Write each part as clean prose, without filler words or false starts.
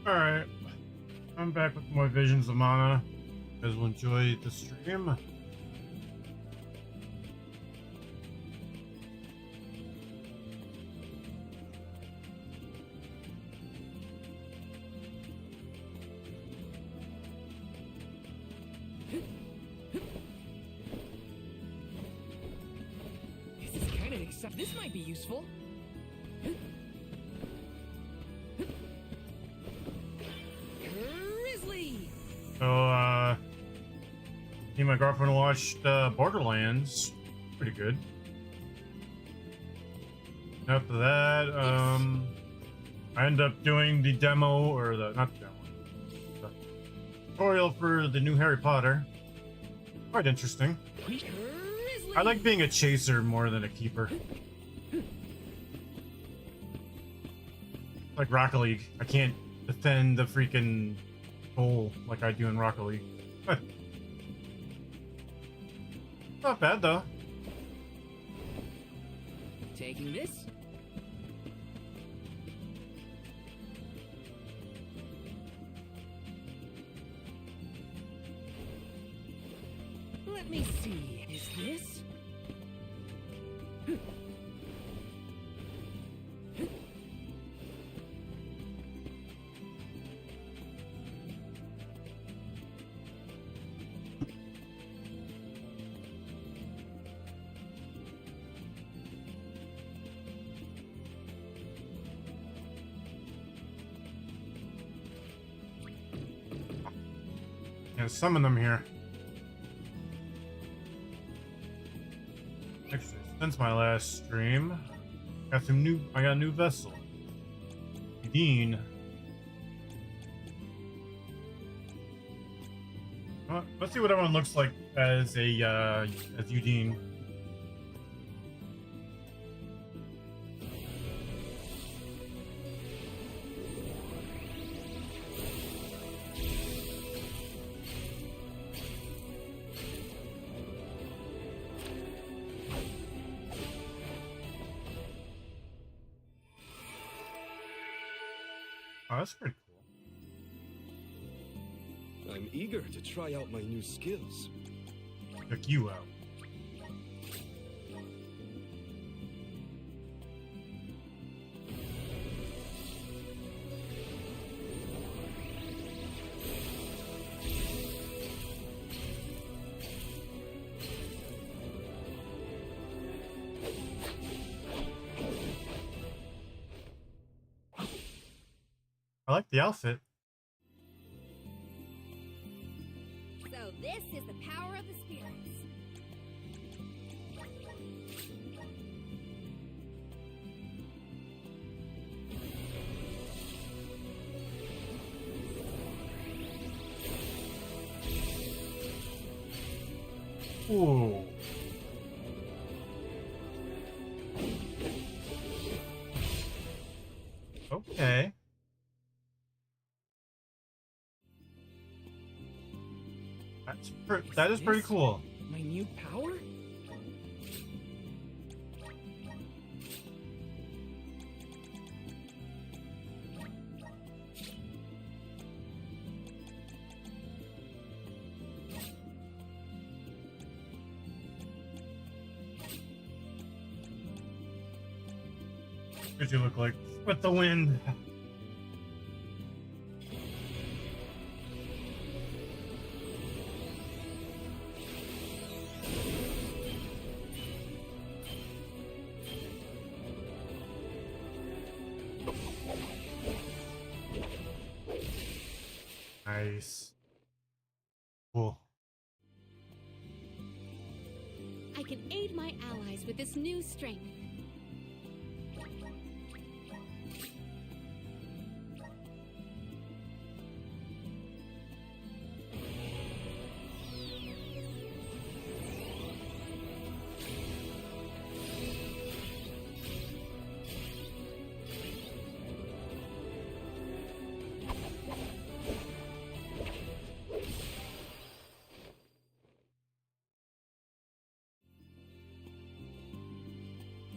Alright, I'm back with more Visions of Mana. You guys will enjoy the stream. This is kind of exciting. This might be useful. Grizzly! So, me and my girlfriend watched Borderlands. Pretty good. After that, I ended up doing the demo, or not the demo, the tutorial for the new Harry Potter. Quite interesting. Grizzly! I like being a chaser more than a keeper. Like Rocket League, I can't defend the freaking goal like I do in Rocket League. Not bad though. Taking this? Let me see. Is this? Can't summon them here. Actually, since my last stream, I got a new vessel. Dean. Let's see what everyone looks like as as Udine. Oh, that's pretty cool. I'm eager to try out my new skills. Check you out. I like the outfit. So this is the power of the spirits. Ooh. Okay. That is pretty cool. My new power? What you look like with the wind. Nice. Cool. I can aid my allies with this new strength.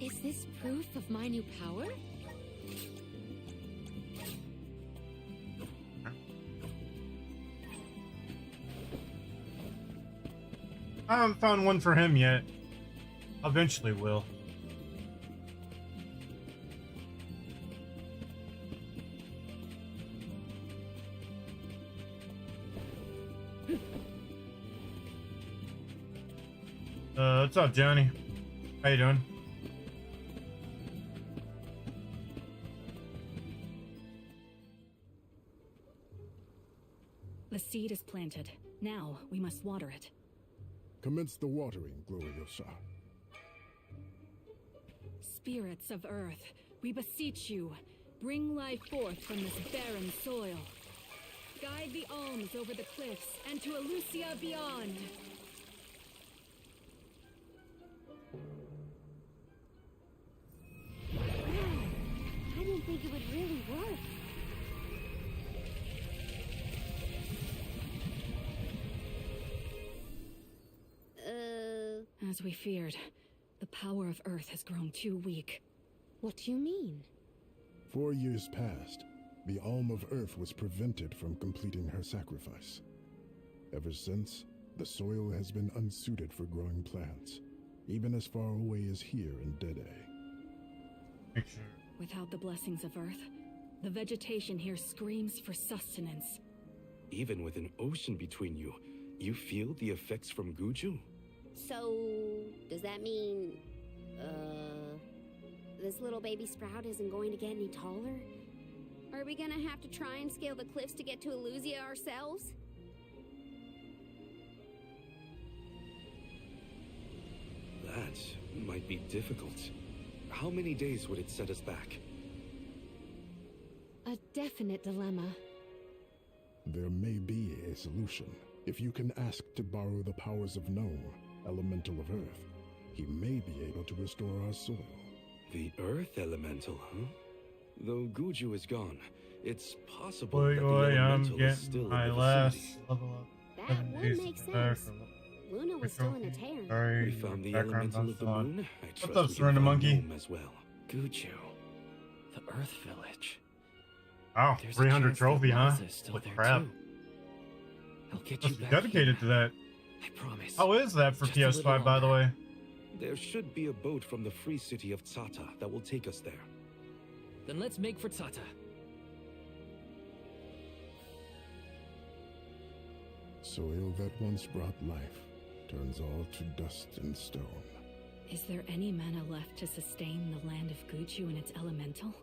Is this proof of my new power? I haven't found one for him yet. Eventually will. What's up, Johnny? How you doing? The seed is planted. Now we must water it. Commence the watering, Gloriosa. Spirits of Earth, we beseech you, bring life forth from this barren soil. Guide the alms over the cliffs and to Elusia beyond. Wow, I didn't think it would really work. As we feared, the power of Earth has grown too weak. What do you mean? 4 years passed. The Alm of Earth was prevented from completing her sacrifice. Ever since, the soil has been unsuited for growing plants, even as far away as here in Dede. Make sure. Without the blessings of Earth, the vegetation here screams for sustenance. Even with an ocean between you, you feel the effects from Guju? So, does that mean, this little baby sprout isn't going to get any taller? Are we gonna have to try and scale the cliffs to get to Elusia ourselves? That might be difficult. How many days would it set us back? A definite dilemma. There may be a solution. If you can ask to borrow the powers of Gnome, Elemental of Earth, he may be able to restore our soil. The Earth Elemental, huh? Though Guju is gone, it's possible Boy, that the I'm Elemental is still getting in my the last vicinity. level up. That 7 would days make to prepare sense. for Luna was still in a tear. Sorry, We found the background Elemental of the on. Moon. I trust up, we can Surrender find Monkey? Gnome as well. Guju, the Earth Village. Wow, There's a 300 chance that trophy, huh? Liza is still Holy there crap. too. I'll get you Must be back dedicated here. to that. I promise. How is that for Just a little PS5, by the longer. way? There should be a boat from the free city of Tsata that will take us there. Then let's make for Tata. Soil that once brought life turns all to dust and stone. Is there any mana left to sustain the land of Guju and its elemental?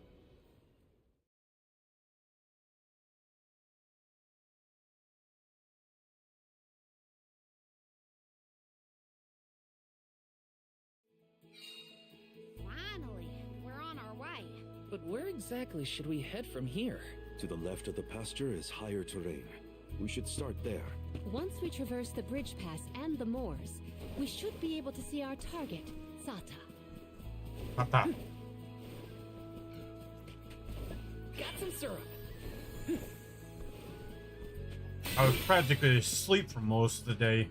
Finally, we're on our way. But where exactly should we head from here? To the left of the pasture is higher terrain. We should start there. Once we traverse the bridge pass and the moors, we should be able to see our target, Sata. Papa. Got some syrup. I was practically asleep for most of the day.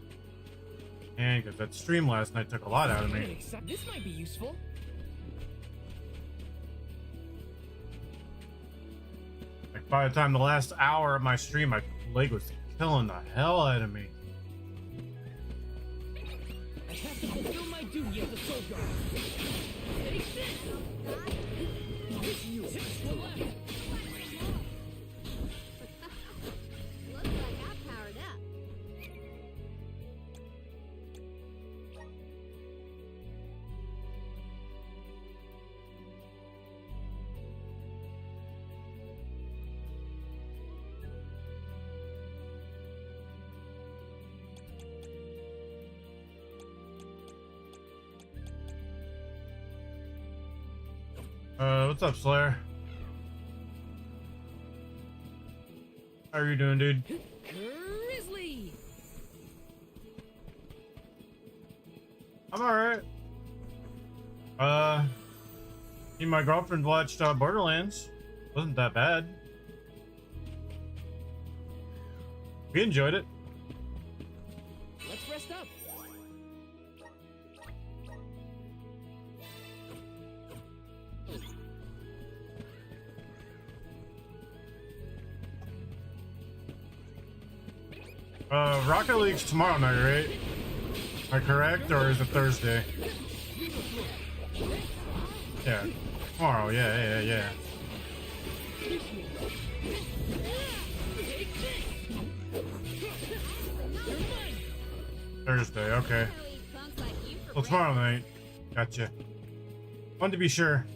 And because that stream last night took a lot out of me. This might be useful. Like by the time the last hour of my stream, my leg was killing the hell out of me. I have to fulfill my duty as a soldier. Take this! Hit you! To the left! Looks like I powered up. What's up, Slayer? How are you doing, dude? Grizzly! I'm alright. Me and my girlfriend watched Borderlands. Wasn't that bad. We enjoyed it. Let's rest up. Rocket League's tomorrow night, right? Am I correct, or is it Thursday? Yeah. Tomorrow, yeah. Thursday, okay. Well, tomorrow night. Gotcha. Wanted to be sure.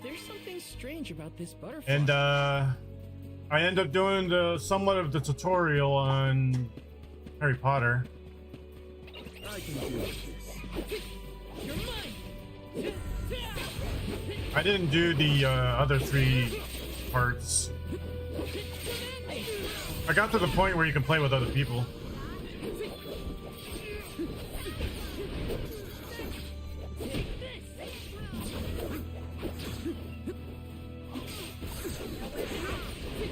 There's something strange about this butterfly. And I end up doing the somewhat of the tutorial on Harry Potter. I can deal with this. I didn't do the other 3 parts. I got to the point where you can play with other people.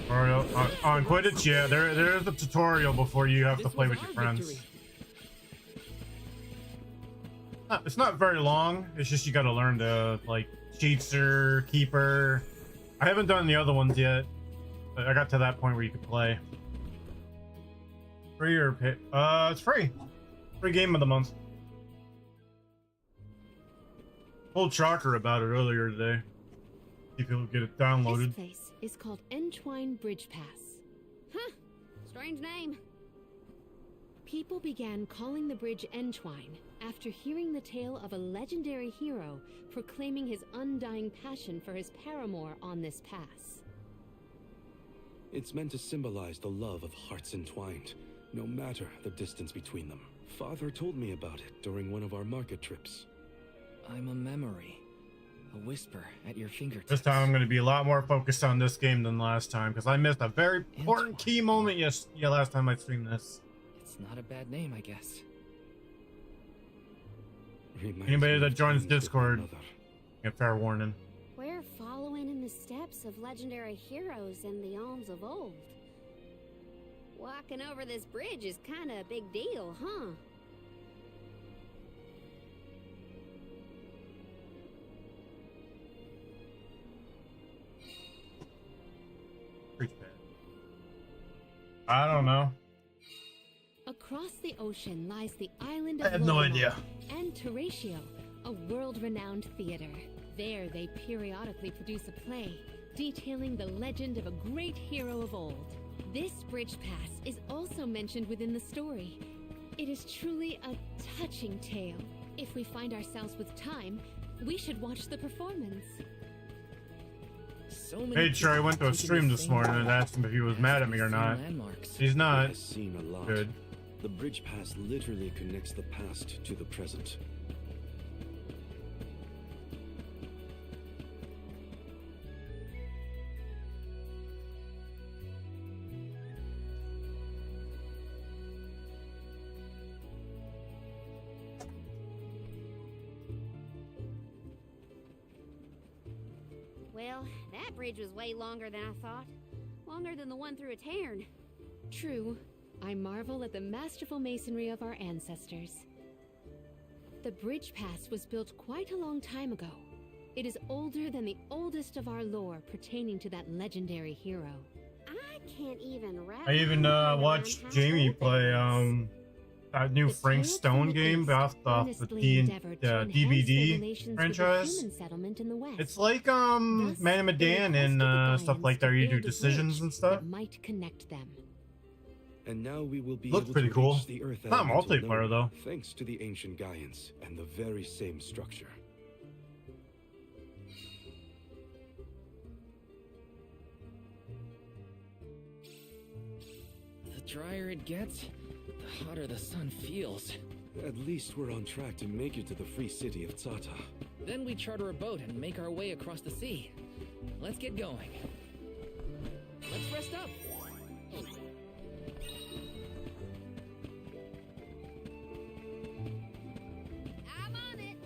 Or on Quidditch, yeah, there's a tutorial before you have to play with your friends. It's not very long. It's just you got to learn to like cheatser, keeper. I haven't done the other ones yet. But I got to that point where you could play. Free or pay? It's free. Free game of the month. Told Shocker about it earlier today. See if he'll get it downloaded. This place is called Entwine Bridge Pass. Huh. Strange name. People began calling the bridge Entwine after hearing the tale of a legendary hero proclaiming his undying passion for his paramour on this pass. It's meant to symbolize the love of hearts entwined, no matter the distance between them. Father told me about it during one of our market trips. I'm a memory. A whisper at your fingertips. This time I'm going to be a lot more focused on this game than last time because I missed a very important key moment last time I streamed this. It's not a bad name, I guess. Anybody that joins Discord, get fair warning. We're following in the steps of legendary heroes in the Alms of old. Walking over this bridge is kind of a big deal, huh? I don't know. Across the ocean lies the island I of have no Lorelei idea. and Teratio, a world-renowned theater. There they periodically produce a play detailing the legend of a great hero of old. This bridge pass is also mentioned within the story. It is truly a touching tale. If we find ourselves with time, we should watch the performance. So many Hey, sure, I went to a people stream taking this same morning and route, asked him if he was mad at me or same not. landmarks. He's not. I've seen a lot. Good. The bridge pass literally connects the past to the present. Well, that bridge was way longer than I thought. Longer than the one through a cairn. True, I marvel at the masterful masonry of our ancestors. The bridge pass was built quite a long time ago. It is older than the oldest of our lore pertaining to that legendary hero. I can't even wrap I even my mind around watched how Jamie old that play is. that new The Frank Tales Stone from the game East off the earnestly endeavored to enhance their DVD relations with the franchise. human settlement in the West. It's like Thus, Man of they Medan requested and the stuff Gaians like to that. You do build a decisions bridge and stuff. that might connect them. And now we will be Looks able pretty to cool. reach the Earth Not elemental multiplayer, node, though. thanks to the ancient Gaians and the very same structure. The drier it gets, the hotter the sun feels. At least we're on track to make it to the free city of Tsata. Then we charter a boat and make our way across the sea. Let's get going. Let's rest up. I'm on it.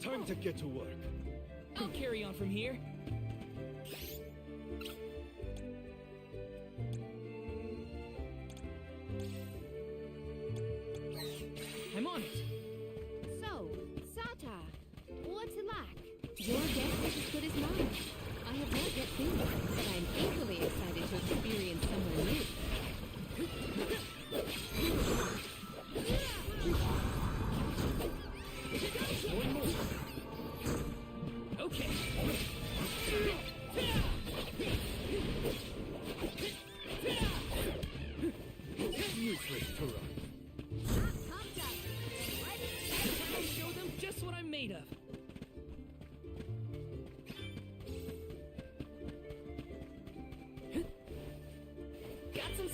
Time to get to work. I'll carry on from here. I'm on it. So, Sata, what's it like? Your guess is as good as mine. I have not yet been there, but I'm equally excited to experience somewhere new.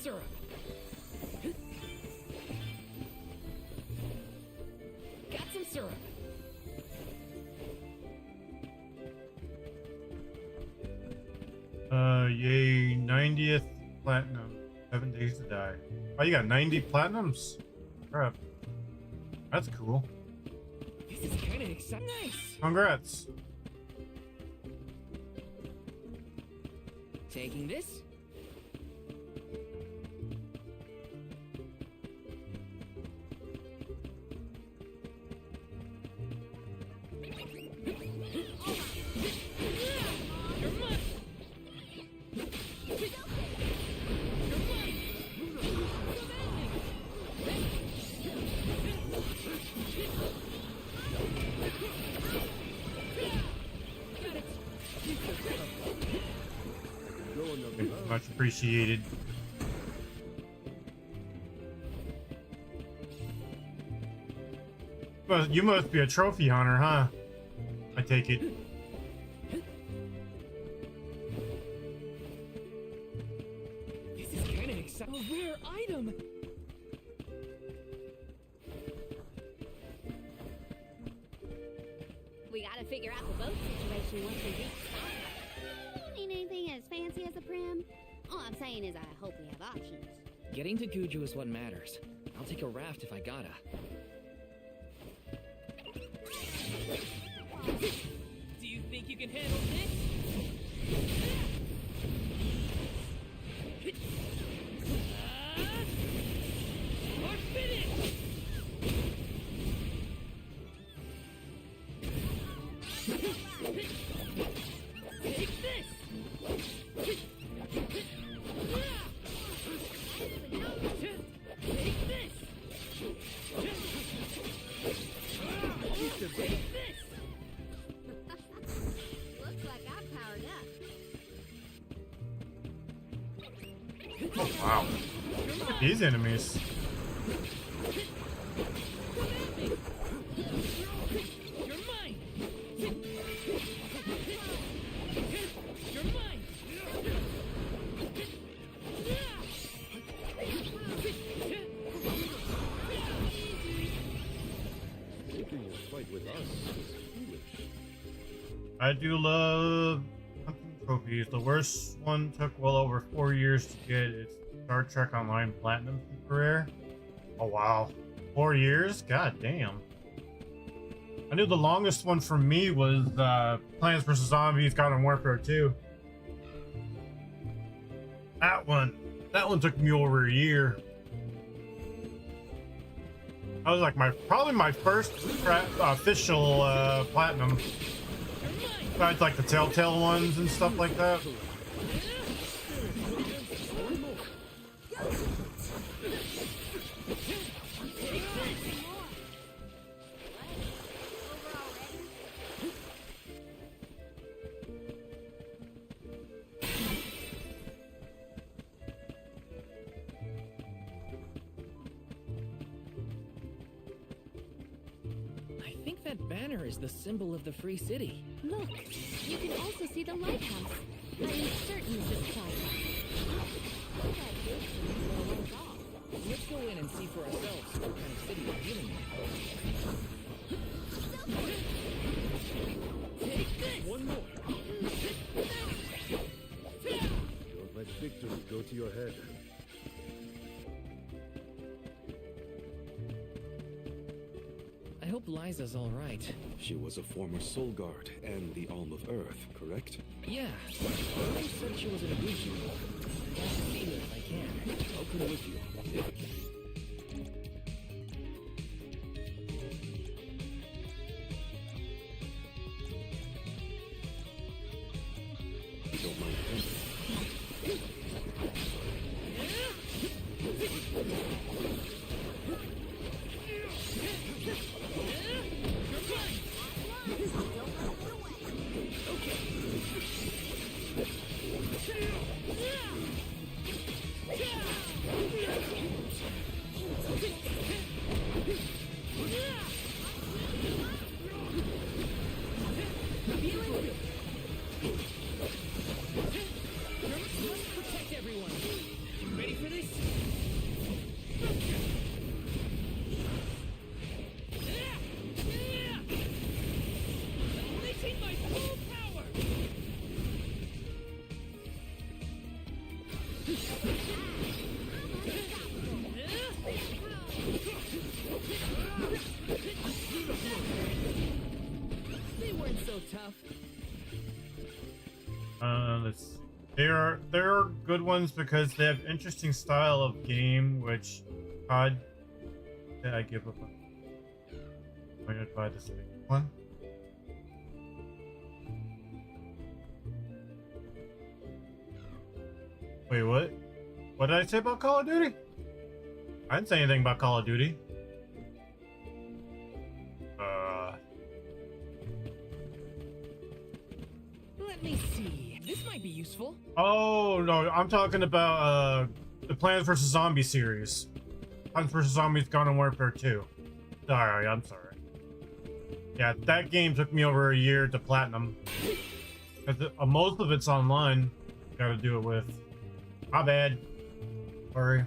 syrup. Got some syrup. Yay, 90th platinum. 7 days to die. Oh, you got 90 platinums? Crap. That's cool. This is kind of exciting. Nice. Congrats. Taking this. You're mine. Much appreciated. Well, you must be a trophy hunter, huh? I take it. This is kind of exciting. A rare item. We gotta figure out the boat situation once we reach Sky. Ain't anything as fancy as a prim? All I'm saying is I hope we have options. Getting to Guju is what matters. I'll take a raft if I gotta. Do you think you can handle this? Or finish! Take this! Take this! Take this! Looks like I'm powered up. Oh, wow. Look at these enemies. You're mine! You're mine! Taking a fight with us is foolish. I do love hunting trophies. The worst one took well over 4 years to get. It's Star Trek Online Platinum Super Rare. Oh wow, 4 years? God damn. I knew the longest one for me was Plants vs Zombies Garden Warfare 2. That one took me over a year. That was like probably my first official platinum. Besides like the Telltale ones and stuff like that. I think that banner is the symbol of the Free City. Look, you can also see the lighthouse. I am certain this is Plaza. Let's go in and see for ourselves what kind of city we're dealing with. One more. Don't let victory go to your head. I hope Liza's all right. She was a former Soul Guard and the Alm of Earth, correct? Yeah. I said she was in a Guju. I'll see her if I can. I'll come with you. You don't mind helping. weren't so tough. There are good ones because they have interesting style of game, which COD. I give up on. Pointed by this big one. Wait, what? What did I say about Call of Duty? I didn't say anything about Call of Duty. Let me see. This might be useful. Oh no, I'm talking about the Plants vs. Zombies series. Plants vs. Zombies Garden Warfare 2. Sorry, I'm sorry. Yeah, that game took me over a year to platinum. Cause most of it's online. Gotta do it with. My bad. Sorry.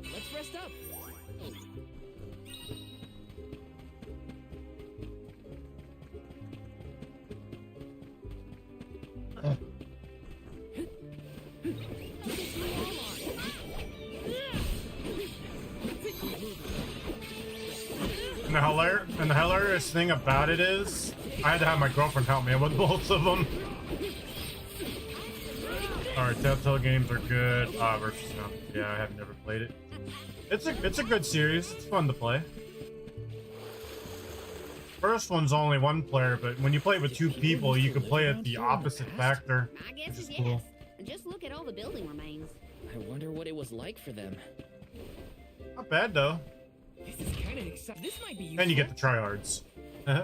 Let's rest up. And the hilarious thing about it is, I had to have my girlfriend help me with both of them. Alright, Telltale games are good. Versus no. Yeah, I have never played it. It's a good series. It's fun to play. First one's only one player, but when you play with two people, you can play at the opposite factor. My guess Which is is cool. yes. Just look at all the building remains. I wonder what it was like for them. Not bad though. This is kind of exciting. This might be useful. And you get the tryhards. I'm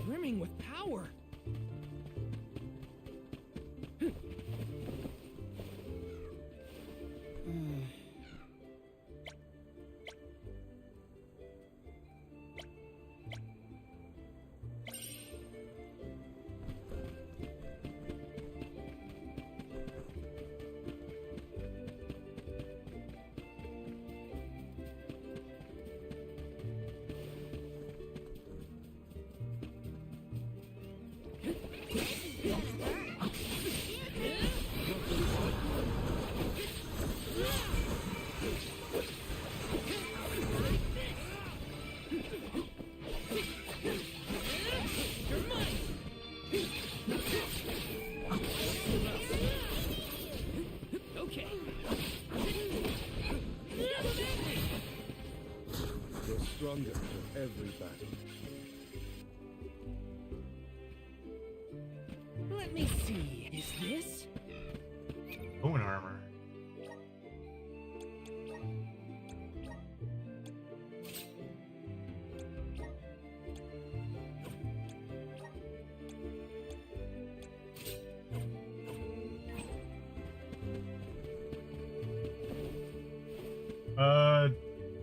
brimming with power. Okay. They're stronger for every battle. Let me see. Is this? Bone armor.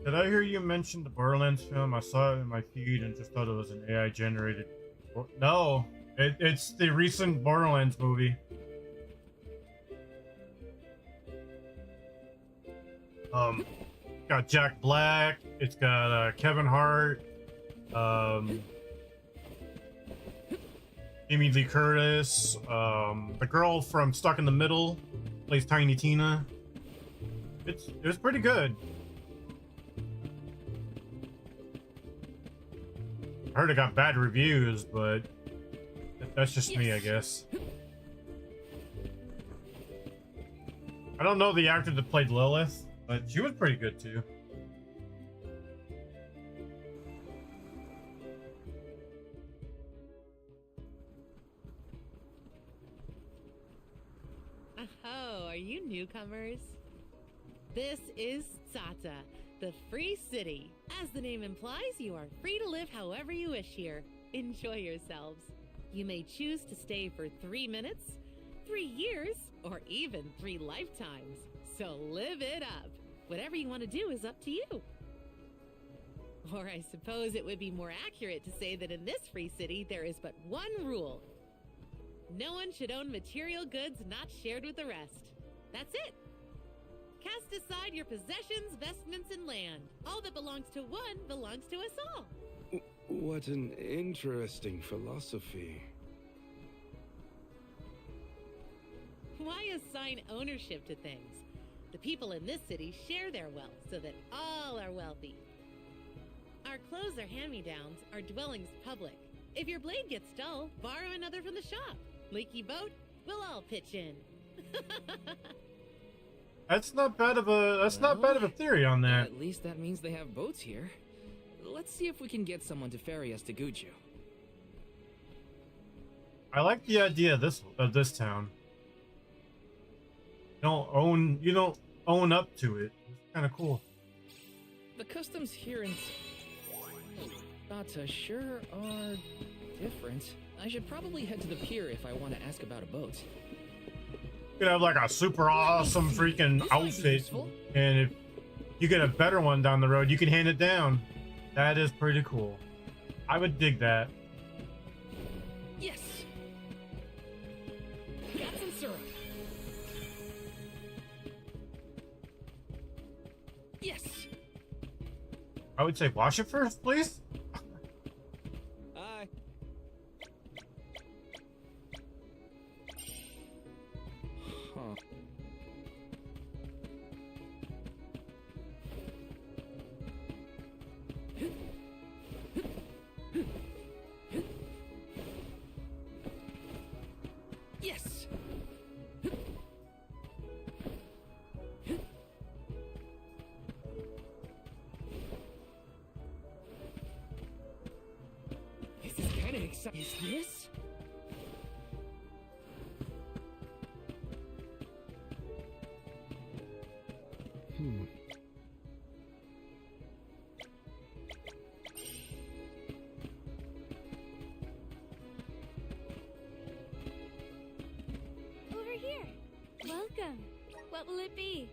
Did I hear you mention the Borderlands film? I saw it in my feed and just thought it was an AI generated. No, it's the recent Borderlands movie. Got Jack Black. It's got Kevin Hart. Jamie Lee Curtis. The girl from Stuck in the Middle plays Tiny Tina. It was pretty good. I heard it got bad reviews, but that's just me, I guess. I don't know the actor that played Lilith, but she was pretty good too. Oh, are you newcomers? This is Tsata, the free city. As the name implies, you are free to live however you wish here. Enjoy yourselves. You may choose to stay for 3 minutes, 3 years, or even 3 lifetimes. So live it up. Whatever you want to do is up to you. Or I suppose it would be more accurate to say that in this free city, there is but one rule. No one should own material goods not shared with the rest. That's it. Cast aside your possessions, vestments, and land. All that belongs to one belongs to us all. What an interesting philosophy. why assign ownership to things? The people in this city share their wealth so that all are wealthy. Our clothes are hand-me-downs, our dwellings public. If your blade gets dull, borrow another from the shop. Leaky boat, we'll all pitch in. That's not bad of a theory on that. At least that means they have boats here. Let's see if we can get someone to ferry us to Guju. I like the idea of this town. You don't own up to it. It's kind of cool. The customs here in Tata sure are different. I should probably head to the pier if I want to ask about a boat. You could have like a super awesome freaking outfit, and if you get a better one down the road, you can hand it down. That is pretty cool. I would dig that. Yes. Got some syrup. Yes. I would say wash it first, please. Hi. Huh. Yes. This is kind of exciting. Is this? Over here. Welcome. What will it be?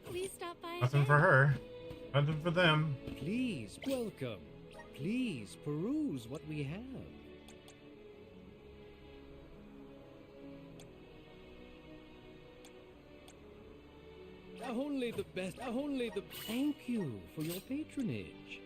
Please stop by. Nothing again. for her. Nothing for them. Please, welcome. Please peruse what we have. Only the best. Only the. Thank you for your patronage.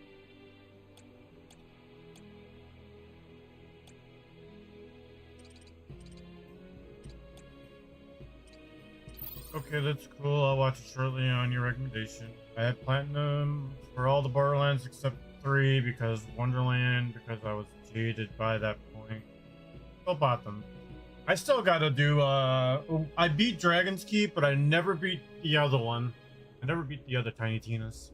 Okay, that's cool. I'll watch it shortly on your recommendation. I had platinum for all the Borderlands except 3 because Wonderland, because I was jaded by that point. Still bought them. I still gotta do, I beat Dragon's Keep, but I never beat the other one. I never beat the other Tiny Tina's.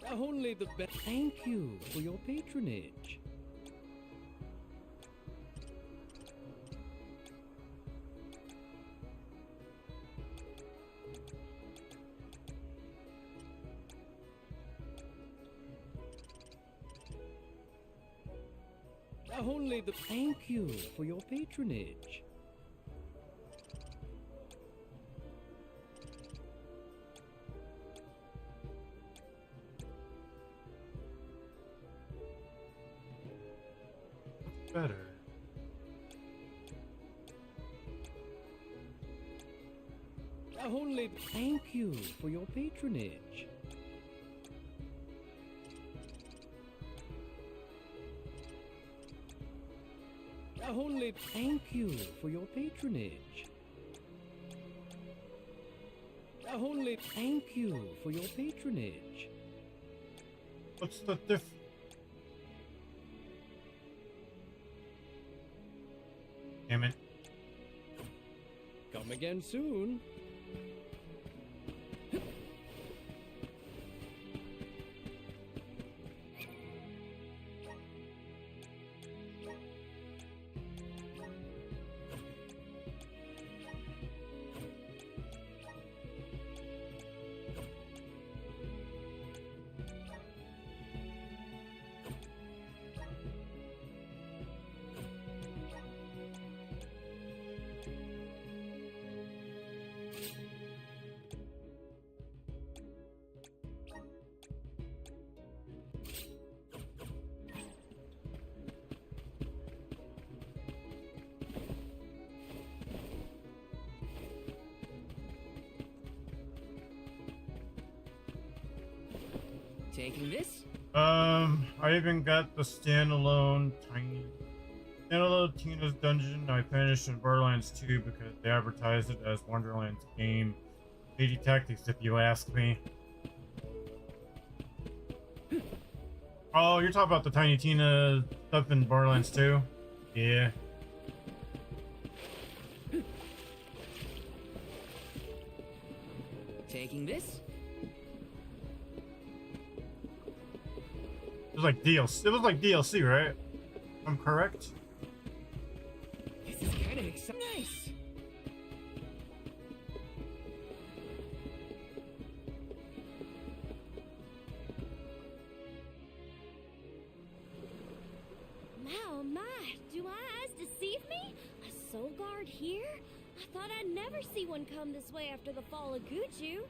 Only the best. Thank you for your patronage. Only the. Thank you for your patronage. Better. Only. Thank you for your patronage. Only. Thank you for your patronage. Only. Thank you for your patronage. What's the diff? Damn it. Come again soon. Taking this? I even got the standalone Tina's Dungeon I finished in Borderlands 2 because they advertised it as Wonderland's game. Shady tactics, if you ask me. Oh, you're talking about the Tiny Tina stuff in Borderlands 2? Yeah. Taking this? It was like DLC. It was like DLC, right? I'm correct. This is kind of exciting. Nice. Oh my, do my eyes deceive me? A soul guard here? I thought I'd never see one come this way after the fall of Guju.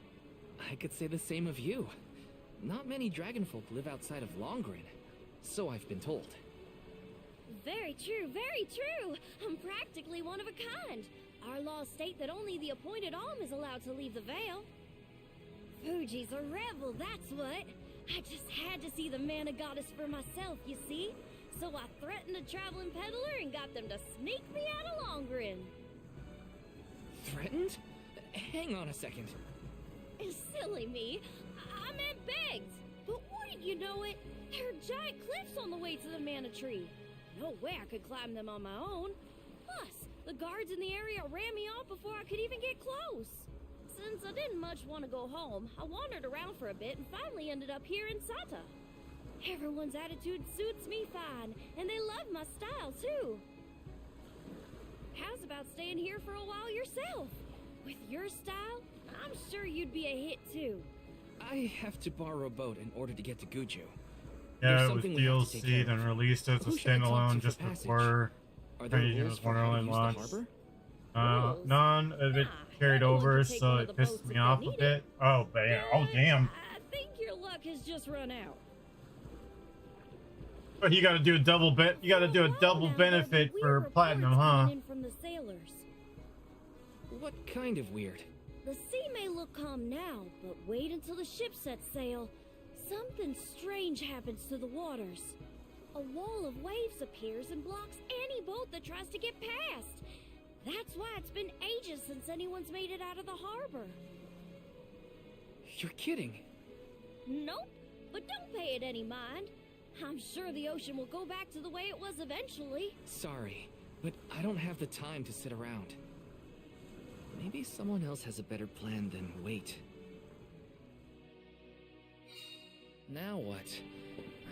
I could say the same of you. Not many dragonfolk live outside of Longrin, so I've been told. Very true, very true. I'm practically one of a kind. Our laws state that only the appointed Alm is allowed to leave the Vale. Fuji's a rebel, that's what. I just had to see the mana goddess for myself, you see? So I threatened a traveling peddler and got them to sneak me out of Longrin. Threatened? Hang on a second. Silly me. I meant begged. But wouldn't you know it? There are giant cliffs on the way to the mana tree. No way I could climb them on my own. Plus, the guards in the area ran me off before I could even get close. Since I didn't much want to go home, I wandered around for a bit and finally ended up here in Sata. Everyone's attitude suits me fine, and they love my style too. How's about staying here for a while yourself? With your style, I'm sure you'd be a hit too. I have to borrow a boat in order to get to Guju. Yeah, it was DLC, then released as a Who should I talk standalone to just for passage? before Are there Tiny rules Tina's for how to Wonderland use the launched. harbor? None of it carried anyone over, can take so one of it the pissed boats me if they off a need bit. Oh, oh damn. I think your luck has just run out. But you gotta do a double bit. You gotta do a double benefit for platinum, huh? From the sailors. What kind of weird? The sea may look calm now, but wait until the ship sets sail. Something strange happens to the waters. A wall of waves appears and blocks any boat that tries to get past. That's why it's been ages since anyone's made it out of the harbor. You're kidding. Nope, but don't pay it any mind. I'm sure the ocean will go back to the way it was eventually. Sorry, but I don't have the time to sit around. Maybe someone else has a better plan than wait. Now what?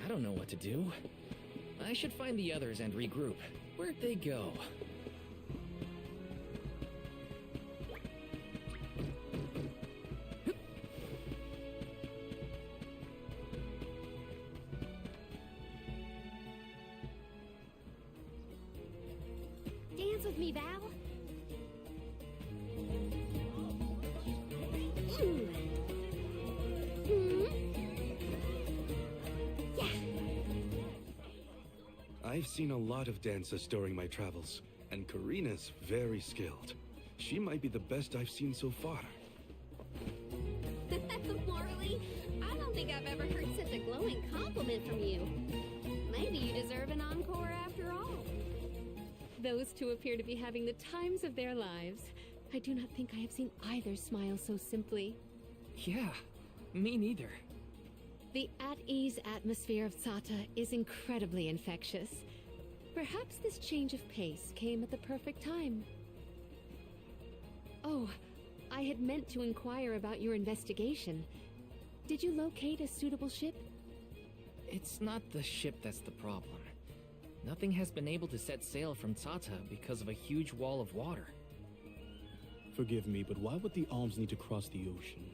I don't know what to do. I should find the others and regroup. Where'd they go? Dance with me, Val. I've seen a lot of dancers during my travels, and Karina's very skilled. She might be the best I've seen so far. Marley, I don't think I've ever heard such a glowing compliment from you. Maybe you deserve an encore after all. Those two appear to be having the times of their lives. I do not think I have seen either smile so simply. Yeah, me neither. The at-ease atmosphere of Sata is incredibly infectious. Perhaps this change of pace came at the perfect time. Oh, I had meant to inquire about your investigation. Did you locate a suitable ship? It's not the ship that's the problem. Nothing has been able to set sail from Tata because of a huge wall of water. Forgive me, but why would the Alms need to cross the ocean?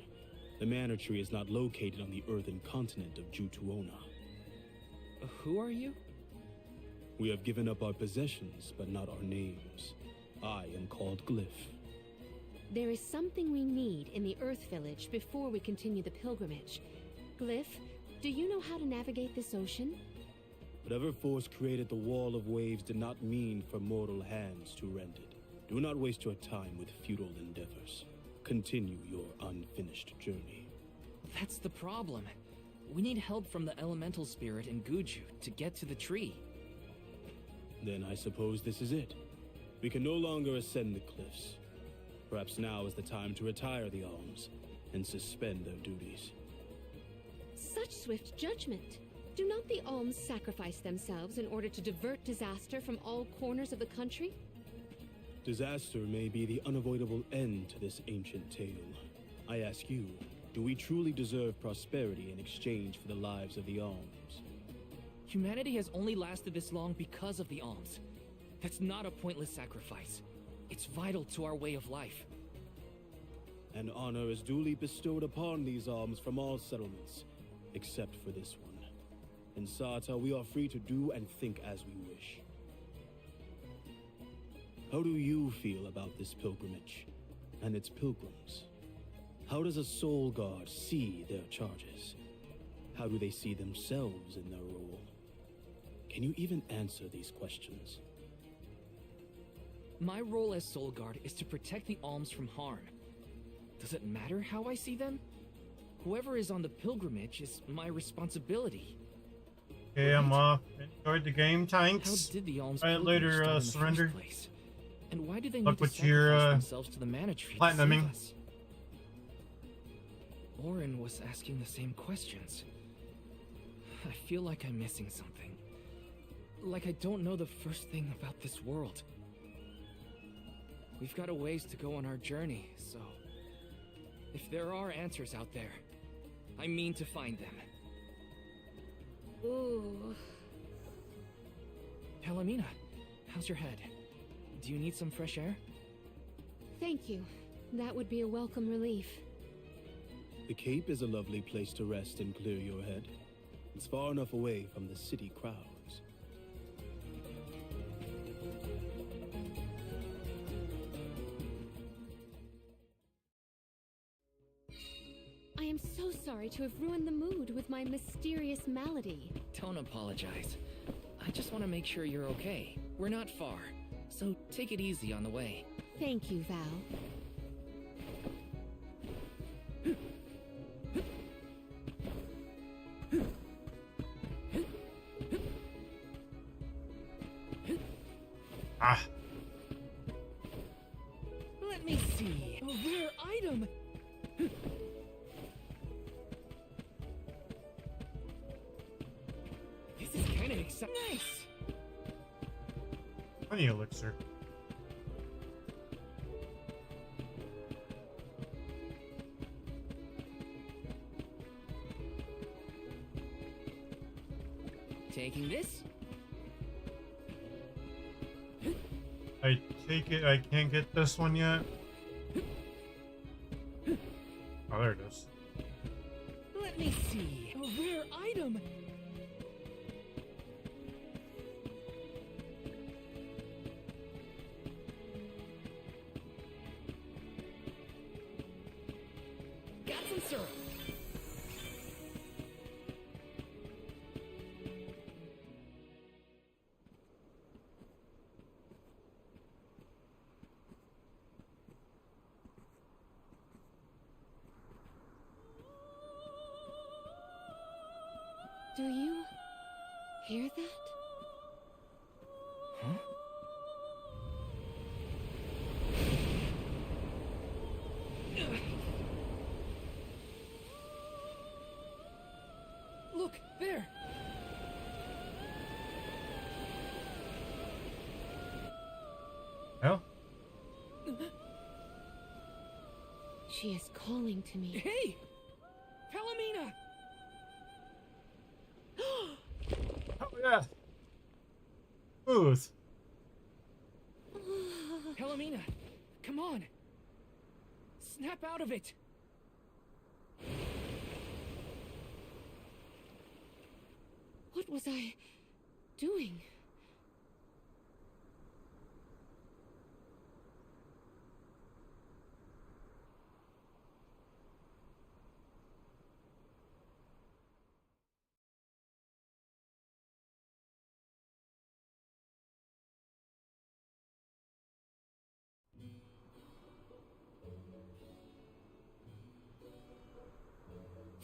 The Mana Tree is not located on the earthen continent of Jutuona. Who are you? We have given up our possessions, but not our names. I am called Glyph. There is something we need in the Earth Village before we continue the pilgrimage. Glyph, do you know how to navigate this ocean? Whatever force created the wall of waves did not mean for mortal hands to rend it. Do not waste your time with futile endeavors. Continue your unfinished journey. That's the problem. We need help from the elemental spirit in Guju to get to the tree. Then I suppose this is it. We can no longer ascend the cliffs. Perhaps now is the time to retire the alms and suspend their duties. Such swift judgment. Do not the alms sacrifice themselves in order to divert disaster from all corners of the country? Disaster may be the unavoidable end to this ancient tale. I ask you, do we truly deserve prosperity in exchange for the lives of the alms? Humanity has only lasted this long because of the alms. That's not a pointless sacrifice. It's vital to our way of life. An honor is duly bestowed upon these alms from all settlements, except for this one. In Sata, we are free to do and think as we wish. How do you feel about this pilgrimage and its pilgrims? How does a soul guard see their charges? How do they see themselves in their role? Can you even answer these questions? My role as Soul Guard is to protect the alms from harm. Does it matter how I see them? Whoever is on the pilgrimage is my responsibility. Okay, I'm off. Enjoyed the game, How tanks. did the alms Alright, pilgrims later, start in the surrender. first place? And why do they Luck need to with your, sacrifice themselves to the mana tree to save platinuming. us? Orin was asking the same questions. I feel like I'm missing something. Like I don't know the first thing about this world. We've got a ways to go on our journey, so... if there are answers out there, I mean to find them. Ooh. Palomina, how's your head? Do you need some fresh air? Thank you. That would be a welcome relief. The Cape is a lovely place to rest and clear your head. It's far enough away from the city crowds. I am so sorry to have ruined the mood with my mysterious malady. Don't apologize. I just want to make sure you're okay. We're not far, so take it easy on the way. Thank you, Val. Ah, Let me see. A rare item! This is kind of exciting. Nice! honey elixir. Taking this? I take it I can't get this one yet. Oh, there it is. Let me see. A rare item! Got some syrup. Do you hear that? Huh? Look, there! Hell? She is calling to me. Hey! Palomina! Oh yeah. Smooth. Palomina, come on! Snap out of it! What was I doing?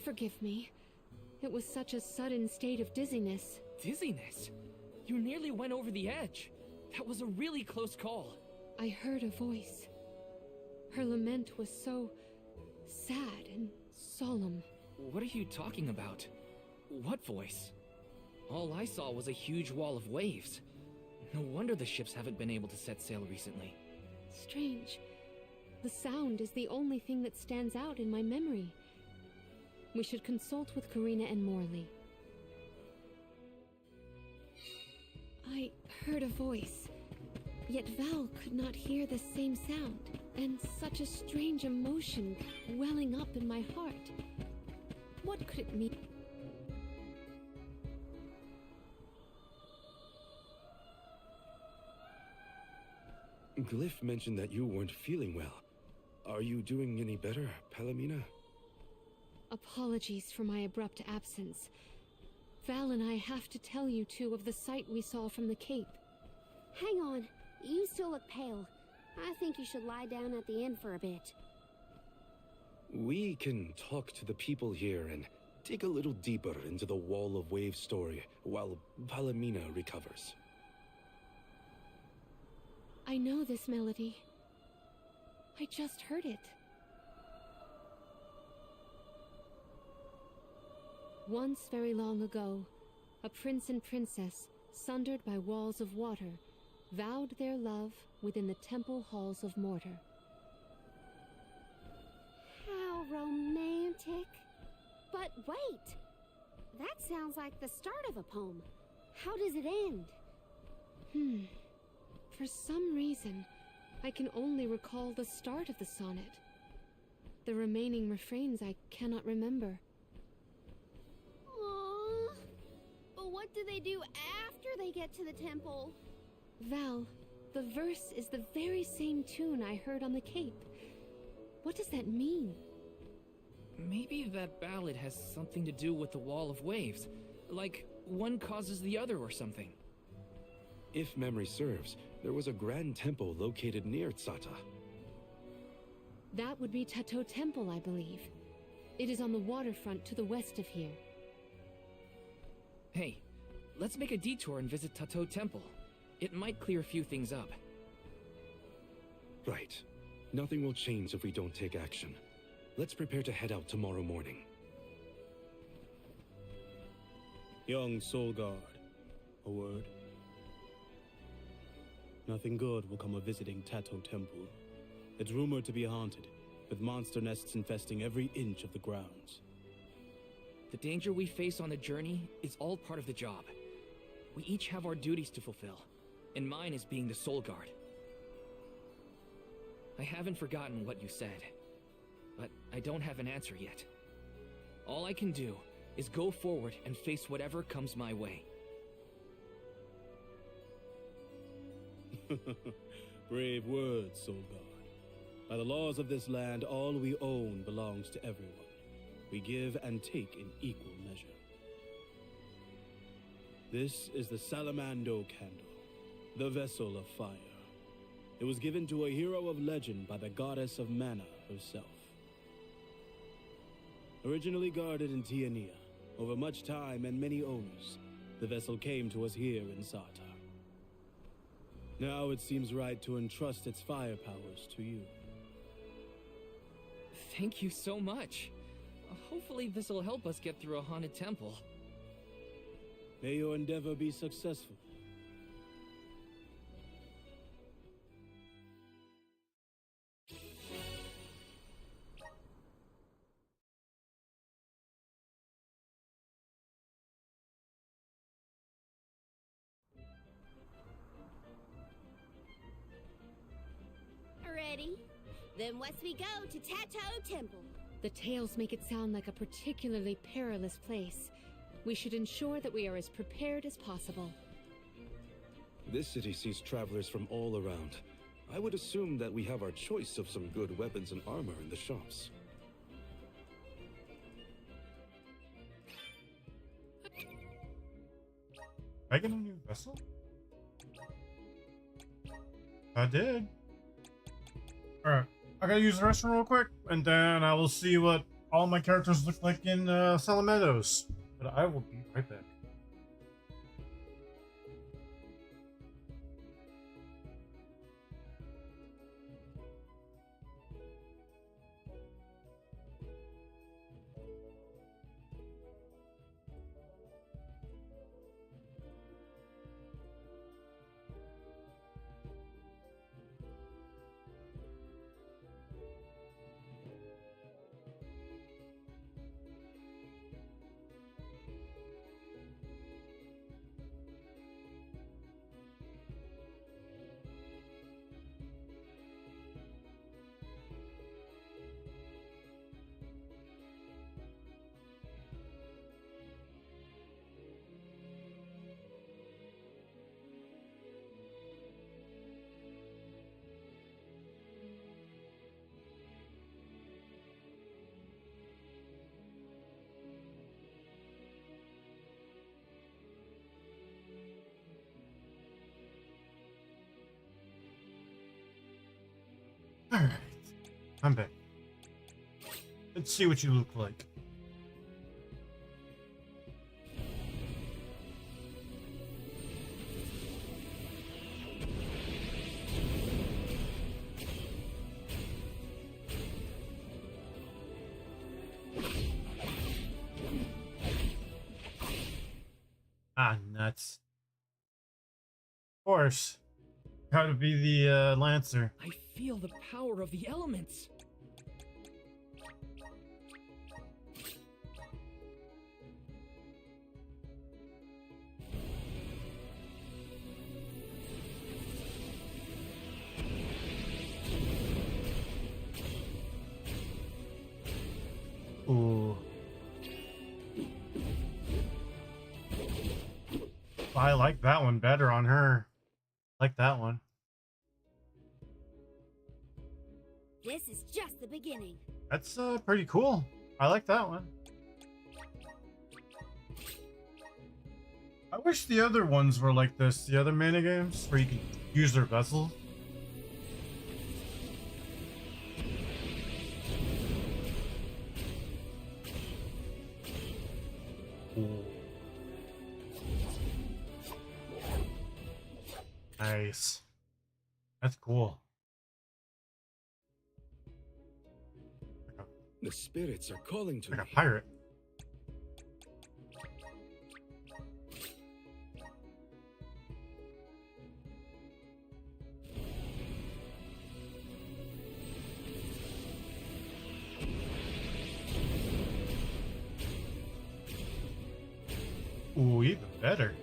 Forgive me. It was such a sudden state of dizziness. Dizziness? You nearly went over the edge. That was a really close call. I heard a voice. Her lament was so sad and solemn. What are you talking about? What voice? All I saw was a huge wall of waves. No wonder the ships haven't been able to set sail recently. Strange. The sound is the only thing that stands out in my memory. We should consult with Karina and Morley. I heard a voice, yet Val could not hear the same sound, and such a strange emotion welling up in my heart. What could it mean? Glyph mentioned that you weren't feeling well. Are you doing any better, Palomina? Apologies for my abrupt absence. Val and I have to tell you two of the sight we saw from the Cape. Hang on. You still look pale. I think you should lie down at the inn for a bit. We can talk to the people here and dig a little deeper into the Wall of Waves story while Palomina recovers. I know this melody. I just heard it. Once very long ago, a prince and princess, sundered by walls of water, vowed their love within the temple halls of Mortar. How romantic. But wait! That sounds like the start of a poem. How does it end? For some reason, I can only recall the start of the sonnet. The remaining refrains I cannot remember. Aww. But what do they do after they get to the temple? Val, the verse is the very same tune I heard on the Cape. What does that mean? Maybe that ballad has something to do with the Wall of Waves. Like, one causes the other or something. If memory serves, there was a grand temple located near Tsata. That would be Tato Temple, I believe. It is on the waterfront to the west of here. Hey, let's make a detour and visit Tato Temple. It might clear a few things up. Right. Nothing will change if we don't take action. Let's prepare to head out tomorrow morning. Young Soul Guard, a word? Nothing good will come of visiting Tato Temple. It's rumored to be haunted, with monster nests infesting every inch of the grounds. The danger we face on the journey is all part of the job. We each have our duties to fulfill, and mine is being the Soul Guard. I haven't forgotten what you said, but I don't have an answer yet. All I can do is go forward and face whatever comes my way. Brave words, Soul Guard. By the laws of this land, all we own belongs to everyone. We give and take in equal measure. This is the Salamando Candle, the vessel of fire. It was given to a hero of legend by the goddess of mana herself. Originally guarded in Tiania, over much time and many owners, the vessel came to us here in Sata. Now it seems right to entrust its fire powers to you. Thank you so much. Hopefully this will help us get through a haunted temple. May your endeavor be successful. Ready? Then west we go to Tato Temple. The tales make it sound like a particularly perilous place. We should ensure that we are as prepared as possible. This city sees travelers from all around. I would assume that we have our choice of some good weapons and armor in the shops. I get a new vessel? I did. Alright, I gotta use the restroom real quick, and then I will see what all my characters look like in Salamandos. but I will be right back. Alright, I'm back. Let's see what you look like. Ah, nuts. Of course. Gotta be the Lancer. I feel the power of the elements. Ooh. I like that one better on her. Like that one. This is just the beginning. That's pretty cool. I like that one. I wish the other ones were like this. The other minigames where you can use their vessels. Ooh. Nice. That's cool. The spirits are calling to Like me. a pirate. Ooh, even better.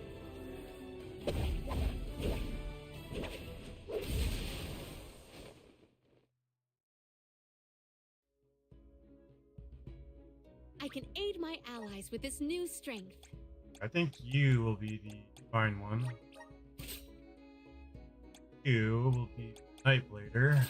I can aid my allies with this new strength. I think you will be the fine one. You will be Nightblader.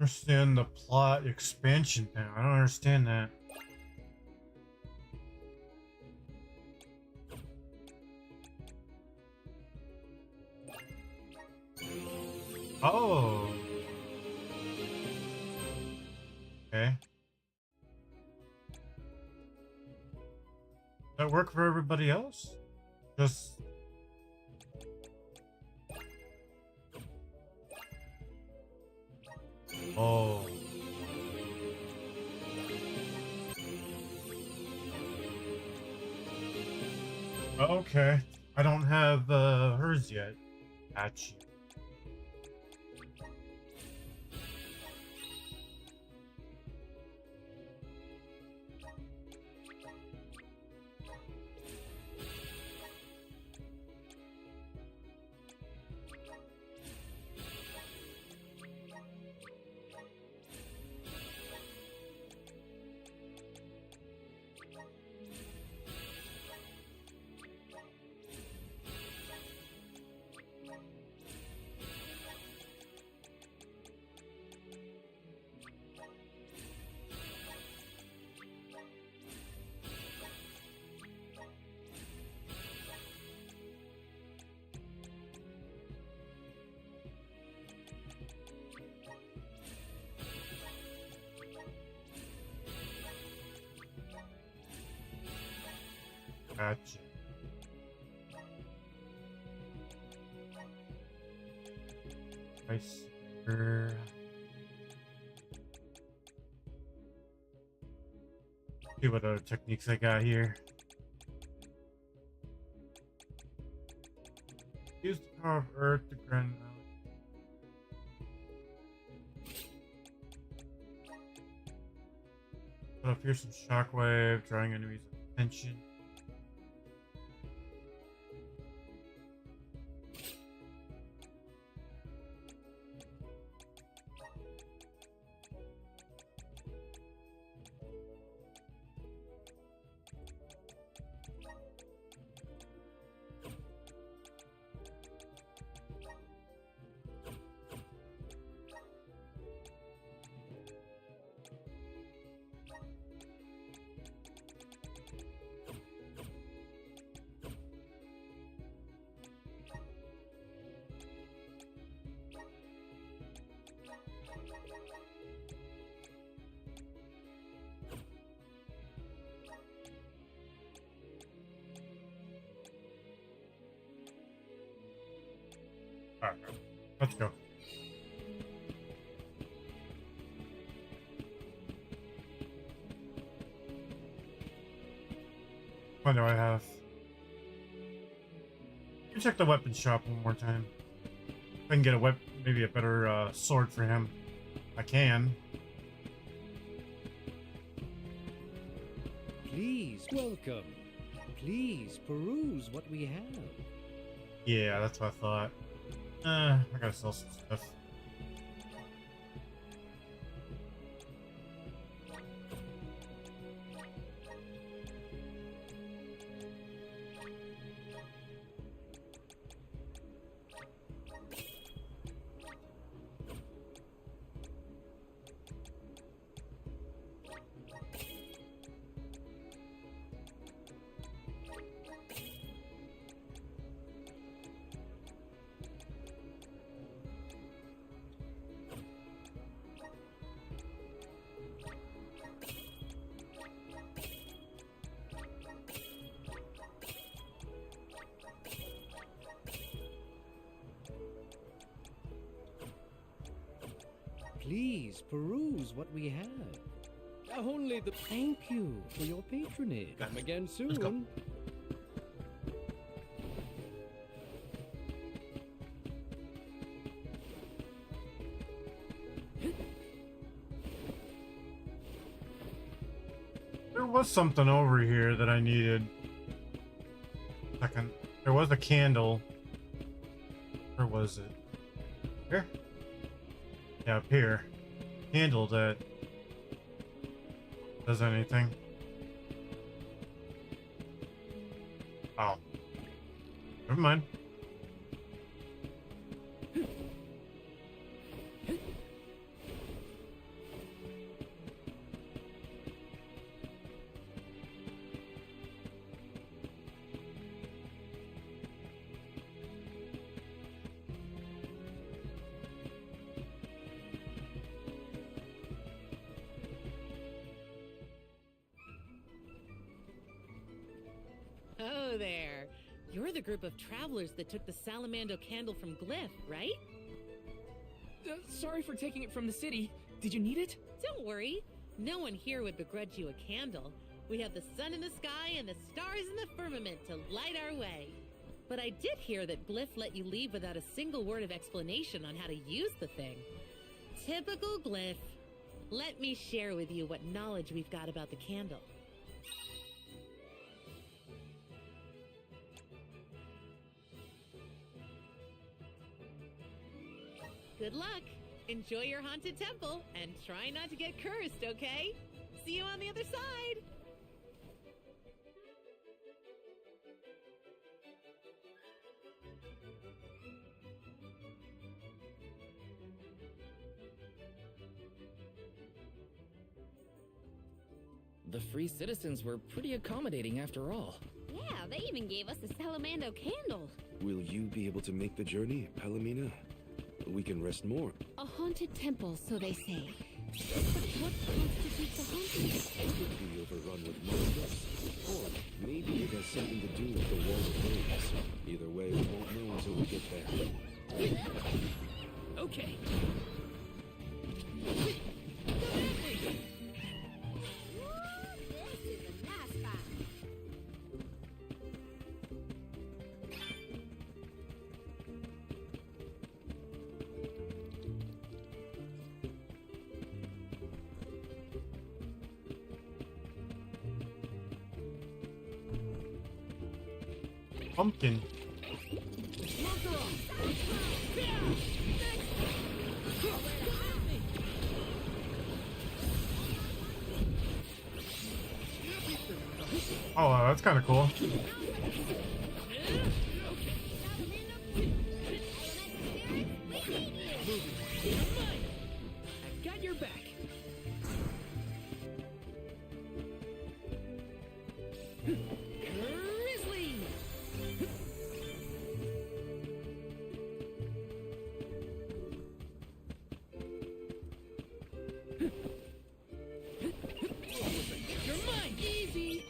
understand the plot expansion thing. I don't understand that. Oh. Okay. Does that work for everybody else? Just... Oh. Okay. I don't have hers yet. Gotcha. Gotcha. Nice. See what other techniques I got here. Use the power of Earth to grant. Put a fearsome shockwave, drawing enemies' attention. Alright, let's go. What do I have? Let me check the weapon shop one more time. If I can get a maybe a better sword for him. I can. Please, welcome. Please peruse what we have. Yeah, that's what I thought. I gotta sell some stuff. Please peruse what we have. Only the thank you for your patronage. Come again soon. There was something over here that I needed. Second, there was a candle. Where was it? Here? Yeah, up here. Candle that does anything. Oh. Never mind. Hello there. You're the group of travelers that took the Salamando candle from Glyph, right? Sorry for taking it from the city. Did you need it? Don't worry. No one here would begrudge you a candle. We have the sun in the sky and the stars in the firmament to light our way. But I did hear that Glyph let you leave without a single word of explanation on how to use the thing. Typical Glyph. Let me share with you what knowledge we've got about the candle. Good luck. Enjoy your haunted temple and try not to get cursed, okay? See you on the other side. The free citizens were pretty accommodating after all. Yeah, they even gave us a Salamando candle. Will you be able to make the journey, Palomina? We can rest more. A haunted temple, so they say. But what constitutes a haunted? It could be overrun with monsters. Or maybe it has something to do with the Wall of Waves. Either way, we won't know until we get there. Okay. This is a nice spot. Pumpkin. Oh, wow, that's kind of cool. I've got your back. Grizzly! You're mine! Easy!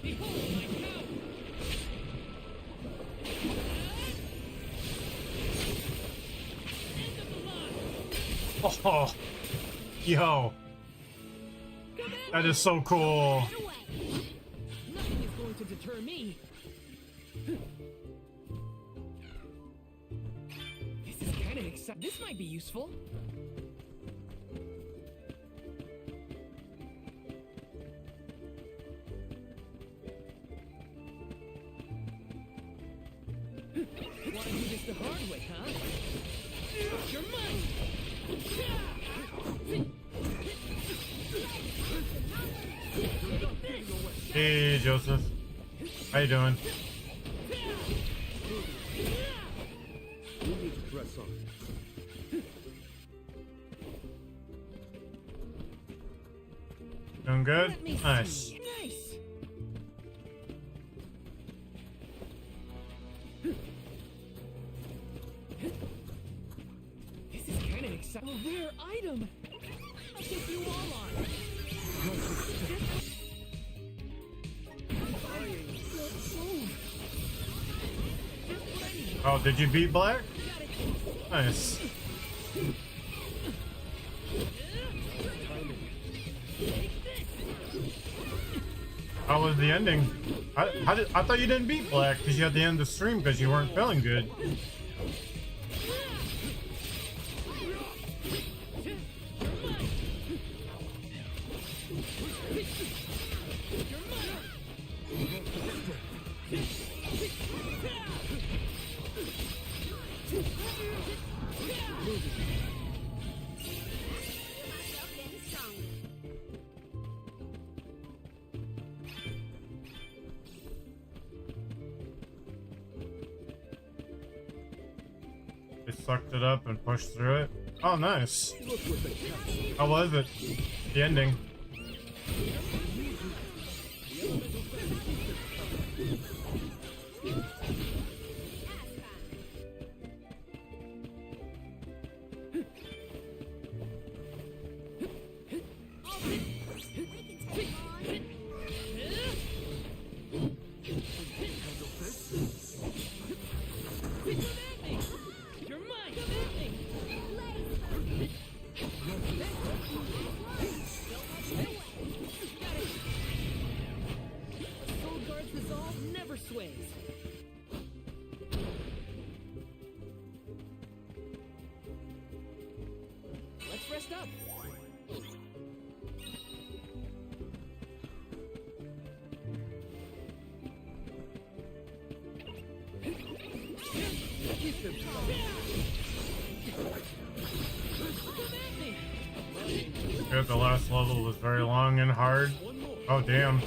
Behold my power! End of the line! Oh, yo, that is so cool. Nothing is going to deter me. This is kind of exciting. This might be useful. Want to do this the hard way, huh? You're mine! Hey, Joseph. How you doing? We need to press on. Doing good? Let me Nice. see. Nice. This is kind of exciting. A rare item. I'll take you all on. Oh, did you beat Black? Nice. How was the ending? I thought you didn't beat Black because you had to end the stream because you weren't feeling good. They sucked it up and pushed through it. Oh, nice. How was it? The ending. Let's rest up. Good, the last level was very long and hard. Oh, damn.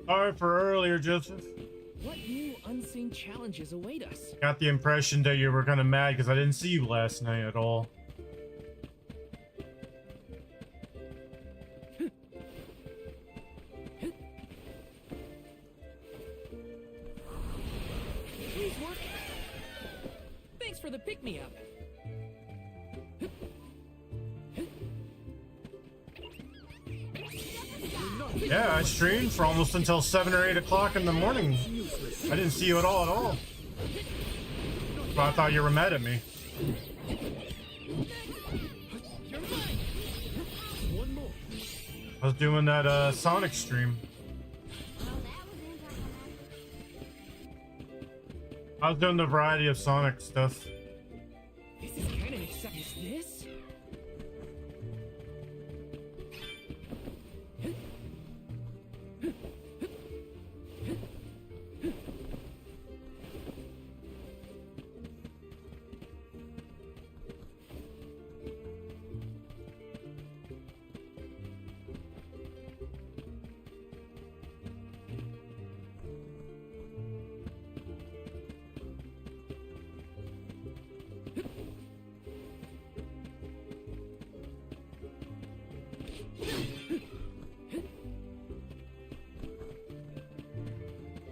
Sorry for earlier, Joseph. What new unseen challenges await us? Got the impression that you were kind of mad because I didn't see you last night at all. Please work. Thanks for the pick-me-up. Yeah, I streamed for almost until 7 or 8 o'clock in the morning. I didn't see you at all. But I thought you were mad at me. I was doing that Sonic stream. I was doing the variety of Sonic stuff. This is kind of exciting. Is this?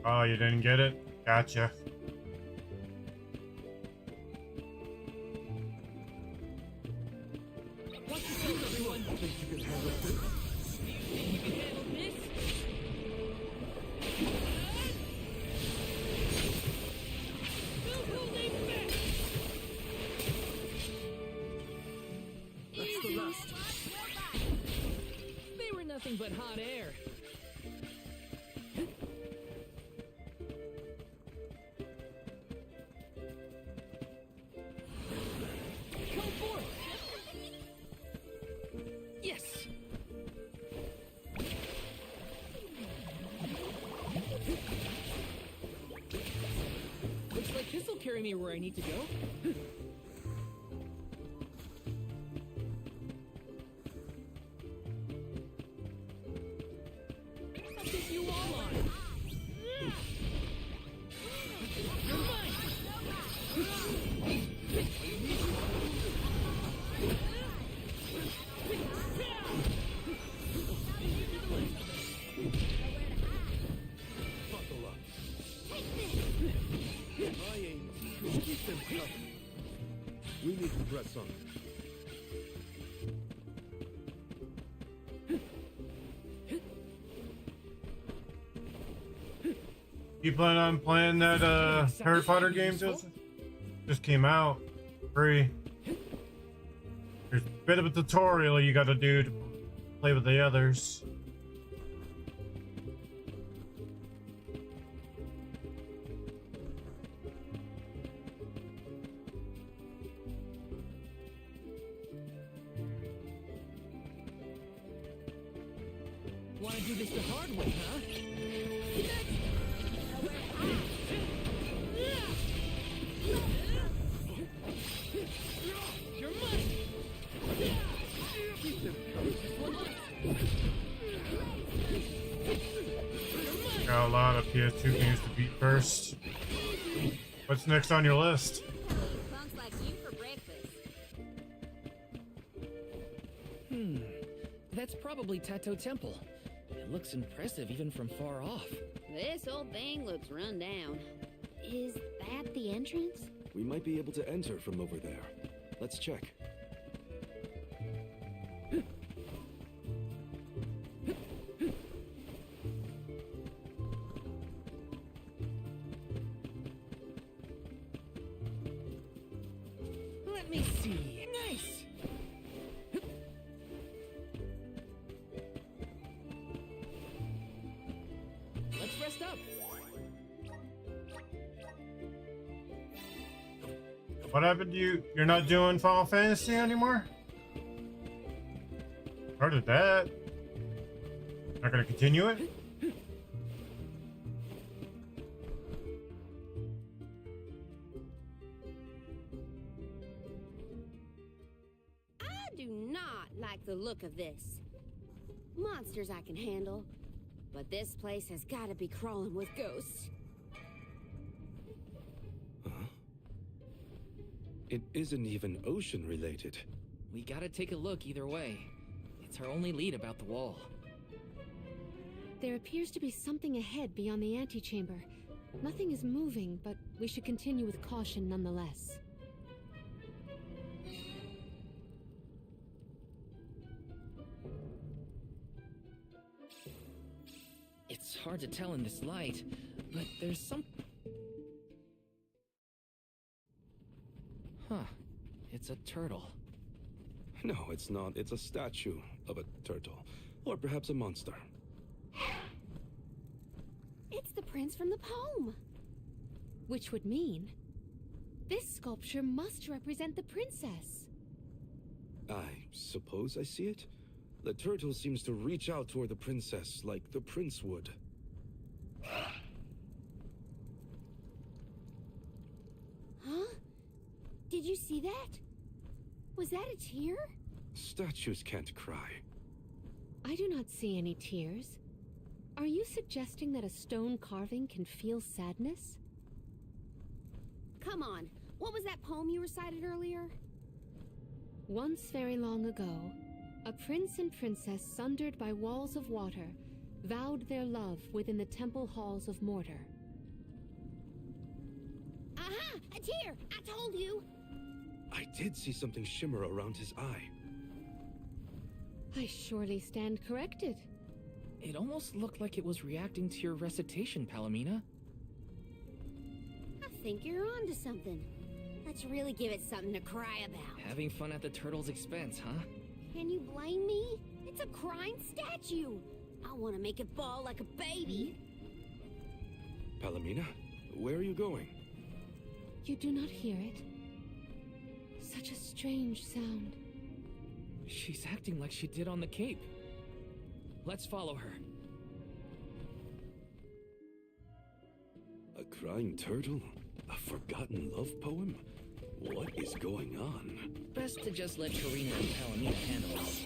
Oh, you didn't get it? Gotcha. Watch yourself, everyone. Think you can handle this? You can handle this? That's the last. They were nothing but hot air. Go forth. Yes. Looks like this'll carry me where I need to go. I'll take you all on. You're mine. Buckle up. My aim is to keep them covered. We need to press on. You plan on playing that Harry Potter game, Joseph? Just came out. Free. There's a bit of a tutorial you gotta do to play with the others. Wanna do this the hard way, huh? You're mine. Keep them covered. Got a lot of PS2 games to beat first. What's next on your list? Punks like you for breakfast. That's probably Tato Temple. It looks impressive even from far off. This old thing looks run down. Is that the entrance? We might be able to enter from over there. Let's check. Let me see. Nice. Let's rest up. What happened to you? You're not doing Final Fantasy anymore? Started that. Not gonna continue it? I do not like the look of this. Monsters I can handle, but this place has got to be crawling with ghosts. Huh? It isn't even ocean related. We gotta take a look either way. It's our only lead about the wall. There appears to be something ahead beyond the antechamber. Nothing is moving, but we should continue with caution nonetheless. It's hard to tell in this light, but there's some... Huh. It's a turtle. No, it's not. It's a statue of a turtle. Or perhaps a monster. It's the prince from the poem. Which would mean this sculpture must represent the princess. I suppose I see it. The turtle seems to reach out toward the princess like the prince would. Huh? Did you see that? Was that a tear? Statues can't cry. I do not see any tears. Are you suggesting that a stone carving can feel sadness? Come on, what was that poem you recited earlier? Once very long ago, a prince and princess sundered by walls of water vowed their love within the temple halls of Mordor. Aha! A tear! I told you! I did see something shimmer around his eye. I surely stand corrected. It almost looked like it was reacting to your recitation, Palomina. I think you're onto something. Let's really give it something to cry about. Having fun at the turtle's expense, huh? Can you blame me? It's a crying statue. I want to make it bawl like a baby. Palomina, where are you going? You do not hear it? Such a strange sound. She's acting like she did on the Cape. Let's follow her. A crying turtle? A forgotten love poem? What is going on? Best to just let Karina and Palomina handle this.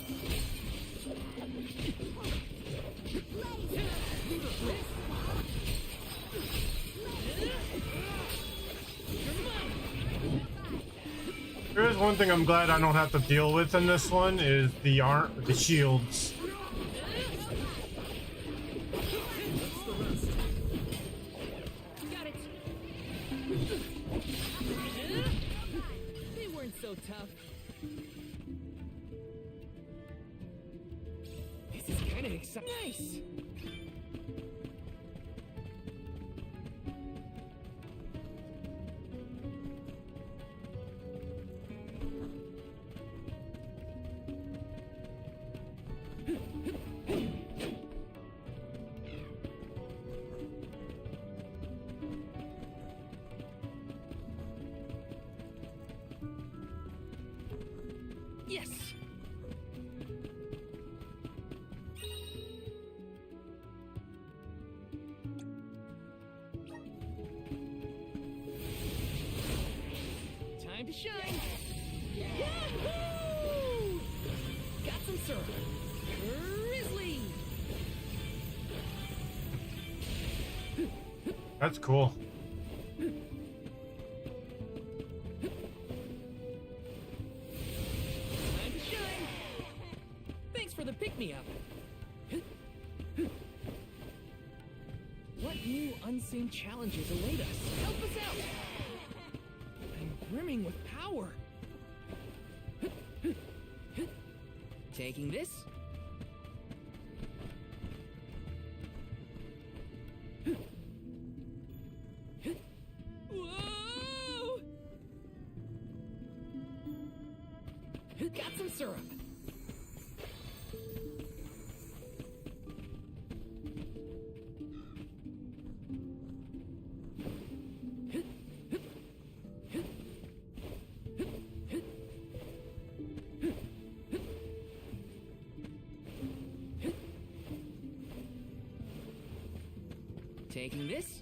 There is one thing I'm glad I don't have to deal with in this one is the shields. Got it. They weren't so tough. This is kind of exciting. Nice! Yes! Time to shine! Yahoo! Got some syrup! Grizzly! That's cool. Time to shine! Thanks for the pick-me-up! What new unseen challenges await us? Help us out! I'm brimming with power! Taking this? Whoa! Got some syrup. Taking this?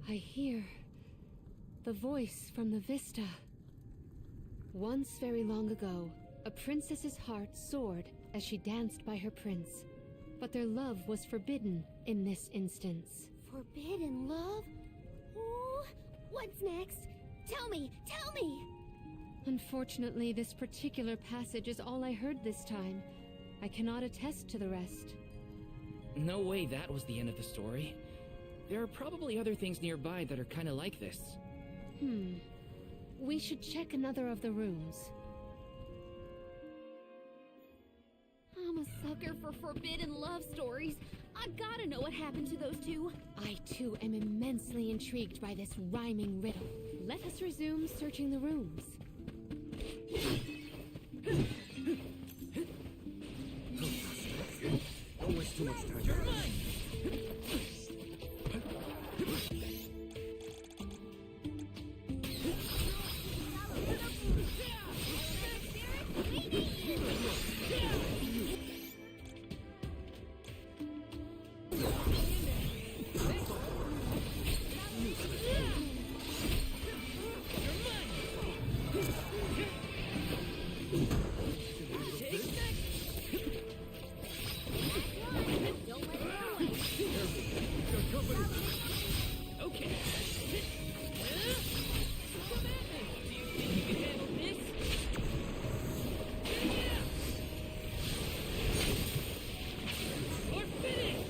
I hear the voice from the Vista. Once very long ago, a princess's heart soared as she danced by her prince. But their love was forbidden in this instance. Forbidden love? Ooh, what's next? Tell me, tell me! Unfortunately, this particular passage is all I heard this time. I cannot attest to the rest. No way that was the end of the story. There are probably other things nearby that are kinda like this. We should check another of the rooms. I'm a sucker for forbidden love stories. I gotta know what happened to those two. I too am immensely intrigued by this rhyming riddle. Let us resume searching the rooms. Don't waste too much time. You're mine! Okay. Come at me! Do you think you can handle this? Or finish!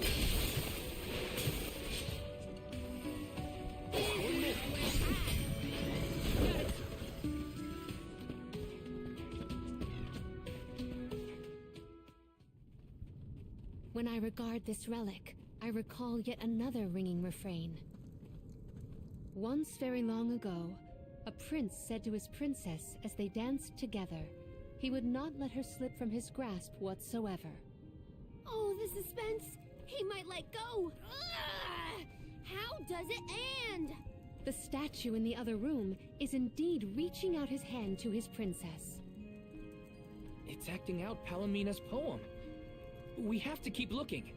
When I regard this relic, I recall yet another ringing refrain. Once very long ago, a prince said to his princess as they danced together, he would not let her slip from his grasp whatsoever. Oh, the suspense! He might let go! Ugh! How does it end? The statue in the other room is indeed reaching out his hand to his princess. It's acting out Palomina's poem. We have to keep looking.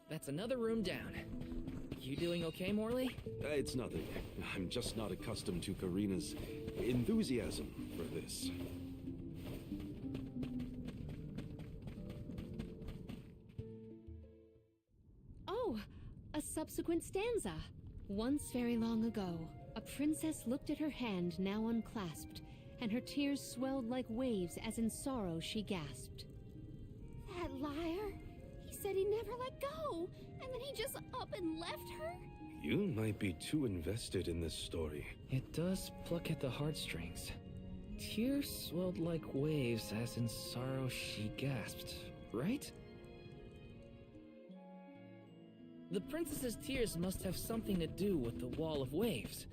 That's another room down. You doing okay, Morley? It's nothing. I'm just not accustomed to Karina's enthusiasm for this. Oh, a subsequent stanza. Once very long ago, a princess looked at her hand now unclasped, and her tears swelled like waves as in sorrow she gasped. That liar! He said he never let go, and then he just up and left her? You might be too invested in this story. It does pluck at the heartstrings. Tears swelled like waves as in sorrow she gasped, right? The princess's tears must have something to do with the wall of waves,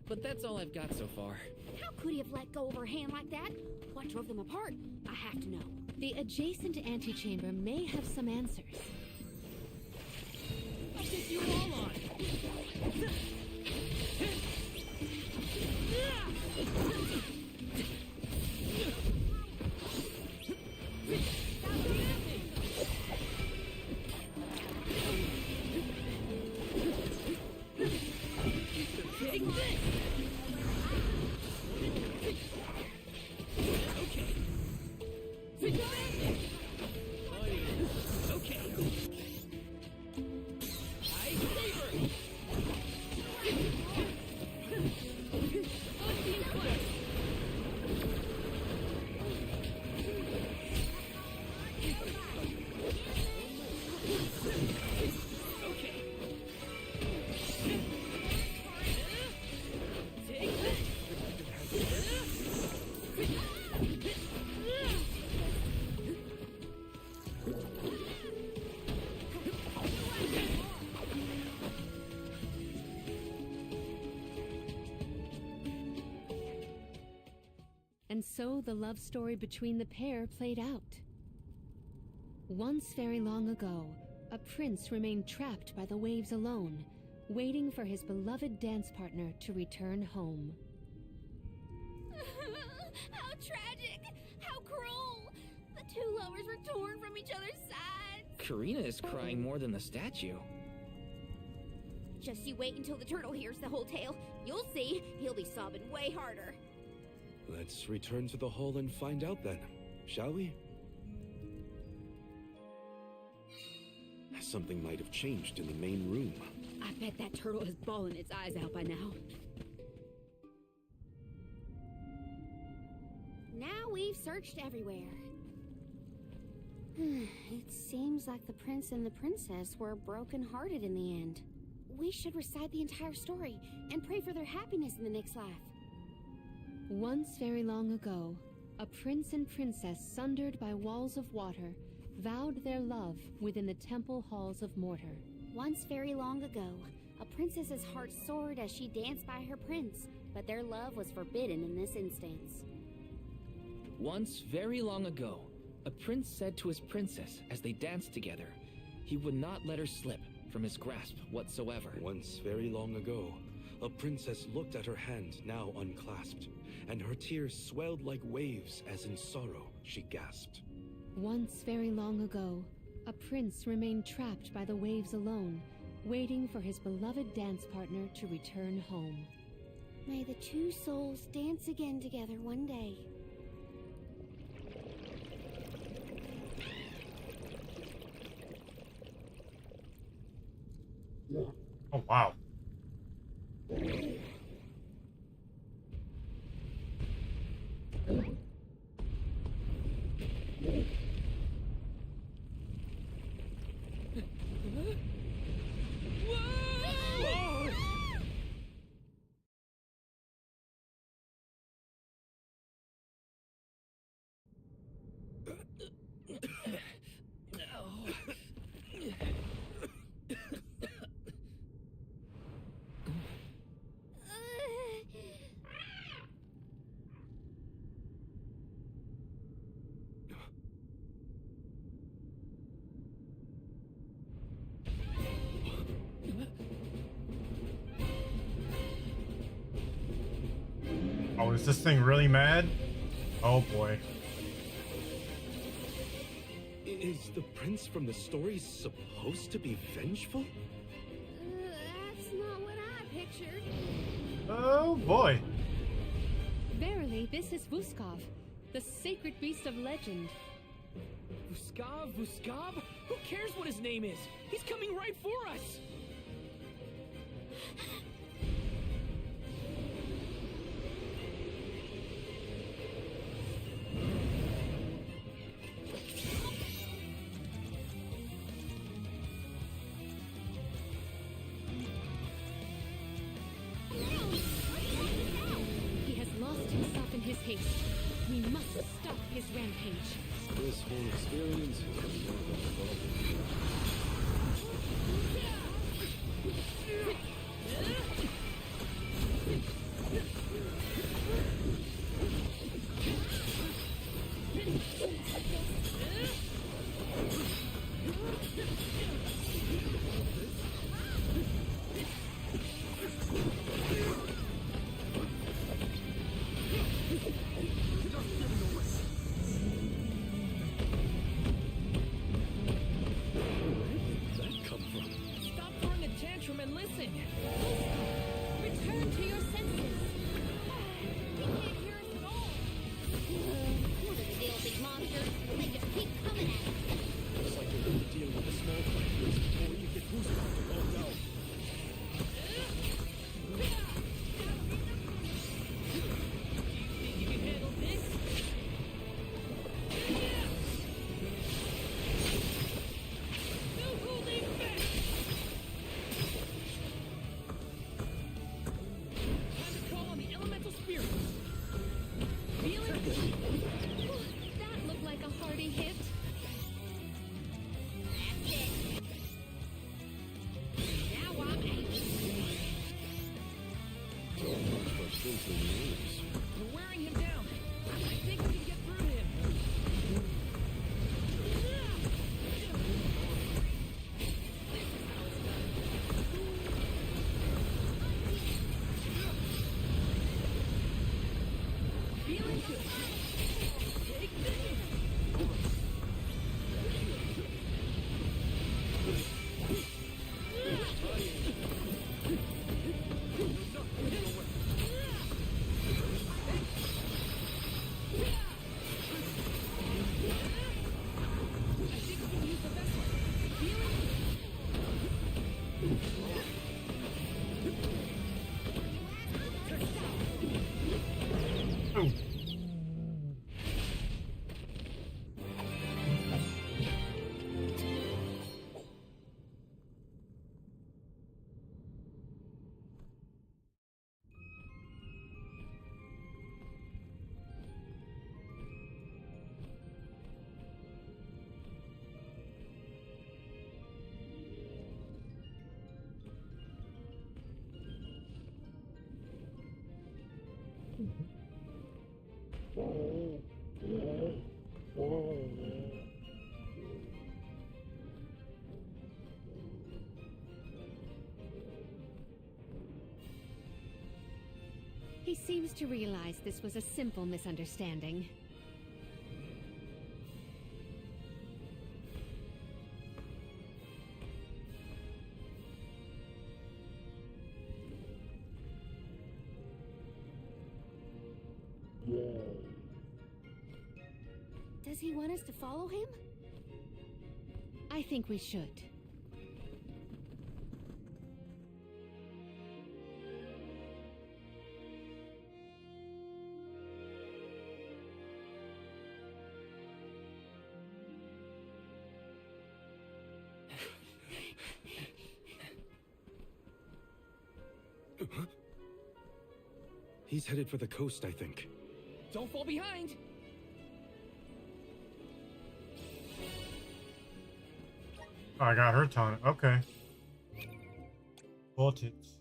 but that's all I've got so far. How could he have let go of her hand like that? What drove them apart? I have to know. The adjacent antechamber may have some answers. I'll take you all on! Take this! Okay. Okay. I favor! Unseen class! Okay. Take this! And so the love story between the pair played out. Once very long ago, a prince remained trapped by the waves alone, waiting for his beloved dance partner to return home. How tragic! How cruel! each other's sides. Karina is crying more than the statue. Just you wait until the turtle hears the whole tale. You'll see, he'll be sobbing way harder. Let's return to the hall and find out then, shall we? Something might have changed in the main room. I bet that turtle is bawling its eyes out by now. Now we've searched everywhere. It seems like the prince and the princess were broken-hearted in the end. We should recite the entire story and pray for their happiness in the next life. Once very long ago, a prince and princess sundered by walls of water vowed their love within the temple halls of Mortar. Once very long ago, a princess's heart soared as she danced by her prince, but their love was forbidden in this instance. Once very long ago, a prince said to his princess as they danced together, he would not let her slip from his grasp whatsoever. Once very long ago, a princess looked at her hand now unclasped, and her tears swelled like waves as in sorrow she gasped. Once very long ago, a prince remained trapped by the waves alone, waiting for his beloved dance partner to return home. May the two souls dance again together one day. Oh, wow. Oh, is this thing really mad? Oh boy. Is the prince from the story supposed to be vengeful? That's not what I pictured. Oh boy. Verily, this is Vuskov, the sacred beast of legend. Vuskov? Who cares what his name is? He's coming right for us! He has lost himself in his haste. We must stop his rampage. This whole experience has been more than involving. Return to your senses. He can't hear us at all. What is the deal with these monsters? They just keep coming at us. Looks like you're going to deal with a small crisis before you get Vuskov to calm down. You can handle this? No holding back! He seems to realize this was a simple misunderstanding. Does he want us to follow him? I think we should. He's headed for the coast, I think. Don't fall behind! Oh, I got her tonic. Okay. Full tits.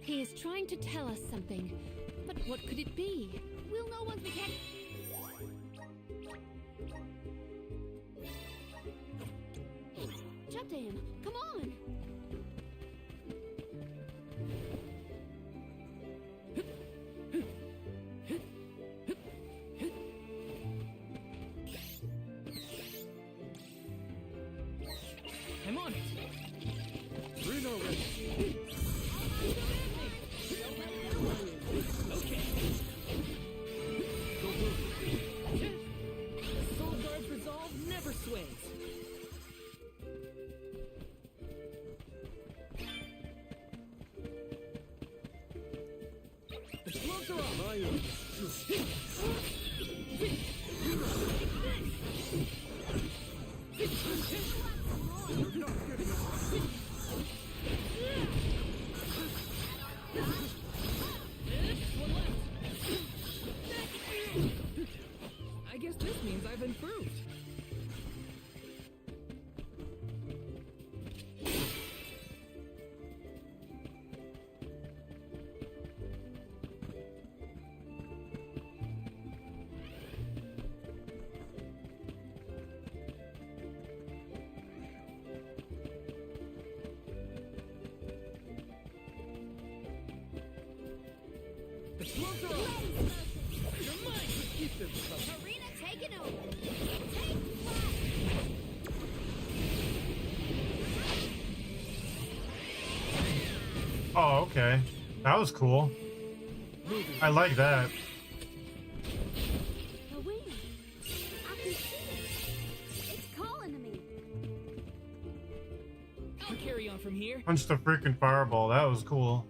He is trying to tell us something, but what could it be? We'll know once we catch... Jump to him. Come on. I'm on it! Bruno ready. Okay. Go blue. The Soul Guard's resolve never sways. The gloves are off. I guess this means I've improved. The gloves are off. You're mine. Keep them. Arena taking over. Take flight. Oh, okay. That was cool. I like that. The wind. I can see it. It's calling to me. I'll carry on from here. Punched a freaking fireball. That was cool.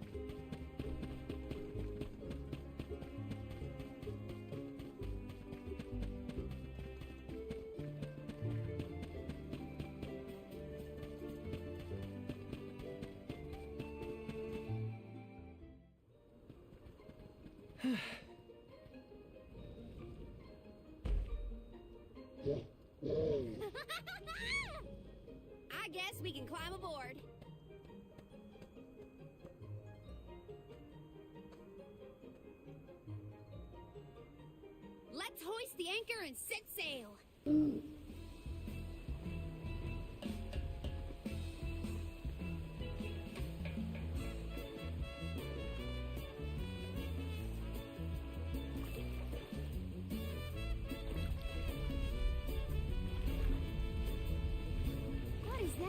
I guess we can climb aboard. Let's hoist the anchor and set sail. What is that?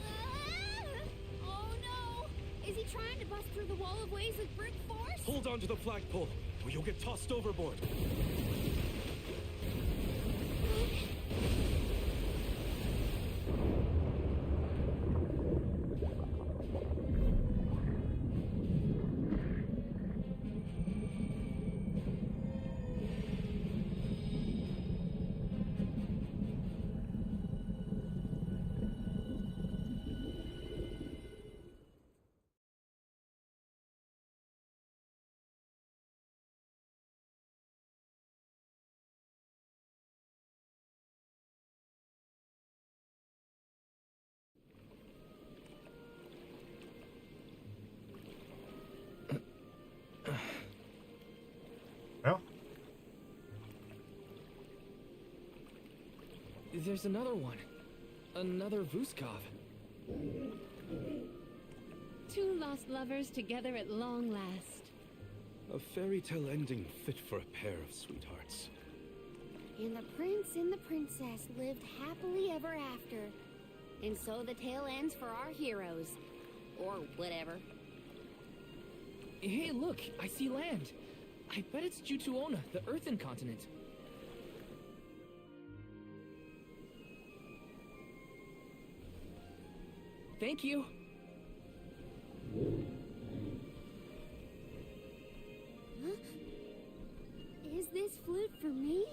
Ah! Oh no! Is he trying to bust through the wall of waves with brute force? Hold on to the flagpole. or you'll get tossed overboard. Well, There's another one. Another Vuskov. Two lost lovers together at long last. A fairy tale ending fit for a pair of sweethearts. And the prince and the princess lived happily ever after. And so the tale ends for our heroes. Or whatever. Hey, look, I see land. I bet it's Jutuona, the Earthen continent. Thank you. Huh? Is this flute for me?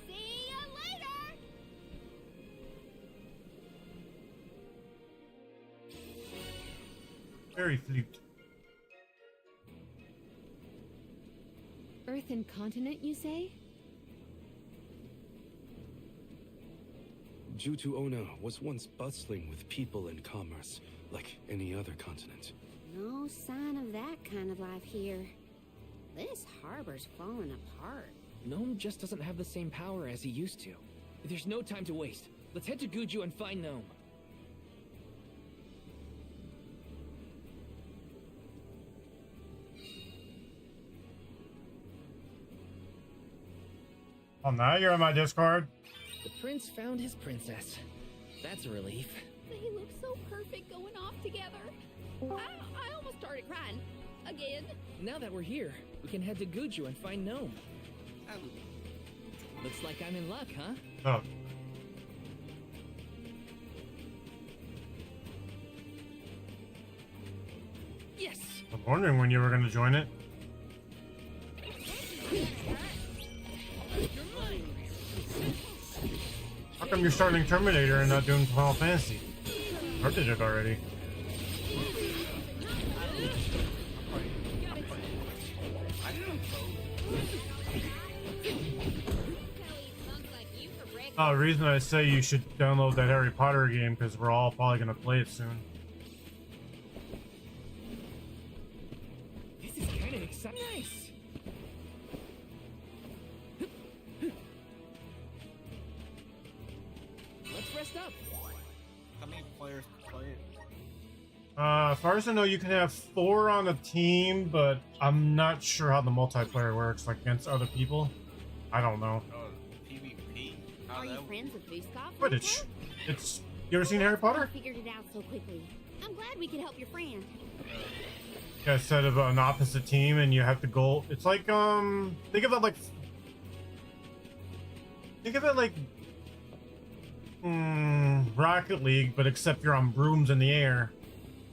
See ya later! very flute. Earthen continent, you say? Jutuona was once bustling with people and commerce, like any other continent. No sign of that kind of life here. This harbor's falling apart. Gnome just doesn't have the same power as he used to. There's no time to waste. Let's head to Guju and find Gnome. Oh, now you're on my Discord. The prince found his princess. That's a relief. They look so perfect going off together. I almost started crying. Again. Now that we're here, we can head to Guju and find Gnome. Looks like I'm in luck, huh? Oh, Yes! I was wondering when you were going to join it. How come you're starting Terminator and not doing Final Fantasy? Or did it already? Oh, the reason I say you should download that Harry Potter game because we're all probably going to play it soon. This is kind of exciting. Nice! Let's rest up. How many players play it? As far as I know, you can have 4 on a team, but I'm not sure how the multiplayer works, like against other people. I don't know. Oh, PvP. How Are you that friends with Vuskov? Quidditch. It's. You ever seen Harry Potter? I figured it out so quickly. I'm glad we could help your friend. You guys set of an opposite team, and you have to go. It's like think of it like. Think of it like. Rocket League, but except you're on brooms in the air,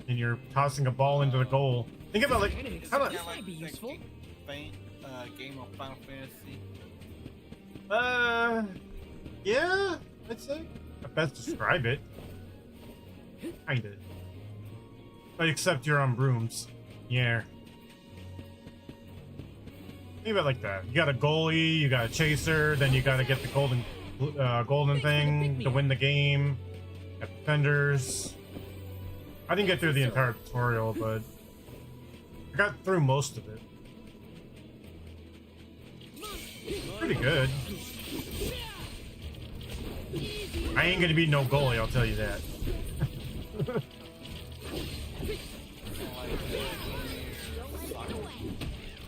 and you're tossing a ball into the goal. Think of it like kind of. This might be useful. Game of Final Fantasy. Yeah, I'd say. I best describe it. Kinda. But except you're on brooms. Yeah. Think of it like that. You got a goalie, you got a chaser, then you gotta get the golden thing to win the game. Got defenders. I didn't get through the entire tutorial, but I got through most of it. Pretty good. I ain't gonna be no goalie, I'll tell you that.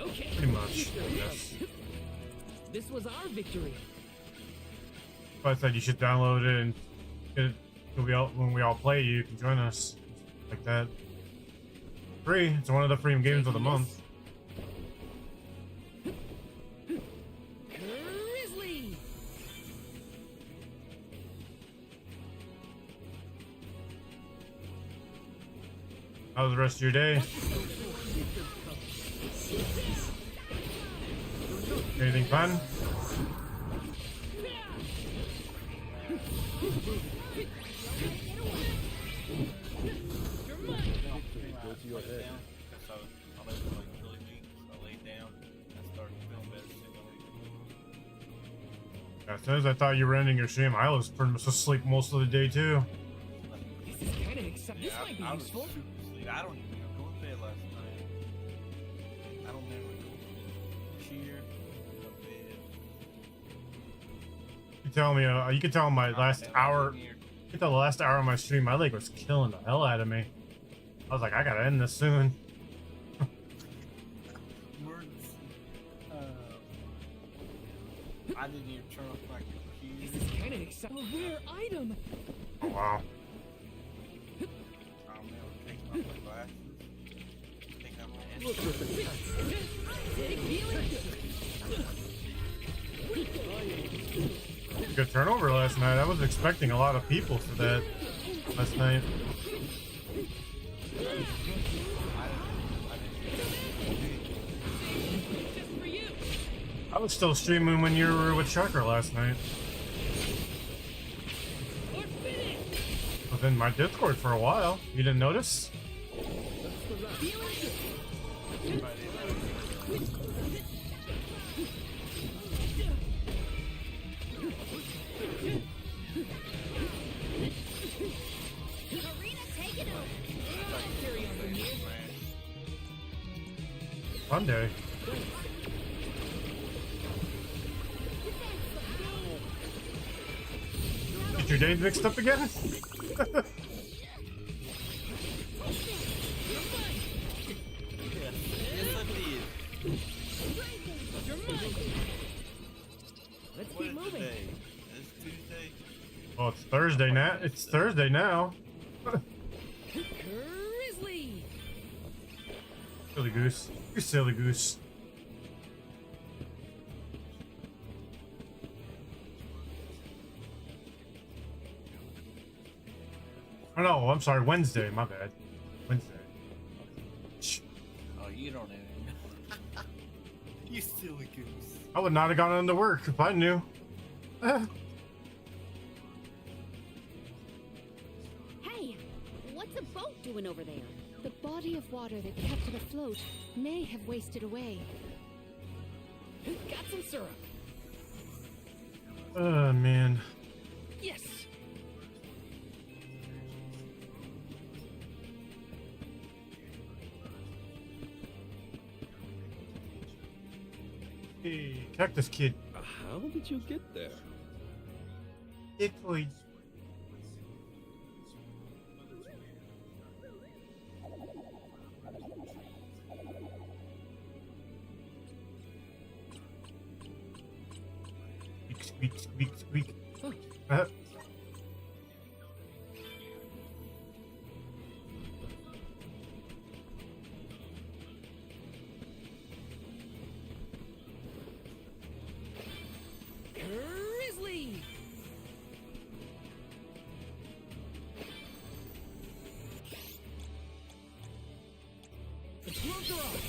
Okay. Pretty much. Yes. This was our victory. I said you should download it and get it when we all play. You can join us like that. Free. It's one of the free games of the month. Grizzly. How's the rest of your day? Anything fun? Go to your head. So I was like really weak. So I laid down. I started feeling better. As soon as I thought you were ending your stream, I was pretty much asleep most of the day too. This is kind of exciting. This might be I was useful. super asleep. I don't even go to bed last night. I don't remember going to cheer. Go to bed. You tell me, you can tell my last hour. You can tell the last hour of my stream, my leg was killing the hell out of me. I was like, I gotta end this soon. I didn't even turn off my computer. This is kind of exciting. A rare item. Oh wow. I'll never take off my glasses. Take out my Look with the Good turnover last night. I was expecting a lot of people for that last night. I was still streaming when you were with Chakra last night. I was in my Discord for a while. You didn't notice? Fun day. Get your days mixed up again? Let's What keep is moving. today? It's Tuesday. Well, it's Thursday now. It's Thursday now. Grizzly. Silly goose. You silly goose. Oh no, I'm sorry, Wednesday, my bad. Wednesday. Shh. Oh, you don't know. You silly goose. I would not have gone into work if I knew. Hey, what's a boat doing over there? The body of water that kept it afloat may have wasted away. Got some syrup. Oh man. Yes. Hey, Cactus Kid. How did you get there? It was. Squeak, squeak, squeak, squeak. Grizzly. Explode garage.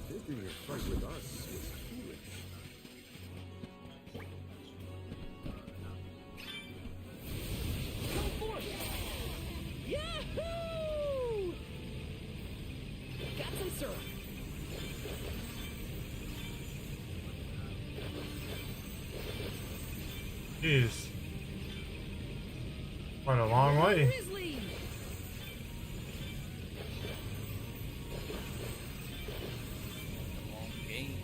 Taking a fight with us was foolish. Go forth. Yahoo! Got some syrup. Jeez. Quite a long way. Grizzly! Long game.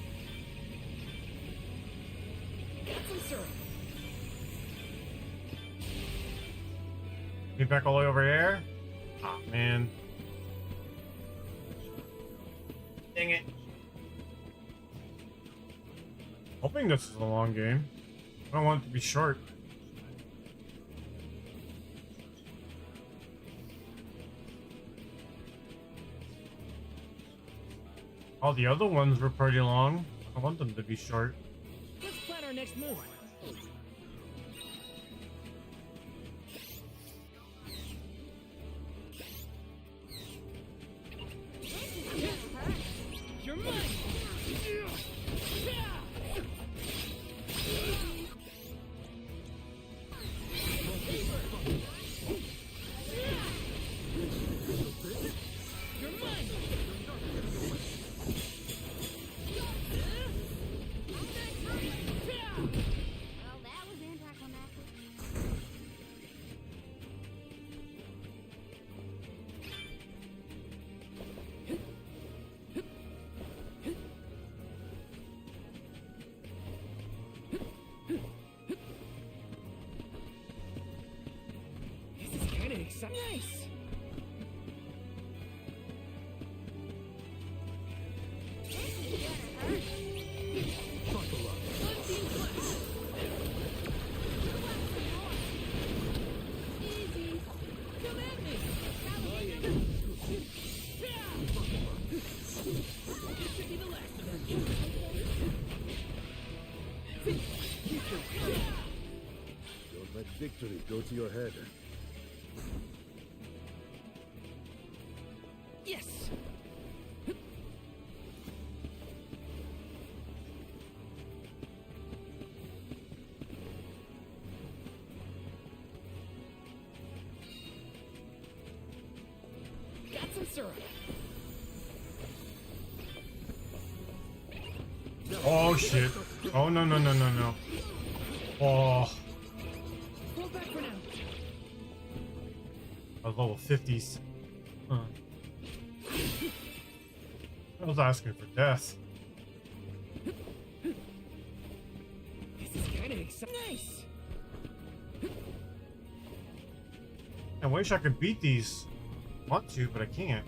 Got some syrup. Get back all the way over here? Aw, man. Dang it. Hoping this is a long game. I don't want it to be short. All the other ones were pretty long. I want them to be short. Let's plan our next move. You're mine! You're mine! Well, that was anticlimactic. This is kinda exciting. Nice! Easy. Come at me! This should be the last of them. Don't let victory go to your head. Yes! Got some syrup. Oh shit. Oh no no no no no. Oh, Fall back for now. I was level 50s. Huh. I was asking for death. This is kinda exciting. Nice! I wish I could beat these. I want to, but I can't.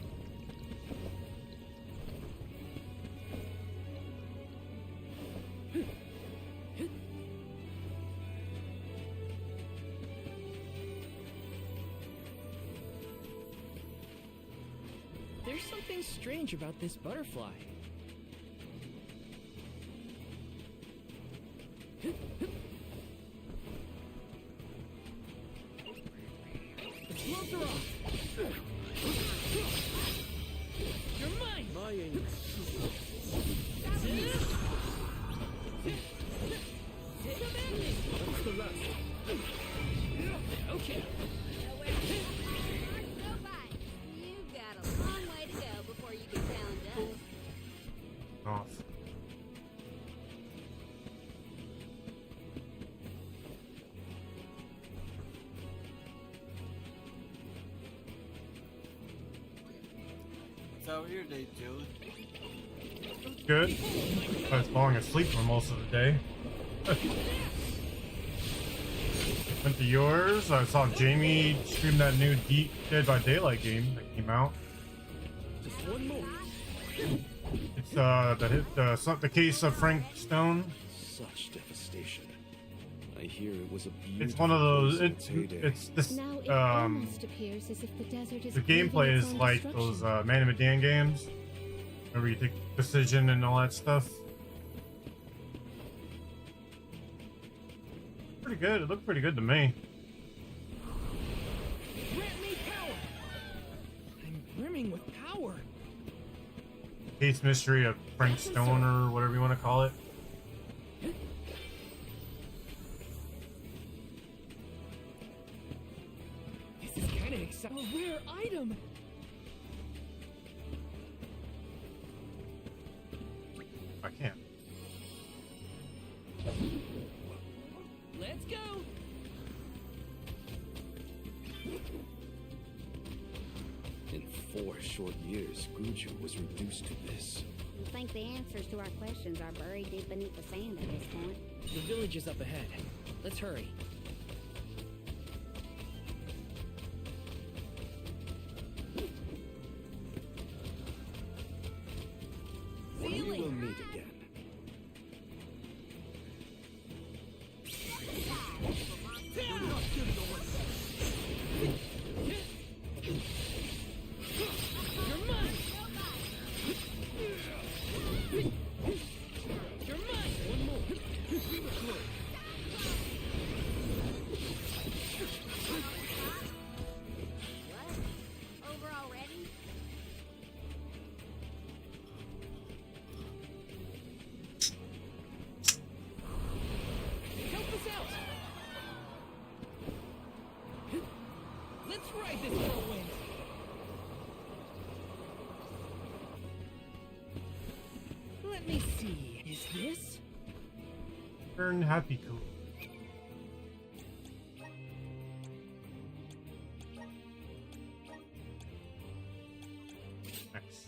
There's something strange about this butterfly. The gloves are off. You're mine! My aim. Come at me! That's the last. Okay. So bye. You've got a long way to go before you can challenge us. Off. So here they do. Good. I was falling asleep for most of the day. Went to yours. I saw Jamie stream that new Dead by Daylight game that came out. Just one more. It's the case of Frank Stone. Such devastation. I hear it was a beautiful It's one of those. place in its heyday. It's this. Now it almost appears as if the desert is The gameplay craving its is own like destruction. those Man of Medan games. Where you take precision and all that stuff. Pretty good. It looked pretty good to me. Grant me power! I'm brimming with power. Case mystery of Frank Stone or whatever you want to call it. This is kinda exciting. A rare item! I can't. Let's go! 4 short years, Gruju was reduced to this. I think the answers to our questions are buried deep beneath the sand at this point. The village is up ahead. Let's hurry. We will meet again. Over already? Help us out! Let's ride this whirlwind! Let me see. Is this? Turn happy cool. Nice.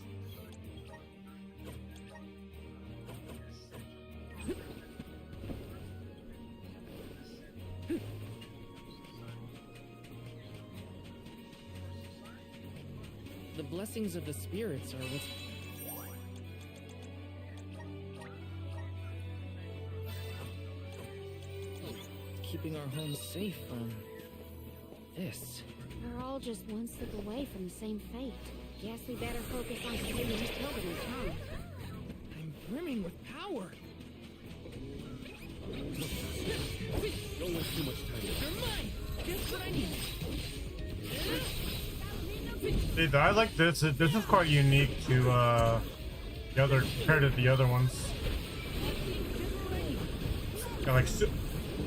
The blessings of the spirits are what's... keeping our home safe from... this. We're all just one slip away from the same fate. Guess we better focus on completing this pilgrimage, huh? I'm brimming with power. Don't waste too much time. You're mine! Just what I need. Dude, I like this. This is quite unique to the other compared to the other ones. Got like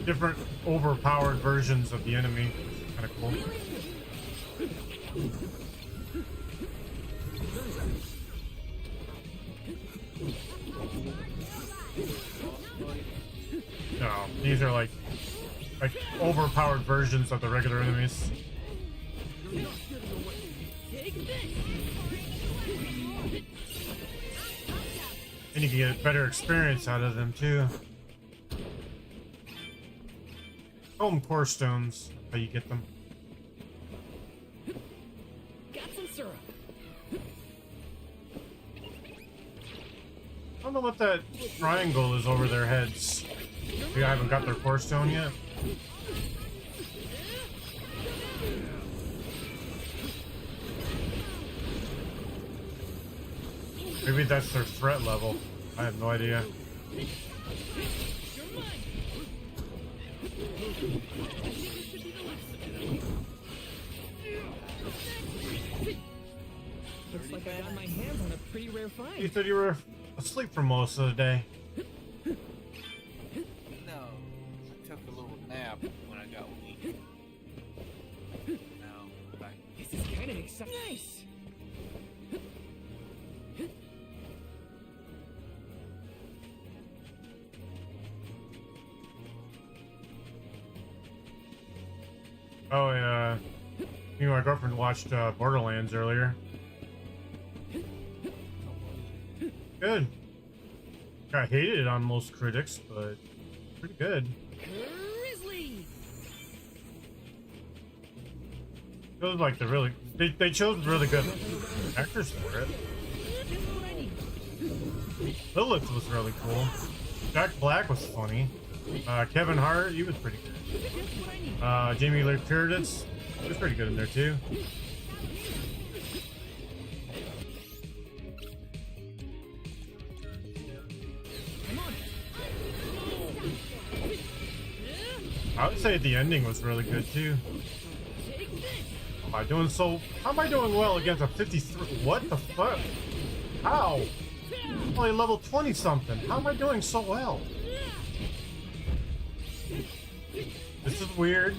different overpowered versions of the enemy. Kind of cool. No, these are like overpowered versions of the regular enemies. And you can get better experience out of them too. Home core stones, how you get them. Got some syrup. I don't know what that triangle is over their heads. Maybe I haven't got their core stone yet. Maybe that's their threat level. I have no idea. Looks like I got my hands on a pretty rare find. You said you were asleep for most of the day. No, I took a little nap when I got weak. Now, back. This is kind of exciting. Nice. Oh yeah, me and my girlfriend watched Borderlands earlier. Good. I hated it on most critics, but pretty good. Grizzly. It was like the really they chose really good actors for it. Lilith was really cool. Jack Black was funny. Kevin Hart, he was pretty good. Jamie Lee Curtis, he was pretty good in there too. I would say the ending was really good too. How am I doing well against a 53? What the fuck? How? I'm only level 20 something. How am I doing so well? This is weird.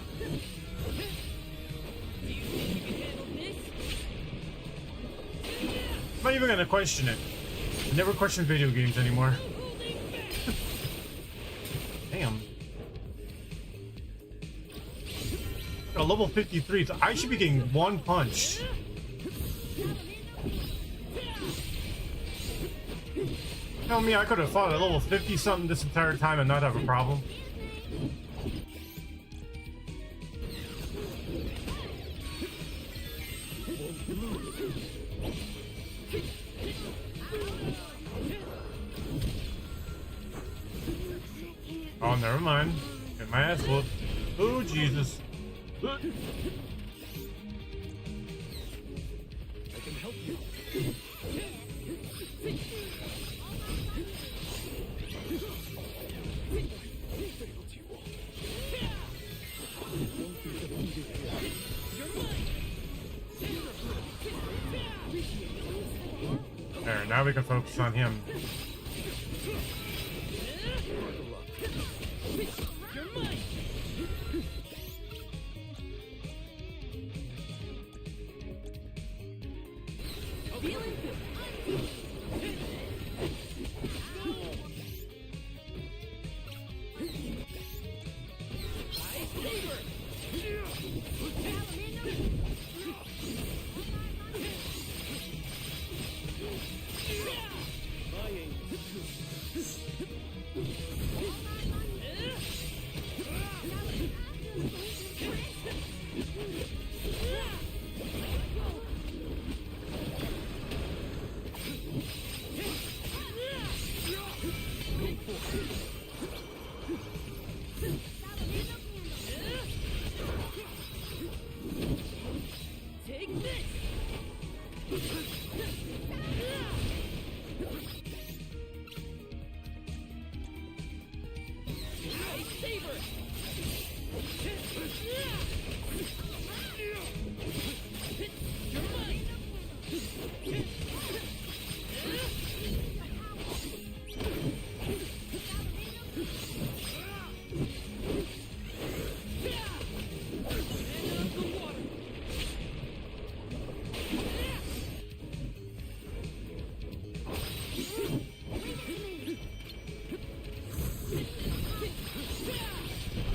I'm not even gonna question it. I never question video games anymore. Damn. A level 53, so I should be getting one punch. Tell me I could have fought at level 50 something this entire time and not have a problem. Oh, never mind. Get my ass whooped. Oh, Jesus. I can help you. There, now we can focus on him.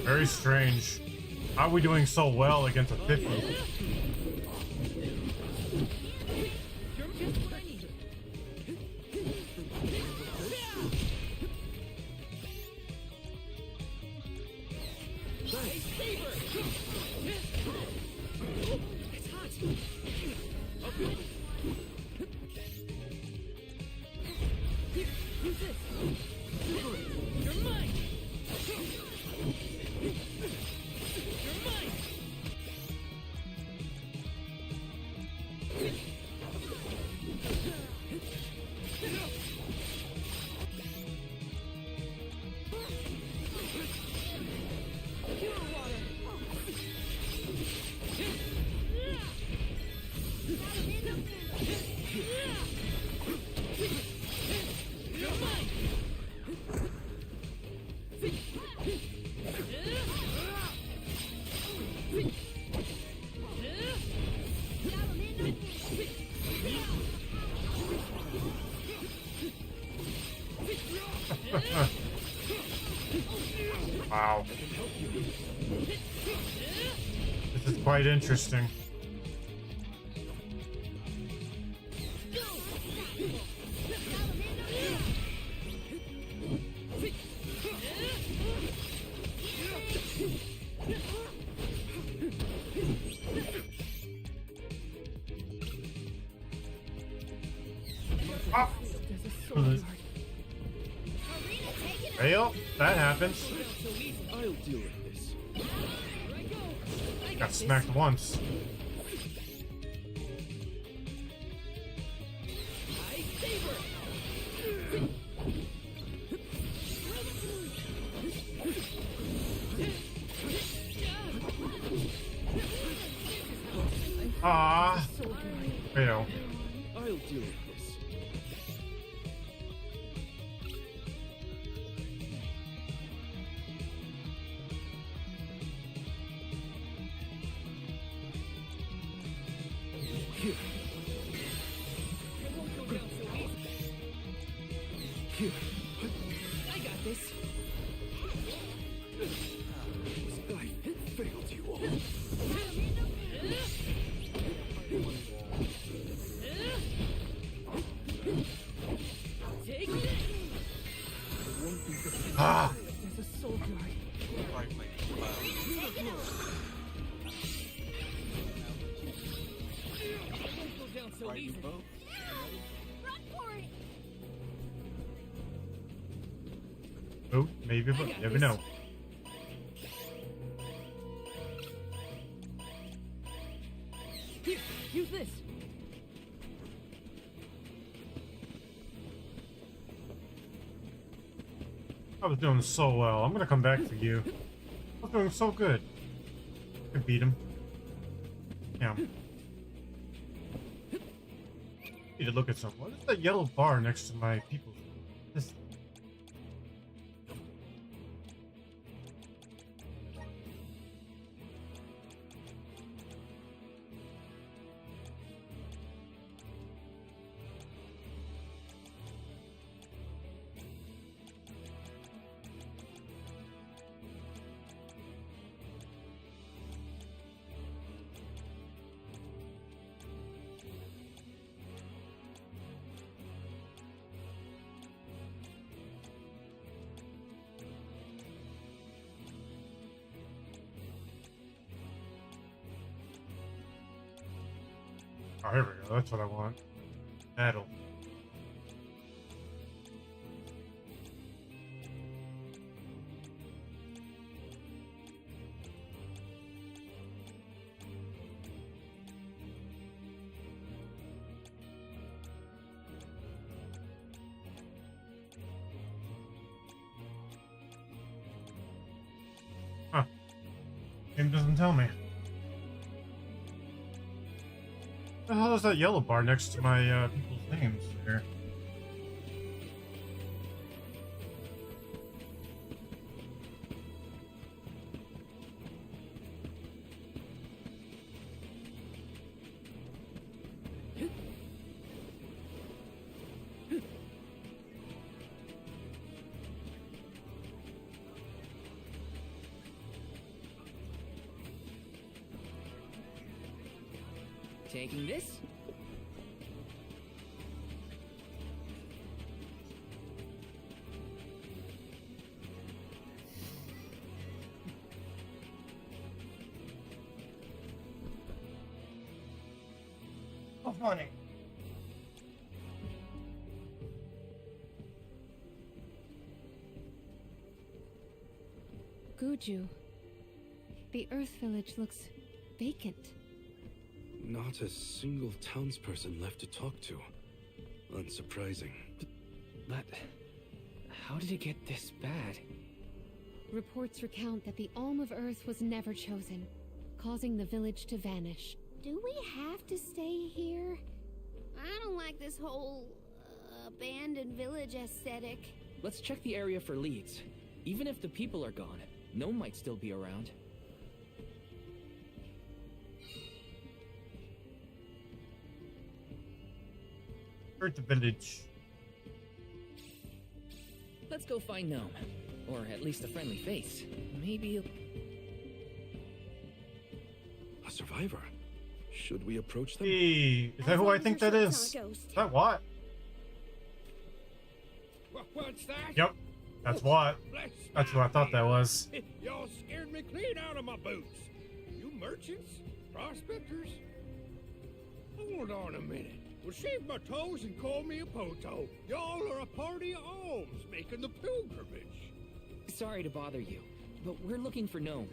Very strange. How are we doing so well against a 50? Wow. This is quite interesting. Well, that happens. I'll deal with this. Got smacked once. Ah, fail. I'll deal with this. Here. Here. I got this. I failed you all. Take this! so Right, you easily. both? Run for it! Oh, maybe, but you never know. Here, use this. I was doing so well. I'm gonna come back for you. I was doing so good. I could beat him. Yeah. Need to look at something. What is that yellow bar next to my people's? This. Oh, here we go. That's what I want. Battle. Huh. Game doesn't tell me. What the hell is that yellow bar next to my people's names here? Taking this? Oh, funny. Guju. The Earth Village looks vacant. Not a single townsperson left to talk to. Unsurprising. But how did it get this bad? Reports recount that the Alm of Earth was never chosen, causing the village to vanish. Do we have to stay here? I don't like this whole abandoned village aesthetic. Let's check the area for leads. Even if the people are gone, Gnome might still be around. We're at the village. Let's go find Gnome. Or at least a friendly face. Maybe A survivor? Should we approach them? Hey, is that who I think that is? Is that what? What's that? Yep, that's what. That's who I thought that was. Y'all scared me clean out of my boots. You merchants? Prospectors? Hold on a minute. Well, shave my toes and call me a poto. Y'all are a party of alms making the pilgrimage. Sorry to bother you, but we're looking for Gnome.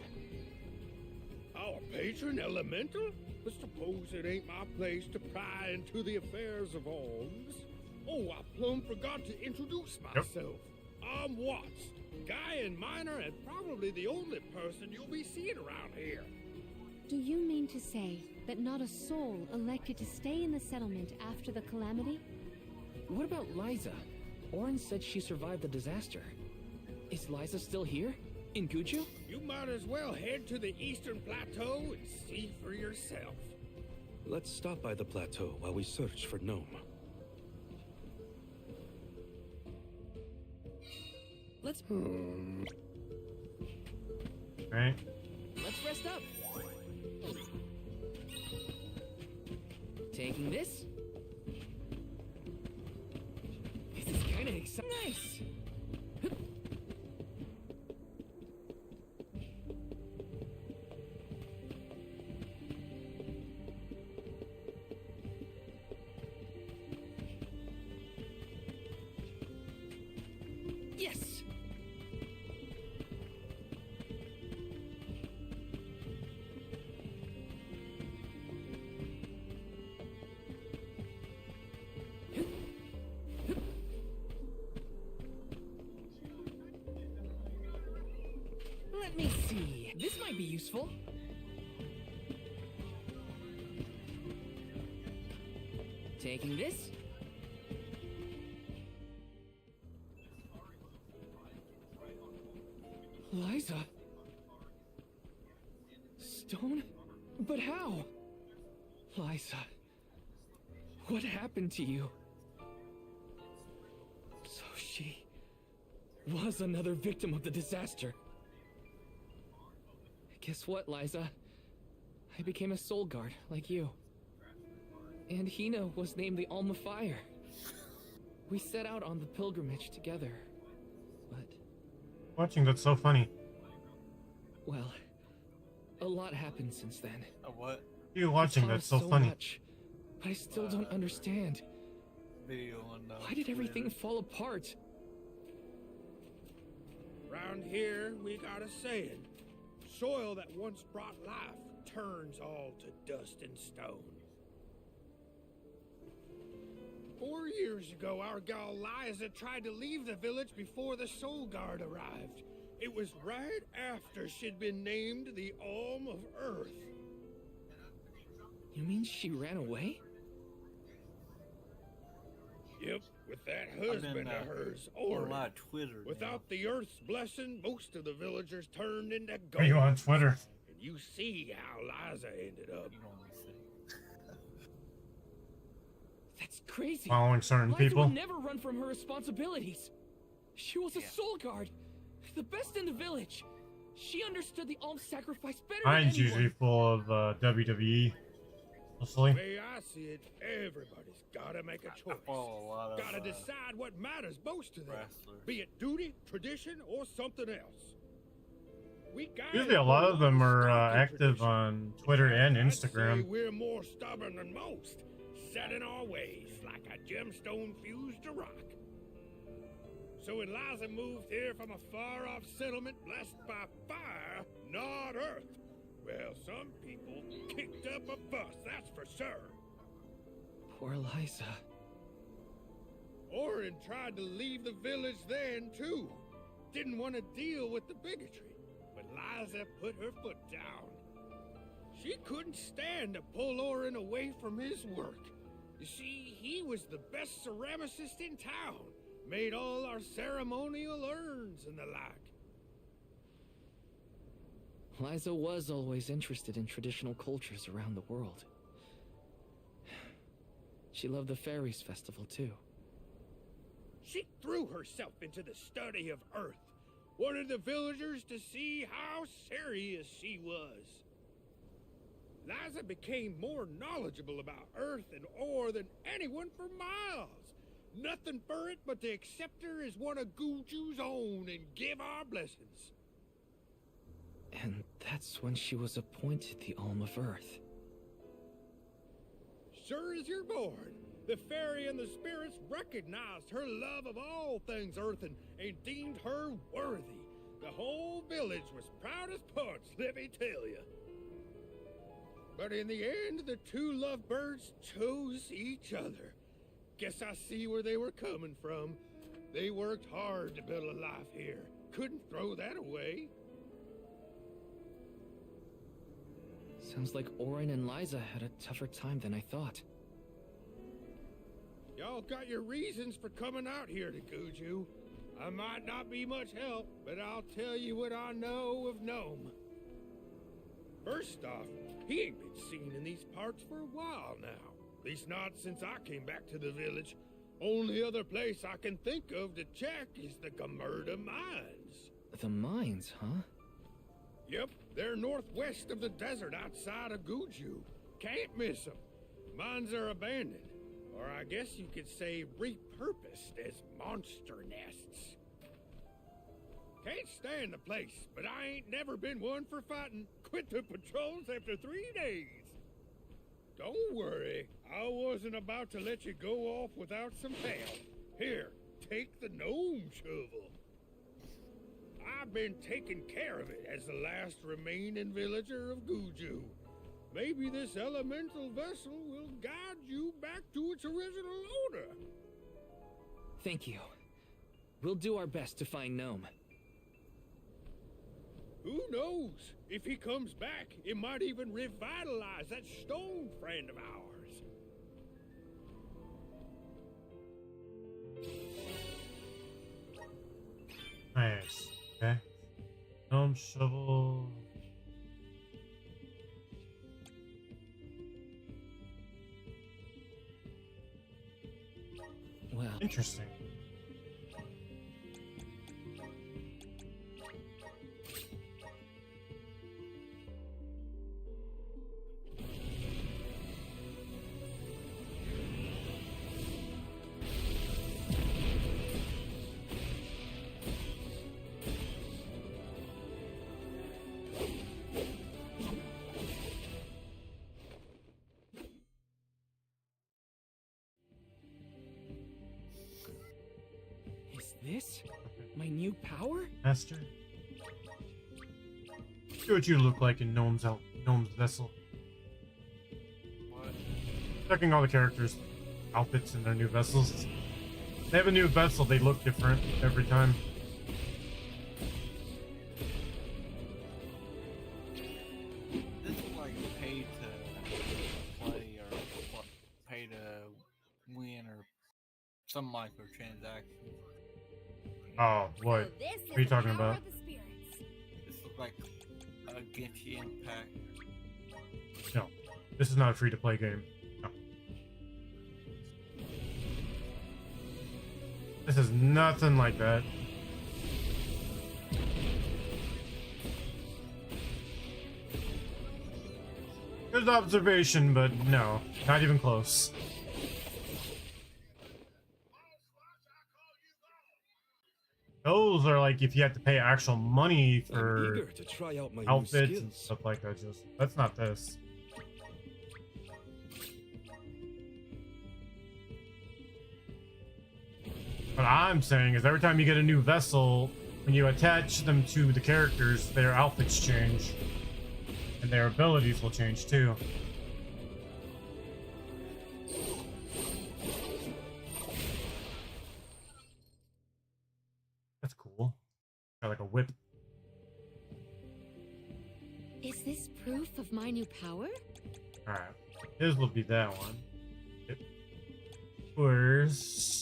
Our patron elemental? But suppose it ain't my place to pry into the affairs of alms. Oh, I plumb forgot to introduce myself. I'm Watts, guy and miner, and probably the only person you'll be seeing around here. Do you mean to say that not a soul elected to stay in the settlement after the calamity? What about Liza? Orin said she survived the disaster. Is Liza still here? In Guju? You might as well head to the Eastern Plateau and see for yourself. Let's stop by the plateau while we search for Gnome. Let's... Right. Let's rest up. Taking this? This is kind of exciting. Nice! Let me see. This might be useful. Taking this. Liza. Stone? But how? Liza. What happened to you? So she was another victim of the disaster. Guess what, Liza? I became a soul guard, like you. And Hina was named the Alma Fire. We set out on the pilgrimage together, but... Watching that's so funny. Well, a lot happened since then. A what? You watching that's so funny. Much, but I still don't understand. Video on Why did everything fall apart? Round here, we got a saying. Soil that once brought life turns all to dust and stone. 4 years ago, our gal Liza tried to leave the village before the Soul Guard arrived. It was right after she'd been named the Alm of Earth. You mean she ran away? Yep, with that husband of hers, Orin. on Twitter. Without the Earth's blessing, most of the villagers turned into Are gold. you on Twitter? And you see how Liza ended up. That's crazy. Following certain Liza people. would never run from her responsibilities. She was a soul guard, the best in the village. She understood the alms sacrifice better than Mine's anyone. usually full of WWE. Mostly. The way I see it, everybody's gotta make a choice. Gotta decide what matters most to them. Be it duty, tradition, or something else. We guys Usually a lot of them are stuck in active tradition. on Twitter and I'd say Instagram. we're more stubborn than most, set in our ways like a gemstone fused to rock. So when Liza moved here from a far-off settlement blessed by fire, not earth, well, some people kicked up a fuss, that's for sure. Poor Liza. Orin tried to leave the village then, too. Didn't want to deal with the bigotry, but Liza put her foot down. She couldn't stand to pull Orin away from his work. You see, he was the best ceramicist in town. Made all our ceremonial urns and the like. Liza was always interested in traditional cultures around the world. She loved the Fairies Festival, too. She threw herself into the study of Earth. Wanted the villagers to see how serious she was. Liza became more knowledgeable about Earth and ore than anyone for miles. Nothing for it but to accept her as one of Guju's own and give our blessings. And that's when she was appointed the Alm of Earth. Sure as you're born, the fairy and the spirits recognized her love of all things Earth and deemed her worthy. The whole village was proud as punch, let me tell you. But in the end, the two lovebirds chose each other. Guess I see where they were coming from. They worked hard to build a life here. Couldn't throw that away. Sounds like Orin and Liza had a tougher time than I thought. Y'all got your reasons for coming out here to Guju. I might not be much help, but I'll tell you what I know of Gnome. First off, he ain't been seen in these parts for a while now. At least not since I came back to the village. Only other place I can think of to check is the Gamerda Mines. The mines, huh? Yep, they're northwest of the desert outside of Guju. Can't miss them. Mines are abandoned, or I guess you could say repurposed as monster nests. Can't stand the place, but I ain't never been one for fighting. Quit the patrols after 3 days. Don't worry, I wasn't about to let you go off without some help. Here, take the gnome shovel. I've been taking care of it as the last remaining villager of Guju. Maybe this elemental vessel will guide you back to its original owner. Thank you. We'll do our best to find Gnome. Who knows? If he comes back, it might even revitalize that stone friend of ours. Nice. Okay. Gnome shovel. Well, Interesting. is this my new power? Master. See what you look like in Gnome's vessel. What? Checking all the characters' outfits and their new vessels. They have a new vessel, they look different every time. This is like pay to play or what, pay to win or some microtransaction. Oh, what? So this What are you is the talking power about? of the spirits. This looks like a Genshin Impact. No. This is not a free-to-play game. No. This is nothing like that. Good observation, but no. Not even close. Those are like if you had to pay actual money I'm for eager to try out my new outfits and skills. stuff like that. Just that's not this. What I'm saying is every time you get a new vessel, when you attach them to the characters, their outfits change. And their abilities will change too. That's cool. Got like a whip. Is this proof of my new power? Alright. His will be that one. Where's...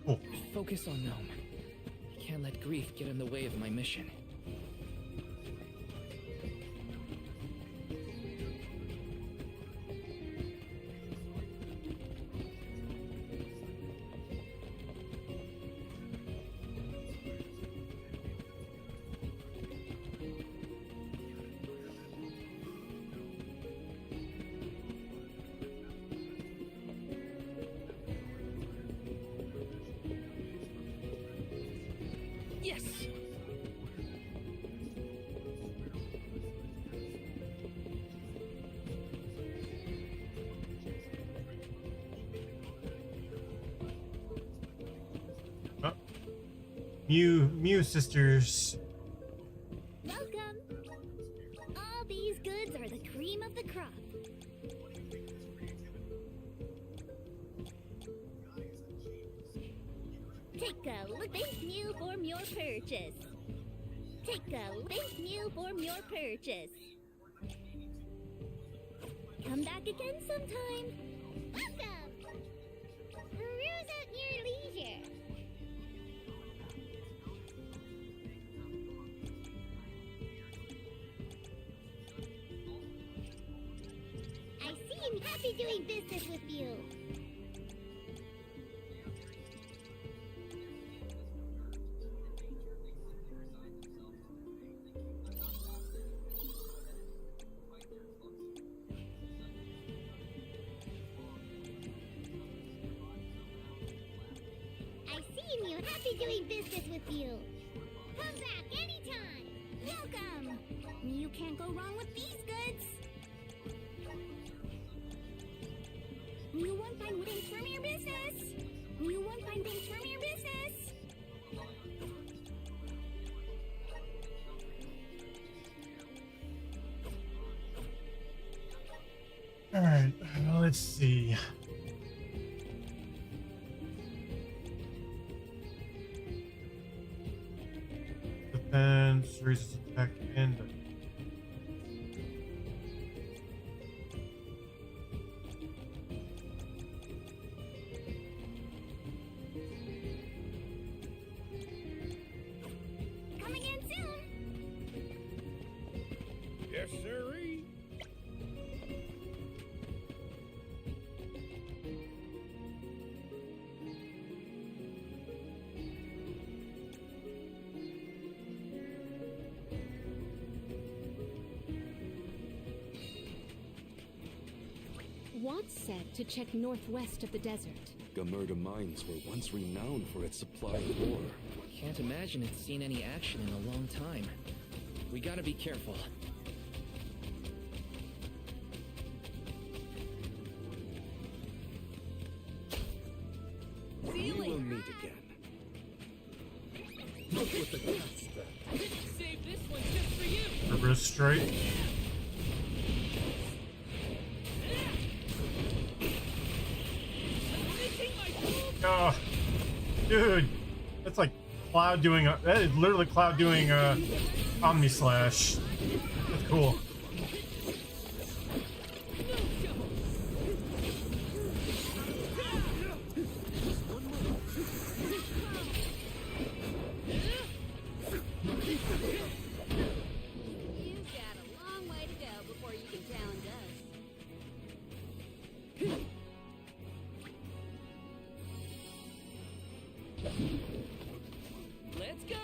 Cool. Focus on Gnome. I can't let grief get in the way of my mission. Yes! Oh. Mew sisters. Welcome. All these goods are the cream of the crop. Take a look. Thank you for your purchase. Take a look. Thank you for your purchase. Come back again sometime. Welcome. Peruse at your leisure. happy doing business with you. I've seen you. Happy doing business with you. Come back anytime. Welcome. You can't go wrong with these goods. You won't find things from your business. You won't find things from your business. All right, well, let's see. Defense, raises attack, and Coming in soon. Yes, sirree. Watts said to check northwest of the desert. Gamerda Mines were once renowned for its supply of ore. Can't imagine it's seen any action in a long time. We gotta be careful. We will meet again. Look what the cat's done. Save this one just for you. Cerberus strike. Oh, dude, that's like Cloud doing that is literally Cloud doing Omni Slash. That's cool. You've got a long way to go before you can challenge us. Let's go.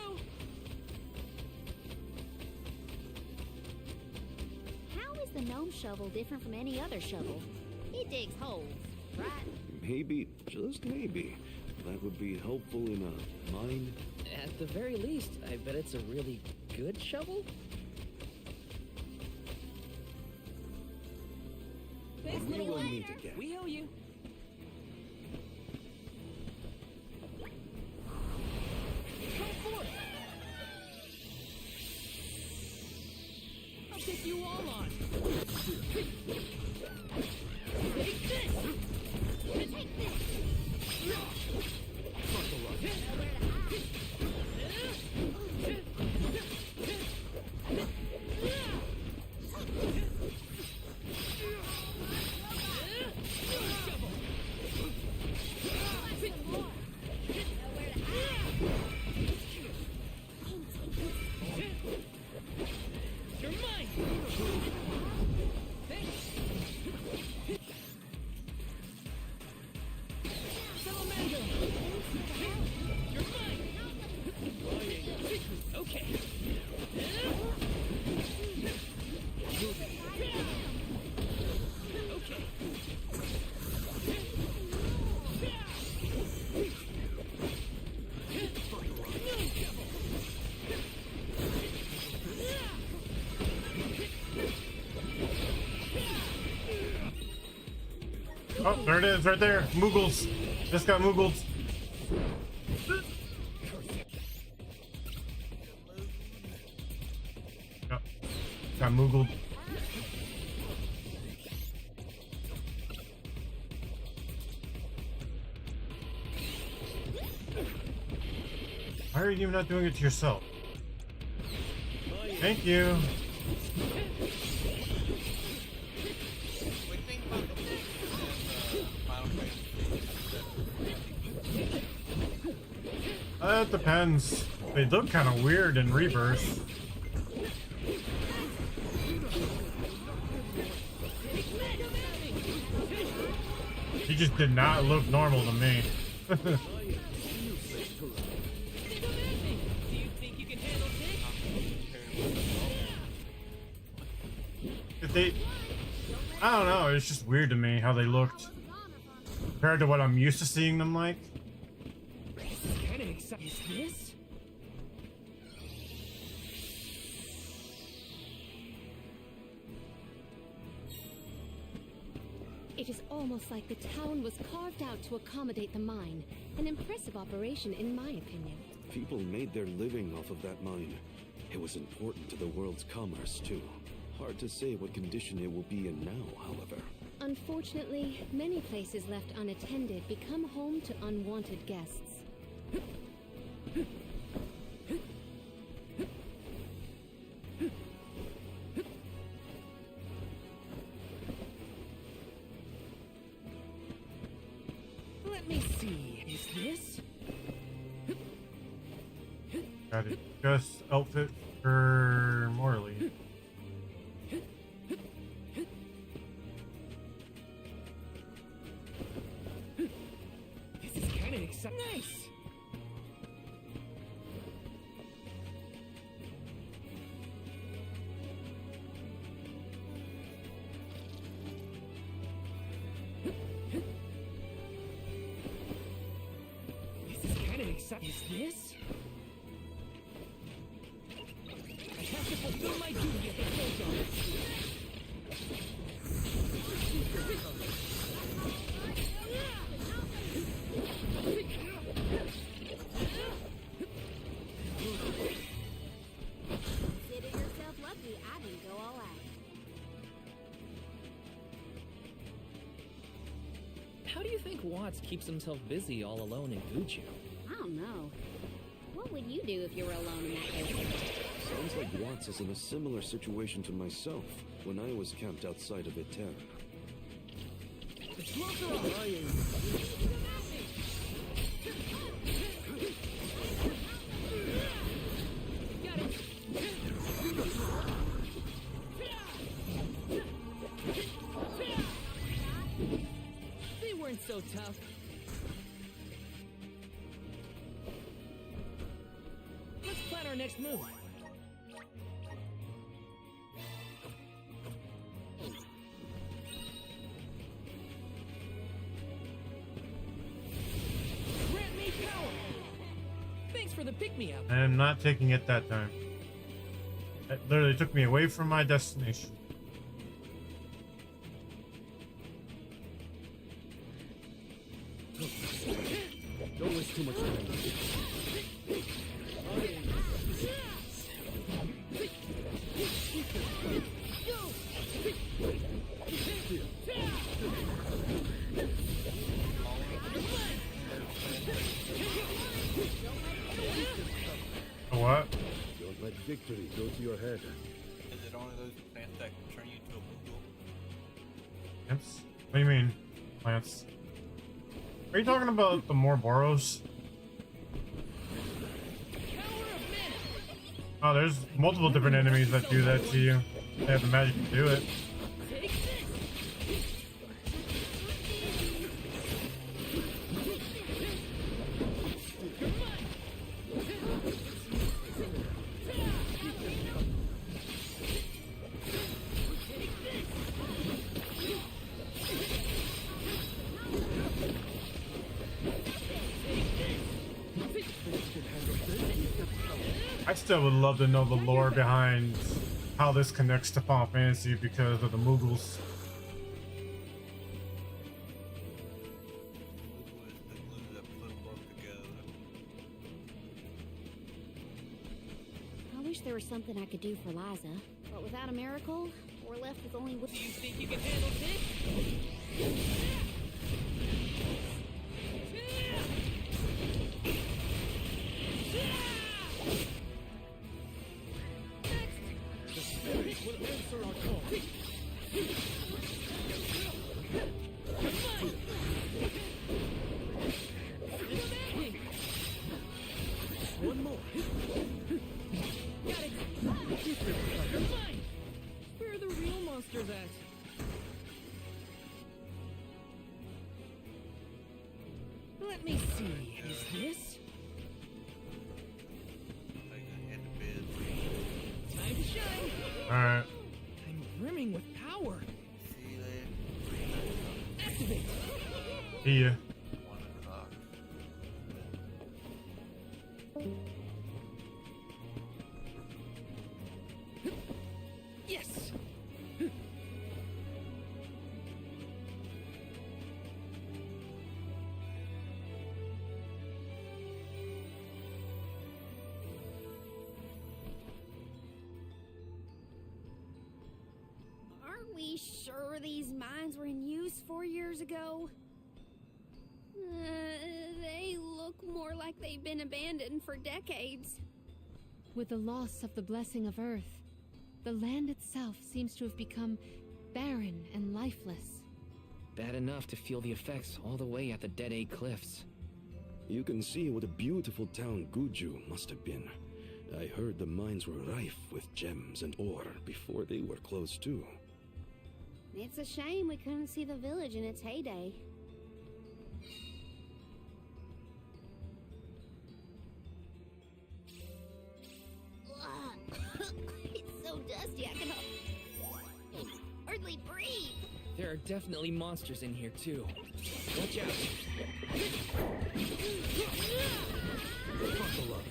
How is the gnome shovel different from any other shovel? It digs holes, right? Maybe, just maybe, that would be helpful in a mine. At the very least, I bet it's a really good shovel? We will meet again. We owe you. Come forth. I'll take you all on. Take this. Take this. You're mine. Thanks. Salamander. You're mine. Okay. Okay. Oh, there it is, right there. Moogles. Just got Moogles. Yep. Got Moogled. Why are you not doing it to yourself? Thank you. That depends. They look kind of weird in Rebirth. He just did not look normal to me. Do you think you can handle this? I don't know, it's just weird to me how they looked compared to what I'm used to seeing them like. This is kind of exciting. Is this? It is almost like the town was carved out to accommodate the mine. An impressive operation, in my opinion. People made their living off of that mine. It was important to the world's commerce, too. Hard to say what condition it will be in now, however. Unfortunately, many places left unattended become home to unwanted guests. Let me see. Is this? Got it. Just outfit for Morley. This is kind of exciting. Nice. This is kind of exciting. Is this? I have to fulfill my duty at the Soul Guard. Consider yourself lucky I didn't go all out. How do you think Watts keeps himself busy all alone in Guju? I don't know. What would you do if you were alone in that place? Sounds like Watts is in a similar situation to myself when I was camped outside of Iter. The swamps are on. Got it. They weren't so tough. Let's plan our next move. Grant me power. Thanks for the pick-me-up. I am not taking it that time. It literally took me away from my destination. Don't waste too much time. A what? Don't let victory go to your head. Is it one of those plants that can turn you to a Moogle? Plants? What do you mean? Plants? Are you talking about the Morboros? Oh, there's multiple different enemies that do that to you. They have the magic to do it. I still would love to know the lore behind how this connects to Final Fantasy because of the Moogles. Moogle is the glue that put them both together. I wish there was something I could do for Liza, but without a miracle, we're left with only. Do you think you can handle this? The spirit will answer our call. One more. Got it. You're fine. Where are the real monsters at? Let me see. Is this? Time to shine. Alright. I'm brimming with power. Activate. See ya. Yes. Are we sure these mines were in use 4 years ago? They look more like they've been abandoned for decades. With the loss of the blessing of Earth, the land itself seems to have become barren and lifeless. Bad enough to feel the effects all the way at the Dead Egg Cliffs. You can see what a beautiful town Guju must have been. I heard the mines were rife with gems and ore before they were closed too. It's a shame we couldn't see the village in its heyday. It's so dusty I can hardly breathe. There are definitely monsters in here too. Watch out. Buckle up.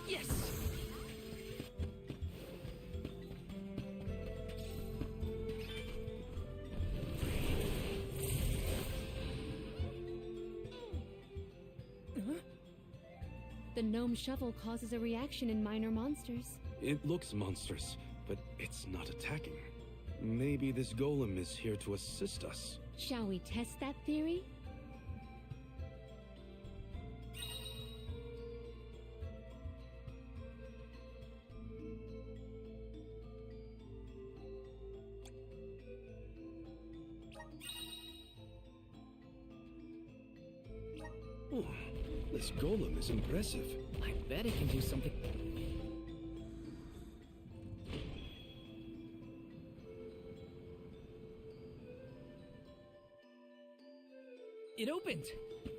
Yes. The gnome shovel causes a reaction in minor monsters. It looks monstrous, but it's not attacking. Maybe this golem is here to assist us. Shall we test that theory? Oh, this golem is impressive. I bet it can do something. It opened.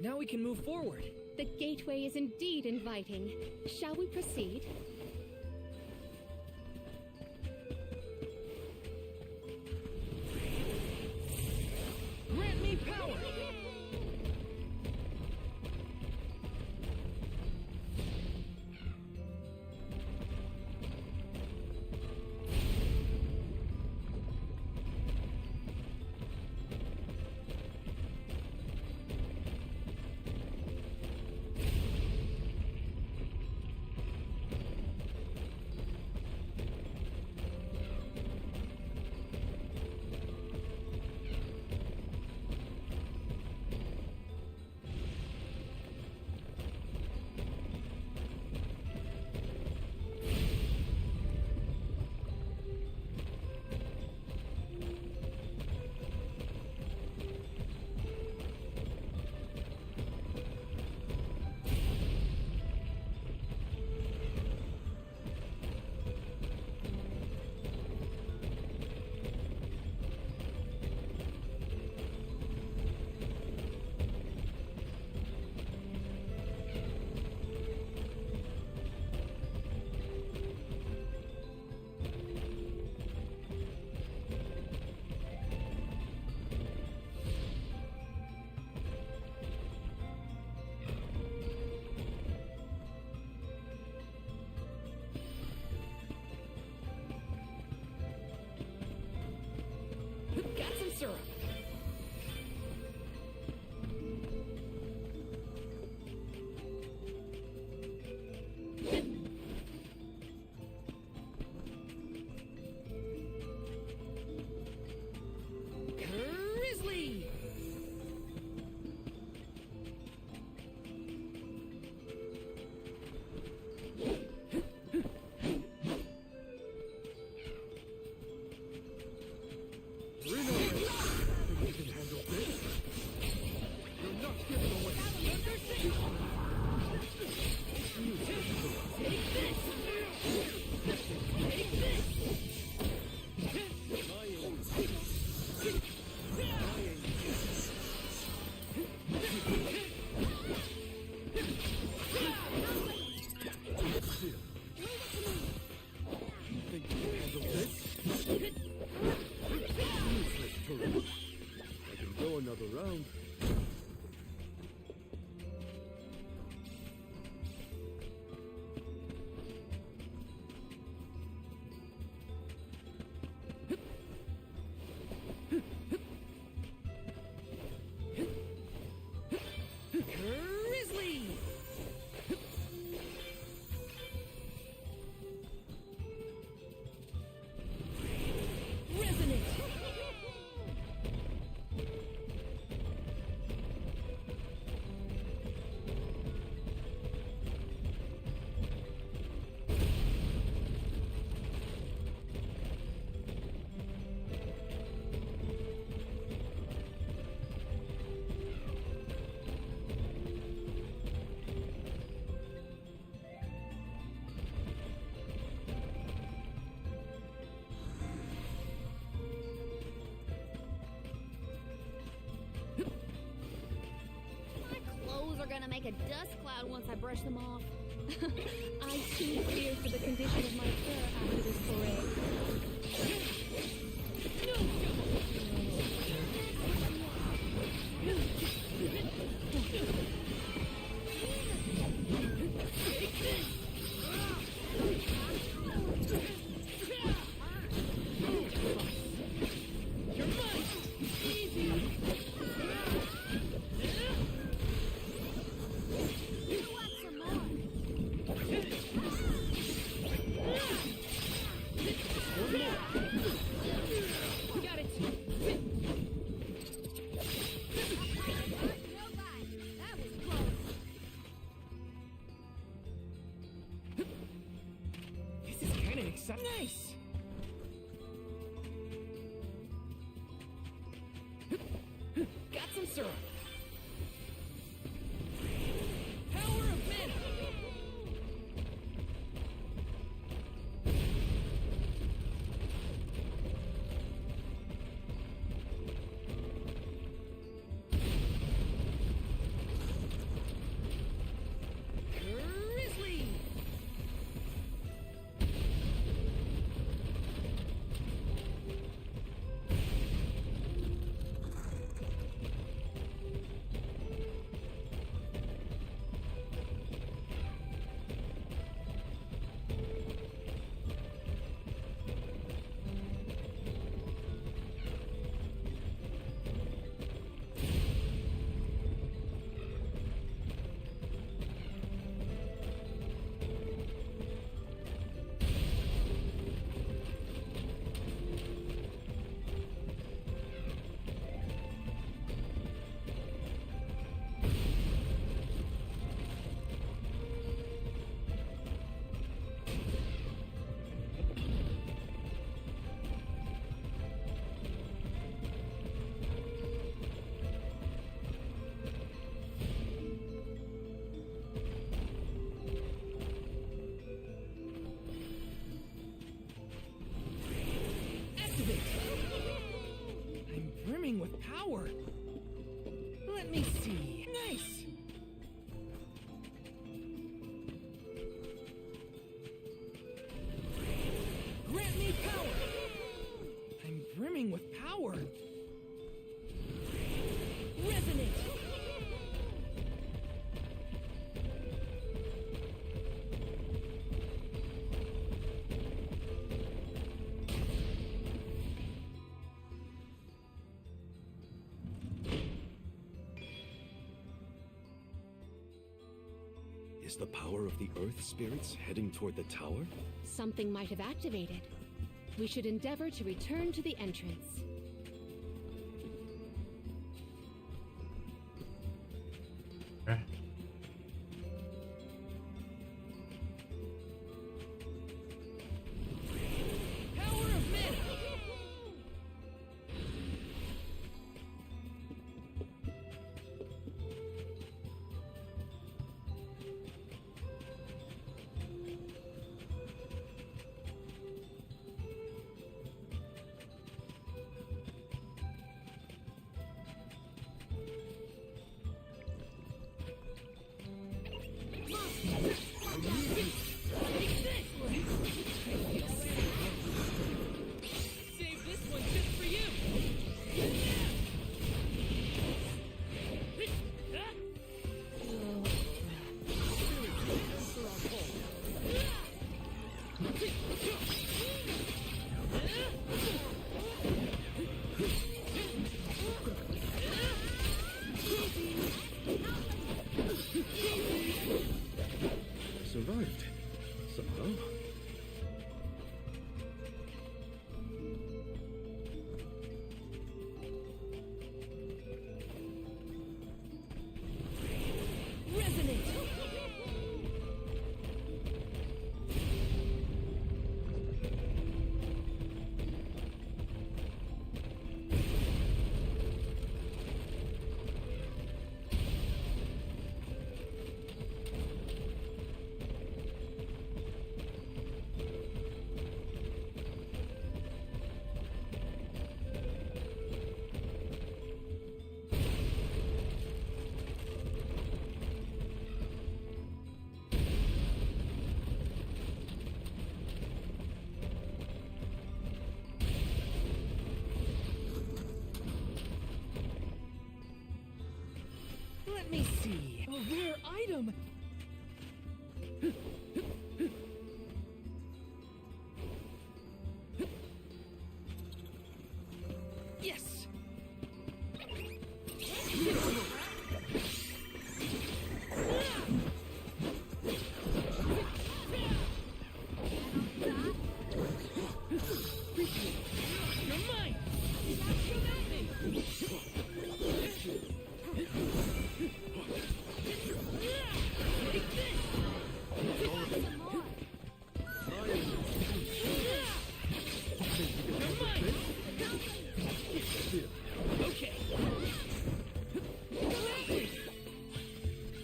Now we can move forward. The gateway is indeed inviting. Shall we proceed? Grant me power. Got some syrup. Grizzly! Bruno make a dust cloud once I brush them off. I too fear for the condition of my fur after this foray. Nice! Got some syrup. Power of mana! Grizzly! I'm brimming with power. Let me see. Nice. Grant me power. I'm brimming with power. Resonate. Is the power of the Earth spirits heading toward the tower? Something might have activated. We should endeavor to return to the entrance. Okay. Power of mana. Save this one just for you. Survived. Somehow. Resonate. Let me see. A rare item. Yes. You're mine. Come at me. Take this. You're mine. Okay.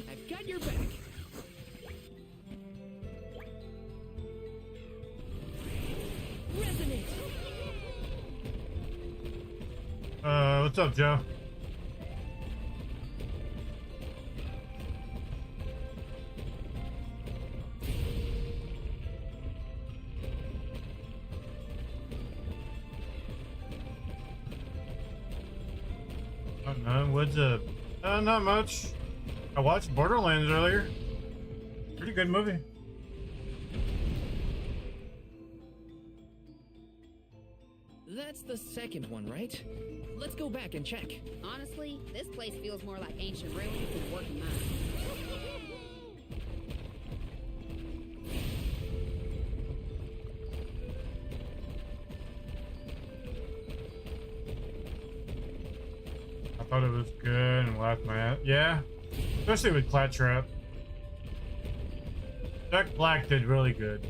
I've got your back. Resonate. What's up, Joe? What's up? Not much. I watched Borderlands earlier. Pretty good movie. That's the second one, right? Let's go back and check. Honestly, this place feels more like ancient ruins than a working mine. I thought it was good and laughed my ass. Yeah, especially with Claptrap. Jack Black did really good.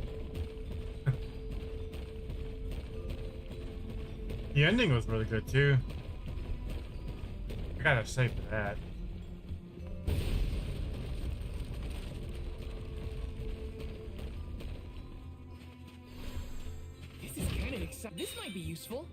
The ending was really good too. I gotta say for that. This is kind of exciting. This might be useful.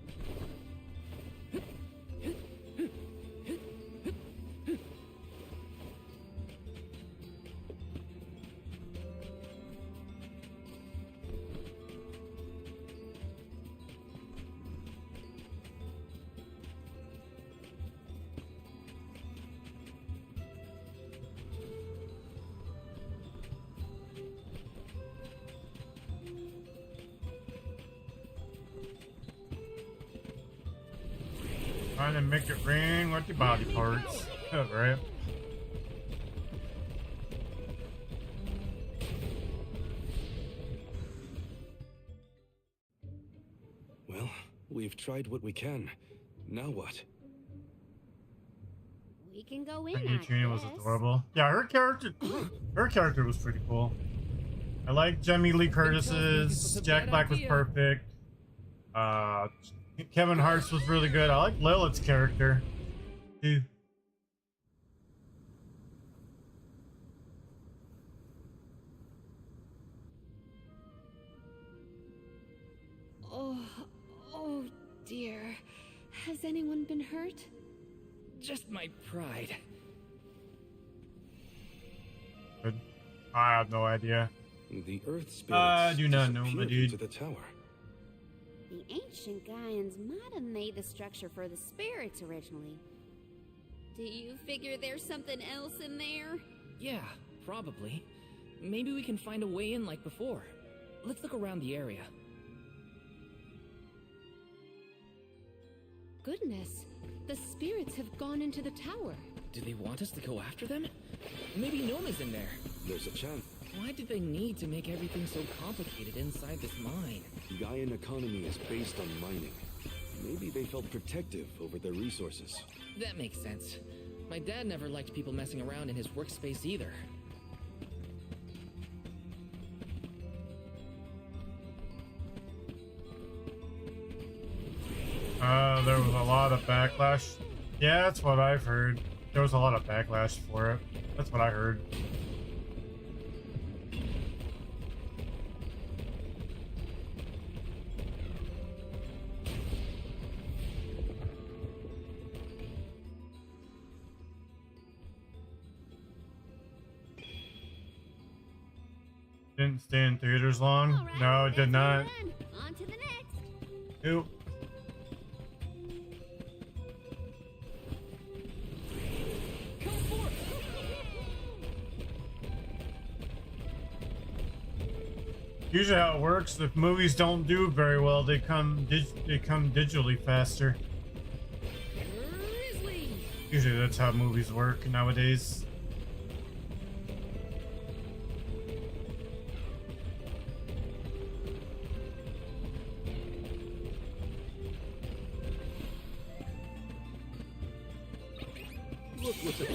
Trying to make it rain with your body parts. Right? Well, we've tried what we can. Now what? We can go in. I think Eugenia was adorable. Yeah, her character was pretty cool. I like Jamie Lee Curtis's. Jack Black was perfect. Kevin Hart's was really good. I like Lilith's character too. Oh dear. Has anyone been hurt? Just my pride. Good. I have no idea. The Earth spirits I do not know, my disappeared dude. into the tower. The ancient Gaians might have made the structure for the spirits originally. Do you figure there's something else in there? Yeah, probably. Maybe we can find a way in like before. Let's look around the area. Goodness, the spirits have gone into the tower. Do they want us to go after them? Maybe Noma's in there. There's a chance. Why did they need to make everything so complicated inside this mine? The Gaian economy is based on mining. Maybe they felt protective over their resources. That makes sense. My dad never liked people messing around in his workspace either. There was a lot of backlash. Yeah, that's what I've heard. There was a lot of backlash for it. That's what I heard. Didn't stay in theaters long. All right, No, it did not. On to the next. Nope. Come forth! Usually how it works, if movies don't do very well, they come digitally faster. Grizzly! Usually that's how movies work nowadays. Look what the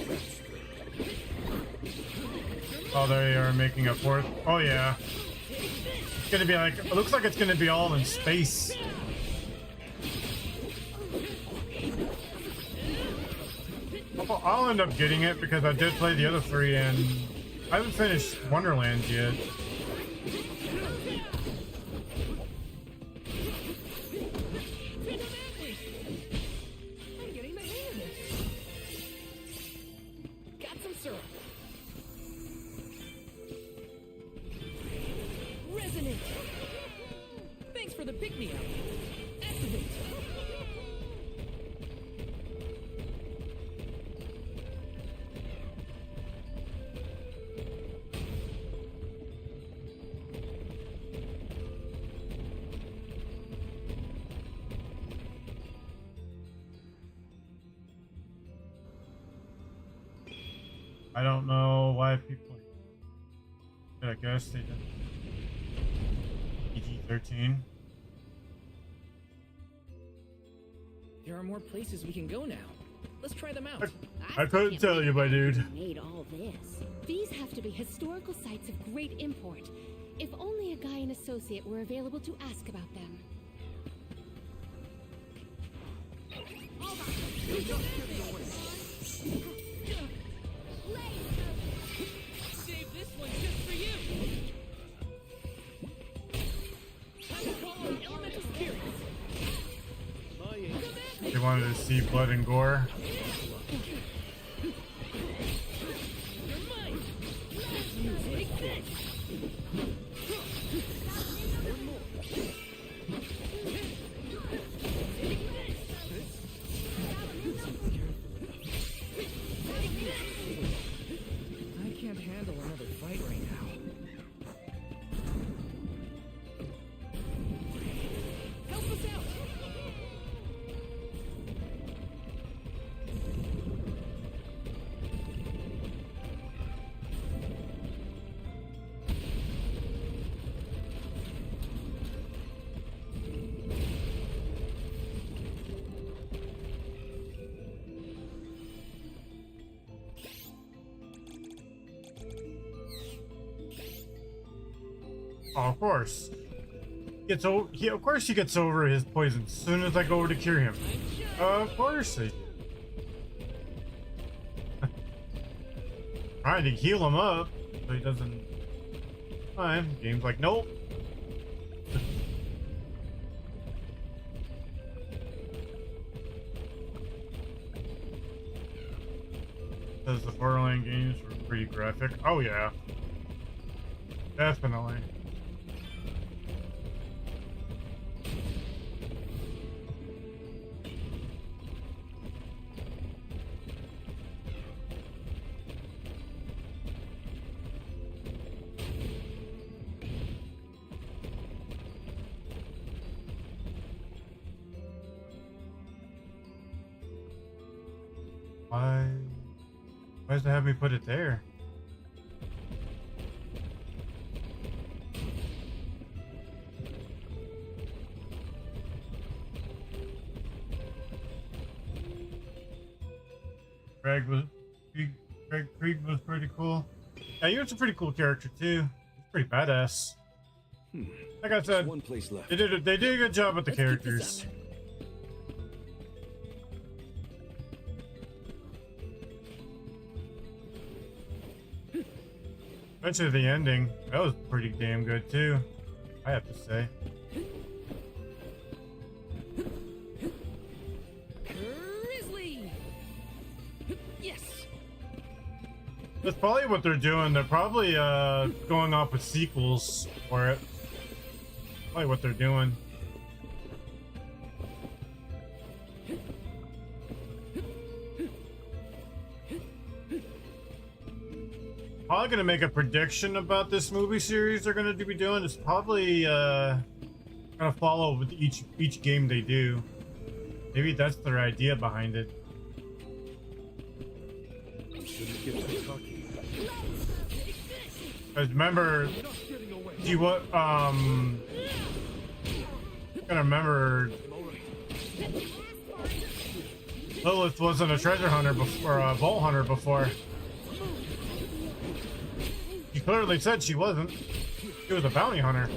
Oh, they are making a fourth. Oh yeah. It's gonna be like, it looks like it's gonna be all in space. I'll end up getting it because I did play the other three and I haven't finished Wonderlands yet. I'm getting my hand in this. Got some syrup. Resonate. Thanks for the pick-me-up. Activate. I don't know why people. I guess they did. PG-13. There are more places we can go now. Let's try them out. I couldn't tell you, my dude. Made all this. These have to be historical sites of great import. If only a Gaian associate were available to ask about them. Save this one just for you. Time to call on elemental spirits. They wanted to see blood and gore. You're mine. Take this. I can't handle another fight right now. Help us out. Oh, of course. Of course he gets over his poison as soon as I go over to cure him. Of course he. Trying to heal him up so he doesn't. Fine. Game's like, nope. Says the Borderlands games were pretty graphic. Oh yeah. Definitely. Why does it have me put it there? Greg Krieg was pretty cool. Yeah, he was a pretty cool character too. He's pretty badass. Like I said, one place left. They did a good job with the characters. Especially the ending. That was pretty damn good too, I have to say. Grizzly. Yes. That's probably what they're doing. They're probably going off with sequels for it. Probably what they're doing. Probably probably gonna make a prediction about this movie series they're gonna be doing. It's probably gonna follow with each game they do. Maybe that's their idea behind it. Shouldn't get too cocky. Cause remember, see what I remember. Lilith wasn't a treasure hunter before, or a vault hunter before. She clearly said she wasn't. She was a bounty hunter.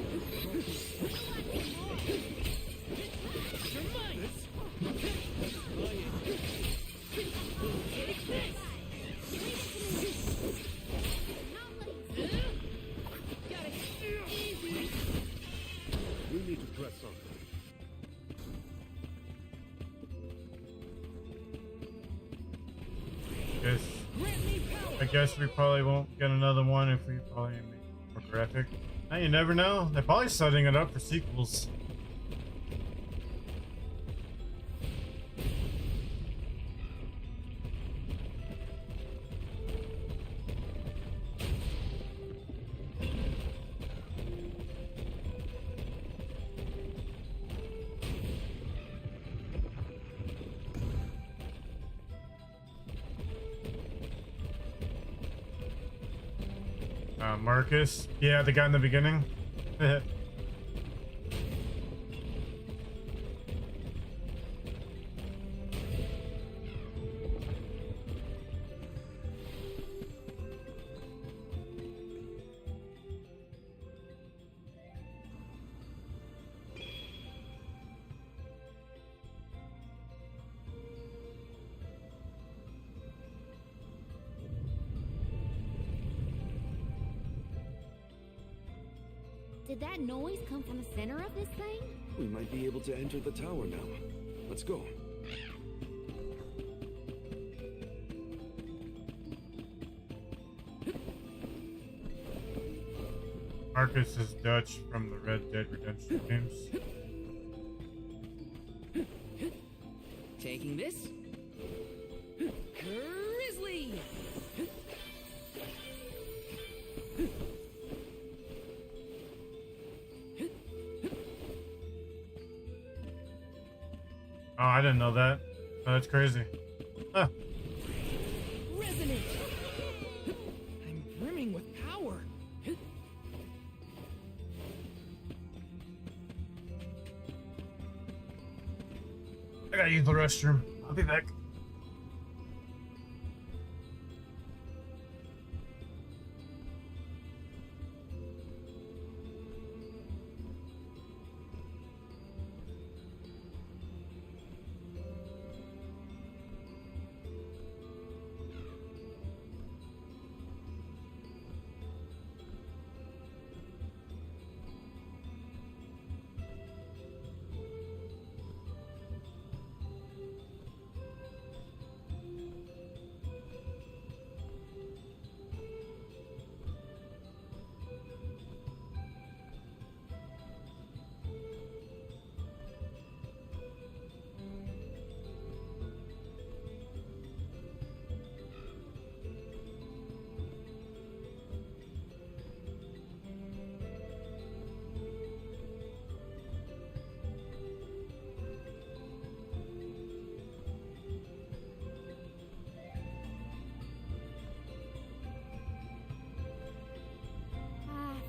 We need to press on. I guess we probably won't get another one if we probably make it more graphic. Now you never know. They're probably setting it up for sequels. Marcus. Yeah, the guy in the beginning. Did that noise come from the center of this thing? We might be able to enter the tower now. Let's go. Marcus is Dutch from the Red Dead Redemption games. Taking this. Grizzly! Oh, I didn't know that. Oh, that's crazy. Huh. Resonant! I'm brimming with power. I gotta use the restroom. I'll be back.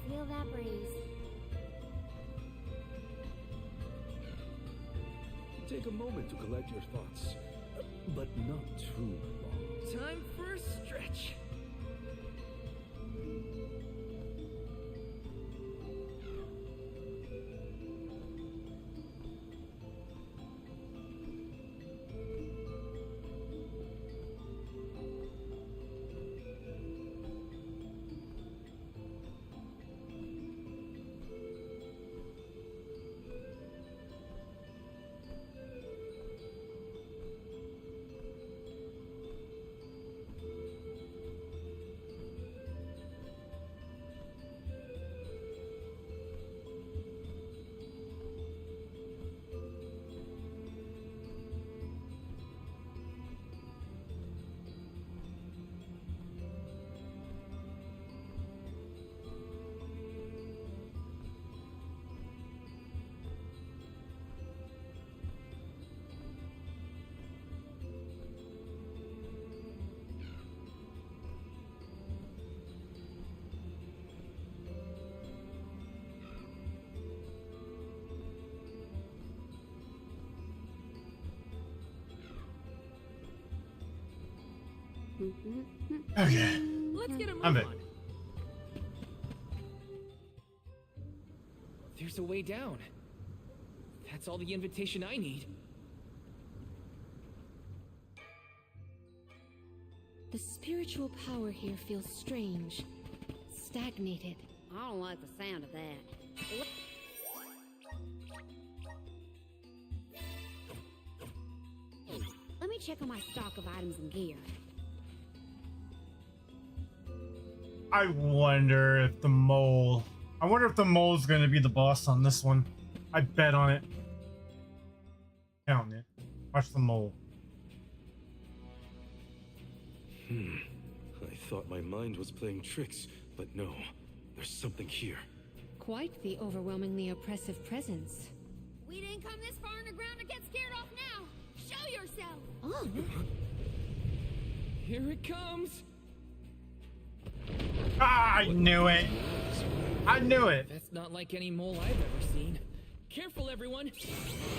Feel that breeze. Take a moment to collect your thoughts, but not too long. Time for a stretch. Okay. Let's get a move I'm in. on. There's a way down. That's all the invitation I need. The spiritual power here feels strange, stagnated. I don't like the sound of that. Let me check on my stock of items and gear. I wonder if the mole. I wonder if the mole's gonna be the boss on this one. I bet on it. Count it. Watch the mole. I thought my mind was playing tricks, but no. There's something here. Quite the overwhelmingly oppressive presence. We didn't come this far underground to get scared off now. Show yourself. Oh, Here it comes! Ah, I knew it. I knew it. That's not like any mole I've ever seen. Careful, everyone!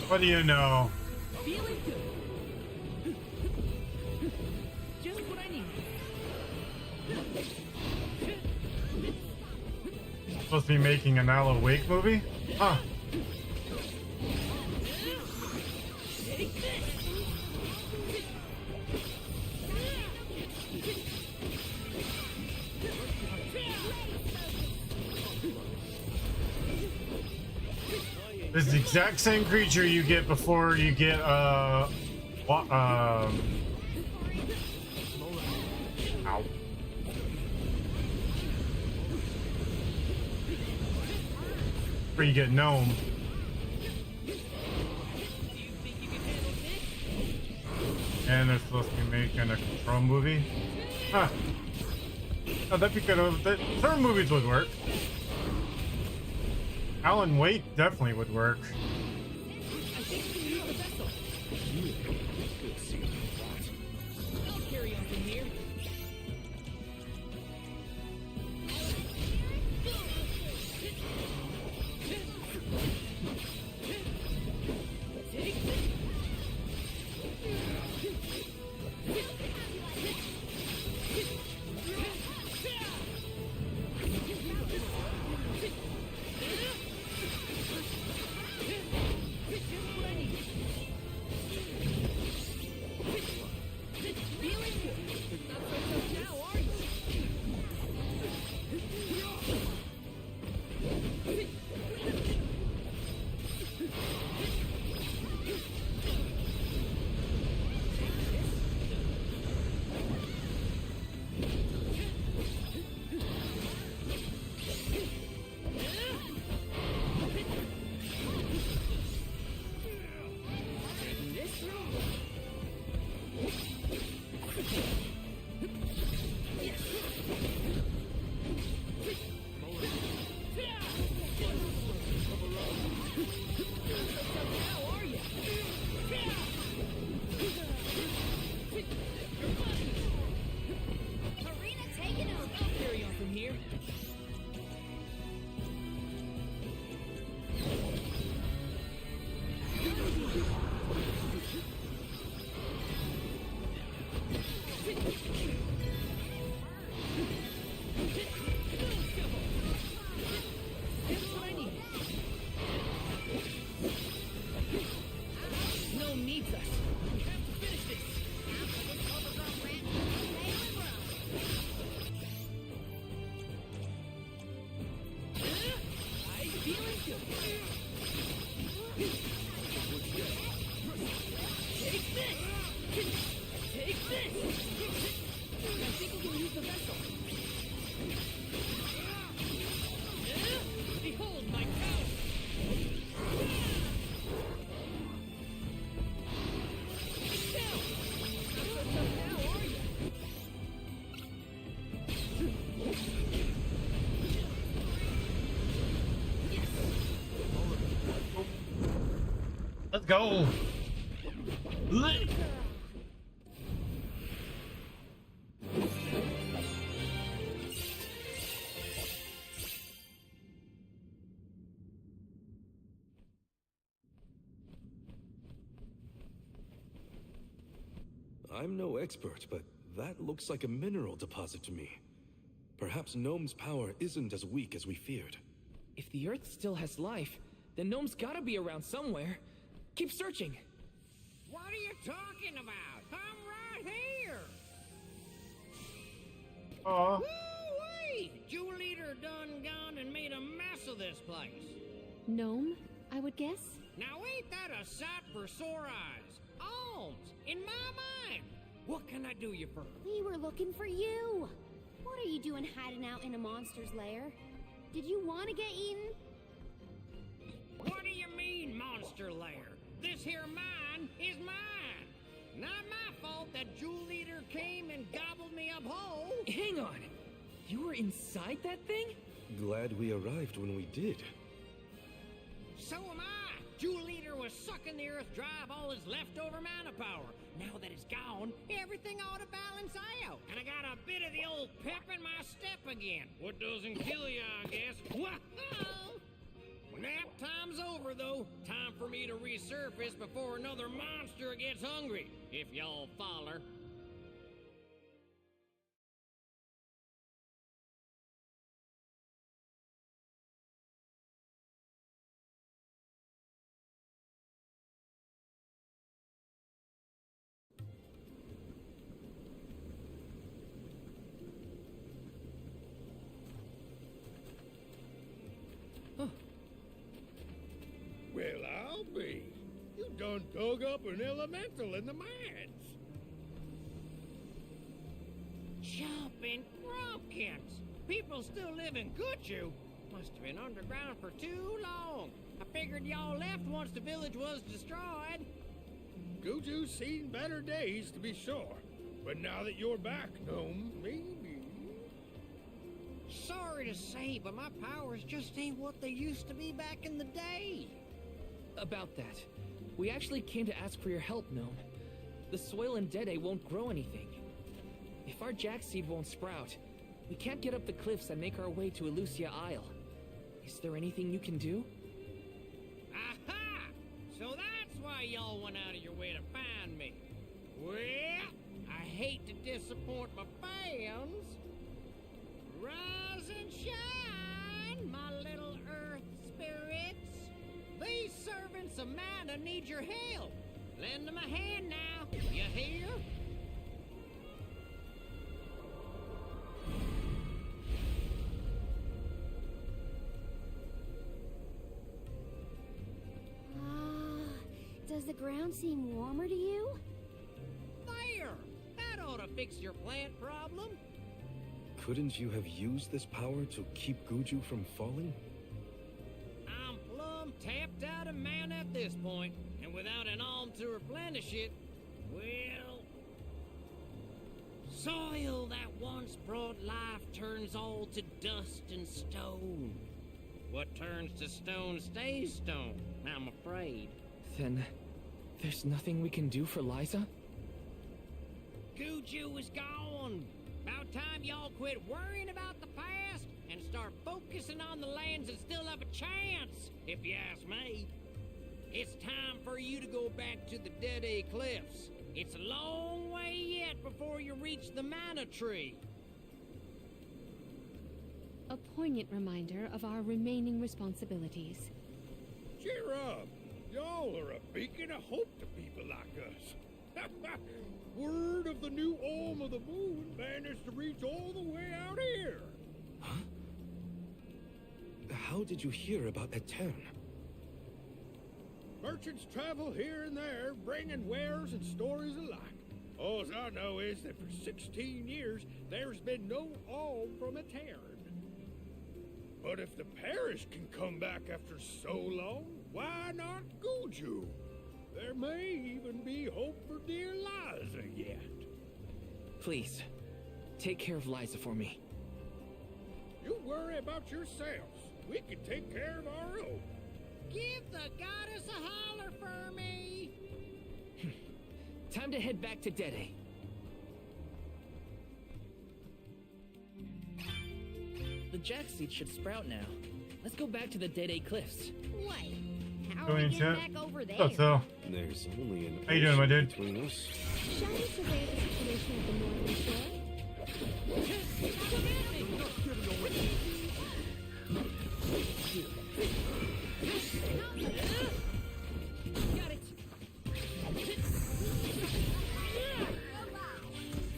What do you know? Feeling good. Just what I need. Supposed to be making an Alan Wake movie? Huh. Take this. This is the exact same creature you get before you get ow. Where you get gnome. And they're supposed to be making a Control movie. Huh. Oh, that'd be good. Certain movies would work. Alan Wake definitely would work. I think we can use the vessel. I'll carry on from here. Take this. Carry on from here. No needs us. We have to finish this. I'm feeling good. Take this! Take this! I think we can use the vessel. Behold my power! Now! Not so tough now, are you? Let's go. I'm no expert, but That looks like a mineral deposit to me. Perhaps Gnome's power isn't as weak as we feared. If the Earth still has life, then Gnome's gotta be around somewhere. Keep searching. What are you talking about? I'm right here. Aw. Woo-wee! Jewel Eater done gone and made a mess of this place. Gnome, I would guess? Now ain't that a sight for sore eyes? Alms, in my mind. What can I do you for? We were looking for you. What are you doing hiding out in a monster's lair? Did you want to get eaten? What do you mean, monster lair? This here mine is mine. Not my fault that Jewel Eater came and gobbled me up whole. Hang on. You were inside that thing? Glad we arrived when we did. So am I. Jewel Eater was sucking the earth dry of all his leftover mana power. Now that it's gone, everything ought to balance out. And I got a bit of the old pep in my step again. What doesn't kill you, I guess. Wow! Nap time's over, though. Time for me to resurface before another monster gets hungry. If y'all follow. Well, I'll be. You done dug up an elemental in the mines. Jumping Grumpkins! People still live in Guju. Must have been underground for too long. I figured y'all left once the village was destroyed. Guju's seen better days, to be sure. But now that you're back, Gnome, maybe... Sorry to say, but my powers just ain't what they used to be back in the day. About that, we actually came to ask for your help, Gnome. The soil in Dede won't grow anything. If our jack seed won't sprout, we can't get up the cliffs and make our way to Elusia Isle. Is there anything you can do? Aha! So that's why y'all went out of your way to find me. Well, I hate to disappoint my fans. Rise and shine, my little earth spirits. These servants of mana need your help. Lend them a hand now, you hear? Does the ground seem warmer to you? There! That ought to fix your plant problem. Couldn't you have used this power to keep Guju from falling? I'm plumb tapped out of mana at this point, and without an alm to replenish it, well... Soil that once brought life turns all to dust and stone. What turns to stone stays stone, I'm afraid. Then, there's nothing we can do for Liza? Guju is gone. About time y'all quit worrying about the past and start focusing on the lands that still have a chance, if you ask me. It's time for you to go back to the Dede Cliffs. It's a long way yet before you reach the Mana Tree. A poignant reminder of our remaining responsibilities. Cheer up! Y'all are a beacon of hope to people like us. Word of the new Alm of the Moon managed to reach all the way out here. Huh? How did you hear about Etern? Merchants travel here and there, bringing wares and stories alike. All I know is that for 16 years, there's been no Alm from Etern. But if the parish can come back after so long, why not Guju? There may even be hope for dear Liza yet. Please, take care of Liza for me. You worry about yourselves. We can take care of our own. Give the goddess a holler for me! Time to head back to Dede. The jack seed should sprout now. Let's go back to the Dede Cliffs. Wait, How Going are we into getting it. back over there? What's up? There's only an How you doing, my ocean dude? between us. Shall we survey the situation of the northern shore?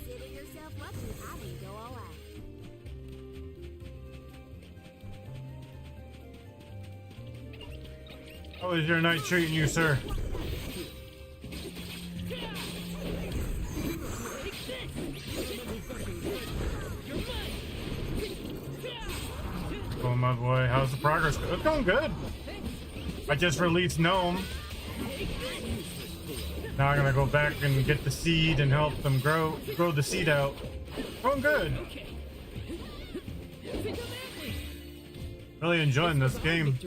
Consider yourself lucky I didn't go all out. How is your night treating you, sir? Oh my boy, how's the progress? It's going good. I just released Gnome. Now I'm gonna go back and get the seed and help them grow the seed out. Going good. Really enjoying this game.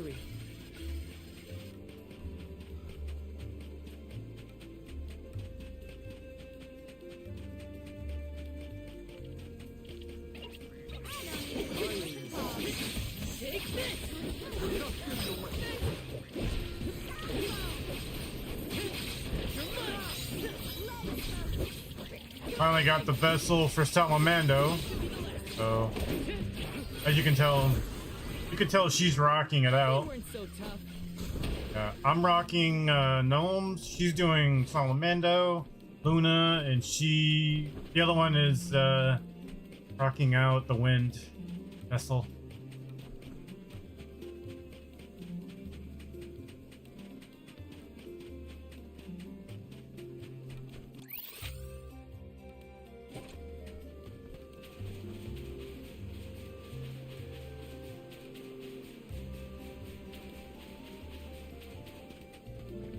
Finally got the vessel for Salamando. So, as you can tell she's rocking it out. I'm rocking Gnomes. She's doing Salamando, Luna, and the other one is rocking out the Wind vessel.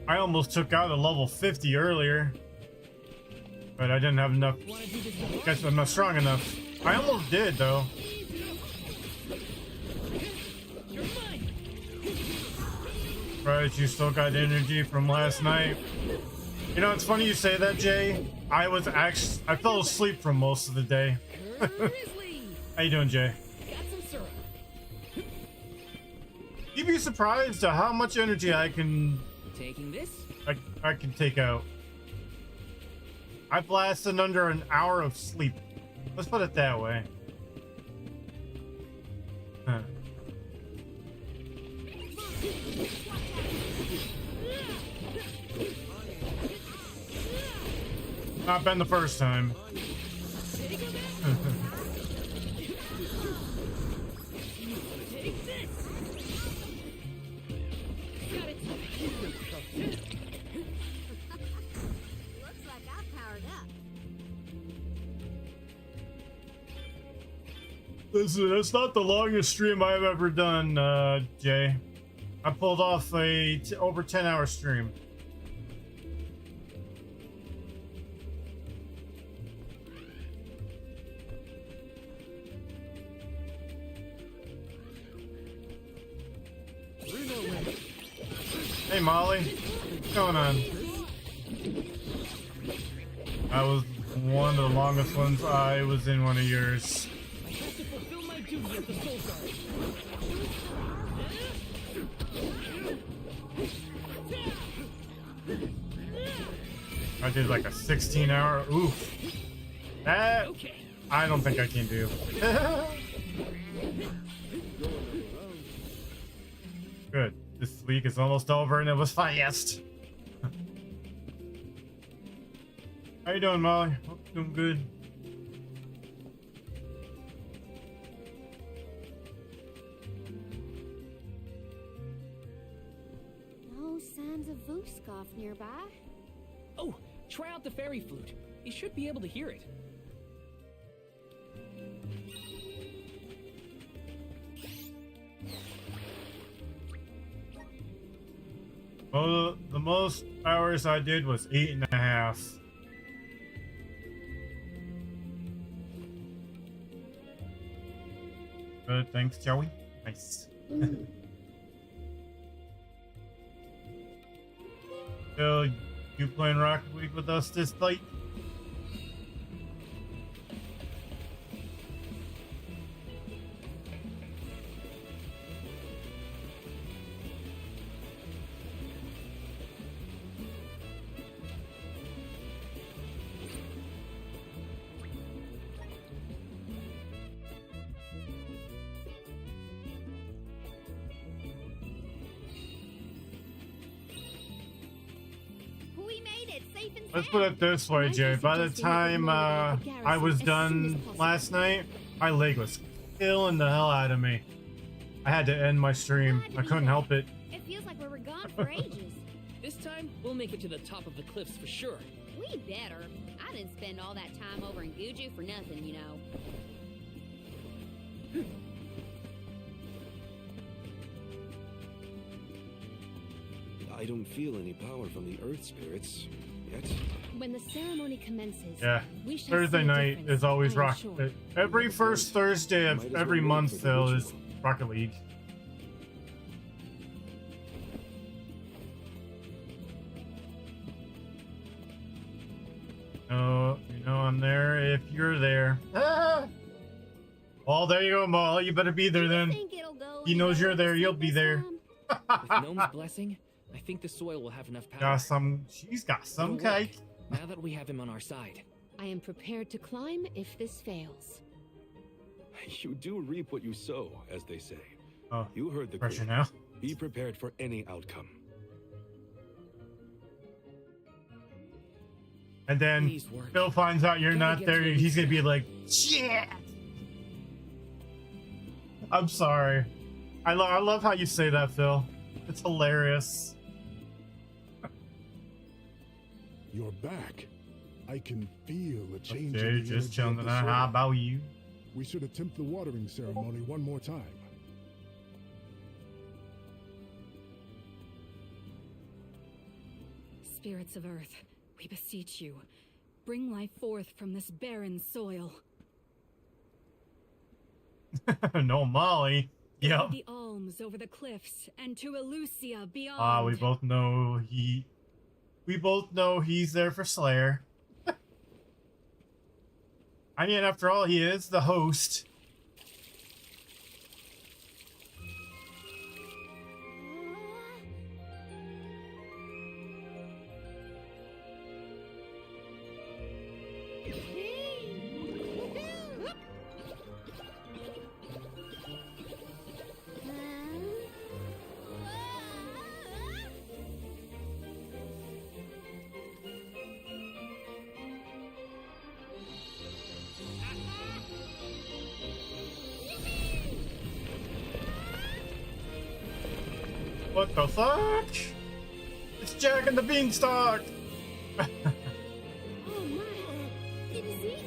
I almost took out a level 50 earlier, but I didn't have enough. Guess I'm not strong enough. I almost did though. Right, you still got energy from last night. You know, it's funny you say that, Jay. I fell asleep for most of the day. How you doing, Jay? You'd be surprised at how much energy I can I can take out. I've lasted under an hour of sleep. Let's put it that way. Huh. Not been the first time. Looks like I powered up. Listen, that's not the longest stream I've ever done, Jay. I pulled off a over 10-hour stream. Hey Molly, what's going on? I was one of the longest ones. I was in one of yours. I did like a 16-hour. Oof. That I don't think I can do. Good. This week is almost over and it was fast. How you doing, Molly? Hope you're doing good. No signs of Vuskov nearby. Oh, try out the fairy flute. You should be able to hear it. Well, the most hours I did was 8.5. Good, thanks, Joey. Nice. So, you playing Rocket League with us this fight? safe and Let's put it this way, Jay. By the time I was done last night, my leg was killing the hell out of me. I had to end my stream. I couldn't help it. It feels like we were gone for ages. This time, we'll make it to the top of the cliffs for sure. We better. I didn't spend all that time over in Guju for nothing, you know. I don't feel any power from the earth spirits yet. When the ceremony commences, Yeah. we shall Thursday see a night difference, is always I am Rocket. sure. Every first Thursday of every month, Phil, is Rocket League. Oh, you know I'm there if you're there. Ah! Well, there you go, Molly. You better be there then. He knows you're there. You'll be there. With Gnome's blessing, I think the soil will have enough power. Got some. She's got some It'll work, cake. now that we have him on our side. I am prepared to climb if this fails. You do reap what you sow, as they say. Oh, you heard the pressure queen. now. Be prepared for any outcome. And then Please work. Phil finds out you're Gotta not get there. through He's this. gonna be like, shit. I'm sorry. I love how you say that, Phil. It's hilarious. You're back. I can feel a change Okay, in the just energy chilling of the tonight. soil. How about you? We should attempt the watering ceremony one more time. Spirits of Earth, we beseech you, bring life forth from this barren soil. No, Molly. Yep. Guide the alms over the cliffs and to Elusia beyond. Ah, we both know he's there for Slayer. I mean, after all, he is the host. What the fuck? It's Jack and the Beanstalk! Oh my! Did you see?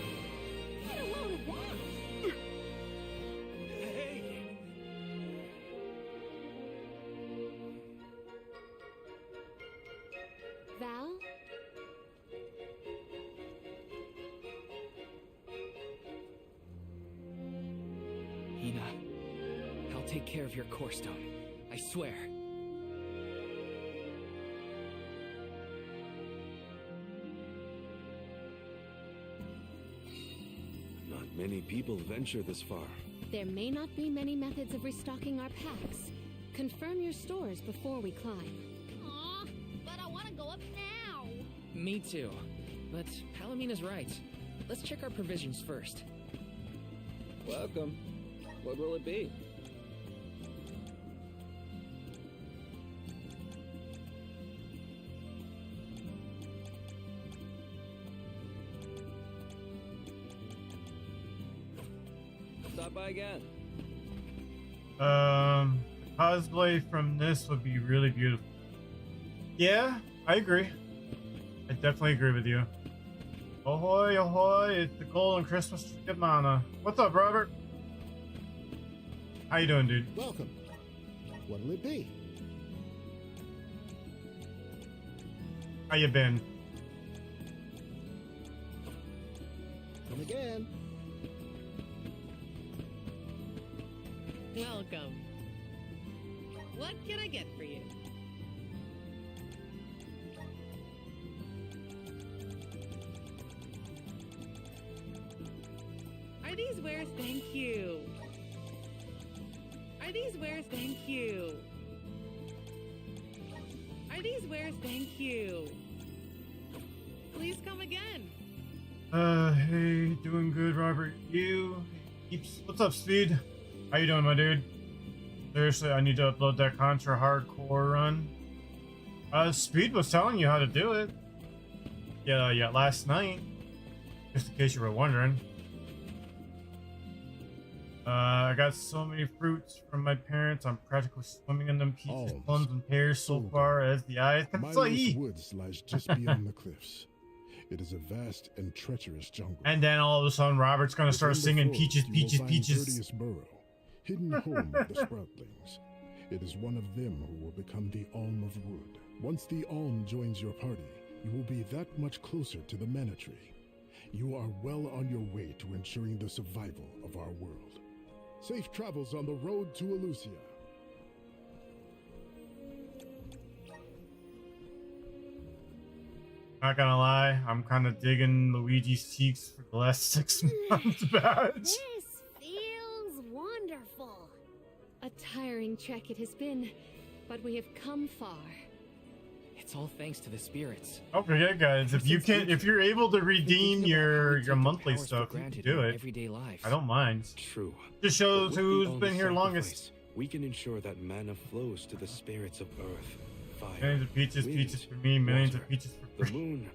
Get a load of that! Val? Hina, I'll take care of your core stone. I swear. Not many people venture this far. There may not be many methods of restocking our packs. Confirm your stores before we climb. Aw, but I want to go up now. Me too. But Palamina's right. Let's check our provisions first. Welcome. What will it be? Stop by again. The cosplay from this would be really beautiful. Yeah, I agree. I definitely agree with you. Ahoy, ahoy, it's the Golden Christmas Ticket Mana. What's up, Robert? How you doing, dude? Welcome. What'll it be? How you been? Come again. Welcome. What can I get for you? Are these wares? Thank you. Are these wares? Thank you. Are these wares? Thank you. Please come again. Hey, doing good, Robert. You keeps. What's up, Speed? How you doing, my dude? Seriously, I need to upload that Contra Hardcore run. Speed was telling you how to do it. yeah, last night, just in case you were wondering, I got so many fruits from my parents. I'm practically swimming in them peaches, plums, and pears so far as the eyes can Milo's see. woods lies just beyond the cliffs. It is a vast and treacherous jungle. And then all of a sudden, Robert's gonna start singing peaches, peaches, peaches. Verdius Burrow, hidden home of the Sproutlings. It is one of them who will become the Alm of Wood. Once the Alm joins your party, you will be that much closer to the Mana Tree. You are well on your way to ensuring the survival of our world. Safe travels on the road to Elusia. Not gonna lie, I'm kind of digging Luigi's cheeks for the last 6 months badge. This feels wonderful. A tiring trek it has been, but we have come far. It's all thanks to the spirits. Don't forget, guys, if you're able to redeem your monthly stuff, you can do it. Everyday life. I don't mind. True. Just shows But with who's the been here Alm's longest. sacrifice, we can ensure that mana flows to the spirits of earth, fire, Millions of peaches, wind, peaches for me, millions water, of peaches for the free. moon,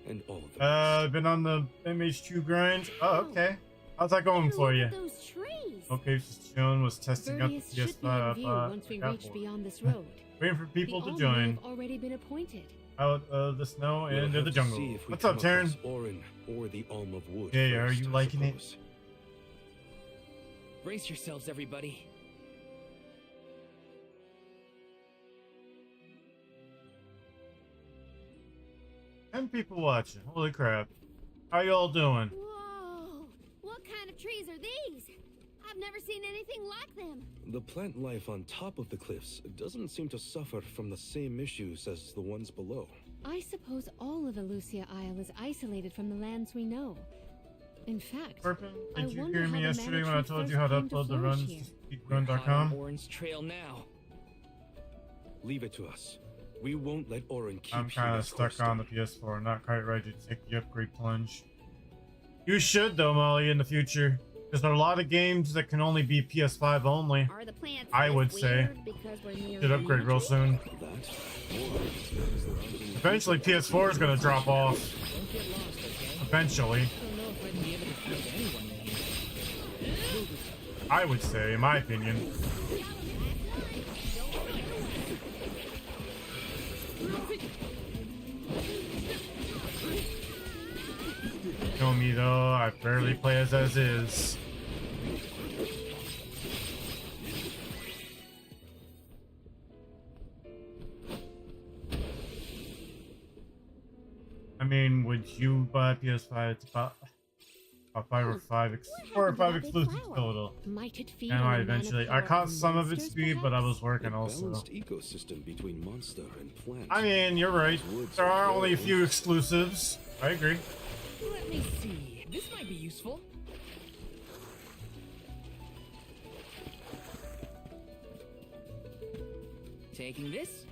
and all of them. I've been on the MH2 grind. Oh, okay. How's that going for you? Those trees. Okay, Sean was testing out the Verdius should be in PS5. view once we reach beyond this road. Waiting for people the to Alm join. have already been appointed. Out of the snow We'll and into have the to jungle. see if we What's up, come Taryn? across Orin or the Alm of Wood. Hey, are first, you I liking it? suppose. Brace yourselves, everybody. And people watching. Holy crap. How y'all doing? Whoa! What kind of trees are these? I've never seen anything like them. The plant life on top of the cliffs doesn't seem to suffer from the same issues as the ones below. I suppose all of Elusia Isle is isolated from the lands we know. In fact, Perpin, I did you wonder hear how me the yesterday Mana when I Tree told you first how to came upload the flourish runs here? to We're hot on speedrun.com? Orin's trail now. Leave it to us. We won't let Orin keep I'm you kind of as stuck host. on the PS4, not quite ready to take the upgrade plunge. You should though, Molly, in the future. Because there are a lot of games that can only be PS5 only. Are the plants I this would say. weird because we're near Should the upgrade real Mana soon. That, Eventually PS4 is going to drop off. Don't get lost, okay? Eventually. I don't know if I'd be able to find anyone in here. I would say, in my opinion. You know me though, I barely play as is. I mean, would you buy a PS5? It's about 4 or 5 exclusives total. Might it feed And on I the mana eventually, I power caught of some of its monsters, speed, but I was perhaps? working a also. balanced ecosystem between monster and plant. I mean, you're right. There are only a few exclusives. I agree. Let me see. This might be useful. Taking this?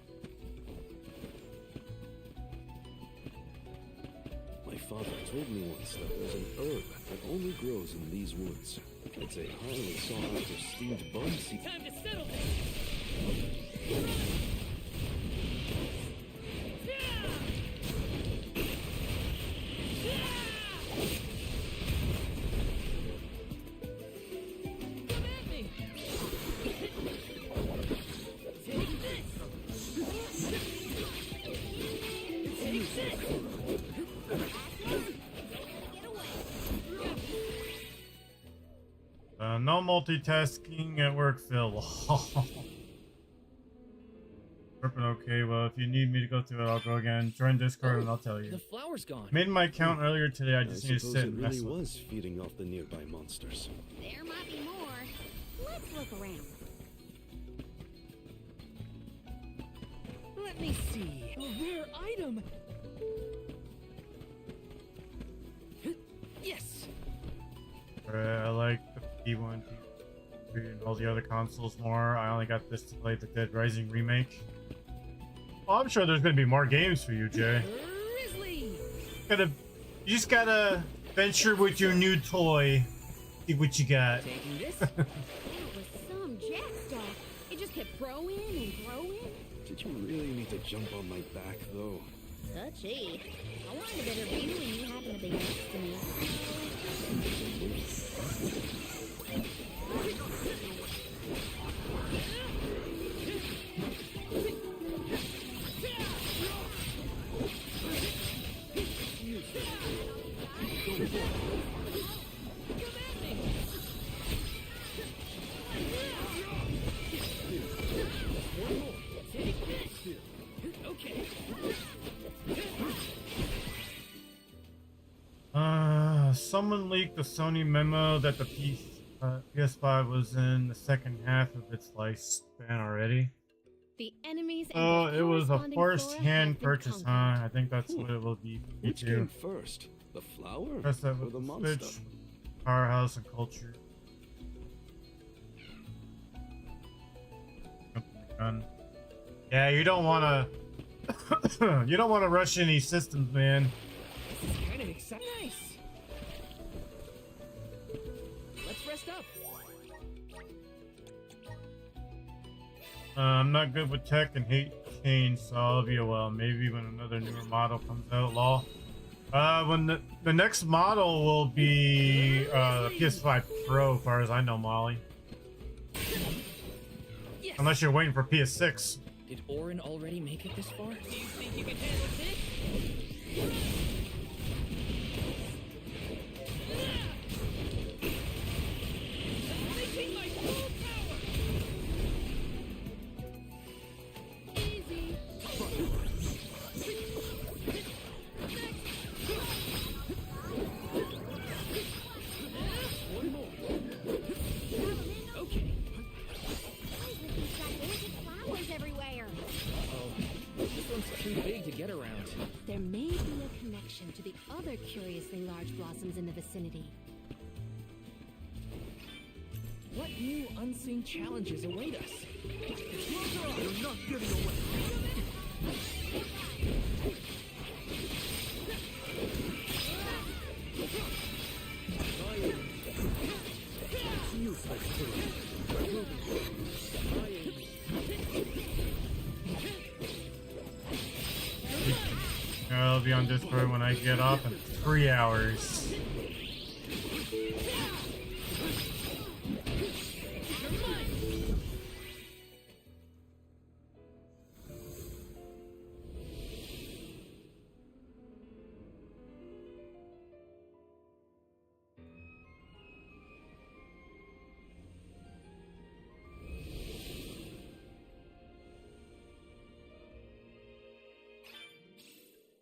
My father told me once that there's an herb that only grows in these woods. It's a highly sought after steamed bun seed. Time to settle this. Come at me. Take this. Take this. No multitasking at work, Phil. Okay, well, if you need me to go through it, I'll go again. Join Discord and I'll tell you. The flower's gone. Made my account earlier today, I just need to suppose sit it and really mess with it. was feeding off the nearby monsters. There might be more. Let's look around. Let me see. A rare item. Yes. I like the P1, P2, and all the other consoles more. I only got this to play the Dead Rising remake. Well, I'm sure there's going to be more games for you, Jay. Grizzly. You just gotta venture with your new toy. See what you got. Taking this? That was some jackstock. It just kept growing and growing. Did you really need to jump on my back, though? Touchy. I wanted a better view when you happened to be next to me. Someone leaked the Sony memo that the PS5 was in the second half of its lifespan already. The enemies and Oh, their it was a corresponding flora first-hand have been purchase, huh? conquered. I think that's what it will be. Me Which too. came first, the flower Press that or with the the monster? Switch, Powerhouse, and Culture. Gun. Yeah, you don't want to. You don't want to rush any systems, man. This is kind of exciting. Nice. Let's rest up. I'm not good with tech and hate change, so I'll be a while. Maybe when another newer model comes out, lol. When the next model will be the PS5 Pro, as far as I know, Molly. Yes. Unless you're waiting for PS6. Did Orin already make it this far? Do you think you can handle this? Unleashing my full power! Easy. One more. Okay. These gigantic flowers everywhere. Oh, this one's too big to get around. There may be a connection to the other curiously large blossoms in the vicinity. What new unseen challenges await us? You're not getting away. It's useless to I'll be on Discord when I get off in 3 hours.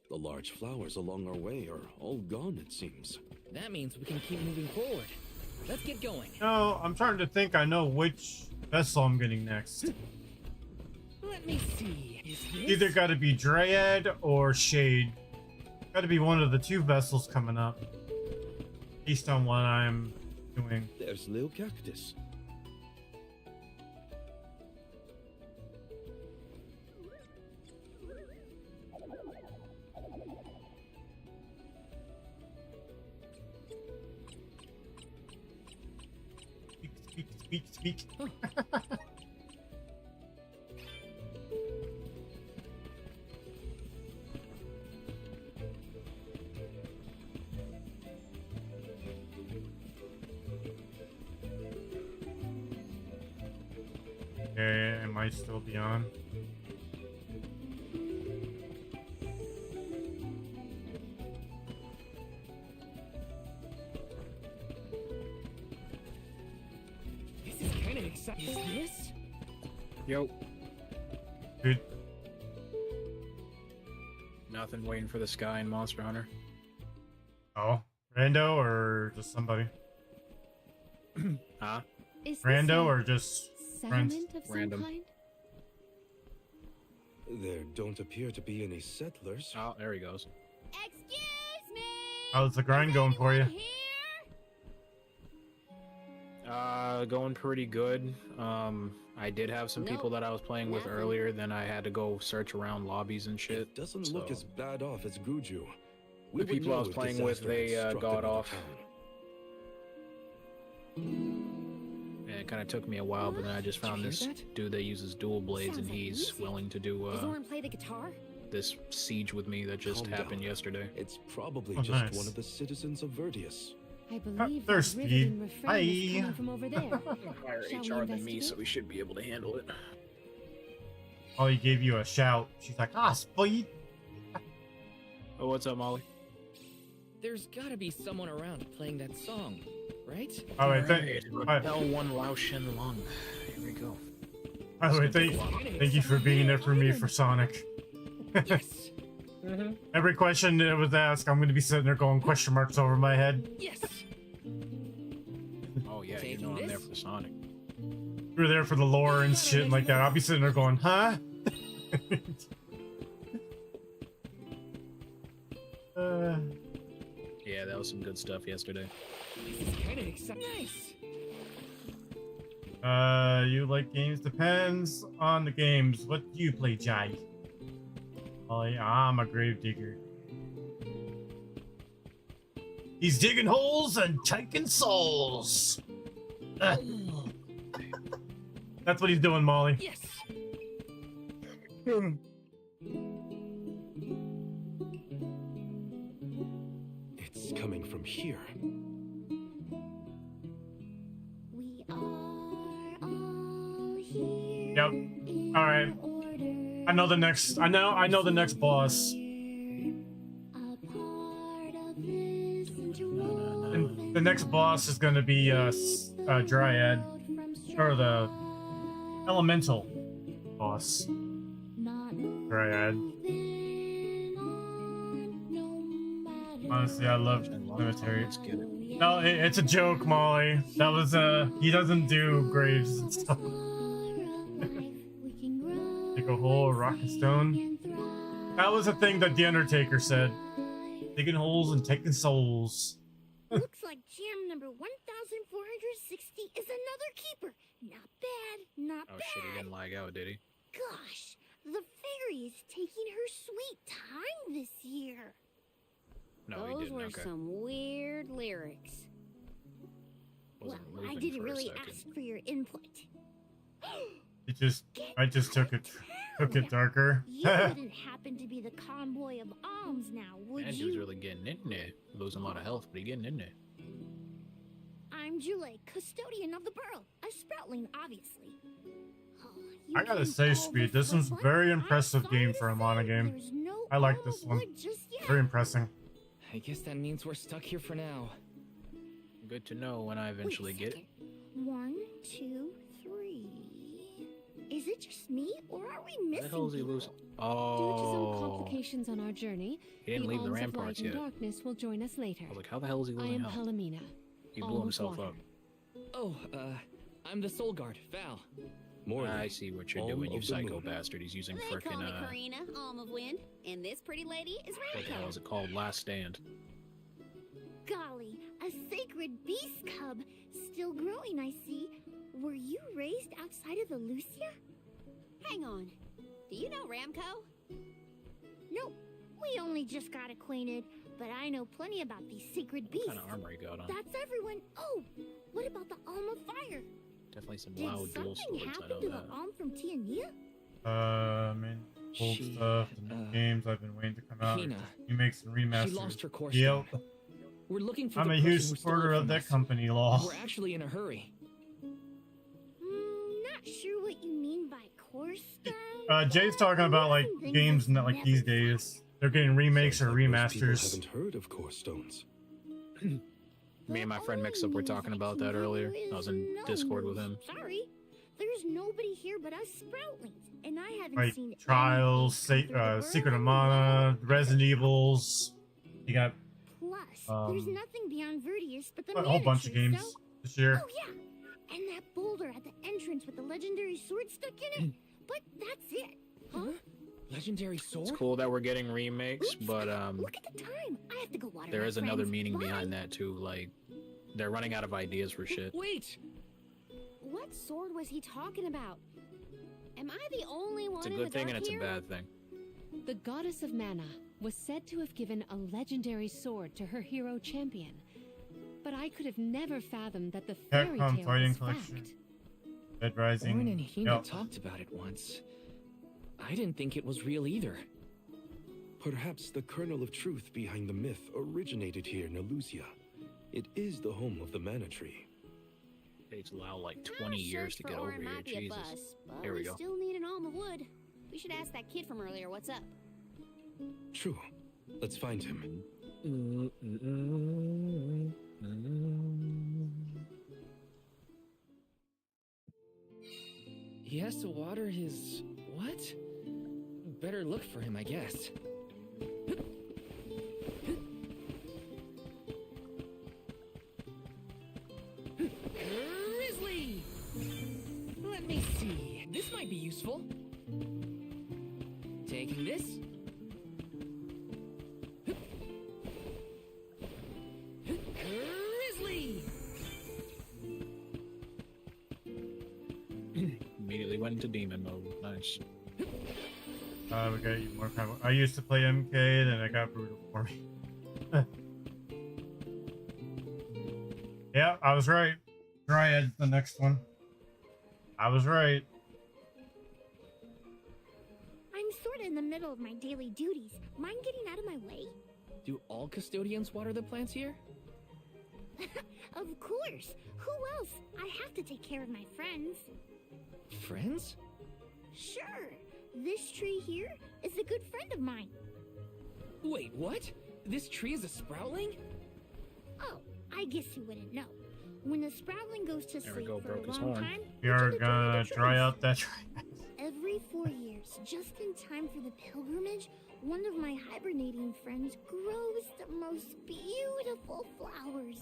The large flowers along our way are all gone, it seems. That means we can keep moving forward. Let's get going. No, I'm starting to think I know which vessel I'm getting next. Let me see. Is this... Either got to be Dryad or Shade. Got to be one of the two vessels coming up. Based on what I'm doing. There's Lil Cactus. Speak. Okay, it might still be on. Is this? Yo. Dude. Nothing, waiting for the sky and Monster Hunter. Oh, Rando or just somebody? Huh? Is this Rando a or just friends? settlement of some Random. kind? There don't appear to be any settlers. Oh, there he goes. Excuse me. How's the grind going for you? Going pretty good. I did have some people that I was playing with earlier, then I had to go search around lobbies and shit. It doesn't look so- as bad off as Guju. The people I was playing with, they got off. And it kind of took me a while, but then I just found Did you this hear that? dude that uses dual blades, and Sounds like he's music. willing to do. Does Orin play the guitar? this siege with me that just Calm happened down. yesterday. It's probably Oh, just nice. one of the citizens of Verdius. I believe that thirsty. riveting refrain is Hi. coming from over there. Higher Shall we HR than me, investigate? so we should be able to handle it. Molly gave you a shout. She's like, ah, speed. Oh, what's up, Molly? There's gotta be someone around playing that song, right? All right, L1 Lao Shen Lung. Here we go. by the way, thank you for being there for me for Sonic. Yes. Every question it was asked, I'm going to be sitting there going question marks over my head. Yes. Oh yeah, you Taking know I'm there this? for Sonic. You're there for the lore and shit like that. I'll be sitting there going, huh? Yeah, that was some good stuff yesterday. This is kind of exciting. Uh, you like games? Depends on the games. What do you play, Jai? Oh, yeah, I'm a grave digger. He's digging holes and taking souls. That's what he's doing, Molly. Yes. It's coming from here. We are all here. Yep. All right. I know the next. I know the next boss. And the next boss is gonna be Dryad, or the elemental boss. Dryad. Honestly, I love Cemetery. No, it's a joke, Molly. That was he doesn't do graves and stuff. Dig a hole, rock and stone. That was a thing that the Undertaker said. Digging holes and taking souls. Looks like jam number 1460 is another keeper. Not bad, not Oh bad. shit, he didn't lag out, did he? Gosh, the fairy is taking her sweet time this year. No, he Those didn't. were Okay. some weird lyrics. Wasn't Well, I moving didn't for a really second. ask for your input. I just took it darker. You wouldn't happen to be the convoy of alms now, would And he was you? really getting in there. Losing a lot of health, but he getting in there. I'm Jule, custodian of the Burl, a sproutling, obviously. I gotta say, Speed, this was a very impressive game for a Mana game. I like this one. Very impressive. I guess that means we're stuck here for now. Good to know when I eventually get it. 1, 2, 3. Is it just me, or are we Where the missing hell is he people? losing? Due to some Oh. complications on our journey, He didn't the leave the Alms of ramparts Light and yet. Darkness will join us later. I was like, how the hell is he I losing am health? Palomina. He Alm blew of himself Water. up. Oh, I'm the Soul Guard, Val. I see what you're doing, you psycho bastard. He's using They call frickin' me Karina, Alm of Wind, and this pretty lady is what the hell Ramco. is it called? Last Stand. Golly, a sacred beast cub. Still growing, I see. Were you raised outside of the Lucia? Hang on. Do you know Ramco? Nope. We only just got acquainted, but I know plenty about these sacred beasts. What kind of armor he got on? That's everyone. Oh, what about the Alm of Fire? Definitely some Did loud dual something swords, I happen know to that. the Alm from Tiania? I mean, old stuff, the new games I've been waiting to come out. Hina. You make some remasters. She lost her core Yep. stone. We're looking for I'm the a person huge who stole supporter it of from that us. company, law. We're actually in a hurry. Not sure what you mean by core stone. Jay's talking about like games not like these days. They're getting remakes or People remasters. haven't heard of core stones. Me and my friend Mix Up were talking about that earlier. I was in Discord with him. Sorry, there's nobody here but us Sproutlings, and I haven't Like seen Trials, Secret of Mana, Resident Evils. You got Plus, there's nothing beyond Verdius but the a whole bunch of Mana Tree, games so- this year. Oh yeah, and that boulder at the entrance with the legendary sword stuck in it. But that's it, huh? Legendary sword? It's cool that we're getting remakes, but Look at the time. I have to go water. there my is another friends. meaning Bye. behind that too. Like, they're running out of ideas for shit. Wait! What sword was he talking about? Am I the only one It's a in good the thing dark and it's a here? bad thing. The goddess of mana was said to have given a legendary sword to her hero champion. But I could have never fathomed that the fairy Capcom tale Fighting was Collection. fact. Dead Rising. Orn and Hina Yep. talked about it once. I didn't think it was real either. Perhaps the kernel of truth behind the myth originated here in Elusia. It is the home of the Mana Tree. Takes Lau like 20 years to get over here. Jesus. But There we go. still need an alm of wood. We should ask that kid from earlier what's up. True. Let's find him. He has to water his... what? Better look for him, I guess. Grizzly! Let me see. This might be useful. Taking this. Grizzly! Immediately went into demon mode. Nice. We got more time. I used to play MK, then it got brutal for me. Yeah, I was right. Dryad's the next one. I was right. I'm sort of in the middle of my daily duties. Mind getting out of my way? Do all custodians water the plants here? Of course. Who else? I have to take care of my friends. Friends? Sure. This tree here is a good friend of mine. Wait, what? This tree is a sproutling? Oh, I guess you wouldn't know. When a sproutling goes to There we sleep go, for broke a his long horn. time, You're gonna dry out that tree. every 4 years, just in time for the pilgrimage, one of my hibernating friends grows the most beautiful flowers.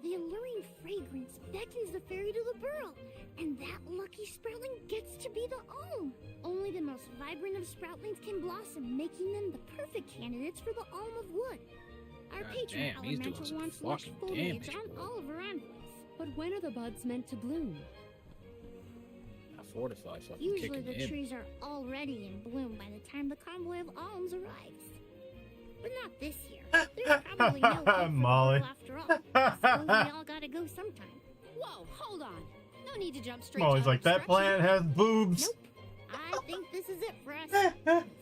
The alluring fragrance beckons the fairy to the burrow, and that lucky sproutling gets to be the alm. Only the most vibrant of sproutlings can blossom, making them the perfect candidates for the alm of wood. Our God patron damn, he's doing elemental some wants lush fucking foliage damage, on bro. all of her envoys. But when are the buds meant to bloom? Not fortified, fucking Usually kicking the in. trees are already in bloom by the time the convoy of alms arrives. But not this year. There's probably no hope for the Molly. world after all. I suppose we all gotta go sometime. Whoa, hold on. No need to jump straight Molly's to like, that destruction. plant has boobs. Nope. I think this is it for us.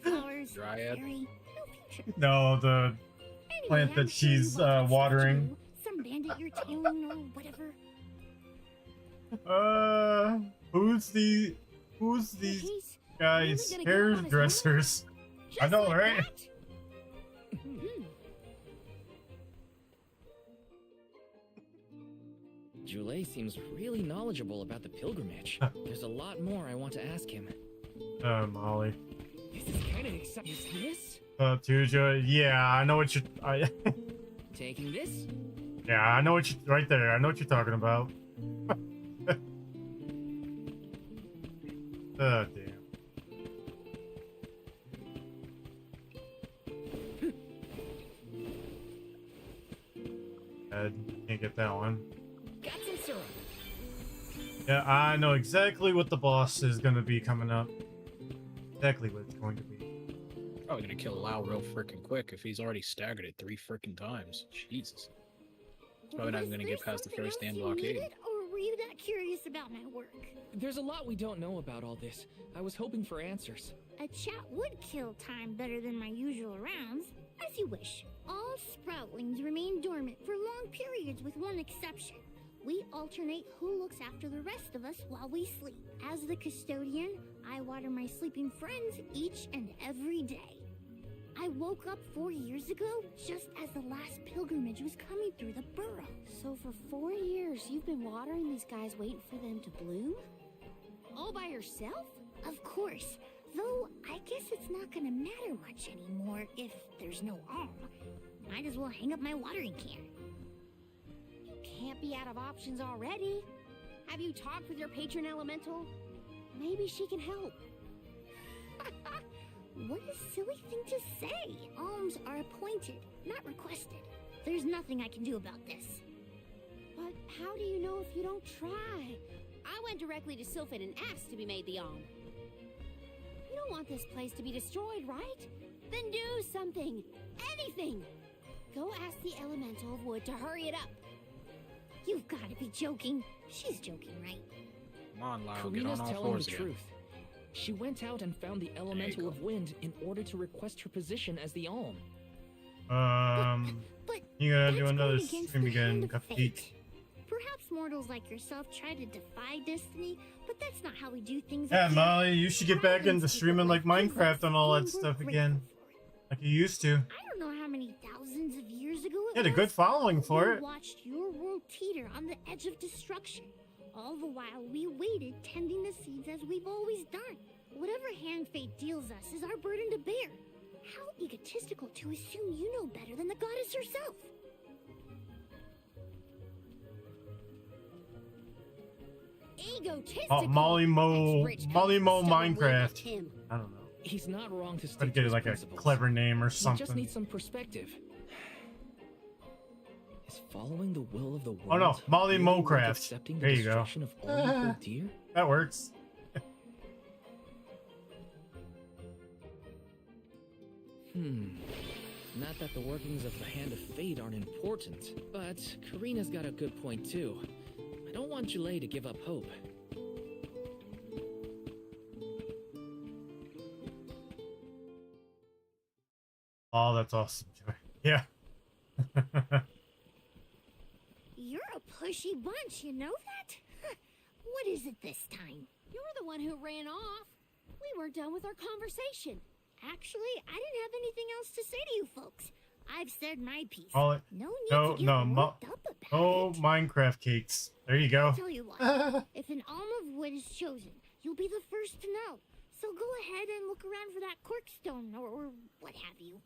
Flowers, Dryad. fairy, no future. No, the Anyway, plant I'm that sure you she's want that watering. statue, some bandit you're tailing or whatever. Who's these He's guys? really gonna go on his Hairdressers. I Just know, like right? that? Joulet seems really knowledgeable about the pilgrimage. There's a lot more I want to ask him. Molly. This is kind of exciting. Is this? Tuja. Yeah, I know what you. Taking this? Yeah, I know what you. Right there. I know what you're talking about. Oh, damn. Can't get that one. Got some syrup. Yeah, I know exactly what the boss is gonna be coming up. Exactly what it's going to be. Probably gonna kill Lau real freaking quick if he's already staggered it 3 freaking times. Jesus. He's probably not Was gonna there get past the something first else stand you blockade. needed, or were you that curious about my work? There's a lot we don't know about all this. I was hoping for answers. A chat would kill time better than my usual rounds. As you wish. All sproutlings remain dormant for long periods with one exception. We alternate who looks after the rest of us while we sleep. As the custodian, I water my sleeping friends each and every day. I woke up 4 years ago, just as the last pilgrimage was coming through the burrow. So for 4 years, you've been watering these guys waiting for them to bloom? All by yourself? Of course. Though, I guess it's not gonna matter much anymore if there's no alm. Might as well hang up my watering can. You can't be out of options already. Have you talked with your patron elemental? Maybe she can help. What a silly thing to say. Alms are appointed, not requested. There's nothing I can do about this. But how do you know if you don't try? I went directly to Sylphin and asked to be made the alm. You don't want this place to be destroyed, right? Then do something. Anything. Go ask the elemental of wood to hurry it up. You've got to be joking. She's joking, right? Come on, Lau, get Karina's on all telling fours the again. truth. She went out and found the Elemental of Wind in order to request her position as the Alm. You gotta do another stream again, Cupcake. Perhaps mortals like yourself try to defy destiny, but that's not how we do things. Yeah, Molly, you should get back into streaming like Minecraft and all that stuff again. Like you used to. I don't know how many thousands of years ago it You had a good following for we it. watched your world teeter on the edge of destruction. All the while we waited, tending the seeds as we've always done. Whatever hand fate deals us is our burden to bear. How egotistical to assume you know better than the goddess herself. Egotistical. Molly Mo Minecraft. Him. I don't know. He's not wrong to I'd stick get to his like a principles. clever name or He just something. needs some perspective. Is following the will of the world. Oh no, Molly really worth Mocraft. accepting the There you go. destruction of all you hold dear? That works. Not that the workings of the Hand of Fate aren't important, but Karina's got a good point too. I don't want Julay to give up hope. Oh, that's awesome. Yeah. You're a pushy bunch, you know that? Huh. What is it this time? You're the one who ran off. We weren't done with our conversation. Actually, I didn't have anything else to say to you folks. I've said my piece. All it. No need No, to get no, worked up about oh, Minecraft cakes. There you go. I'll tell you what, if an alm of wood is chosen, you'll be the first to know. So go ahead and look around for that corkstone or what have you.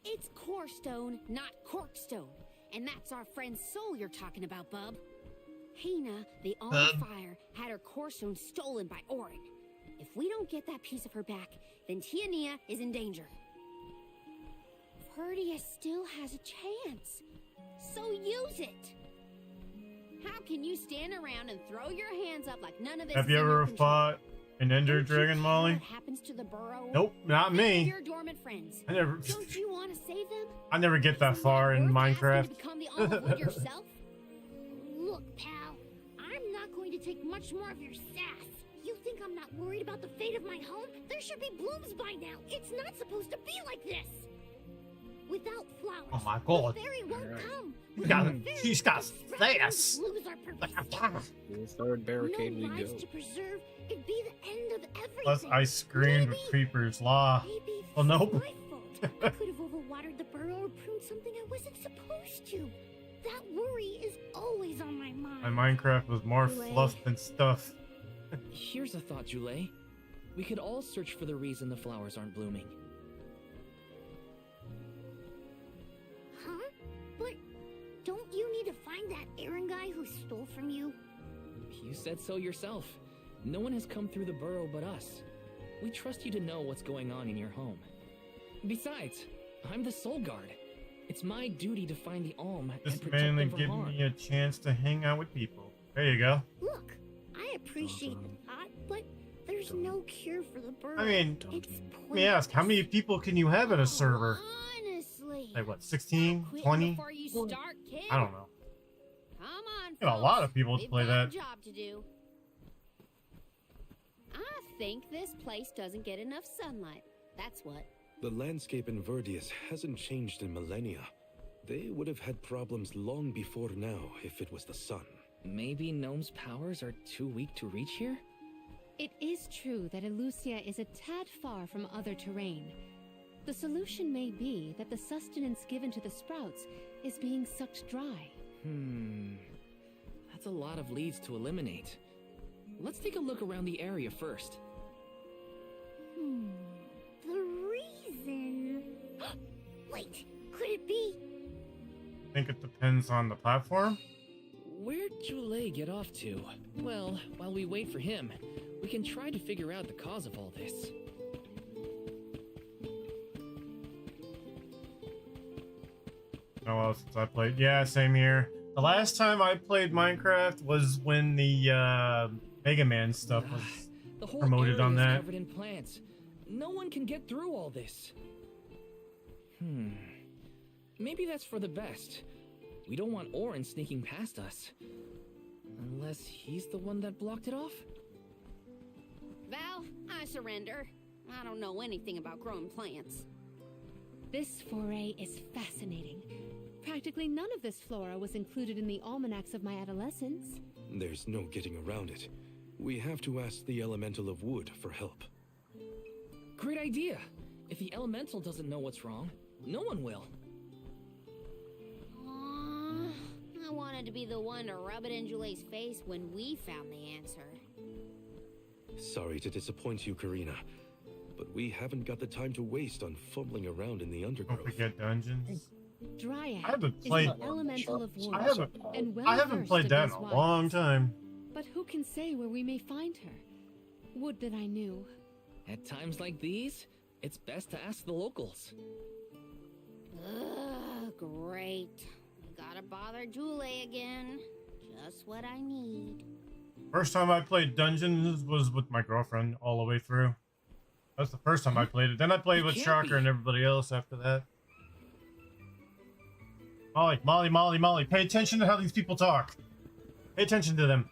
It's Corestone, not Corkstone. And that's our friend's soul you're talking about, bub. Hina, the Alm of Fire, had her Corestone stolen by Orin. If we don't get that piece of her back, then Tiania is in danger. Perdius still has a chance. So use it. How can you stand around and throw your hands up like none of this Have is you in your ever control? fought an Ender Dragon, Molly? What happens to the burrow? Nope, not me. Your dormant friends. I never. Don't you want to save them? I never get that far in Minecraft. Become the Alm of Wood yourself? Look, pal, I'm not going to take much more of your sass. You think I'm not worried about the fate of my home? There should be blooms by now. It's not supposed to be like this. Without flowers, Oh my God. the fairy won't come. She's got sass. Blooms are purpose. The third barricade No we lives go. to preserve. It'd be the end of everything. Plus, I screamed with Creeper's Law. Oh, nope. I could have overwatered the burrow or pruned something I wasn't supposed to. That worry is always on my mind. My Minecraft was more Julay. fluff than stuff. Here's a thought, Julay. We could all search for the reason the flowers aren't blooming. Huh? But don't you need to find that Aaron guy who stole from you? You said so yourself. No one has come through the burrow but us. We trust you to know what's going on in your home. Besides, I'm the Soul Guard. It's my duty to find the Alm Just and protect mainly them from giving harm. me a chance to hang out with people. There you go. Look, I appreciate the thought, but there's no cure for the burrow. I mean, it's let me ask, how many people can you have in a server? honestly. Like what, 16, Quit 20? before you start, kid. I don't know. Come on, Got a folks. lot of people to We've play got that. a job to do. I think this place doesn't get enough sunlight. That's what. The landscape in Verdius hasn't changed in millennia. They would have had problems long before now if it was the sun. Maybe Gnome's powers are too weak to reach here? It is true that Elusia is a tad far from other terrain. The solution may be that the sustenance given to the sprouts is being sucked dry. That's a lot of leads to eliminate. Let's take a look around the area first. The reason... Wait, could it be... I think it depends on the platform. Where'd Julay get off to? Well, while we wait for him, we can try to figure out the cause of all this. Oh well, since I played, yeah, same here. The last time I played Minecraft was when the Mega Man stuff was The whole promoted area on is that. covered in plants. No one can get through all this. Maybe that's for the best. We don't want Orin sneaking past us. Unless he's the one that blocked it off? Val, surrender. I don't know anything about growing plants. This foray is fascinating. Practically none of this flora was included in the almanacs of my adolescence. There's no getting around it. We have to ask the Elemental of Wood for help. Great idea. If the Elemental doesn't know what's wrong, no one will. I wanted to be the one to rub it in Jule's face when we found the answer. Sorry to disappoint you, Karina, but we haven't got the time to waste on fumbling around in the undergrowth. Don't forget dungeons. Dryad I haven't is played. the elemental of wood. And I haven't well-versed played that in those a wilds. long time. But who can say where we may find her? Would that I knew. At times like these, it's best to ask the locals. Ugh, great. Gotta bother Jule again. Just what I need. First time I played Dungeons was with my girlfriend all the way through. That's the first time I played it. Then I played with Shocker and everybody else after that. Molly, pay attention to how these people talk. Pay attention to them.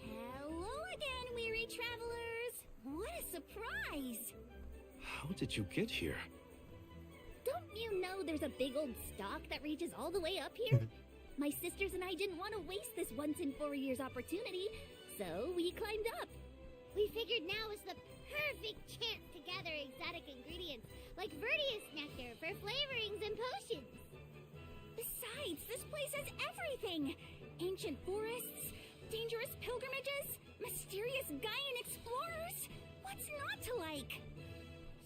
Hello again, weary travelers. What a surprise. How did you get here? Don't you know there's a big old stalk that reaches all the way up here? My sisters and I didn't want to waste this once in 4 years opportunity, so we climbed up. We figured now was the perfect chance to gather exotic ingredients like Verdius nectar for flavorings and potions. Besides, this place has everything. Ancient forests, dangerous pilgrimages, mysterious Gaian explorers. What's not to like?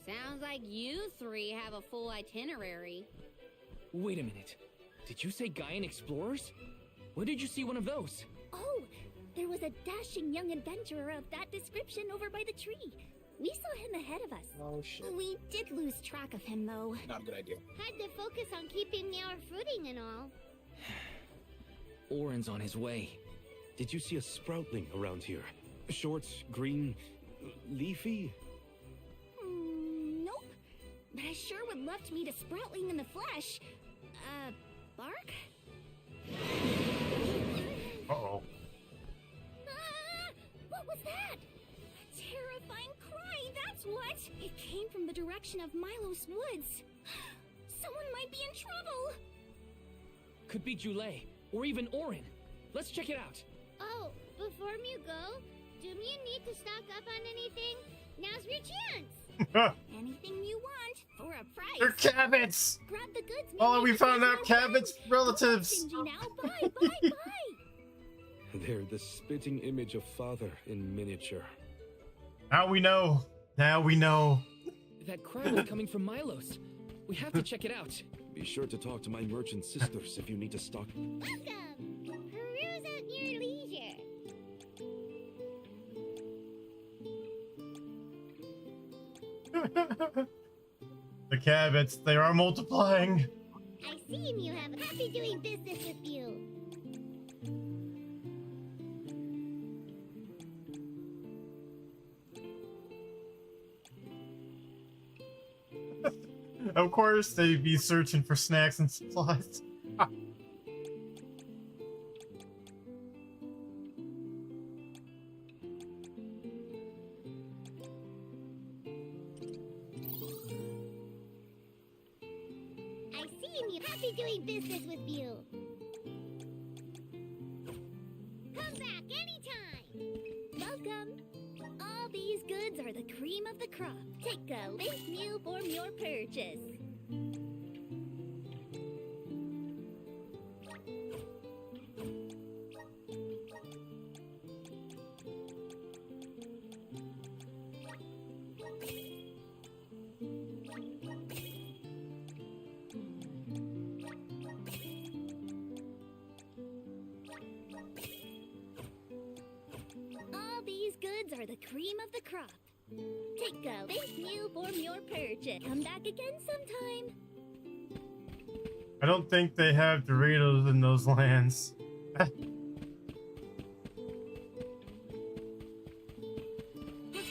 Sounds like you three have a full itinerary. Wait a minute. Did you say Gaian explorers? Where did you see one of those? Oh, there was a dashing young adventurer of that description over by the tree. We saw him ahead of us. Oh, shit. We did lose track of him, though. Not a good idea. Had to focus on keeping our footing and all. Orin's on his way. Did you see a sproutling around here? Short, green, leafy? Nope. But I sure would love to meet a sproutling in the flesh. Bark? Uh-oh. What was that? A terrifying cry, that's what! It came from the direction of Milos Woods. Someone might be in trouble! Could be Jule, or even Orin. Let's check it out. Oh, before you go, do you need to stock up on anything? Now's your chance! Anything you want, for a price. They're Cabots! Grab the goods. Oh, we found out Cabot's relatives! Now, bye! They're the spitting image of Father in miniature. Now we know. Now we know. That cry was coming from Milos. We have to check it out. Be sure to talk to my merchant sisters if you need to stock. Welcome! Peruse at your leisure. The Cabots, they are multiplying. I see you have a happy doing business with you. Of course, they'd be searching for snacks and supplies. I see you happy doing business with you. Come back anytime. Welcome. All these goods are the cream of the crop. Take a late meal for your purchase. All these goods are the cream of the crop. Take a late meal for your purchase. Come back again sometime. I don't think they have Doritos in those lands. Let's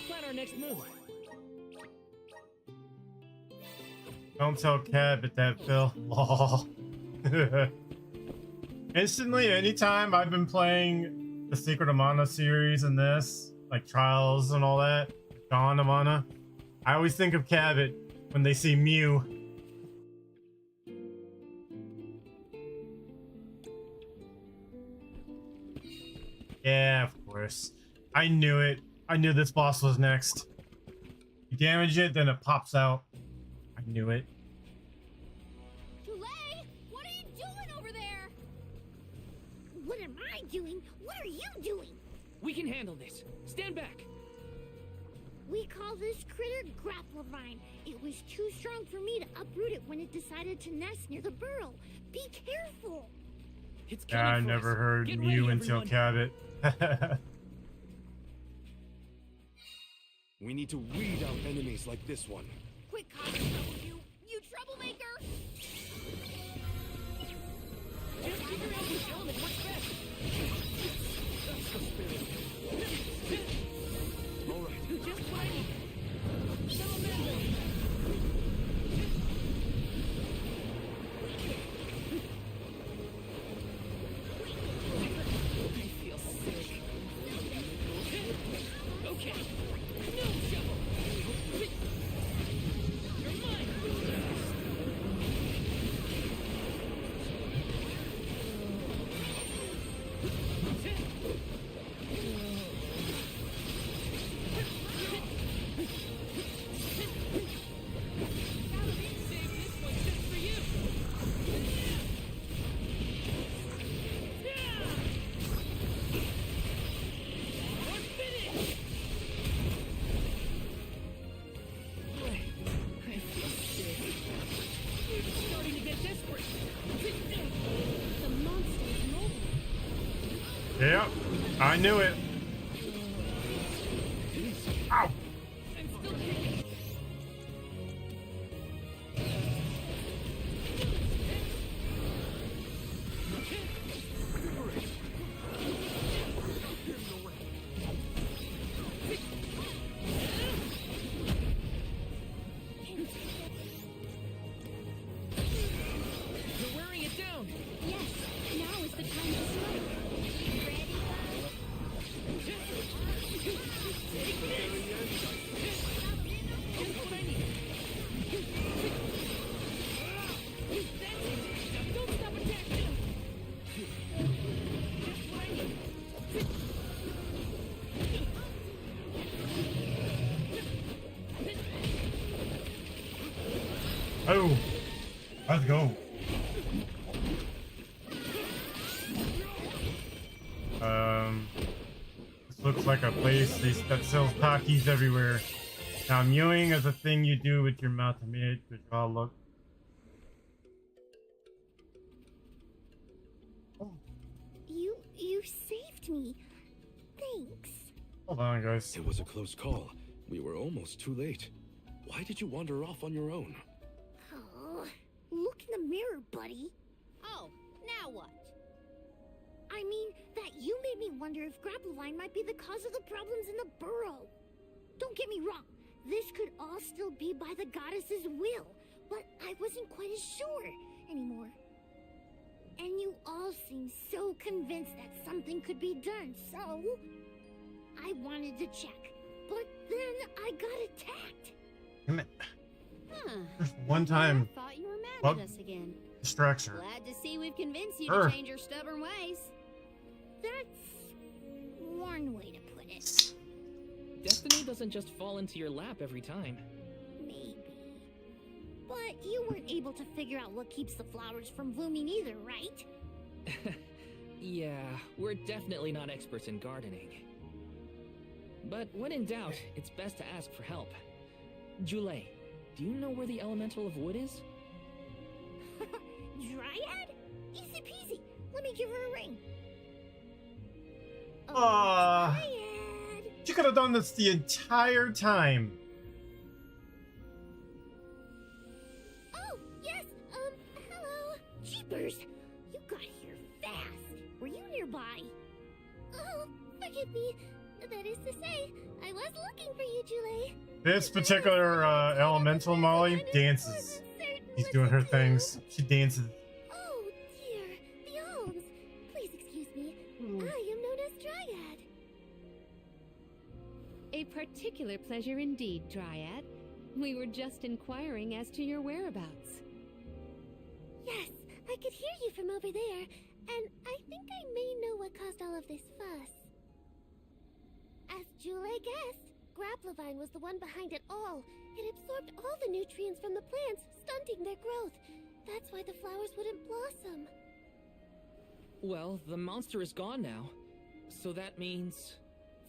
plan our next move. Don't tell Cabot that, Phil. Lol. Instantly, anytime I've been playing the Secret of Mana series and this, like Trials and all that, Dawn of Mana, I always think of Cabot when they see Mew. Yeah, of course. I knew it. I knew this boss was next. You damage it, then it pops out. I knew it. Jule, what are you doing over there? What am I doing? What are you doing? We can handle this. Stand back. We call this critter Grapplevine. It was too strong for me to uproot it when it decided to nest near the burrow. Be careful. It's Yeah, I never heard Get Mew ready, until everyone. Cabot. We need to weed out enemies like this one. Quit causing trouble, you troublemaker! Just figure out which element works best. That's the spirit. All right. Just what I need. Salamander. I feel sick. Okay. No shovel. You're mine. Yep, I knew it. Ow! You're wearing it down. Yes, now is the time to strike. Oh, let's go. This looks like a place that sells Takis everywhere. Now, mewing is a thing you do with your mouth to make the jaw look. You saved me. Thanks. Hold on, guys. It was a close call. We were almost too late. Why did you wander off on your own? Oh, look in the mirror, buddy. Oh, now what? I mean, that you made me wonder if Grapplevine might be the cause of the problems in the burrow. Don't get me wrong, this could all still be by the goddess's will, but I wasn't quite as sure anymore. And you all seem so convinced that something could be done, so I wanted to check. But then I got attacked. Damn it. Huh. Just one time. I thought you were mad What? at us again. Distracts her. Glad to see we've convinced you Her. to change your stubborn ways. That's one way to put it. Destiny doesn't just fall into your lap every time. Maybe. But you weren't able to figure out what keeps the flowers from blooming either, right? Yeah, we're definitely not experts in gardening. But when in doubt, it's best to ask for help. Jule, do you know where the elemental of wood is? Dryad? Easy peasy. Let me give her a ring. Aww. Dryad. You could have done this the entire time. Oh, yes. Hello. Jeepers. You got here fast. Were you nearby? Oh, forgive me. That is to say, I was looking for you, Jule. This particular elemental Molly dances. She's doing her things. She dances. Oh, dear. The alms. Please excuse me. I am known as Dryad. particular pleasure indeed, Dryad. We were just inquiring as to your whereabouts. Yes, I could hear you from over there, and I think I may know what caused all of this fuss. As Jule guessed, Grapplevine was the one behind it all. It absorbed all the nutrients from the plants, stunting their growth. That's why the flowers wouldn't blossom. Well, the monster is gone now. So that means...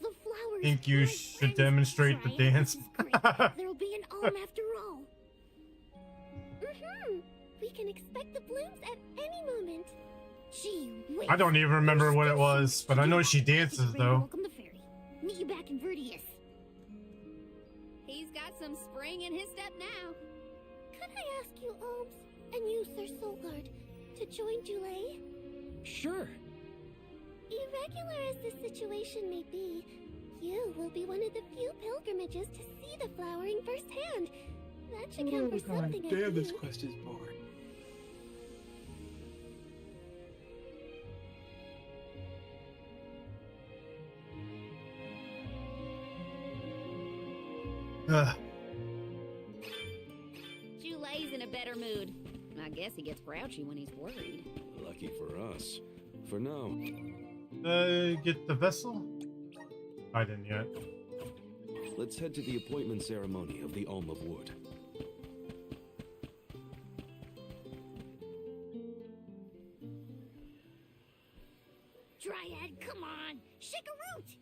The flowers. I think you should demonstrate the dance. There'll be an alm after all. We can expect the blooms at any moment. Gee whiz. I don't even remember what it was, but I know she dances though. Welcome the fairy. Meet you back in Vertius. He's got some spring in his step now. Could I ask you, Alms, and you, Sir Solgard, to join Jule? Sure. Irregular as this situation may be, you will be one of the few pilgrimages to see the flowering firsthand. That should count for something, I Damn, this think. quest is boring. Jule's in a better mood. I guess he gets grouchy when he's worried. Lucky for us. For now. Get the vessel? I didn't yet. Let's head to the appointment ceremony of the Alm of Wood. Dryad, come on! Shake a root!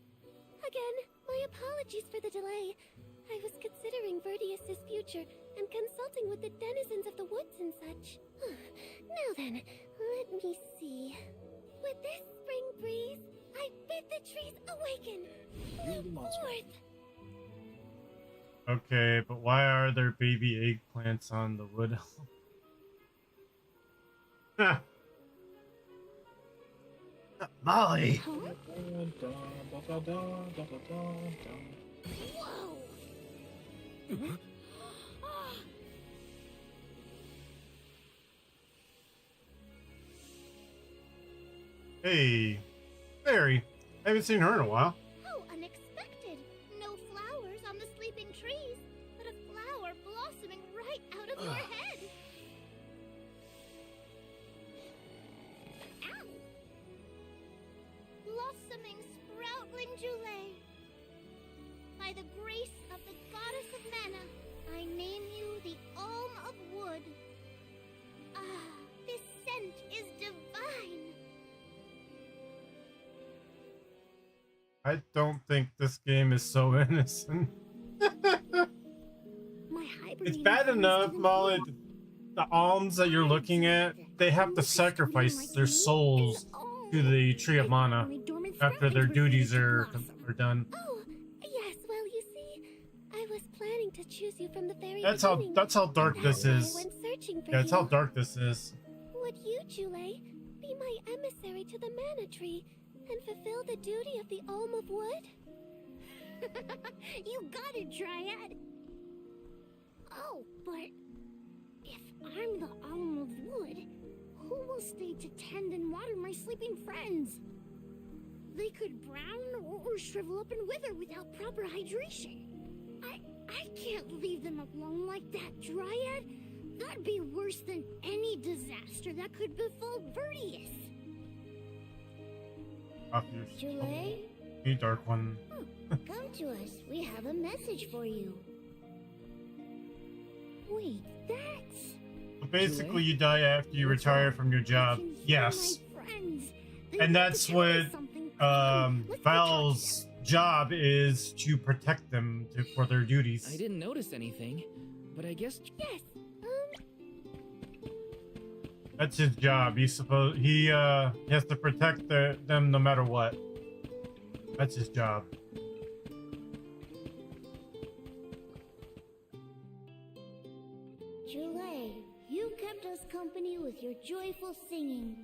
Again, my apologies for the delay. I was considering Vertius' future and consulting with the denizens of the woods and such. Now then, let me see. With this spring breeze, I bid the trees awaken. Bloom forth! Okay, but why are there baby eggplants on the wood? Molly! Whoa! Hey, Fairy. I haven't seen her in a while. How unexpected! No flowers on the sleeping trees, but a flower blossoming right out of your head. Ow! Blossoming sproutling Jule. By the grace of the goddess of mana, I name you the Alm of Wood. Ah, this scent is divine. I don't think this game is so innocent. It's bad enough, Molly. The alms that you're looking at, they have to sacrifice their souls to the Tree of Mana after their duties are done. Oh, yes, well, you see, I was planning to choose you from the very That's beginning. how dark this That's why is. I went searching for Yeah, that's you. how dark this is. Would you, Jule, be my emissary to the Mana Tree and fulfill the duty of the Alm of Wood? You got it, Dryad. Oh, but if I'm the Alm of Wood, who will stay to tend and water my sleeping friends? They could brown or shrivel up and wither without proper hydration. I can't leave them alone like that, Dryad. That'd be worse than any disaster that could befall Vertius. Jule? The dark one. Come to us. We have a message for you. Wait, that's... So basically, you die after you retire from your job. Yes. And that's what Val's job is, to protect them for their duties. I didn't notice anything, but I guess... Yes, That's his job. He has to protect them no matter what. That's his job. Jule, you kept us company with your joyful singing.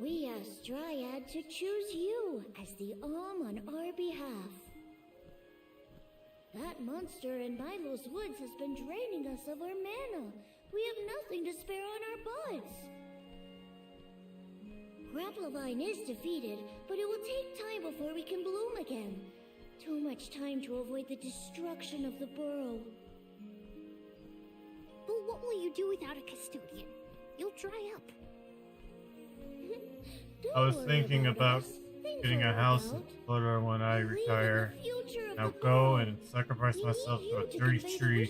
We asked Dryad to choose you as the Alm on our behalf. That monster in Milo's woods has been draining us of our mana. We have nothing to spare on our buds. Grapplevine is defeated, but it will take time before we can bloom again. too much time to avoid the destruction of the burrow. But what will you do without a custodian? You'll dry up. I was thinking about getting a house in Florida when I retire. Now go and sacrifice myself to a dirty tree.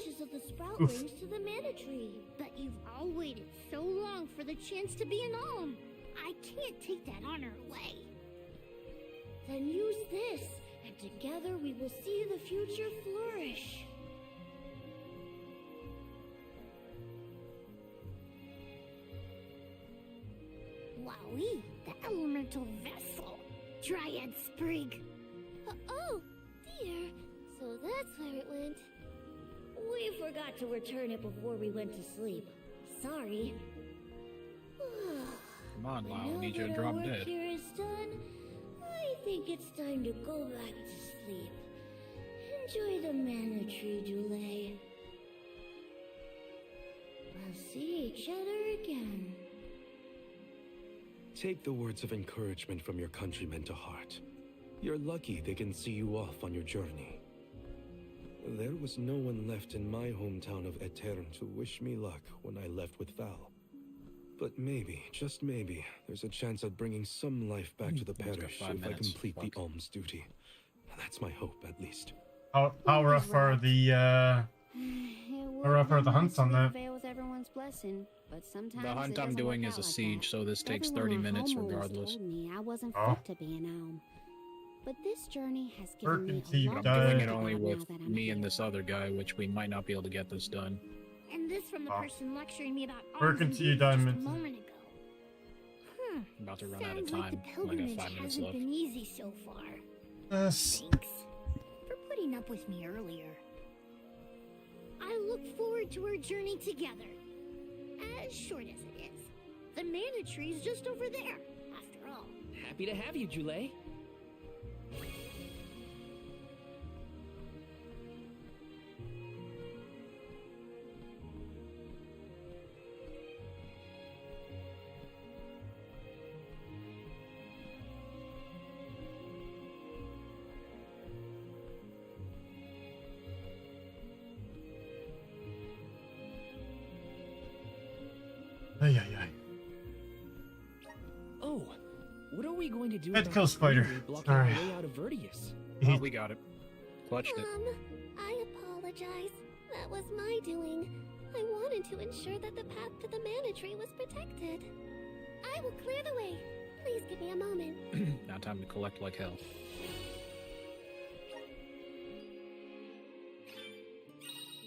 Oof. To the mana tree. But you've all waited so long for the chance to be an alm. I can't take that honor away. Then use this, and together we will see the future flourish. Wowie, the elemental vessel. Dryad Sprig. Oh, dear. So that's where it went. We forgot to return it before we went to sleep. Sorry. Come on, Lau, I need you to Now that drop our work dead. here is done, I think it's time to go back to sleep. Enjoy the mana tree, Dule. We'll see each other again. Take the words of encouragement from your countrymen to heart. You're lucky they can see you off on your journey. There was no one left in my hometown of Aetern to wish me luck when I left with Val. But maybe, just maybe, there's a chance at bringing some life back to the parish if I complete the alms duty. That's my hope, at least. How rough are the how rough are the hunts on that? With everyone's blessing, but sometimes The hunt I'm doing is a siege, so this takes Everyone 30 at minutes home always regardless. told me I wasn't Oh. fit to be an elm. But this journey has given me Urgency a lot I'm doing to it think only about with now that I'm me here. and this other guy, which we might not be able to get this done. And this from the Oh. person lecturing me about Where arms can and see you boobs just a diamonds? moment ago. I'm about to run out of Sounds like time. the I got pilgrimage 5 minutes hasn't left. been easy so far. Yes. Thanks for putting up with me earlier. I look forward to our journey together. As short as it is. The mana tree is just over there, after all. Happy to have you, Jule. Ay, ay, ay. Oh, what are we going to do Head about kill the spider. greenery blocking Sorry. the way out of Vertius? Oh, we got it. Clutched it. I apologize. That was my doing. I wanted to ensure that the path to the mana tree was protected. I will clear the way. Please give me a moment. Now time to collect like hell.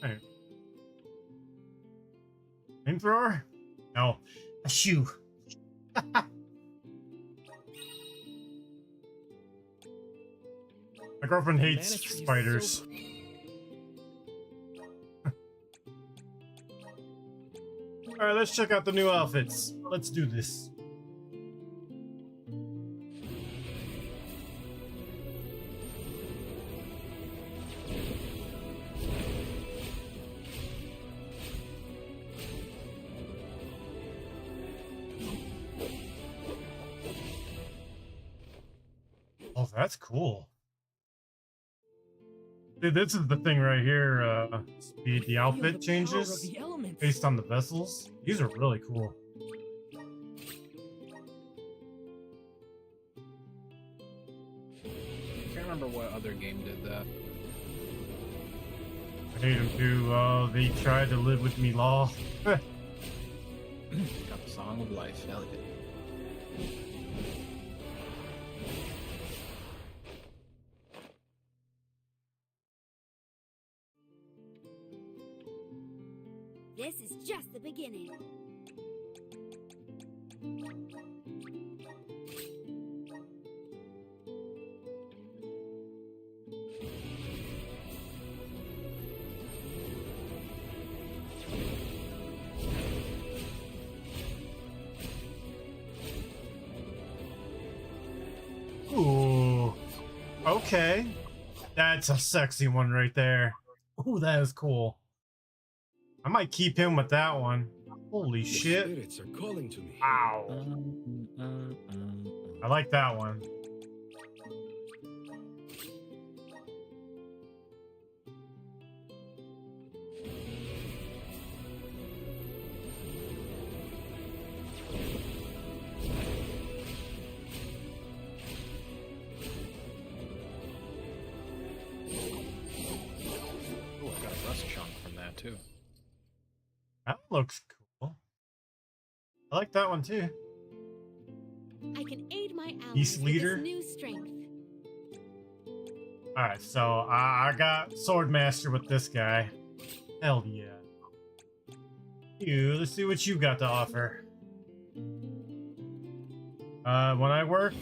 Hey. Flamethrower? No. A shoe. My girlfriend hates Mana tree is spiders. so- Alright, let's check out the new outfits. Let's do this. Oh, that's cool. Dude, this is the thing right here. The outfit changes the elements. based on the vessels. These are really cool. I can't remember what other game did that. I hate them too. They tried to live with me law. Got the Song of Life. Hell yeah. This is just the beginning. Ooh. Okay. That's a sexy one right there. Ooh, that is cool. I might keep him with that one. Holy The shit. spirits are calling to me. Wow. I like that one. too. That looks cool. I like that one too. I can aid my allies East with leader? this new strength. Alright, so I got Swordmaster with this guy. Hell yeah. Let's see what you got to offer. When I worked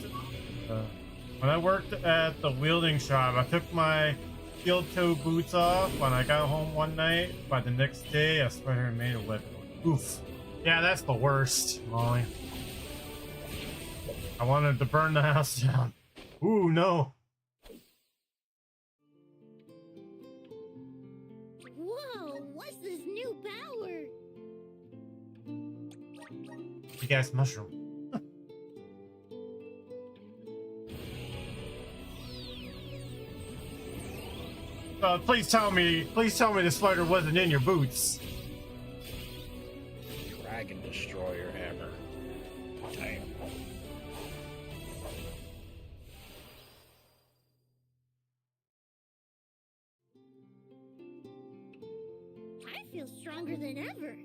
at the wielding shop, I took my steel toe boots off when I got home one night. By the next day, I swear I made a weapon. Oof. Yeah, that's the worst, Molly. I wanted to burn the house down. Ooh, no. Whoa, what's this new power? Big ass mushroom. Please tell me the spider wasn't in your boots. Dragon Destroyer hammer. Damn. I feel stronger than ever.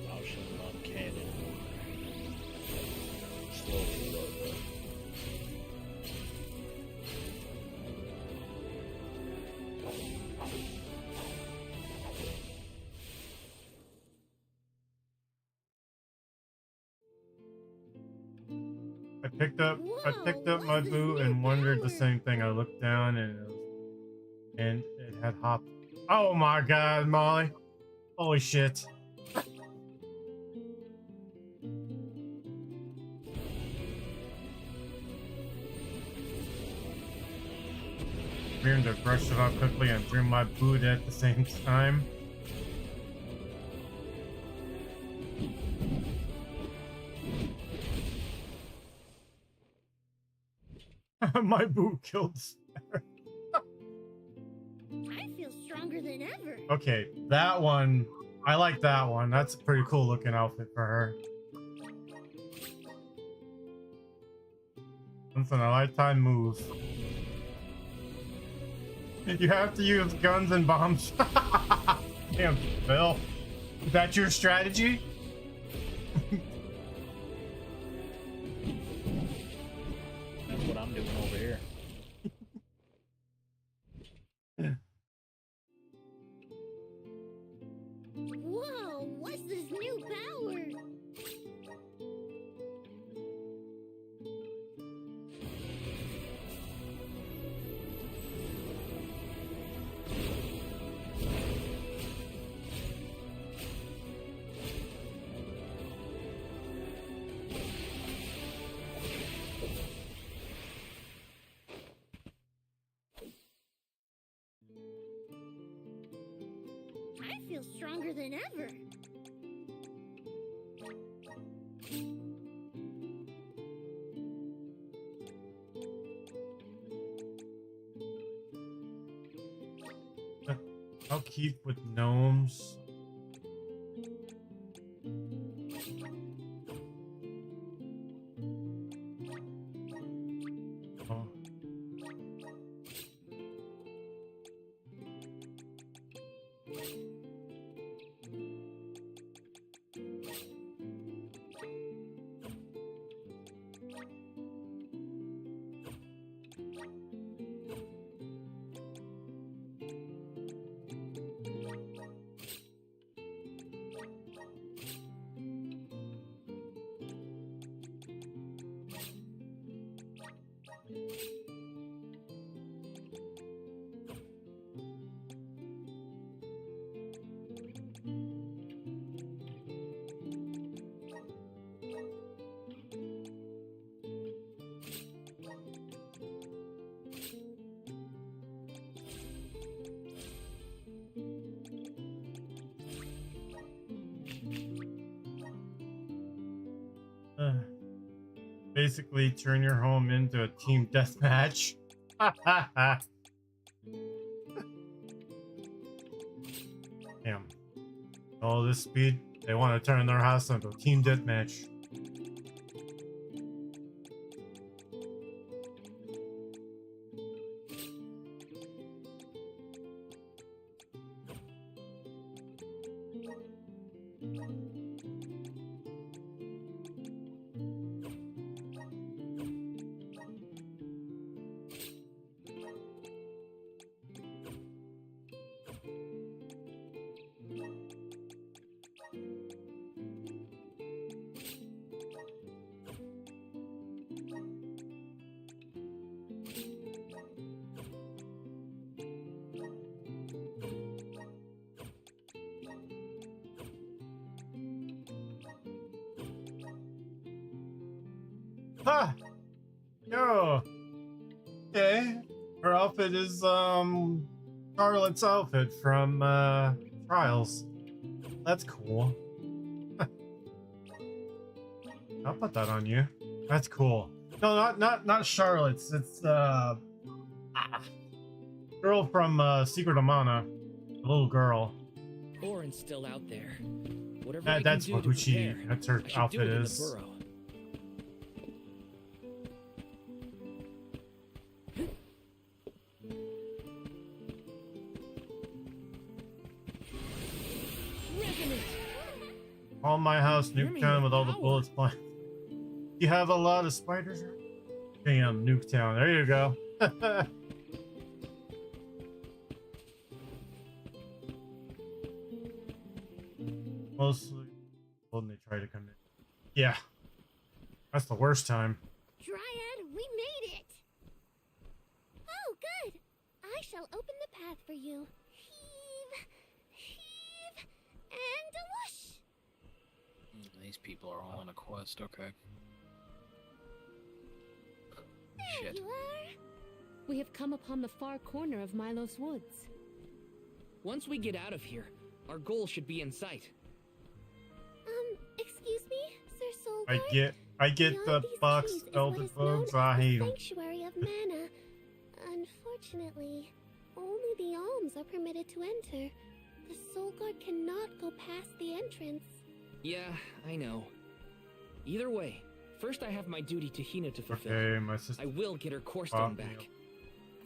Motion uncanny. Slowly load. I picked up my boot and wondered the same thing. I looked down and it had hopped. Oh my god, Molly. Holy shit. Miranda brushed it off quickly and threw my boot at the same time. My boot killed Sarah. I feel stronger than ever. Okay, that one. I like that one. That's a pretty cool looking outfit for her. Once in a lifetime move. You have to use guns and bombs. Damn, Phil. Is that your strategy? That's what I'm doing over here. Whoa, what's this new power? I feel stronger than ever. I'll keep with gnomes. Oh. Basically turn your home into a team deathmatch. Damn. All this speed, they want to turn their house into a team deathmatch. Ha! Yo! Okay. Her outfit is, Charlotte's outfit from, Trials. That's cool. I'll put that on you. That's cool. No, not Charlotte's. It's, girl from, Secret of Mana. The little girl. Orin's still out there. Whatever I That's can do who to she, prepare, that's her I should do outfit it in the is. burrow. All my house, Nuketown with all the bullets flying. You have a lot of spiders? Damn, Nuketown. There you go. Mostly when they try to come in. Yeah. That's the worst time. Dryad, we made it! Oh, good! I shall open the path for you. Heave, heave, and a whoosh! These people are all on a quest, okay. There Shit. you are! We have come upon the far corner of Milos Woods. Once we get out of here, our goal should be in sight. Excuse me, Sir Solgar? I get the Beyond these box trees is elder what is known bugs. I as the hate them. Sanctuary of Mana. Unfortunately, only the alms are permitted to enter. The Soul Guard cannot go past the entrance. Yeah, I know. Either way, first I have my duty to Hina to fulfill. Okay, my sister. I will get her core stone me back. up.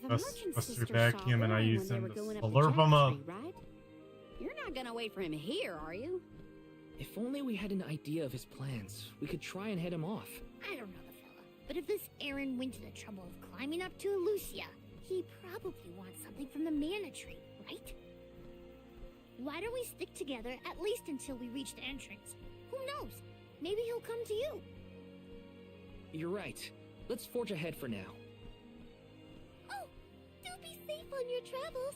The Let's merchant's through sister vacuum saw and I Orin use when them they to were going up slurp the them up. Jack Tree, right? You're not gonna wait for him here, are you? If only we had an idea of his plans, we could try and head him off. I don't know the fella, but if this Aaron went to the trouble of climbing up to Lucia, he probably wants something from the Mana Tree, right? Why don't we stick together at least until we reach the entrance? Who knows? Maybe he'll come to you. You're right. Let's forge ahead for now. Oh, do be safe on your travels.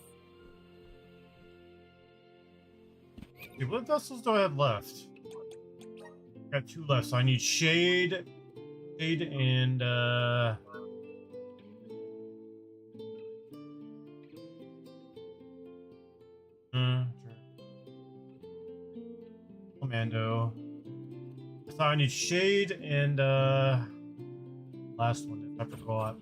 Okay, what vessels do I have left? Got 2 left, so I need Shade and Commando. So I need Shade and last one is Apricot.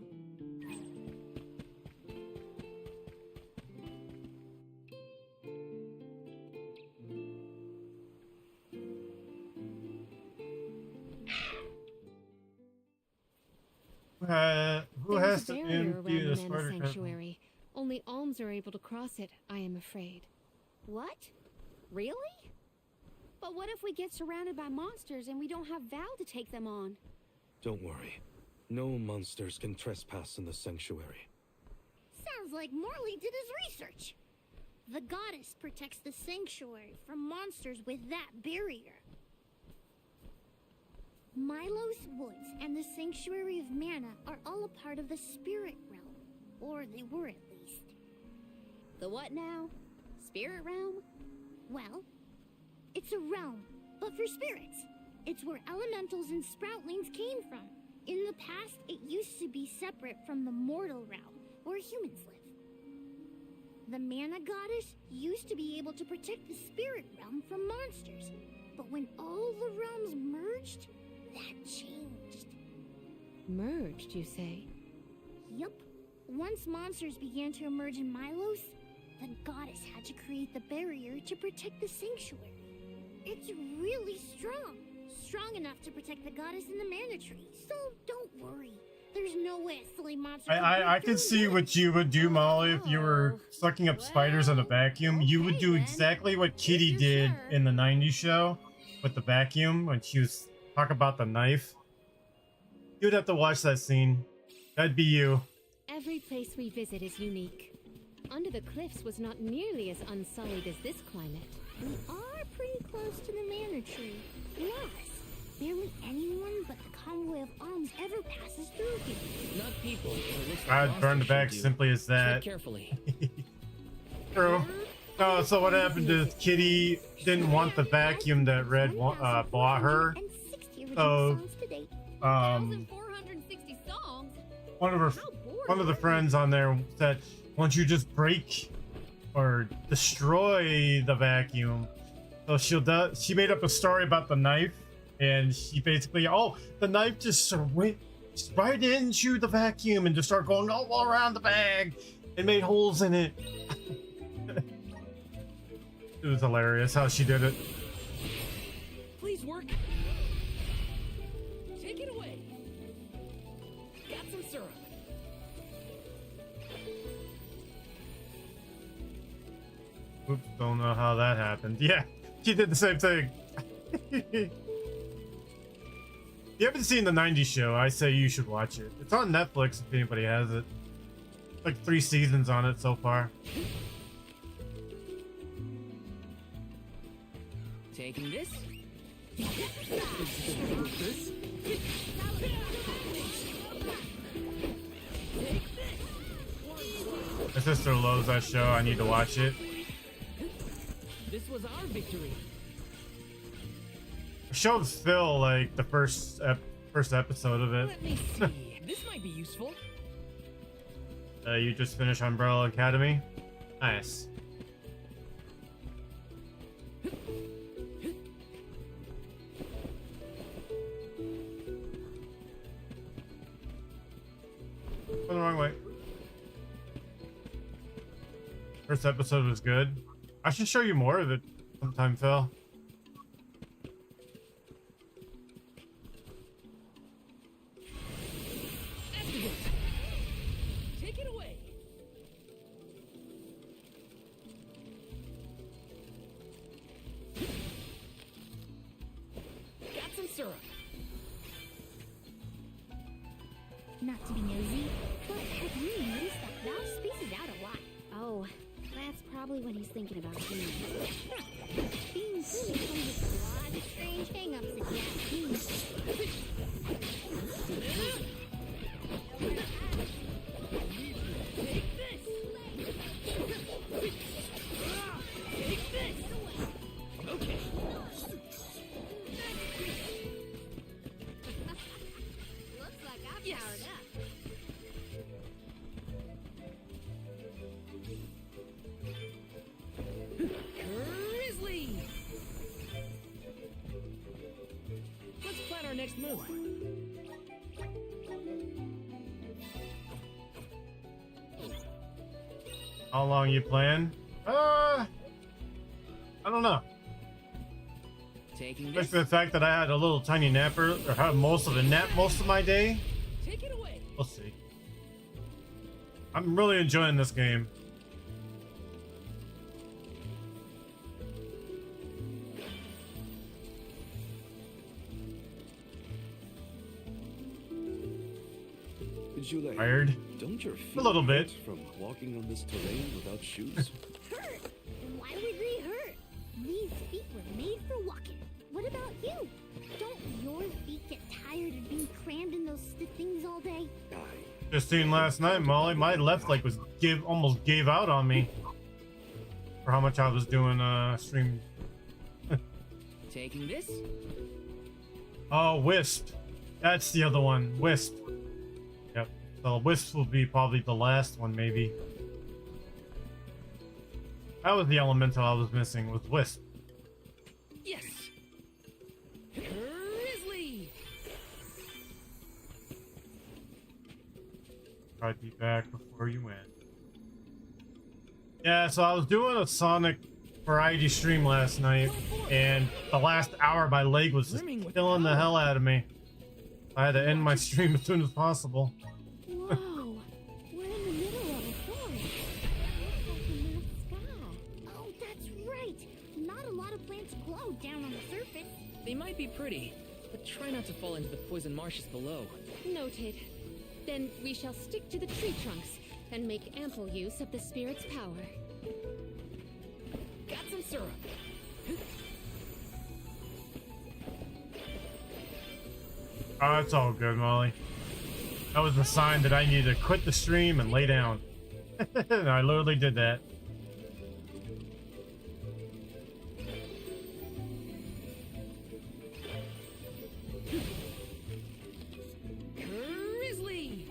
Who There's has a to barrier empty around the the Mana spider Sanctuary. Only alms are able to cross it, I am afraid. What? Really? But what if we get surrounded by monsters and we don't have Val to take them on? Don't worry. No monsters can trespass in the sanctuary. Sounds like Morley did his research. The goddess protects the sanctuary from monsters with that barrier. Milos Woods and the Sanctuary of Mana are all a part of the spirit realm. Or they were at least. The what now? Spirit realm? Well, it's a realm, but for spirits. It's where elementals and sproutlings came from. In the past, it used to be separate from the mortal realm, where humans live. The Mana Goddess used to be able to protect the spirit realm from monsters. But when all the realms merged, that changed. Merged, you say? Yup. Once monsters began to emerge in Milos, the goddess had to create the barrier to protect the sanctuary. It's really strong. Strong enough to protect the goddess in the Mana Tree. So don't worry. There's no way a silly monster I can see what you would do, Molly, if you were sucking up spiders in a vacuum. You would do exactly what Kitty did in the 90s show with the vacuum when she was talking about the knife. You'd have to watch that scene. That'd be you. Every place we visit is unique. Under the Cliffs was not nearly as unsullied as this climate. We are pretty close to the Mana Tree. Plus, barely anyone but the convoy of alms ever passes through here. Not people. I'd burn the bag simply as that. Tread carefully. True. Oh, so what happened is Kitty didn't want the vacuum that Red bought her. So, one of the friends on there said, "Why don't you just break or destroy the vacuum?" So she made up a story about the knife, and she basically, the knife just went right into the vacuum and just started going all around the bag and made holes in it. It was hilarious how she did it. Please work. Take it away. Got some syrup. Oops, don't know how that happened. Yeah, she did the same thing. If you haven't seen the 90s show, I say you should watch it. It's on Netflix if anybody has it. Like 3 seasons on it so far. Taking this. My sister loves that show. I need to watch it. This was our victory. I showed Phil like the first episode of it. Let me see. This might be useful. You just finished Umbrella Academy? Nice. Going the wrong way. First episode was good. I should show you more of it sometime, Phil. Take it away. Got some syrup. Not to be nosy, but have you noticed that Val spaces out a lot? Oh, that's probably what he's thinking about doing. Being really comes with a lot of strange hang-ups again. Okay. Looks like I've Yes. powered up. Grizzly! Let's plan our next move. How long you playing? I don't know. Taking this. Especially the fact that I had a little tiny napper, or had most of a nap most of my day. Take it away. We'll see. I'm really enjoying this game. Julie, Tired? don't your feet A little bit. hurt from walking on this terrain without shoes? Hurt? And why would they hurt? These feet were made for walking. What about you? Don't your feet get tired of being crammed in those stiff things all day? Just seen last night, Molly. My left leg was almost gave out on me for how much I was doing stream. Taking this. Oh, Wisp. That's the other one. Wisp. Yep. So Wisp will be probably the last one, maybe. That was the elemental I was missing, was Wisp. Yes. Grizzly. Try to be back before you went. Yeah, so I was doing a Sonic variety stream last night, and the last hour my leg was just killing the hell out of me. I had to end my stream as soon as possible. Whoa, we're in the middle of a forest. Looks like a night sky. Oh, that's right. Not a lot of plants glow down on the surface. They might be pretty, but try not to fall into the poison marshes below. Noted. Then we shall stick to the tree trunks and make ample use of the spirit's power. Got some syrup. Oh, it's all good, Molly. That was the sign that I needed to quit the stream and lay down. And I literally did that. Grizzly.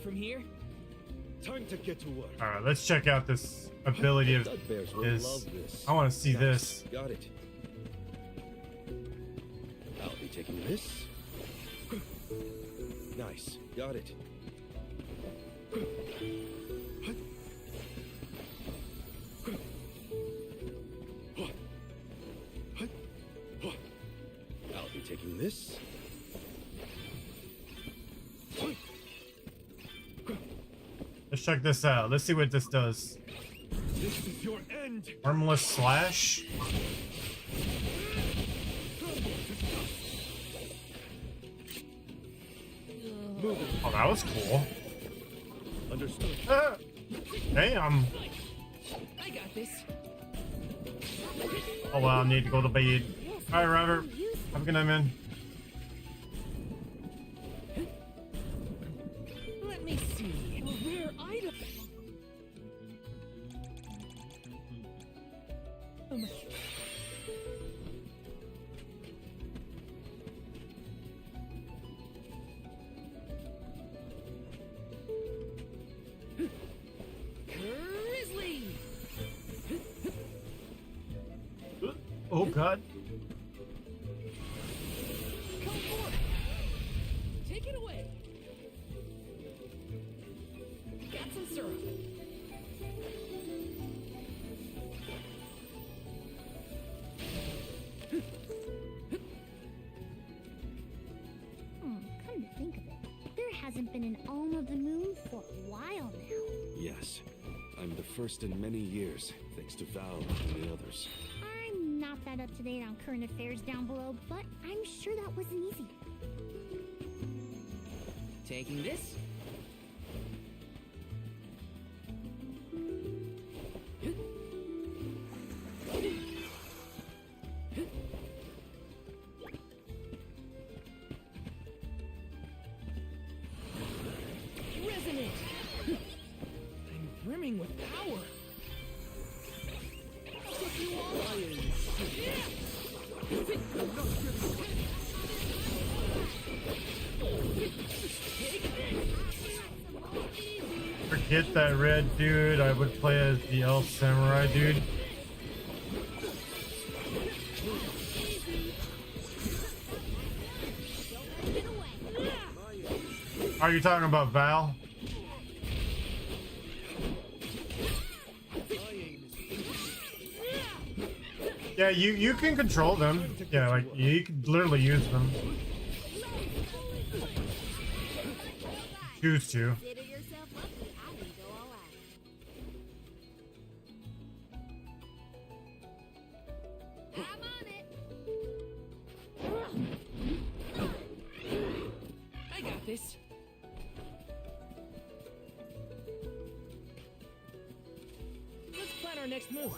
Not from here. Time to get to work. All right, let's check out this ability of Thudbears will his. love this. I want to see Nice. this. Got it. I'll be taking this. Nice. Got it. I'll be taking this. Let's check this out. Let's see what this does. This is your end. Harmless slash. Oh, that was cool. Understood. Damn. I got this. Oh well, I need to go to bed. All right, Robert. Have a good night, man. Let me see. A rare item. Grizzly. Oh God. Come forth. Take it away. Got some syrup. Come to think of it, there hasn't been an Alm of the Moon for a while now. Yes. I'm the first in many years, thanks to Val and the others. I'm not that up to date on current affairs down below, but I'm sure that wasn't easy. Taking this. Resonant. I'm brimming with power. Take you all. Forget that red dude. I would play as the elf samurai dude. Are you talking about Val? Yeah, you can control them. Yeah, like you can literally use them. Choose to. Consider yourself lucky. I didn't go all out. I'm on it. I got this. Let's plan our next move.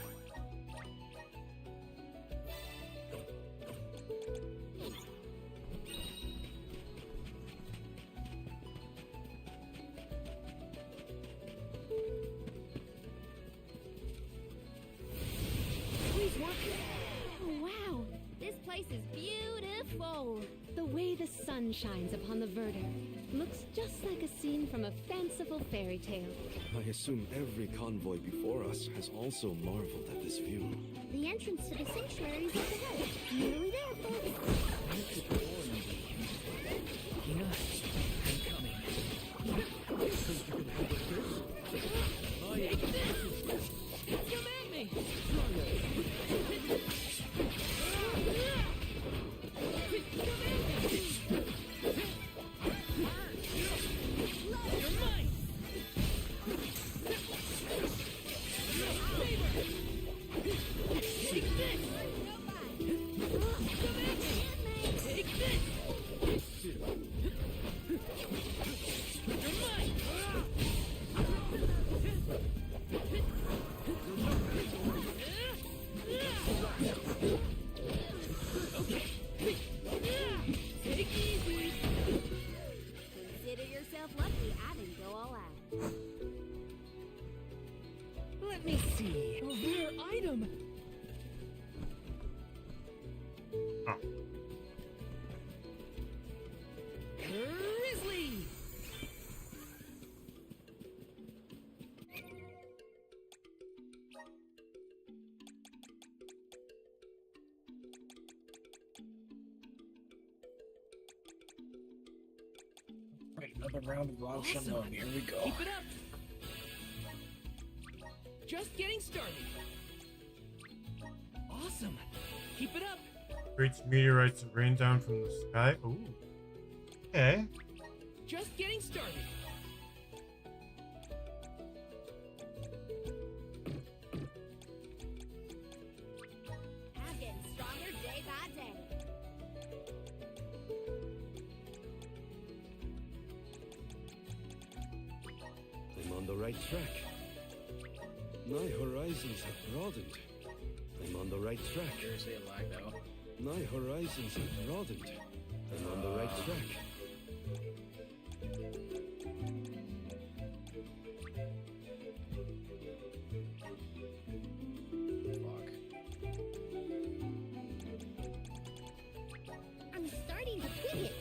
Please walk. Oh, wow. This place is beautiful. The way the sun shines upon the verdure looks just like a scene from a fanciful fairy tale. I assume every convoy before us has also marveled at this view. The entrance to the sanctuary is up ahead. Nearly there, folks. Come at me! Consider yourself lucky. I didn't go all out. Let me see. A rare item. Oh. Grizzly. Another round of Wild Awesome. Shenlong. Here we go. Keep it up. Just getting started. Awesome. Keep it up. Creates meteorites that rain down from the sky. Ooh. Okay. Just getting started. I'm getting stronger day by day. I'm on the right track. My horizons have broadened. I'm on the right track. Seriously, it lagged out. My horizons have broadened. I'm on the right track. I'm starting to twig it.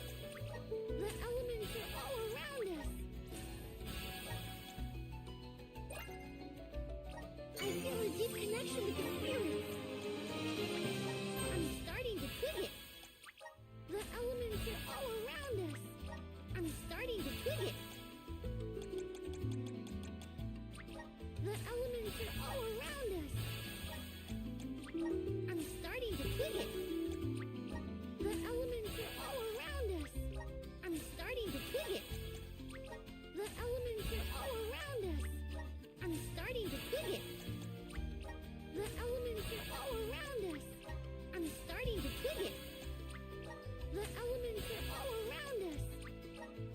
The elements are all around us. I feel a deep connection with the spirits. I'm starting to twig it. The elements are all around us. I'm starting to twig it. The elements are all around us. I'm starting to twig it. The elements are all around us. I'm starting to twig it. The elements are all around us. I'm starting to twig it. The elements are all around us. I'm starting to twig it. The elements are all around us.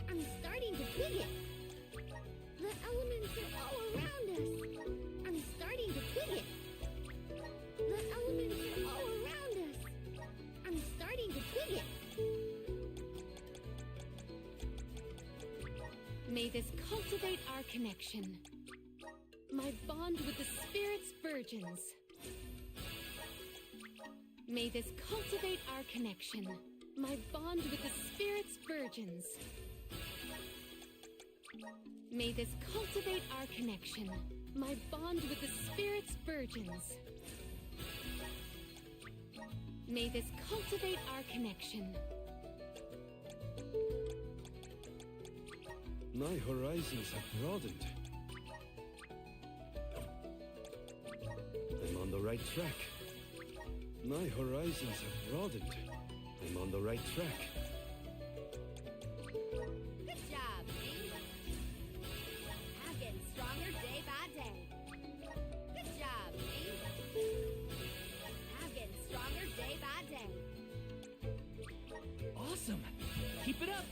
I'm starting to twig it. The elements are all around us. I'm starting to twig it. The elements are all around us. I'm starting to twig it. May this cultivate our connection. My bond with the Spirit's virgins. May this cultivate our connection. My bond with the Spirit's virgins. May this cultivate our connection. My bond with the Spirit's virgins. May this cultivate our connection. My horizons have broadened. I'm on the right track. My horizons have broadened. I'm on the right track. Good job, me. I'm getting stronger day by day. Good job, me. I'm getting stronger day by day. Awesome. Keep it up.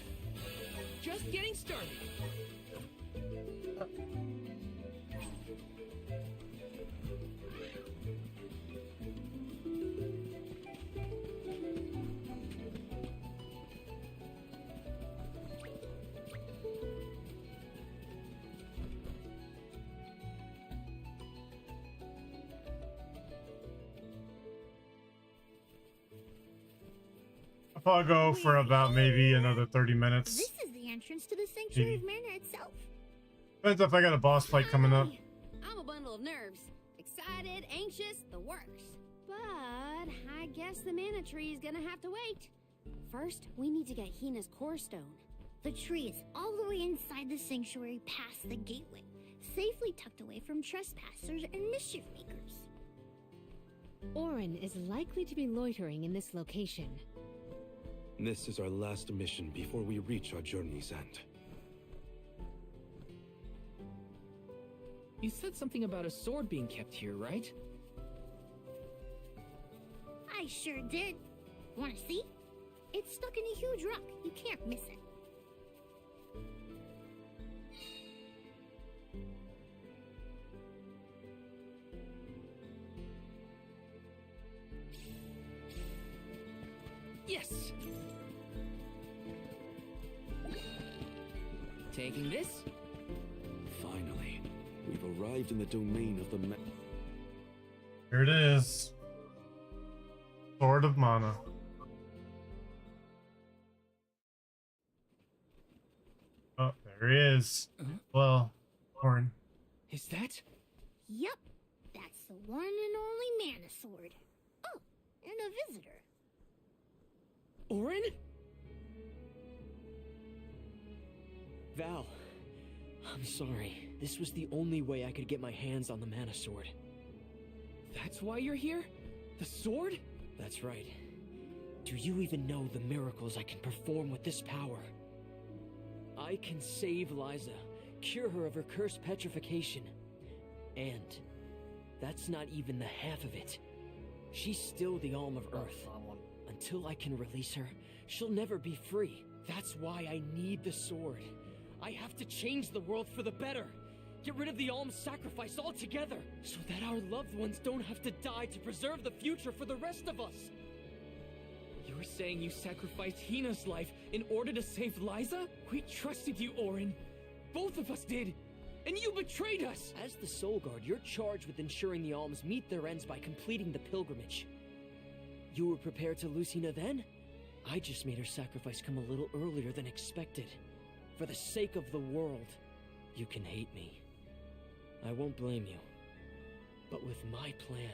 Just getting started. I'll probably go for about maybe another 30 minutes. This is the entrance to the Sanctuary of Mana itself. Depends if I got a boss fight coming up. I'm a bundle of nerves. Excited, anxious, the works. But I guess the mana tree is gonna have to wait. First, we need to get Hina's core stone. The tree is all the way inside the sanctuary past the gateway, safely tucked away from trespassers and mischief makers. Orin is likely to be loitering in this location. This is our last mission before we reach our journey's end. You said something about a sword being kept here, right? I sure did. Wanna see? It's stuck in a huge rock. You can't miss it. Yes! Taking this? Finally, we've arrived in the domain of the Here it is. Sword of Mana. Oh, there he is. Well, Orin. Is that? Yep, that's the one and only mana sword. Oh, and a visitor. Orin? Val, I'm sorry. This was the only way I could get my hands on the Mana Sword. That's why you're here? The sword? That's right. Do you even know the miracles I can perform with this power? I can save Liza, cure her of her cursed petrification. And that's not even the half of it. She's still the Alm of Earth. Until I can release her, she'll never be free. That's why I need the sword. I have to change the world for the better. Get rid of the Alm's sacrifice altogether, so that our loved ones don't have to die to preserve the future for the rest of us. You're saying you sacrificed Hina's life in order to save Liza? We trusted you, Auron. Both of us did. And you betrayed us! As the Soul Guard, you're charged with ensuring the Alms meet their ends by completing the pilgrimage. You were prepared to lose Hina then? I just made her sacrifice come a little earlier than expected. For the sake of the world, you can hate me. I won't blame you. But with my plan,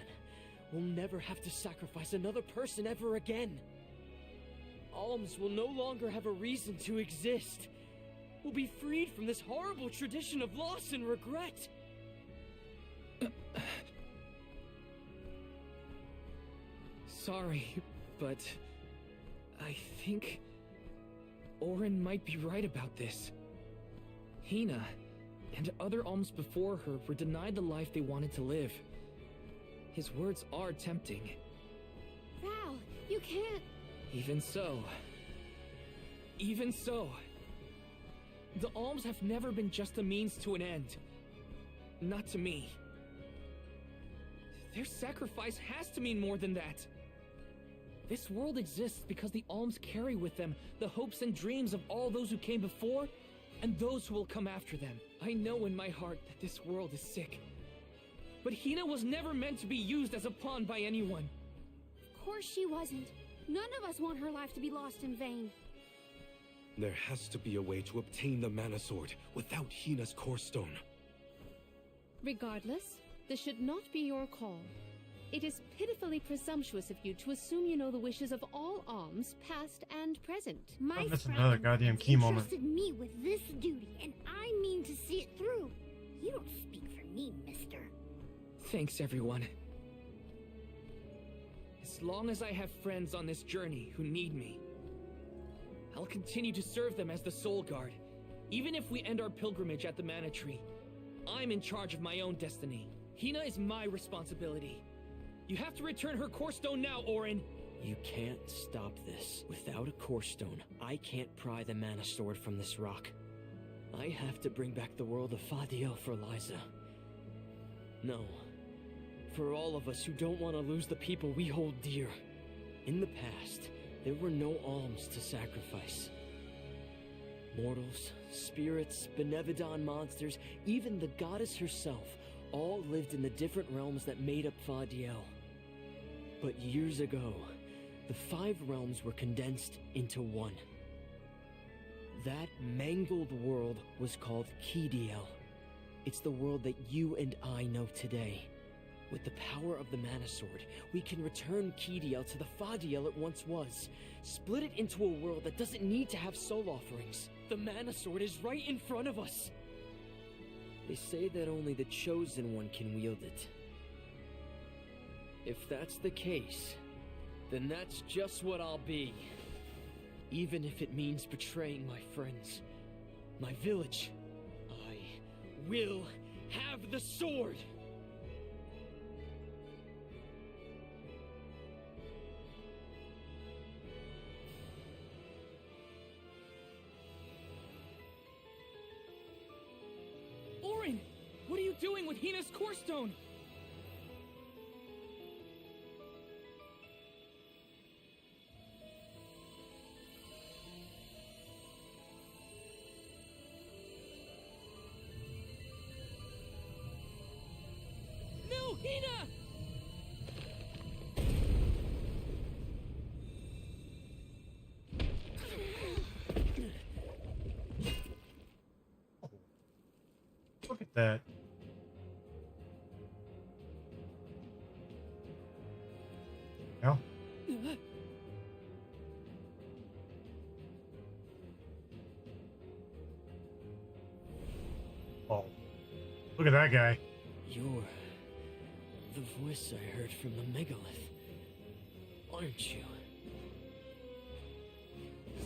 we'll never have to sacrifice another person ever again. Alms will no longer have a reason to exist. We'll be freed from this horrible tradition of loss and regret. Sorry, but I think Auron might be right about this. Hina and other Alms before her were denied the life they wanted to live. His words are tempting. Val, you can't... Even so. The Alms have never been just a means to an end. Not to me. Their sacrifice has to mean more than that. This world exists because the Alms carry with them the hopes and dreams of all those who came before and those who will come after them. I know in my heart that this world is sick. But Hina was never meant to be used as a pawn by anyone. Of course she wasn't. None of us want her life to be lost in vain. There has to be a way to obtain the Mana Sword without Hina's Core Stone. Regardless, this should not be your call. It is pitifully presumptuous of you to assume you know the wishes of all Alms, past and present. My That's friend another goddamn key moment. entrusted me with this duty, and I mean to see it through. You don't speak for me, mister. Thanks, everyone. As long as I have friends on this journey who need me, I'll continue to serve them as the Soul Guard. Even if we end our pilgrimage at the Mana Tree, I'm in charge of my own destiny. Hina is my responsibility. You have to return her Core Stone now, Auron. You can't stop this. Without a Core Stone, I can't pry the Mana Sword from this rock. I have to bring back the world of Fadiel for Liza. No. For all of us who don't want to lose the people we hold dear. In the past, there were no Alms to sacrifice. Mortals, spirits, Benevodon monsters, even the goddess herself, all lived in the different realms that made up Fadiel. But years ago, the 5 realms were condensed into one. That mangled world was called Kidiel. It's the world that you and I know today. With the power of the Mana Sword, we can return Kidiel to the Fadiel it once was. Split it into a world that doesn't need to have soul offerings. The Mana Sword is right in front of us. They say that only the Chosen One can wield it. If that's the case, then that's just what I'll be. Even if it means betraying my friends, my village, I will have the sword! Auron! What are you doing with Hina's Core Stone? No, Hina! Look at that. Yeah. Look at that guy. You're the voice I heard from the megalith, aren't you?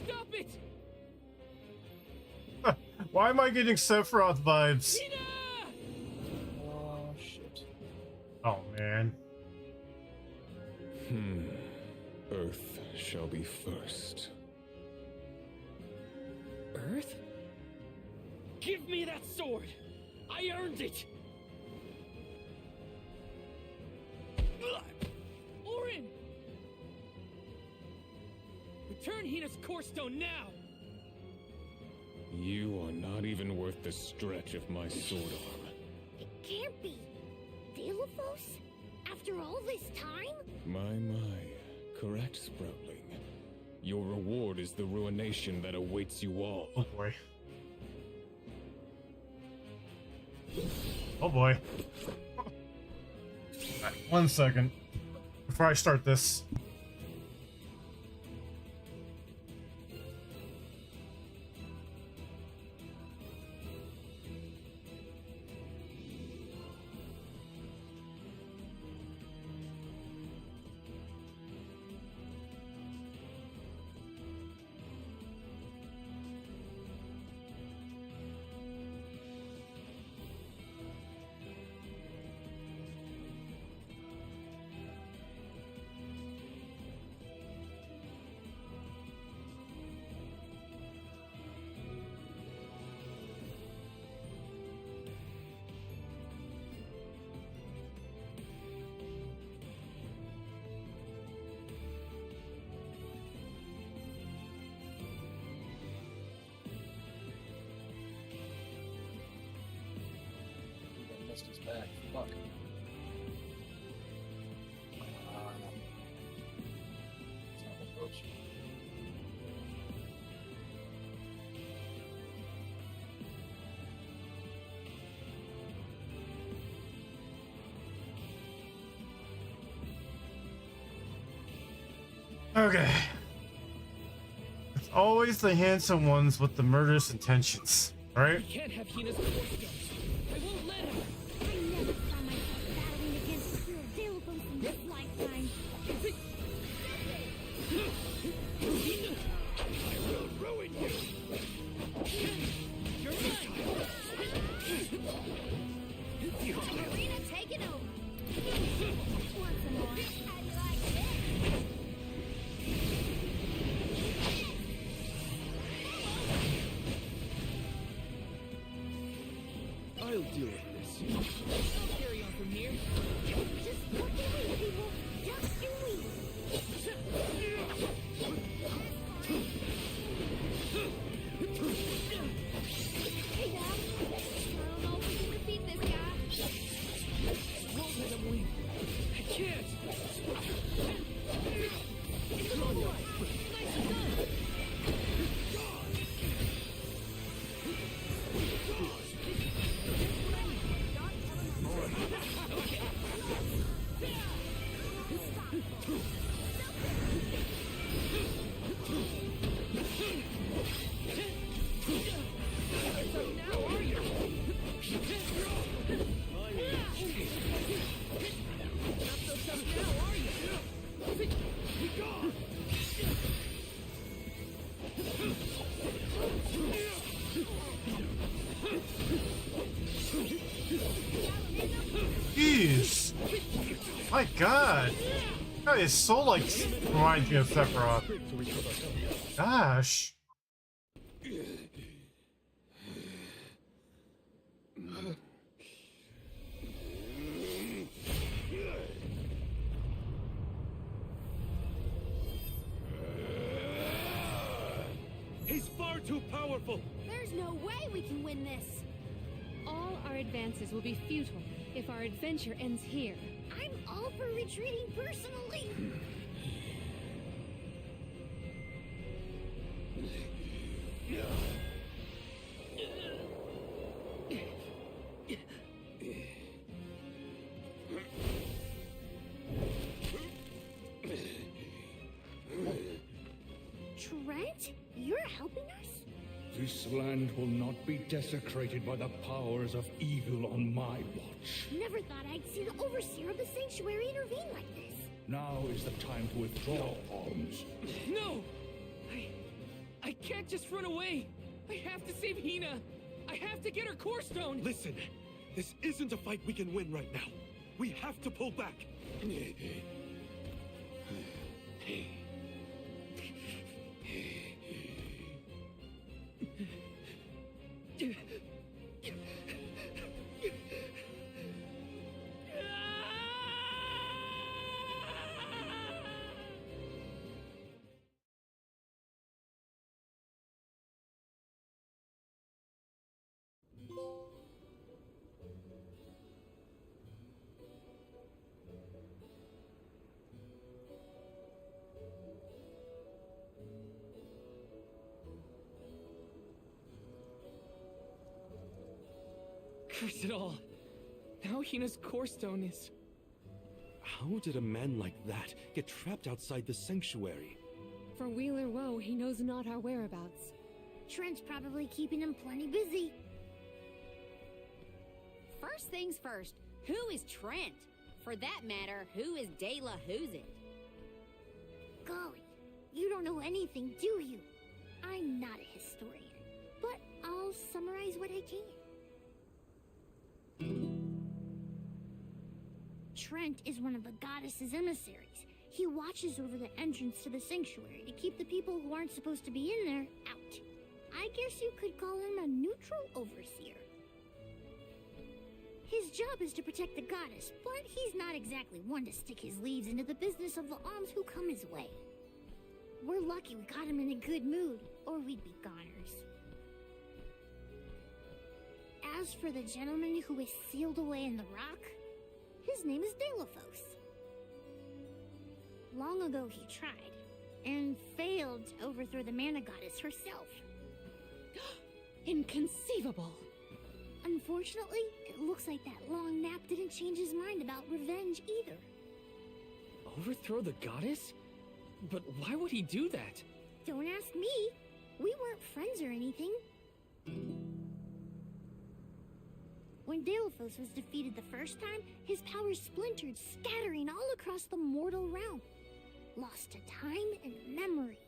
Stop it! Why am I getting Sephiroth vibes? Oh shit. Oh man. Earth shall be first. Earth? Give me that sword! I earned it! Orin! Return Hina's core stone now! You are not even worth the stretch of my sword arm. It can't be. Delophos? After all this time? My. Correct, Sproutling. Your reward is the ruination that awaits you all. Oh boy. Oh boy. Right, 1 second before I start this. Missed his back. Fuck. It's not approach. Okay. It's always the handsome ones with the murderous intentions, right? We can't have Hina's core stones. I won't let him. I never saw myself battling against the pure Delophos in this lifetime. I will ruin you! You're mine! Marina, take it over. Want some more? How do you like this? I'll deal with this. I'll carry on from here. Just look at me, people. Just do we. Hey, Dad. I don't know if we can defeat this guy. Won't let him win. I can't. Come on, boy. Nicely done. Jeez. My god. That is so like reminds me of Sephiroth. Gosh. He's far too powerful! There's no way we can win this. All our advances will be futile if our adventure ends here. I'm all for retreating personally. Trent, you're helping us? This land will not be desecrated by the powers of evil on my watch. Never thought I'd see the overseer of the sanctuary intervene like this. Now is the time to withdraw arms. No! I can't just run away! I have to save Hina! I have to get her core stone! Listen, this isn't a fight we can win right now. We have to pull back. Curse it all. Now Hina's core stone is... How did a man like that get trapped outside the sanctuary? For Wheeler Woe, he knows not our whereabouts. Trent's probably keeping him plenty busy. First things first, who is Trent? For that matter, who is De La Who's It? Golly, you don't know anything, do you? I'm not a historian, but I'll summarize what I can. Trent is one of the goddess's emissaries. He watches over the entrance to the sanctuary to keep the people who aren't supposed to be in there out. I guess you could call him a neutral overseer. His job is to protect the goddess, but he's not exactly one to stick his leaves into the business of the alms who come his way. We're lucky we got him in a good mood, or we'd be goners. As for the gentleman who is sealed away in the rock, his name is Delaphos. Long ago he tried, and failed to overthrow the mana goddess herself. Inconceivable! Unfortunately, it looks like that long nap didn't change his mind about revenge either. Overthrow the goddess? But why would he do that? Don't ask me. We weren't friends or anything. When Delaphos was defeated the first time, his powers splintered, scattering all across the mortal realm. Lost to time and memory.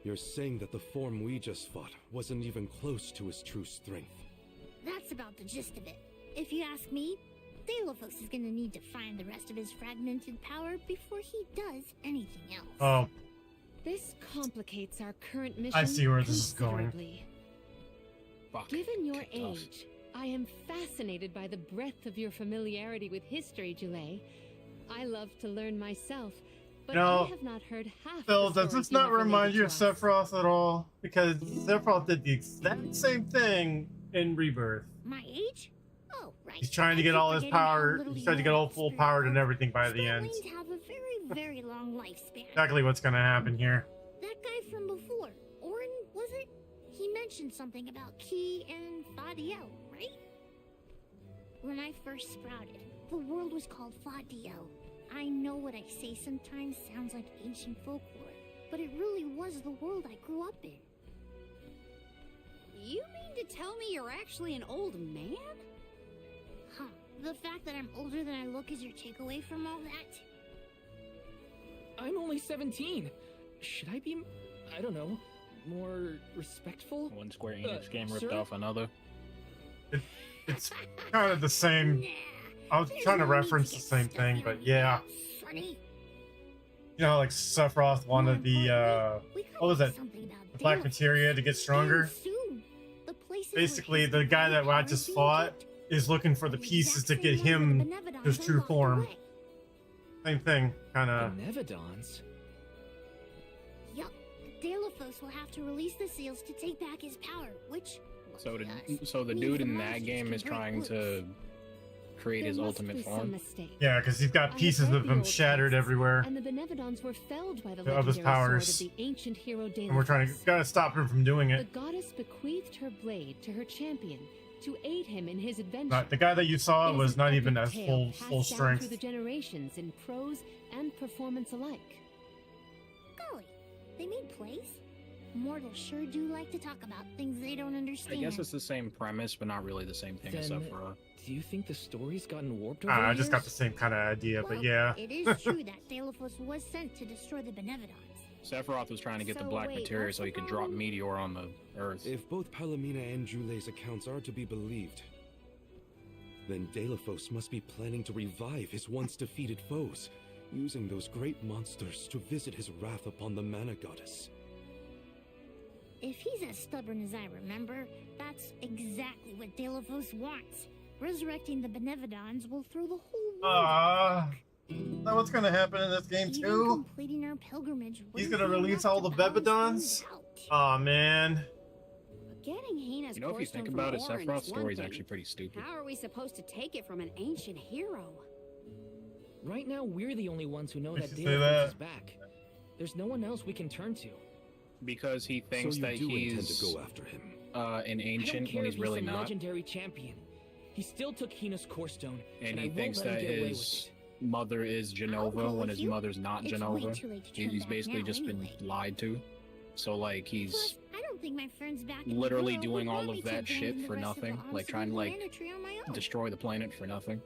You're saying that the form we just fought wasn't even close to his true strength. That's about the gist of it. If you ask me, Delaphos is gonna need to find the rest of his fragmented power before he does anything else. Oh. This complicates our current mission. I see where this is going. considerably. Given your age, I am fascinated by the breadth of your familiarity with history, Jule. I love to learn myself, but No. I have not heard half Phil, the does stories this you not have remind you related of to us. Sephiroth at all? Because Sephiroth did the exact same thing in Rebirth. My age? Oh, right. He's trying to get all his power. He's trying to get all full powered and everything by the end. Sproutlings have a very, very long lifespan. Exactly what's gonna happen here. That guy from before, Orin, was it? He mentioned something about Ki and Fadiel, right? When I first sprouted, the world was called Fadiel. I know what I say sometimes sounds like ancient folklore, but it really was the world I grew up in. You mean to tell me you're actually an old man? Huh. The fact that I'm older than I look is your takeaway from all that? I'm only 17. Should I be, I don't know, more respectful? One Square Enix game ripped sir? off another. It's kind of the same. I was trying to reference the same thing, but yeah. Sonny. You know, like Sephiroth wanted the what was it? The black materia to get stronger. Soon. The places Basically, the guy that I just fought is looking for the pieces to get him his true form. Same thing, kind of. Benevodons? Yup. Delaphos will have to release the seals to take back his power, which... So the dude in that game is trying to create his ultimate form. Yeah, because he's got pieces of him shattered everywhere. And the Benevodons were felled by the Of his legendary powers. sword of the ancient hero Delaphos. And we're trying to gotta stop him from doing The it. goddess bequeathed her blade to her champion to aid him in his adventure. The guy that you saw It is was an not epic even at tale full passed down strength. through the generations in prose and performance alike. Golly, they made plays? Mortals sure do like to talk about things they don't I understand. guess it's the same premise, but not really the same thing as Then, Sephiroth. do you think the story's gotten warped over I the just got years? the same kind of idea, Well, but yeah. it is true that Dalephos was sent to destroy the Benevodons. Sephiroth was trying to get the So black wait, materia what's so he the could drop problem? meteor on the Earth. If both Palomina and Jule's accounts are to be believed, then Dalephos must be planning to revive his once defeated foes, using those great monsters to visit his wrath upon the Mana Goddess. If he's as stubborn as I remember, that's exactly what Dalephos wants. Resurrecting the Benevodons will throw the whole world. Is that what's gonna happen in this game Even too? completing our pilgrimage. He's wouldn't gonna be release enough all to the balance Bebedons? things out. Aw, man. Getting Hina's You know, if you Core think Stone about it, from Orin Sephiroth's is one story is thing. actually pretty stupid. How are we supposed to take it from an ancient hero? Right now, we're the only ones who know You that should say Dalephos that. is back. There's no one else we can turn to. Because he thinks so you that do intend he's to go after him. an I don't ancient care when if he's really some not. legendary champion. He still took Hina's Core Stone, And I he won't thinks let him that get away with his it. mother is Genova go when with his you. mother's not It's way Genova. too late to turn He's back basically now just anyway. been lied to. So like he's Plus, I don't think my friends back in literally the doing would all want of me to that shit abandon the for rest of the nothing, like Omsky trying to like Mana Tree on my own. destroy the planet for nothing.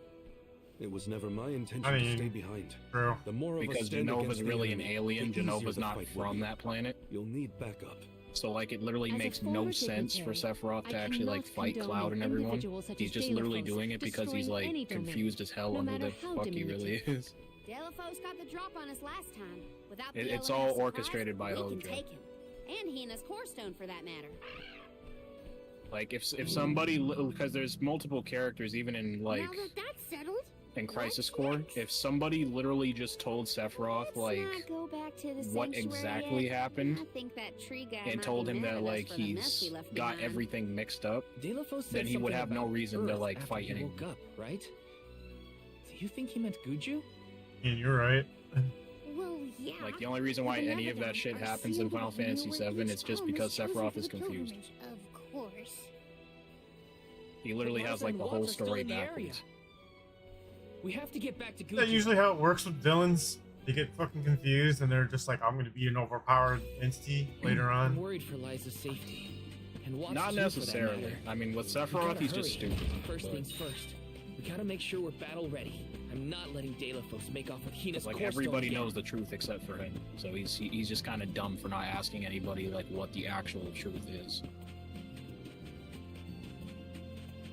It was never my intention I to mean, stay behind. True. The more of us Because stand Genova's against the really an enemy, alien. the easier Genova's the not fight will from be. that planet. You'll need backup. So like it literally As a makes no former sense for dignitary, Sephiroth to I actually like cannot fight condone Cloud and an everyone. individual such He's as just literally Dalephos doing it because he's destroying any like domain, confused as hell no on who matter the how fuck he really diminutive. is. Dalephos got the drop on us last time. Without the It's element all of surprise, orchestrated by we can Hojo. take him. And Hina's Core Stone for that matter. Like if somebody, because there's multiple characters even in like Now that that's settled, in Crisis Core, if somebody literally just told Sephiroth like Let's not go back to the what sanctuary exactly yet. happened I think that tree guy and might told be him mad that at us like for the mess he's we left got behind. everything mixed up, Dalephos said then he would something have no about reason to Earth like after fight he anyone. woke up, right? Do you think he meant Guju? Yeah, you're right. well, yeah. Like the only reason why The any of that Benevodons shit are happens in sealed Final with you Fantasy and VII, each it's just alm because chosen Sephiroth for is the confused. pilgrimage, Of course. He literally has Larsa like and the Watts whole are still story in the area. backwards. We have to get back to Guju. Is that usually how it works with villains? They get fucking confused and they're just like, I'm gonna be an overpowered entity later I'm on. worried for Liza's safety. And Watts Not too, for that necessarily. matter. I mean, with We Sephiroth, gotta he's just hurry. stupid. First but- things first. We gotta make sure we're battle ready. I'm not letting Dalephos make off with Hina's It's like Core Stone everybody again. knows the truth except for him. So he's just kind of dumb for not asking anybody like what the actual truth is.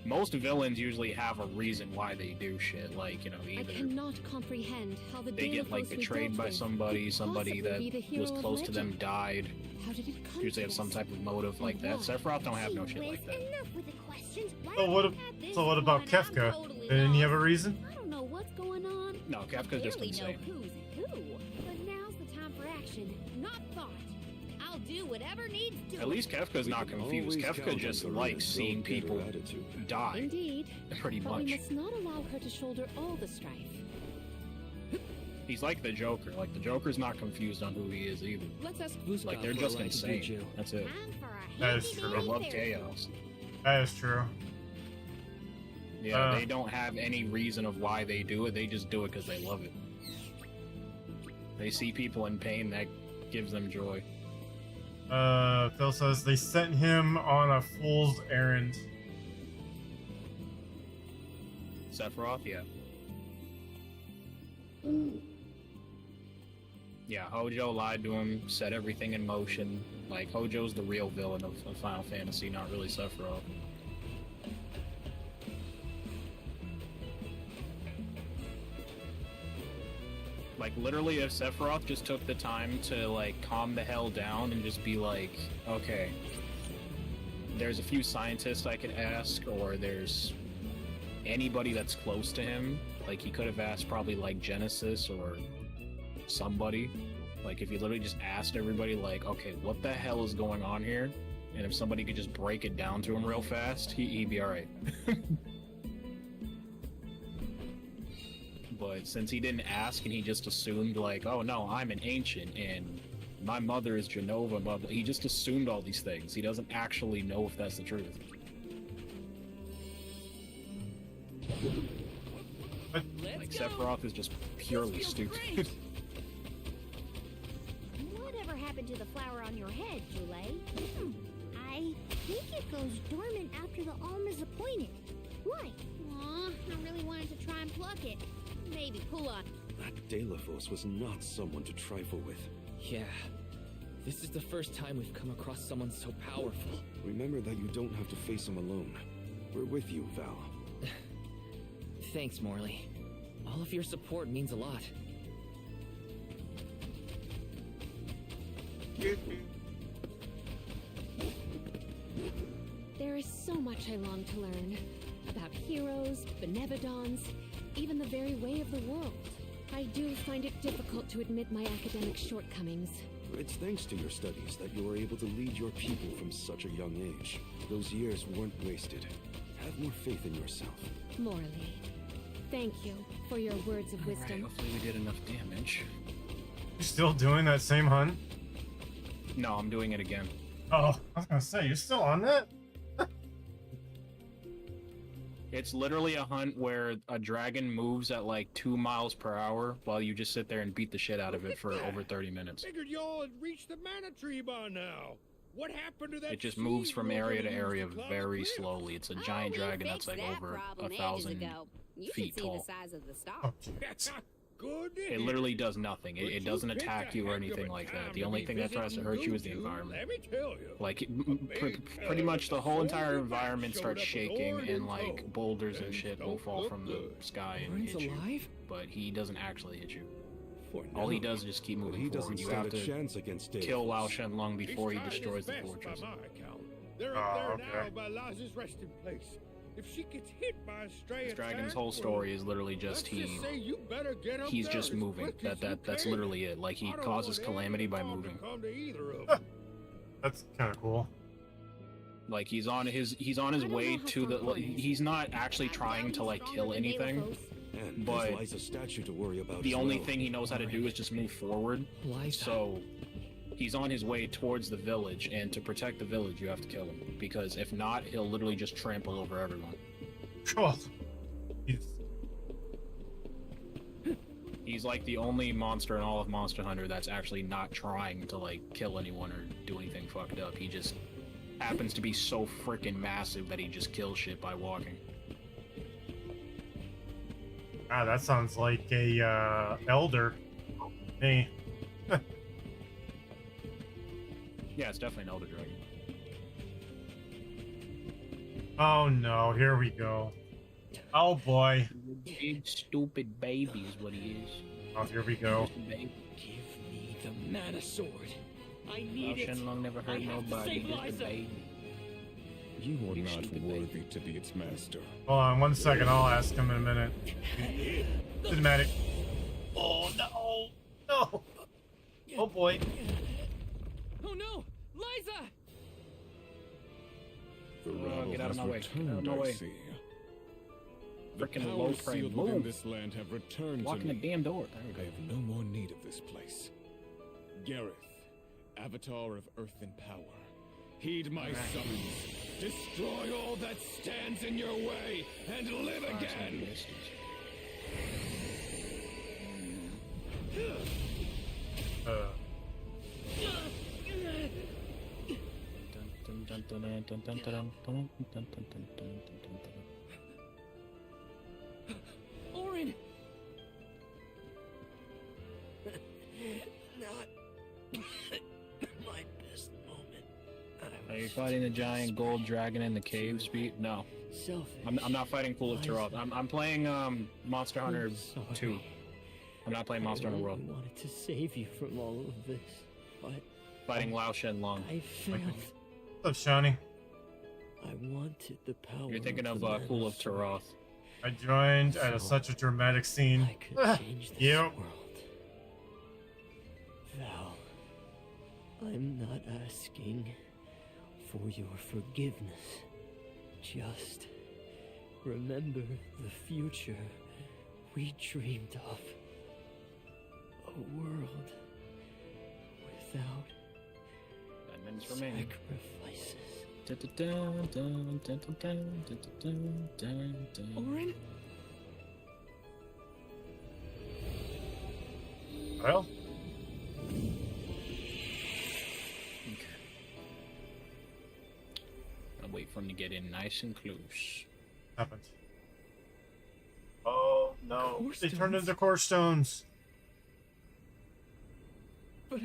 Most villains usually have a reason why they do shit, like, you know, I either cannot comprehend how the they get like Dalephos we betrayed dealt by with somebody, could somebody that possibly be the hero was of close to them legend. died. How did it come Usually to have some this? type of motive like that. why? Sephiroth don't have no Gee shit whiz, like that. Enough with the questions. Why So don't what? we have this So what about one? I'm Kefka? totally Didn't he have a lost. reason? I don't know what's going on. No, Kefka's just Clearly know insane. who's who. But now's the time for action, not thought. I'll do whatever needs doing. At least Kefka's We not can confused. always Kefka count just on likes Garuda's seeing go-getter people attitude. die, Indeed. pretty But we much. must not allow her to shoulder all the strife. He's like the Joker. Like the Joker's not confused on who he is either. Let's ask Vuskov Like they're for a just ride to insane. Guju. That's it. Time for a That is handy true. They dandy love Ferris chaos. That is true. Yeah, they don't have any reason of why they do it. They just do it because they love it. They see people in pain, that gives them joy. Phil says they sent him on a fool's errand. Sephiroth, yeah. Yeah, Hojo lied to him, set everything in motion. Like, Hojo's the real villain of Final Fantasy, not really Sephiroth. Like, literally, if Sephiroth just took the time to, like, calm the hell down and just be like, okay, there's a few scientists I could ask, or there's anybody that's close to him. Like, he could have asked probably, like, Genesis or somebody. Like, if he literally just asked everybody, like, okay, what the hell is going on here? And if somebody could just break it down to him real fast, he'd be alright. But since he didn't ask and he just assumed, like, oh no, I'm an ancient and my mother is Genova, blah, blah, he just assumed all these things. He doesn't actually know if that's the truth. Like, Sephiroth is just purely stupid. Whatever happened to the flower on your head, Jule? I think it goes dormant after the alm is appointed. Why? Aw, I really wanted to try and pluck it. Maybe pull on. That Delafos was not someone to trifle with. Yeah. This is the first time we've come across someone so powerful. Remember that you don't have to face him alone. We're with you, Val. Thanks, Morley. All of your support means a lot. There is so much I long to learn. About heroes, benevodons, even the very way of the world. I do find it difficult to admit my academic shortcomings. It's thanks to your studies that you were able to lead your people from such a young age. Those years weren't wasted. Have more faith in yourself. Morley, thank you for your words of wisdom. Alright, hopefully we did enough damage. You still doing that same hunt? No, I'm doing it again. Oh, I was gonna say, you're still on that? It's literally a hunt where a dragon moves at like 2 miles per hour while you just sit there and beat the shit out of it for over 30 minutes. Figured y'all had reached the mana tree by now. What happened to that? It just moves from area to area very slowly. It's a giant dragon that's like over 1,000 feet tall. Oh, Good. It literally does nothing. It doesn't attack you or anything like that. The only thing that tries to hurt you is the environment. Let me tell you. Like, pretty much the whole entire environment starts shaking and like boulders and shit will fall from the sky and hit you. But he doesn't actually hit you. All he does is just keep moving forward. You have to kill Lao Shenlong before he destroys the fortress. They're up there now by Laz's resting place. If she gets hit by a stray This dragon's whole story is literally just he's just moving. That's literally it. Like he causes calamity by moving. That's kind of cool. Like he's on his way to the. He's not actually trying to like kill anything. But the only thing he knows how to do is just move forward. So he's on his way towards the village, and to protect the village, you have to kill him. Because if not, he'll literally just trample over everyone. Cool. He's like the only monster in all of Monster Hunter that's actually not trying to like kill anyone or do anything fucked up. He just happens to be so freaking massive that he just kills shit by walking. Ah, that sounds like a elder. Hey. Yeah, it's definitely an elder dragon. Oh no, here we go. Oh boy. Big stupid baby is what he is. Oh, here we go. Give me the mana sword. I need it. Shenlong never hurt nobody. Just a baby. You are not worthy to be its master. Hold on 1 second, I'll ask him in a minute. Cinematic. Oh no! No! Oh boy. Oh no! Liza! Get out of my way. Get out of my way. Freaking low frame move. This land have returned Walk in the damn door. I have no more need of this place. Gareth, Avatar of Earth and Power, heed my summons. Destroy all that stands in your way and live again. Orin! Not my best moment. Are you fighting the giant gold dragon in the cave, Speed? No. I'm not fighting Pool of Taroth. I'm playing Monster Hunter 2. I'm not playing Monster Hunter World. I wanted to save you from all of this, but fighting Lao Shenlong. I failed. What's up, Shawnee? I wanted the power. You're thinking of Pool of Taroth. I joined at such a dramatic scene. Yep. Val, I'm not asking for your forgiveness. Just remember the future we dreamed of. A world without sacrifices. Orin? Well. get in nice and close. Happened. Oh no! Core They turned stones? into core stones. But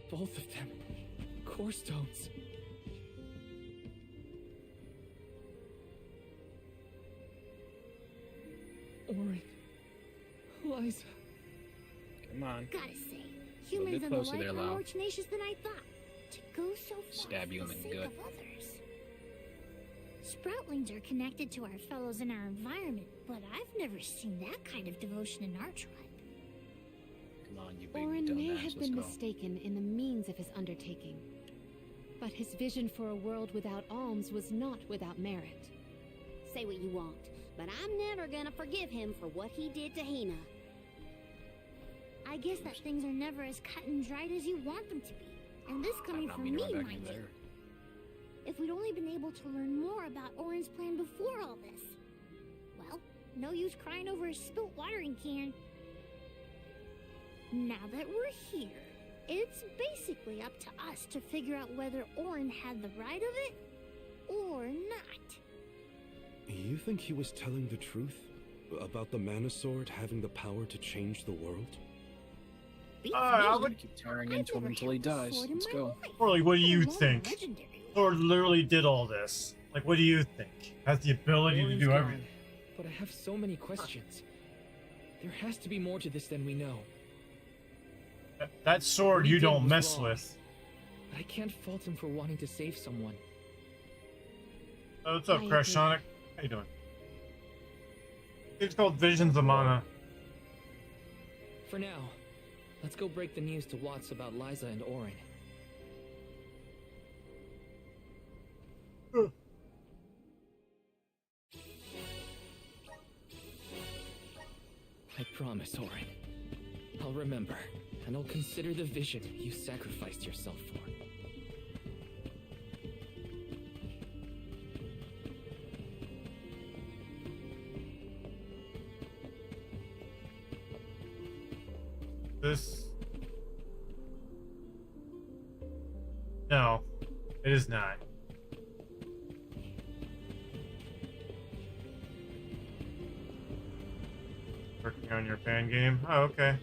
both of them. Core stones. Orin. Liza. Come on. Gotta say, A humans bit and the closer like there, are Lau. more tenacious than I thought. To go so far Stab you for in the the sake gut. of others. Sproutlings are connected to our fellows in our environment, but I've never seen that kind of devotion in our tribe. Come on, you big Orin may dumbass. have Let's been go. mistaken in the means of his undertaking, but his vision for a world without alms was not without merit. Say what you want, but I'm never gonna forgive him for what he did to Hina. I guess that things are never as cut and dried as you want them to be. And this coming Not from me me, to run back mind in you. there. If we'd only been able to learn more about Orin's plan before all this. Well, no use crying over a spilt watering can. Now that we're here, it's basically up to us to figure out whether Orin had the right of it or not. You think he was telling the truth? About the Mana Sword having the power to change the world? I would Keep tearing into him until he dies. Let's go. Or like, what do you think? Sword literally did all this. Like, what do you think? Has the ability to Orin's do gone, everything. But I have so many questions. There has to be more to this than we know. That sword What he you did don't was mess wrong. with. But I can't fault him for wanting to save someone. Oh, what's up, I Crash agree. Sonic? How you doing? It's called Visions of Mana. For now, let's go break the news to Watts about Liza and Orin. I promise, Orin. I'll remember, and I'll consider the vision you sacrificed yourself for. This... No, it is not. Working on your fan game? Oh, okay.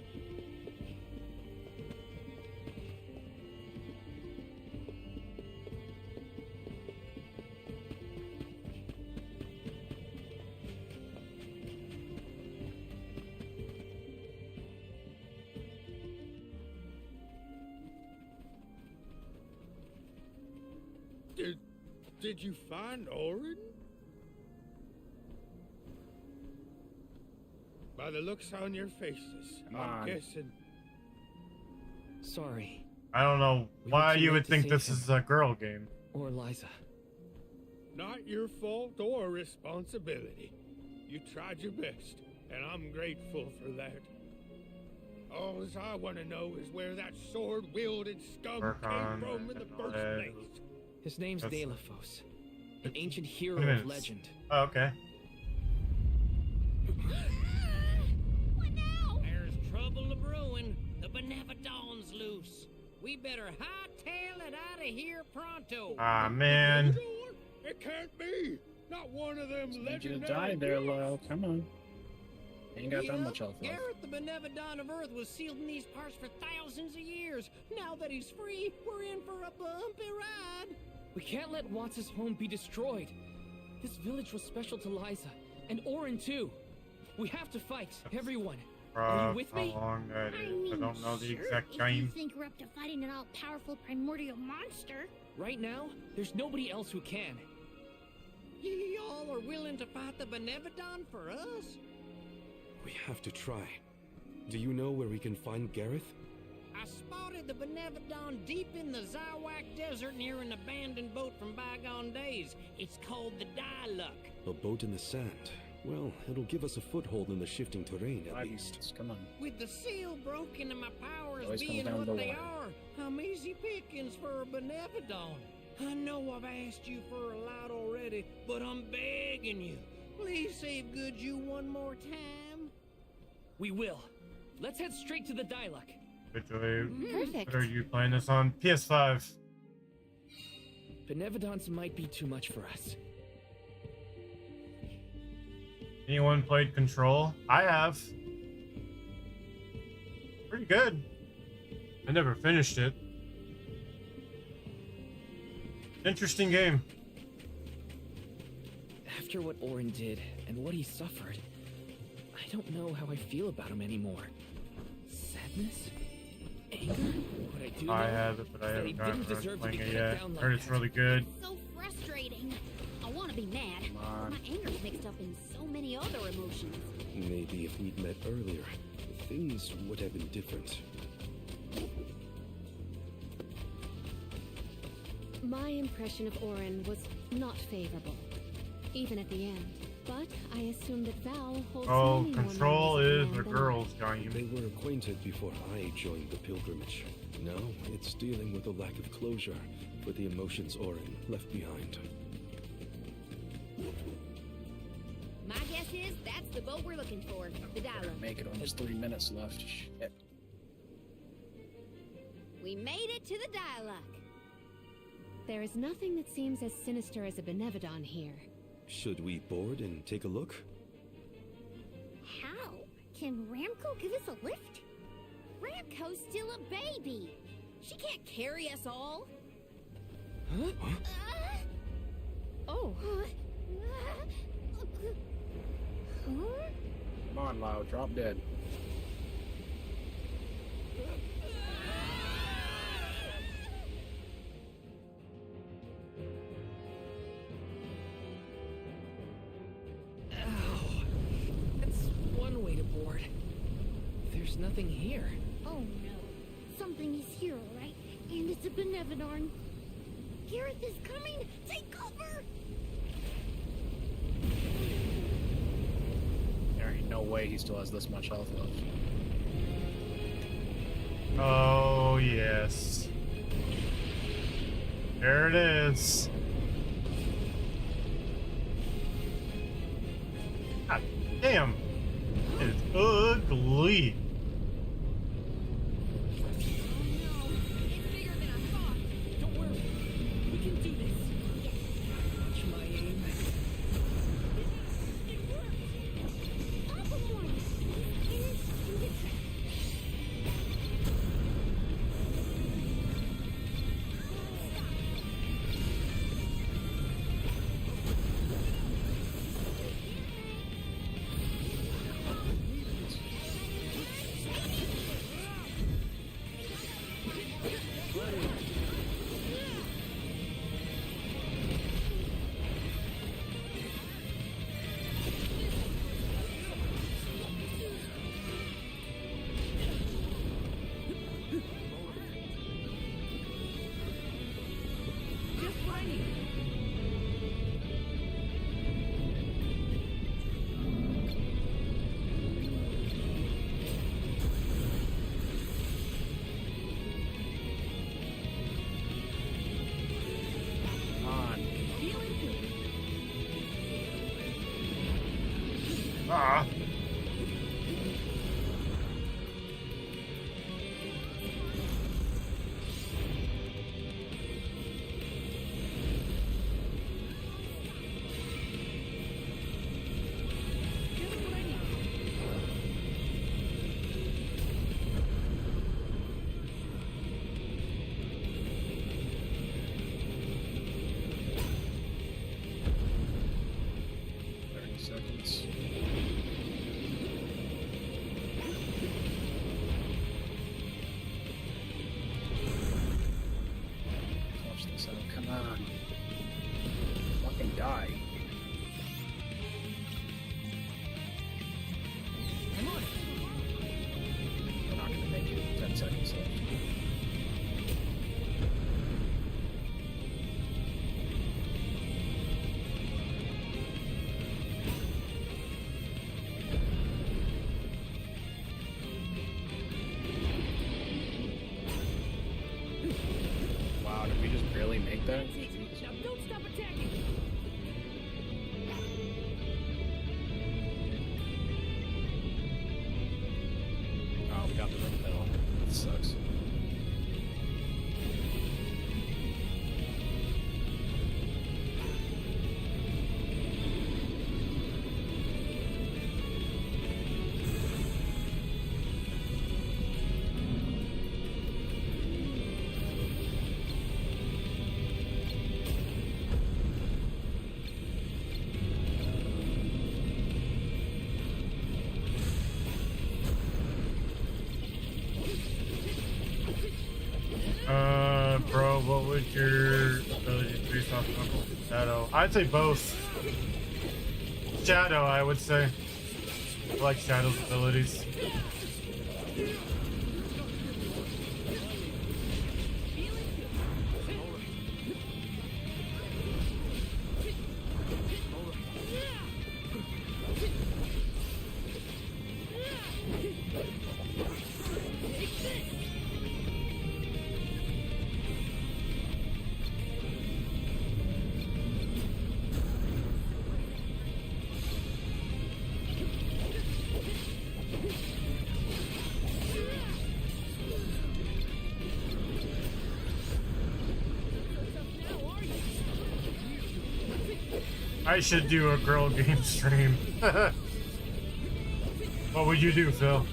Did you find Orin? By the looks on your faces, I'm on. guessing. Sorry. I don't know We why were too you late would to think save this him. is a girl game. Or Liza. Not your fault or responsibility. You tried your best, and I'm grateful for that. All I want to know is where that sword-wielding scum Work came on from in the all first that. place. His name's That's- Delaphos, an ancient hero 20 of minutes. legend. Oh, okay. There's trouble a-brewing. The Benevodon's loose. We better hightail it out of here pronto. Ah, man. It can't be! Not one of them Need you to legendary die there, beasts. Lyle. Come on. Ain't got that much health left. Gareth the Benevodon of Earth was sealed in these parts for thousands of years. Now that he's free, we're in for a bumpy ride. We can't let Watts' home be destroyed. This village was special to Liza, and Orin too. We have to fight, everyone. Are you with How me? long that is. I don't know the Sure, exact if you time. think we're up to fighting an all-powerful primordial monster. Right now, there's nobody else who can. Y'all are willing to fight the Benevodon for us? We have to try. Do you know where we can find Gareth? I spotted the Benevodon deep in the Zawak Desert near an abandoned boat from bygone days. It's called the Diluc. A boat in the sand. Well, it'll give us a foothold in the shifting terrain, at least. Come on. With the seal broken and my powers Always comes being down what to they water. are, I'm easy pickings for a Benevodon. I know I've asked you for a lot already, but I'm begging you. Please save Good You one more time. We will. Let's head straight to the Diluc. Good Joy. Perfect. What are you playing this on? PS5. Benevodons might be too much for us. Anyone played Control? I have. Pretty good. I never finished it. Interesting game. After what Orin did and what he suffered, I don't know how I feel about him anymore. Sadness? Anger? What I do know I have it, but I that he haven't gotten didn't around to deserve to playing be it cut yet. down like Heard it's that. really good. So frustrating. I want to be mad, Come on. but my anger's mixed up in so many other emotions. Maybe if we'd met earlier, things would have been different. My impression of Orin was not favorable, even at the end. But I assume that Val holds Oh, many more Control memories is of the man than girls' game. They were acquainted before I joined the pilgrimage. Now it's dealing with a lack of closure for the emotions Orin left behind. My guess is that's the boat we're looking for, the Dyla. Make it almost 3 minutes left. Shit. We made it to the Dyla. There is nothing that seems as sinister as a Benevodon here. Should we board and take a look? How? Can Ramco give us a lift? Ramco's still a baby. She can't carry us all. Huh? Oh. Come on, Lau, drop dead. Ow. That's one way to board. There's nothing here. Oh no. Something is here, all right? And it's a Benevodon. Gareth is coming! Take cover! There ain't no way he still has this much health left. Oh, yes. There it is. God damn. It's ugly. Don't worry. We can do this. Watch my aim. Ah. Shadow. I'd say both. Shadow, I would say. I like Shadow's abilities. I should do a girl game stream. What would you do, Phil?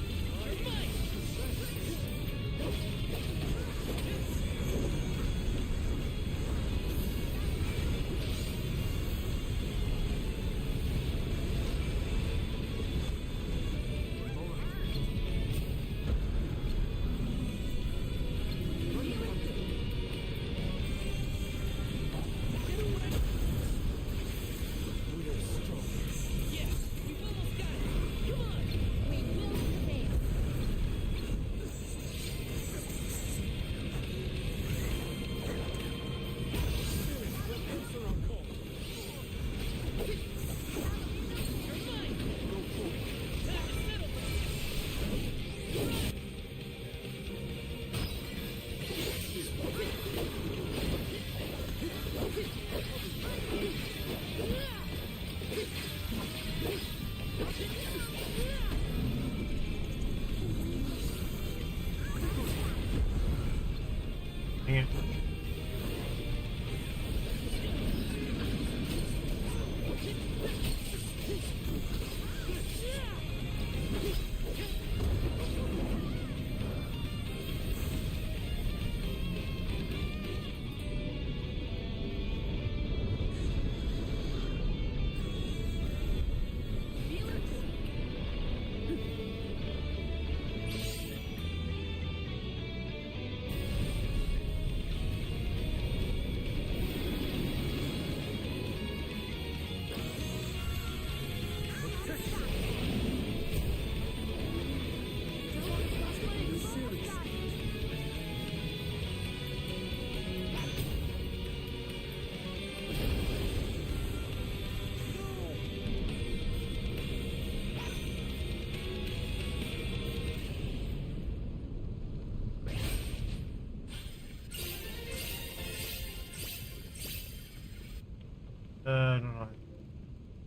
I don't know.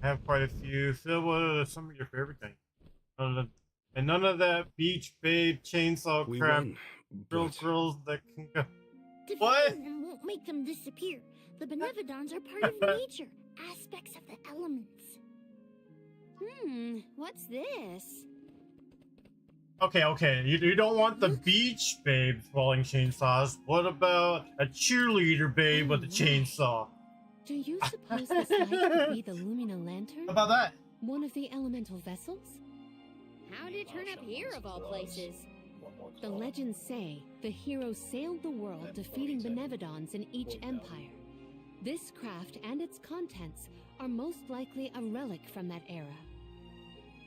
I have quite a few. Phil, what are some of your favorite things? And none of that beach babe chainsaw crap. Girls that can go. Defeating them won't make them disappear. The Benevodons are part of nature, aspects of the elements. What's this? Okay. You don't want the beach babe throwing chainsaws. What about a cheerleader babe with a chainsaw? Do you suppose this light could be the Lumina Lantern? How about that? One of the elemental vessels? How did it turn up here of all places? The legends say the hero sailed the world, defeating Benevodons in each empire. This craft and its contents are most likely a relic from that era.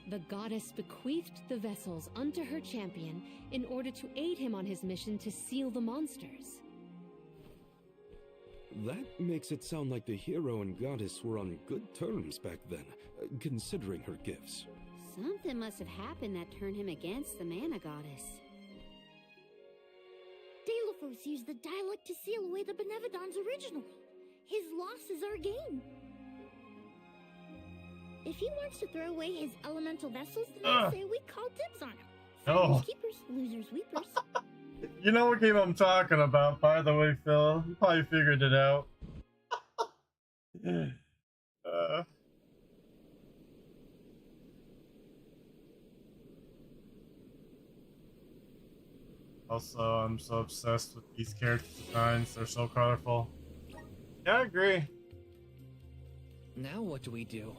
The goddess bequeathed the vessels unto her champion in order to aid him on his mission to seal the monsters. That makes it sound like the hero and goddess were on good terms back then, considering her gifts. Something must have happened that turned him against the Mana Goddess. Delophos used the dialect to seal away the Benevodon's original. His loss is our gain. If he wants to throw away his elemental vessels, then I say we call dibs on him. No. Keepers, losers, weepers. You know what game I'm talking about, by the way, Phil. You probably figured it out. Also, I'm so obsessed with these character designs. They're so colorful. Yeah, I agree. Now what do we do?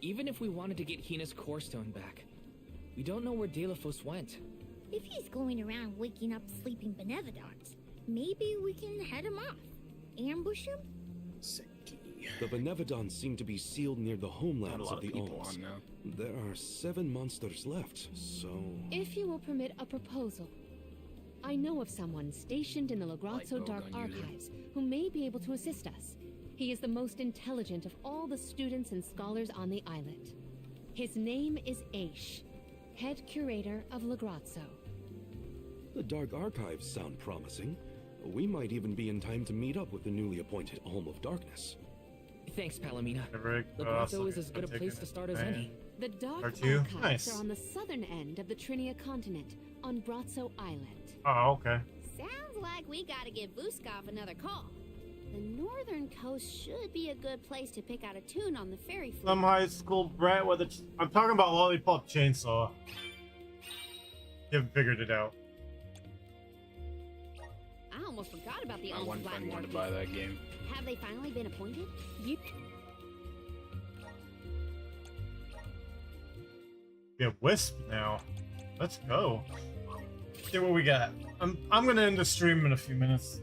Even if we wanted to get Hina's core stone back, we don't know where Delophos went. If he's going around waking up sleeping Benevodons, maybe we can head him off. Ambush him? The Benevodons seem to be sealed near the Not a homelands lot of of the people Alms. on now. There are 7 monsters left, so... If you will permit a proposal, I know of someone stationed in the Lagrazzo Dark Bowgun user. Archives who may be able to assist us. He is the most intelligent of all the students and scholars on the islet. His name is Aish, head curator of Lagrazzo. The Dark Archives sound promising. We might even be in time to meet up with the newly appointed Alm of Darkness. Thanks, Palomina. Rick, Lagrazzo is as good a place to start as any. The Dark Are you? Archives Nice. are on the southern end of the Trinia continent, on Brazzo Island. Oh, okay. Sounds like we gotta give Vuskov another call. The northern coast should be a good place to pick out a tune on the ferry fleet. Some high school brat with a... I'm talking about Lollipop Chainsaw. You haven't figured it out. I almost forgot about the My Alms one of Black friend wanted to Market. buy that game. Have they finally been appointed? You We have Wisp now. Let's go. See what we got. I'm gonna end the stream in a few minutes.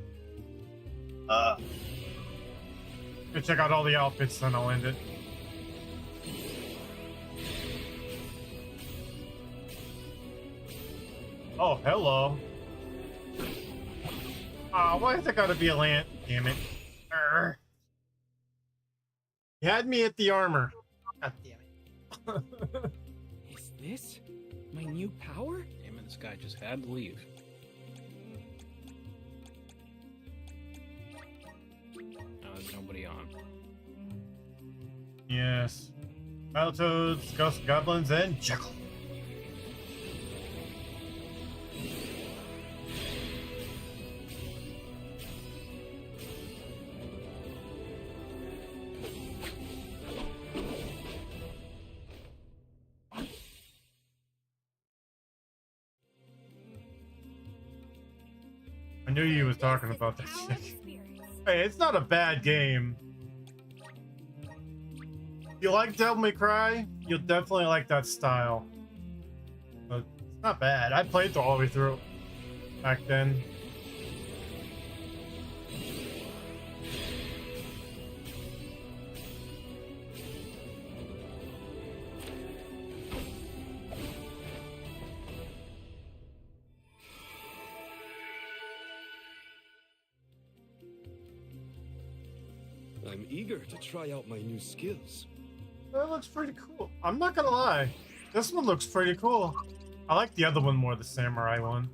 Go check out all the outfits, then I'll end it. Oh, hello. Ah, why is it gotta be a land? Damn it. Arr. You had me at the armor. God damn it. Is this my new power? Damn it, this guy just had to leave. No, there's nobody on. Yes. Battletoads, Ghost Goblins, and Jekyll. I knew you was talking about that shit. Hey, it's not a bad game. If you like Devil May Cry, you'll definitely like that style. But it's not bad. I played all the way through back then. I'm eager to try out my new skills. That looks pretty cool. I'm not gonna lie. This one looks pretty cool. I like the other one more, the samurai one.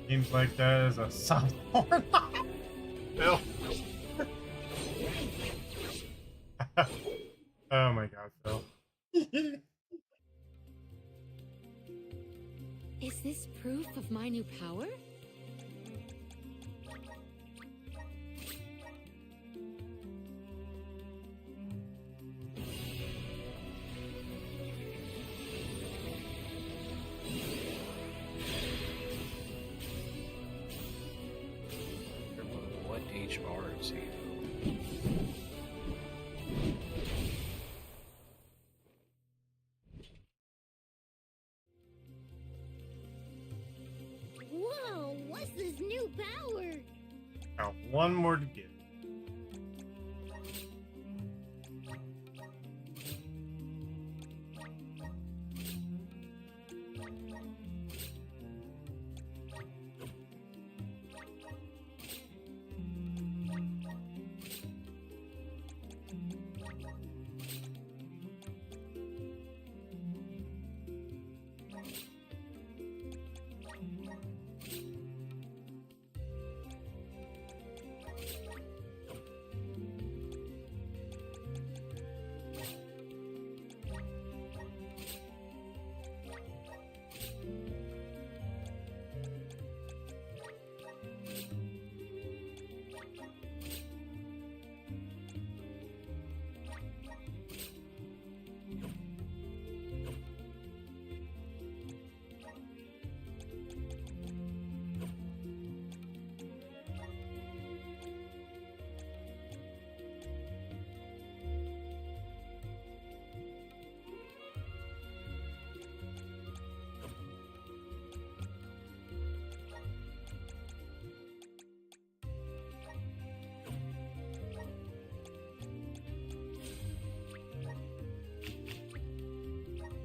Seems like that is a sophomore. Bill. Oh my god, Phil. Is this proof of my new power? What HR is he? Whoa, what's this new power? Got one more to get.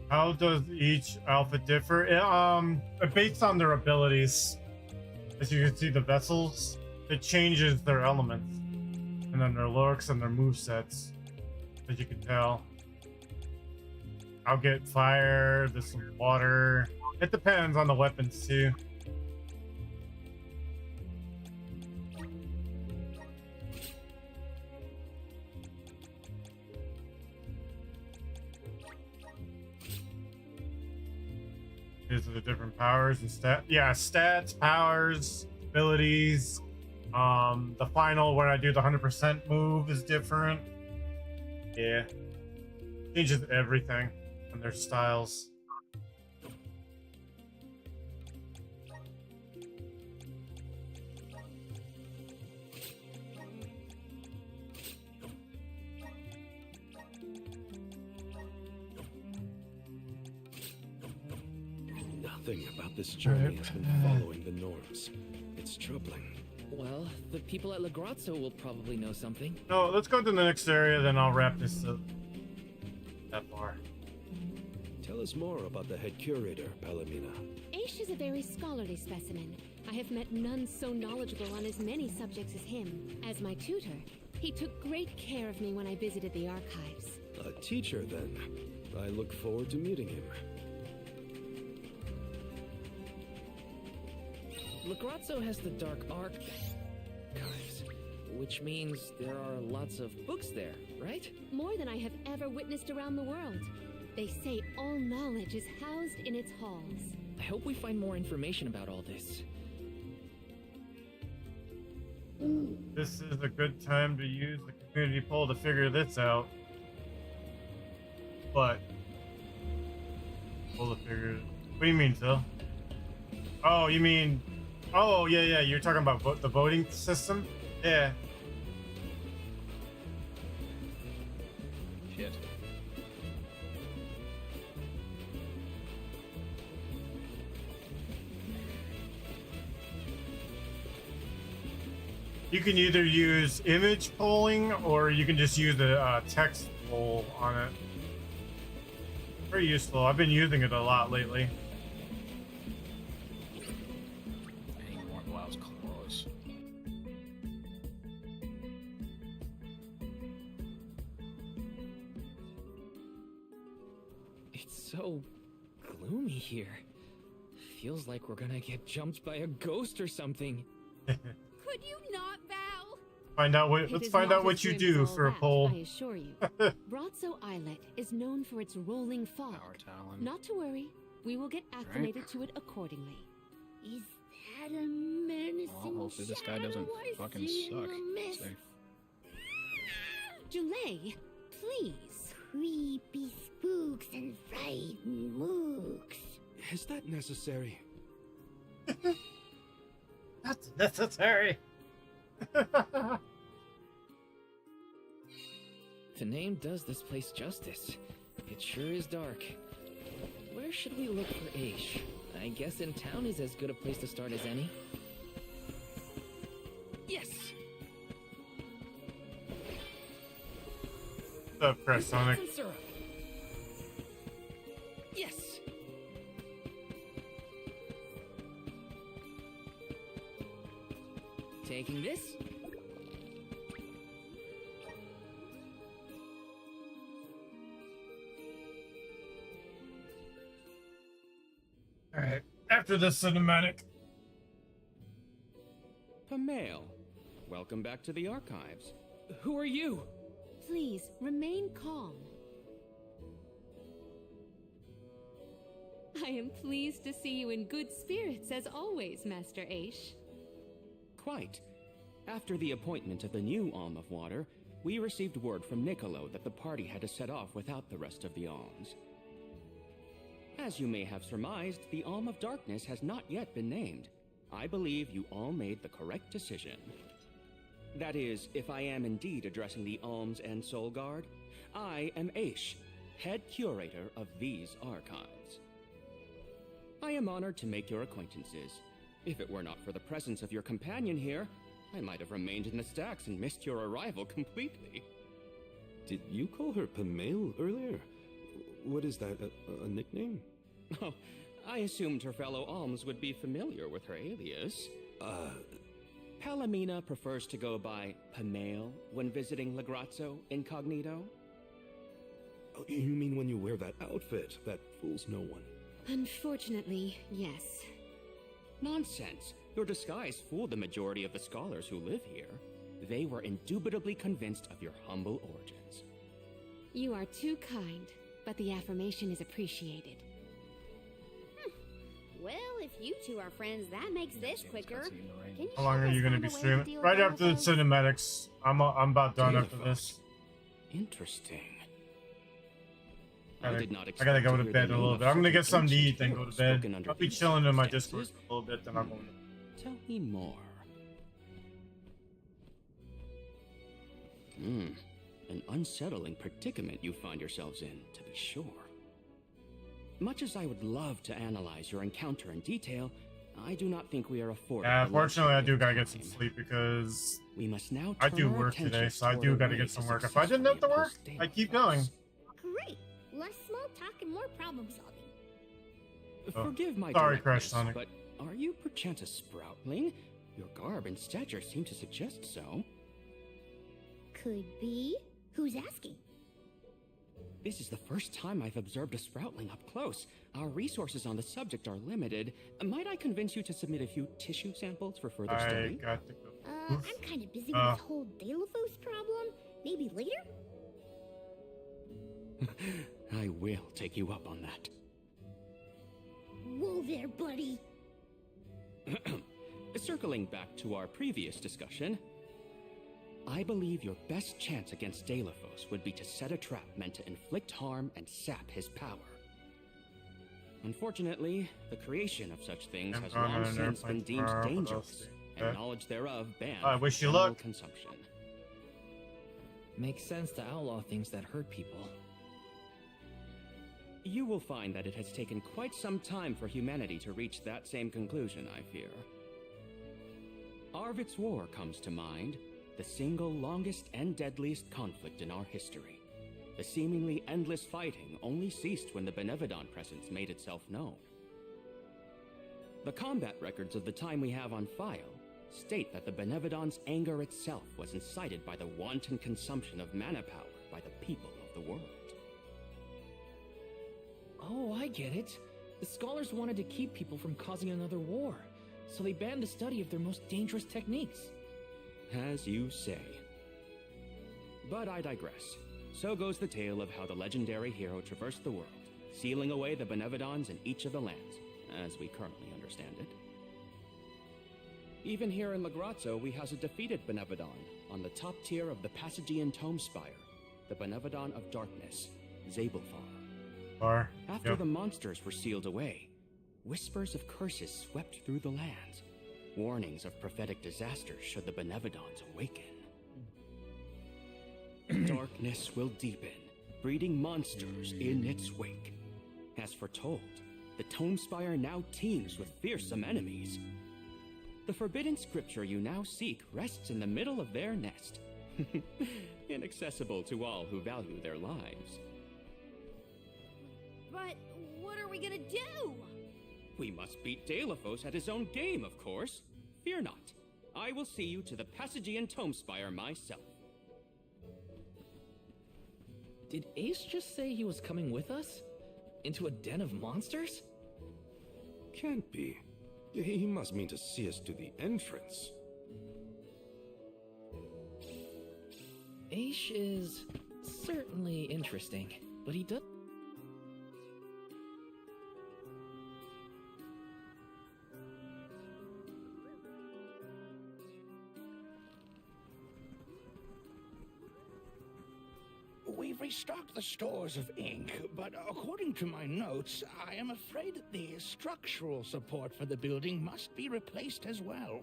How does each outfit differ? Based on their abilities. As you can see, the vessels, it changes their elements. And then their looks and their movesets. As you can tell. I'll get fire, there's some water. It depends on the weapons too. These are the different powers and stats, powers, abilities. The final when I do the 100% move is different. Yeah. Changes everything and their styles. Nothing about this journey has been following the norms. It's troubling. Well, the people at Legrazzo will probably know something. No, let's go to the next area, then I'll wrap this up. That far. Tell us more about the head curator, Palomina. Aish is a very scholarly specimen. I have met none so knowledgeable on as many subjects as him. As my tutor, he took great care of me when I visited the archives. A teacher, then. I look forward to meeting him. Legrazzo has the Dark Archives, which means there are lots of books there, right? More than I have ever witnessed around the world. They say all knowledge is housed in its halls. I hope we find more information about all this. This is a good time to use the community poll to figure this out. But pull the figure. What do you mean, Phil? Oh, you mean? Oh, yeah. You're talking about the voting system? Yeah. Shit. You can either use image polling or you can just use the text poll on it. Pretty useful. I've been using it a lot lately. It's so gloomy here. Feels like we're gonna get jumped by a ghost or something. Could you not, Val? Let's find out what you do for a poll. I assure you. Brazzo Islet is known for its rolling fog. Not to worry, we will get acclimated to it accordingly. Is that a menacing Well, hopefully this guy doesn't fucking suck. Safe. Julay, please. Creepy spooks and frightened mooks. Is that necessary? That's necessary. The name does this place justice. It sure is dark. Where should we look for Aish? I guess in town is as good a place to start as any. Yes! What's up, Press Sonic? Yes! Taking this. Alright, after this cinematic. Pamail, welcome back to the archives. Who are you? Please, remain calm. I am pleased to see you in good spirits as always, Master Aish. Quite. After the appointment of the new Alm of Water, we received word from Niccolo that the party had to set off without the rest of the alms. As you may have surmised, the Alm of Darkness has not yet been named. I believe you all made the correct decision. That is, if I am indeed addressing the Alms and Soul Guard, I am Aish, head curator of these archives. I am honored to make your acquaintances. If it were not for the presence of your companion here, I might have remained in the stacks and missed your arrival completely. Did you call her Pamail earlier? What is that? A nickname? Oh, I assumed her fellow alms would be familiar with her alias. Palomina prefers to go by Pamail when visiting Legrazzo incognito. Oh, you mean when you wear that outfit that fools no one? Unfortunately, yes. Nonsense. Your disguise fooled the majority of the scholars who live here. They were indubitably convinced of your humble origins. You are too kind, but the affirmation is appreciated. Well, if you two are friends, that makes this quicker. Can you How long are you going to be find a way to streaming? deal Right with after the Delphos? cinematics. I'm about done after this. Interesting. I did not I gotta expect go to to hear bed the a name little of bit. I'm gonna certain get something to ancient eat, then go to heroes bed. spoken under I'll be these chilling in my Discord circumstances. for a little bit, then I'll go. Tell me more. An unsettling predicament you find yourselves in, to be sure. Much as I would love to analyze your encounter in detail, I do not think we are afforded. Yeah, the fortunately, I luxury do of gotta get time. some sleep because We must now I turn do our work today, attentions so I toward do a gotta way get to some work. If I didn't have to work, successfully I'd keep oppose going. Great. Less small talk and more problem solving. Oh, Forgive my sorry, Crash directness, Sonic. but are you perchance a sproutling? Your garb and stature seem to suggest so. Could be. Who's asking? This is the first time I've observed a sproutling up close. Our resources on the subject are limited. Might I convince you to submit a few tissue samples for further I study? got to go. I'm kind of busy with this whole Delphos problem. Maybe later? I will take you up on that. Whoa there, buddy. Circling back to our previous discussion, I believe your best chance against Delphos would be to set a trap meant to inflict harm and sap his power. Unfortunately, the creation of such things I'm has going on long an since been airplane deemed tomorrow, but I'll dangerous, see. and Okay. knowledge thereof banned I wish for you general luck. consumption. Makes sense to outlaw things that hurt people. You will find that it has taken quite some time for humanity to reach that same conclusion, I fear. Arvid's War comes to mind, the single longest and deadliest conflict in our history. The seemingly endless fighting only ceased when the Benevodon presence made itself known. The combat records of the time we have on file state that the Benevodon's anger itself was incited by the wanton consumption of mana power by the people of the world. Oh, I get it. The scholars wanted to keep people from causing another war, so they banned the study of their most dangerous techniques. As you say. But I digress. So goes the tale of how the legendary hero traversed the world, sealing away the Benevodons in each of the lands, as we currently understand it. Even here in Legrazzo, we house a defeated Benevodon on the top tier of the Passagian Tome Spire, the Benevodon of Darkness, Zabelfar. After the monsters were sealed away, whispers of curses swept through the lands, warnings of prophetic disasters should the Benevodons awaken. Darkness will deepen, breeding monsters in its wake. As foretold, the Tome Spire now teems with fearsome enemies. The forbidden scripture you now seek rests in the middle of their nest, inaccessible to all who value their lives. But what are we gonna do? We must beat Delphos at his own game, of course. Fear not. I will see you to the Passagian Tome Spire myself. Did Ace just say he was coming with us? Into a den of monsters? Can't be. He must mean to see us to the entrance. Ace is certainly interesting, but he does. We've restocked the stores of ink, but according to my notes, I am afraid that the structural support for the building must be replaced as well.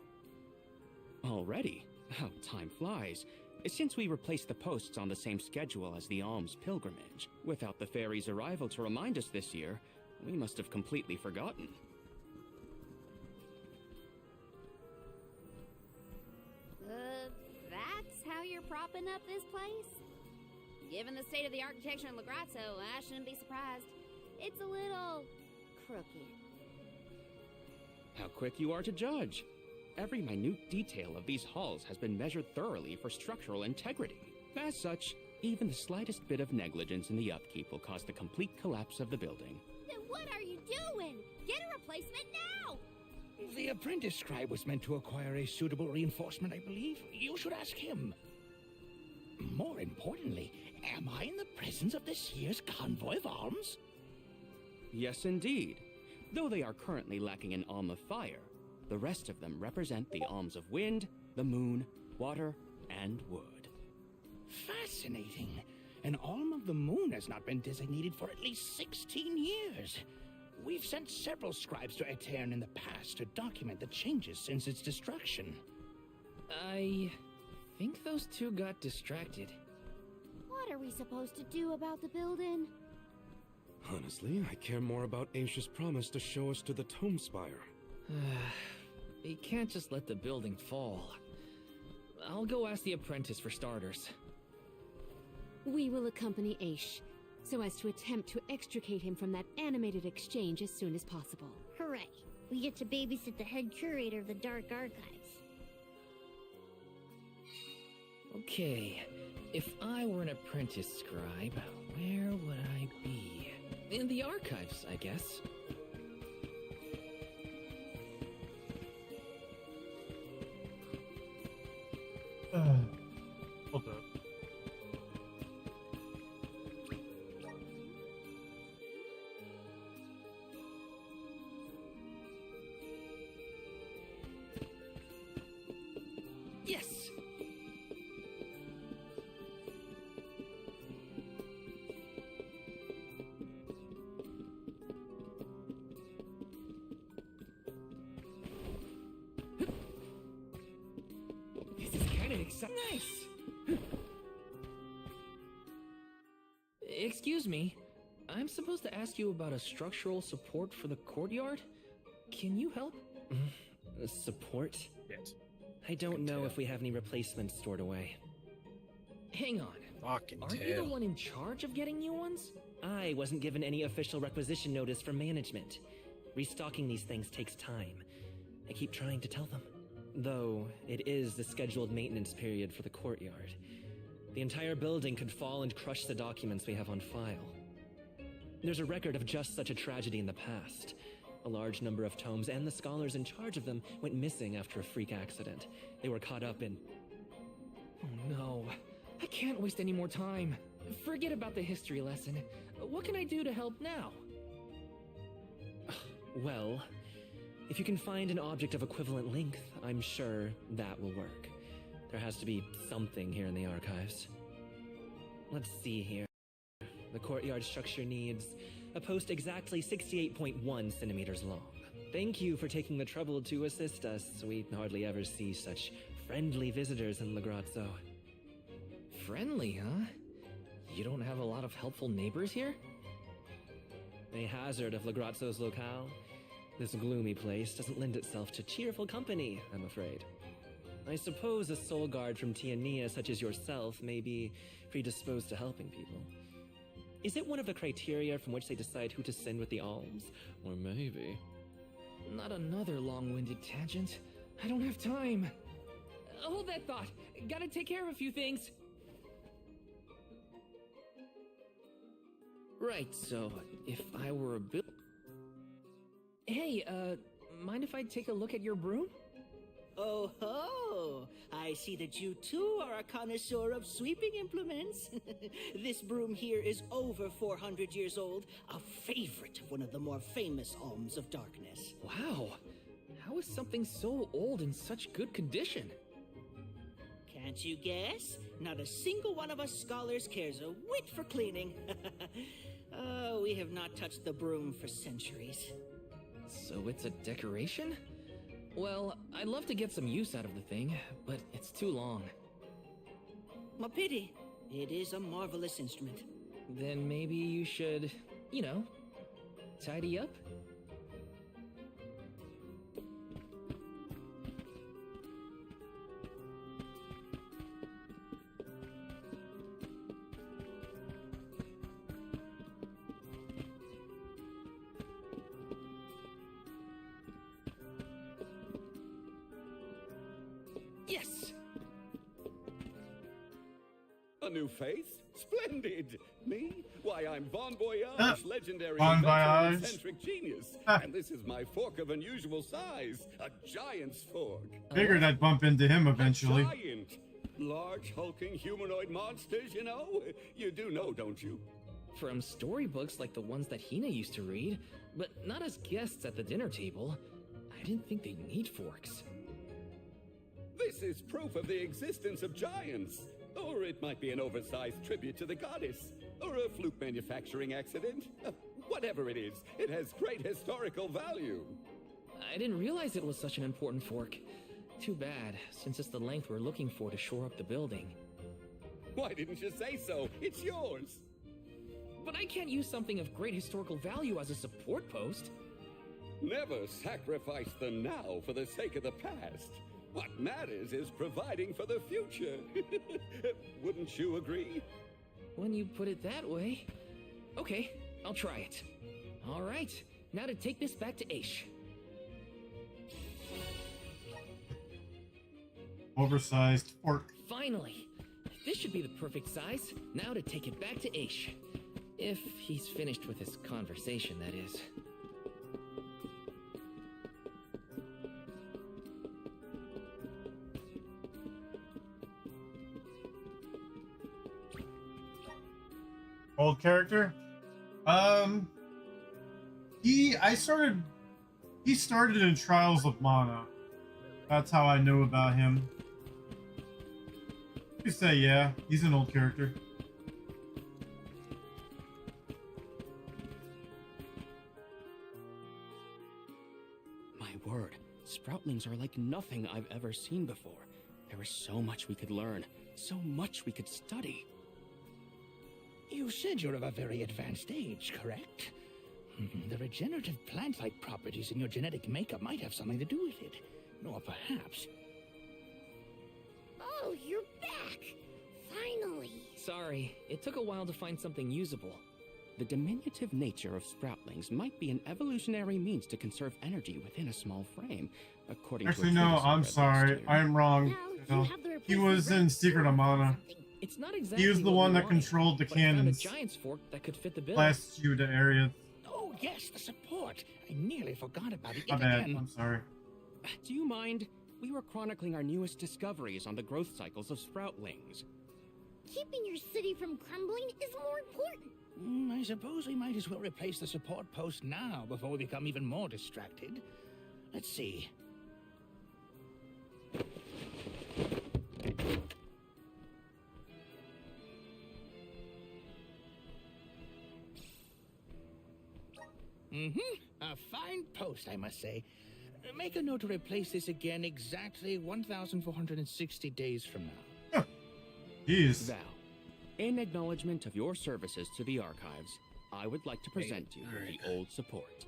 Already? How time flies. Since we replaced the posts on the same schedule as the Alms pilgrimage, without the fairy's arrival to remind us this year, we must have completely forgotten. That's how you're propping up this place? Given the state of the architecture in Lagrazzo, I shouldn't be surprised. It's a little crooked. How quick you are to judge. Every minute detail of these halls has been measured thoroughly for structural integrity. As such, even the slightest bit of negligence in the upkeep will cause the complete collapse of the building. Then what are you doing? Get a replacement now! The apprentice scribe was meant to acquire a suitable reinforcement, I believe. You should ask him. More importantly, am I in the presence of this year's convoy of alms? Yes, indeed. Though they are currently lacking an alm of fire, the rest of them represent the alms of wind, the moon, water, and wood. Fascinating. An alm of the moon has not been designated for at least 16 years. We've sent several scribes to Aetern in the past to document the changes since its destruction. I think those two got distracted. What are we supposed to do about the building? Honestly, I care more about Aisha's promise to show us to the Tome Spire. You can't just let the building fall. I'll go ask the apprentice for starters. We will accompany Aish, so as to attempt to extricate him from that animated exchange as soon as possible. Hooray! We get to babysit the head curator of the Dark Archives. Okay, if I were an apprentice scribe, where would I be? In the archives, I guess. Hold up. Yes! This is kind of exciting. Nice! Excuse me, I'm supposed to ask you about a structural support for the courtyard? Can you help? Support? Yes. I don't know if we have any replacements stored away. Hang on. Fucking Aren't you the one in charge of getting new ones? I wasn't given any official requisition notice from management. Restocking these things takes time. I keep trying to tell them. Though, it is the scheduled maintenance period for the courtyard. The entire building could fall and crush the documents we have on file. There's a record of just such a tragedy in the past. A large number of tomes and the scholars in charge of them went missing after a freak accident. They were caught up in... Oh no, I can't waste any more time. Forget about the history lesson. What can I do to help now? Well, if you can find an object of equivalent length, I'm sure that will work. There has to be something here in the archives. Let's see here. The courtyard structure needs a post exactly 68.1 centimeters long. Thank you for taking the trouble to assist us. We hardly ever see such friendly visitors in Lagrazzo. Friendly, huh? You don't have a lot of helpful neighbors here? A hazard of Lagrazzo's locale. This gloomy place doesn't lend itself to cheerful company, I'm afraid. I suppose a soul guard from Tiania such as yourself may be predisposed to helping people. Is it one of the criteria from which they decide who to send with the alms? Or maybe... Not another long-winded tangent. I don't have time. Hold that thought. Gotta take care of a few things. Right, so if I were a Hey, mind if I take a look at your broom? Oh ho! I see that you too are a connoisseur of sweeping implements. This broom here is over 400 years old, a favorite of one of the more famous alms of darkness. Wow! How is something so old in such good condition? Can't you guess? Not a single one of us scholars cares a whit for cleaning. Oh, we have not touched the broom for centuries. So it's a decoration? Well, I'd love to get some use out of the thing, but it's too long. A pity. It is a marvelous instrument. Then maybe you should, you know, tidy up? A new face? Splendid! Me? Why, I'm Bon Voyage, legendary Bon adventurer, Voyage. eccentric genius. And this is my fork of unusual size, a giant's fork. Figured I'd bump into him eventually. Giant! Large, hulking humanoid monsters, you know? You do know, don't you? From storybooks like the ones that Hina used to read, but not as guests at the dinner table. I didn't think they'd need forks. This is proof of the existence of giants. Or it might be an oversized tribute to the goddess. Or a fluke manufacturing accident. Whatever it is, it has great historical value. I didn't realize it was such an important fork. Too bad, since it's the length we're looking for to shore up the building. Why didn't you say so? It's yours. But I can't use something of great historical value as a support post. Never sacrifice the now for the sake of the past. What matters is providing for the future. Wouldn't you agree? When you put it that way. Okay, I'll try it. All right, now to take this back to Aish. Oversized fork. Finally! This should be the perfect size. Now to take it back to Aish. If he's finished with his conversation, that is. Old character? He started in Trials of Mana. That's how I knew about him. You say yeah, he's an old character. My word, Sproutlings are like nothing I've ever seen before. There is so much we could learn, so much we could study. You said you're of a very advanced age, correct? The regenerative plant-like properties in your genetic makeup might have something to do with it. Or perhaps... Oh, you're back! Finally! Sorry, it took a while to find something usable. The diminutive nature of Sproutlings might be an evolutionary means to conserve energy within a small frame, according Actually, to a no, treatise I I'm read last sorry. year. I'm wrong. No. He was in Secret of Mana. It's not exactly He was the what one we that wanted, controlled the but I found cannons. a giant's fork that could fit the bill. Blast you to areas. Oh, yes, the support. I nearly forgot about it My yet bad. again. I'm sorry. Do you mind? We were chronicling our newest discoveries on the growth cycles of Sproutlings. Keeping your city from crumbling is more important. I suppose we might as well replace the support post now before we become even more distracted. Let's see. A fine post, I must say. Make a note to replace this again exactly 1,460 days from now. Jeez. Val, in acknowledgement of your services to the archives, I would like to present you the old support.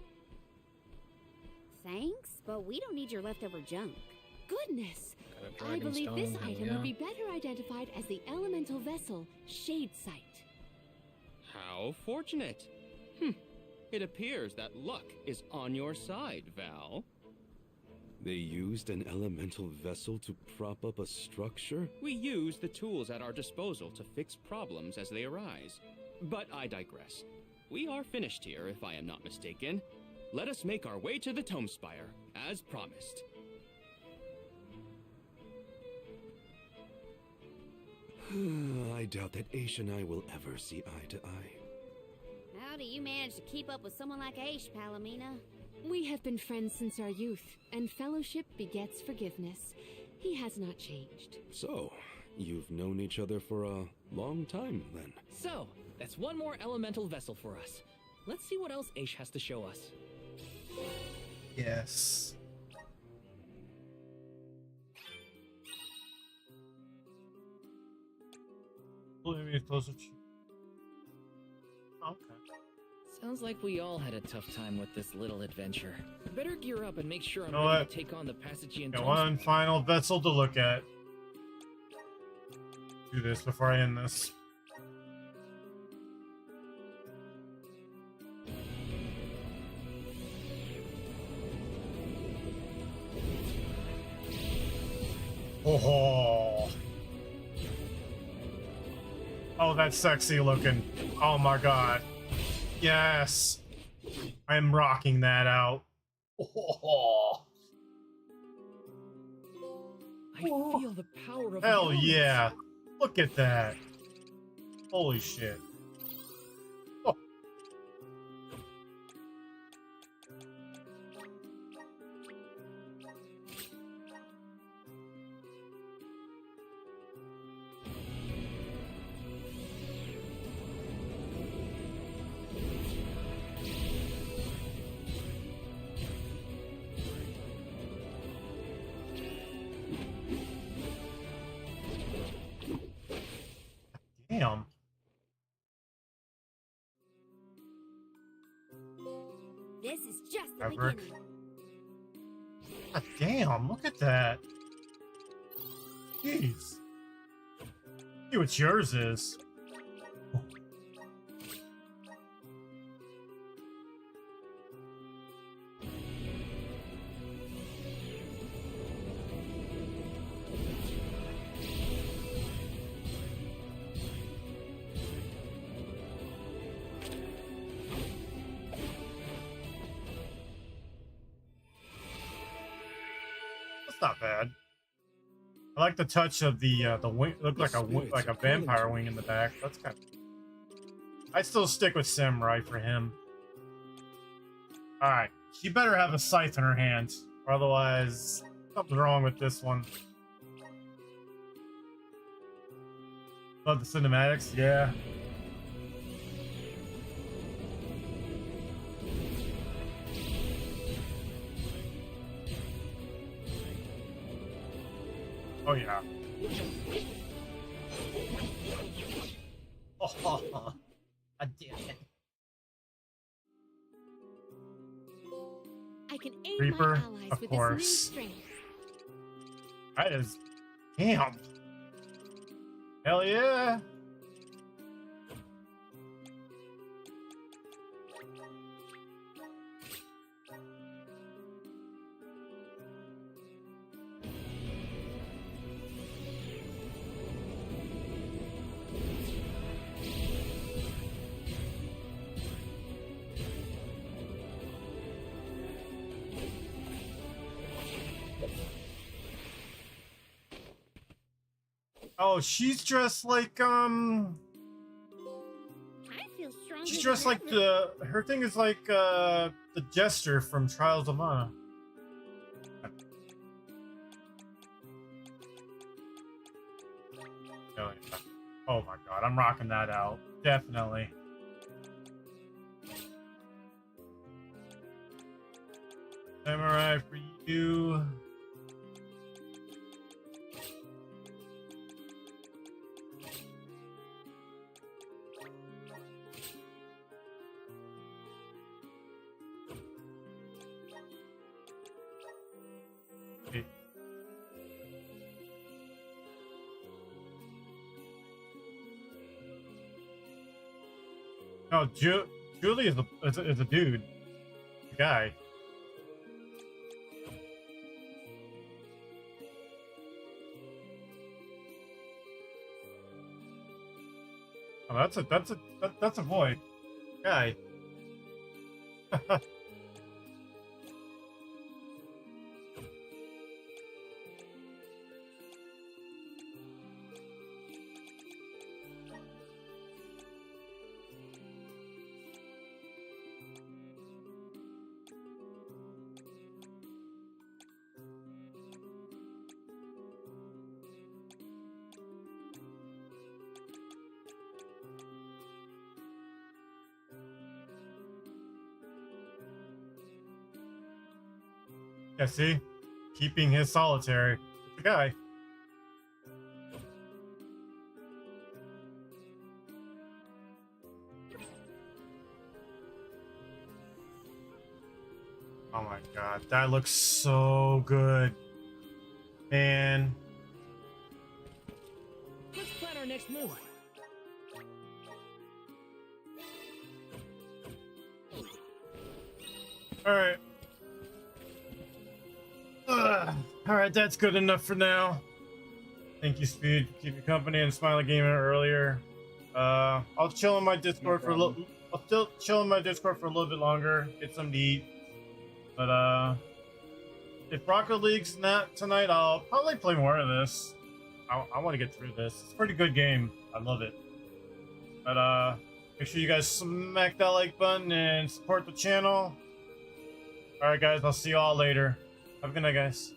Thanks, but we don't need your leftover junk. Goodness! Got a I believe dragon this stone, item yeah. would be better identified as the elemental vessel, Shade Sight. How fortunate! It appears that luck is on your side, Val. They used an elemental vessel to prop up a structure? We use the tools at our disposal to fix problems as they arise. But I digress. We are finished here, if I am not mistaken. Let us make our way to the Tome Spire, as promised. I doubt that Aish and I will ever see eye to eye. How do you manage to keep up with someone like Aish, Palomina? We have been friends since our youth, and fellowship begets forgiveness. He has not changed. So, you've known each other for a long time, then? So, that's one more elemental vessel for us. Let's see what else Aish has to show us. Yes. Let me closer to. Okay. Sounds like we all had a tough time with this little adventure. Better gear up and make sure I'm You know ready what? to take on the Passagian Got Tome one Spire. final vessel to look at. Do this before I end this. Oh. Oh, that's sexy looking. Oh my god. Yes. I'm rocking that out. Oh. I feel the power of Hell moments. yeah. Look at that. Holy shit. Oh. Damn. This is just the Maverick. beginning. God damn, look at that. Jeez. See what yours is. That's not bad. I like the touch of the wing. Looked like a vampire wing in the back. That's kind of. I still stick with Samurai for him. All right, she better have a scythe in her hand, or otherwise something's wrong with this one. Love the cinematics, yeah. Oh yeah. Oh, I did it. I can aid Reaper, my allies of with course. this new strength. That is, damn. Hell yeah. Oh, she's dressed like I feel stronger. she's dressed like her thing is like the Jester from Trials of Mana. Oh, yeah. Oh my god, I'm rocking that out. Definitely. Samurai for you. No, Julie is a dude, a guy. Oh, that's a boy, guy. Yeah, see? Keeping his solitary. It's a guy. Oh my god, that looks so good. Man. Let's plan our next move. Alright. Alright, that's good enough for now. Thank you, Speed, for keeping company and Smiley Gamer earlier. I'll chill in my Discord for a little. I'll still chill in my Discord for a little bit longer, get some to eat. But if Rocket League's not tonight, I'll probably play more of this. I want to get through this. It's a pretty good game. I love it. But make sure you guys smack that like button and support the channel. All right, guys. I'll see you all later. Have a good night, guys.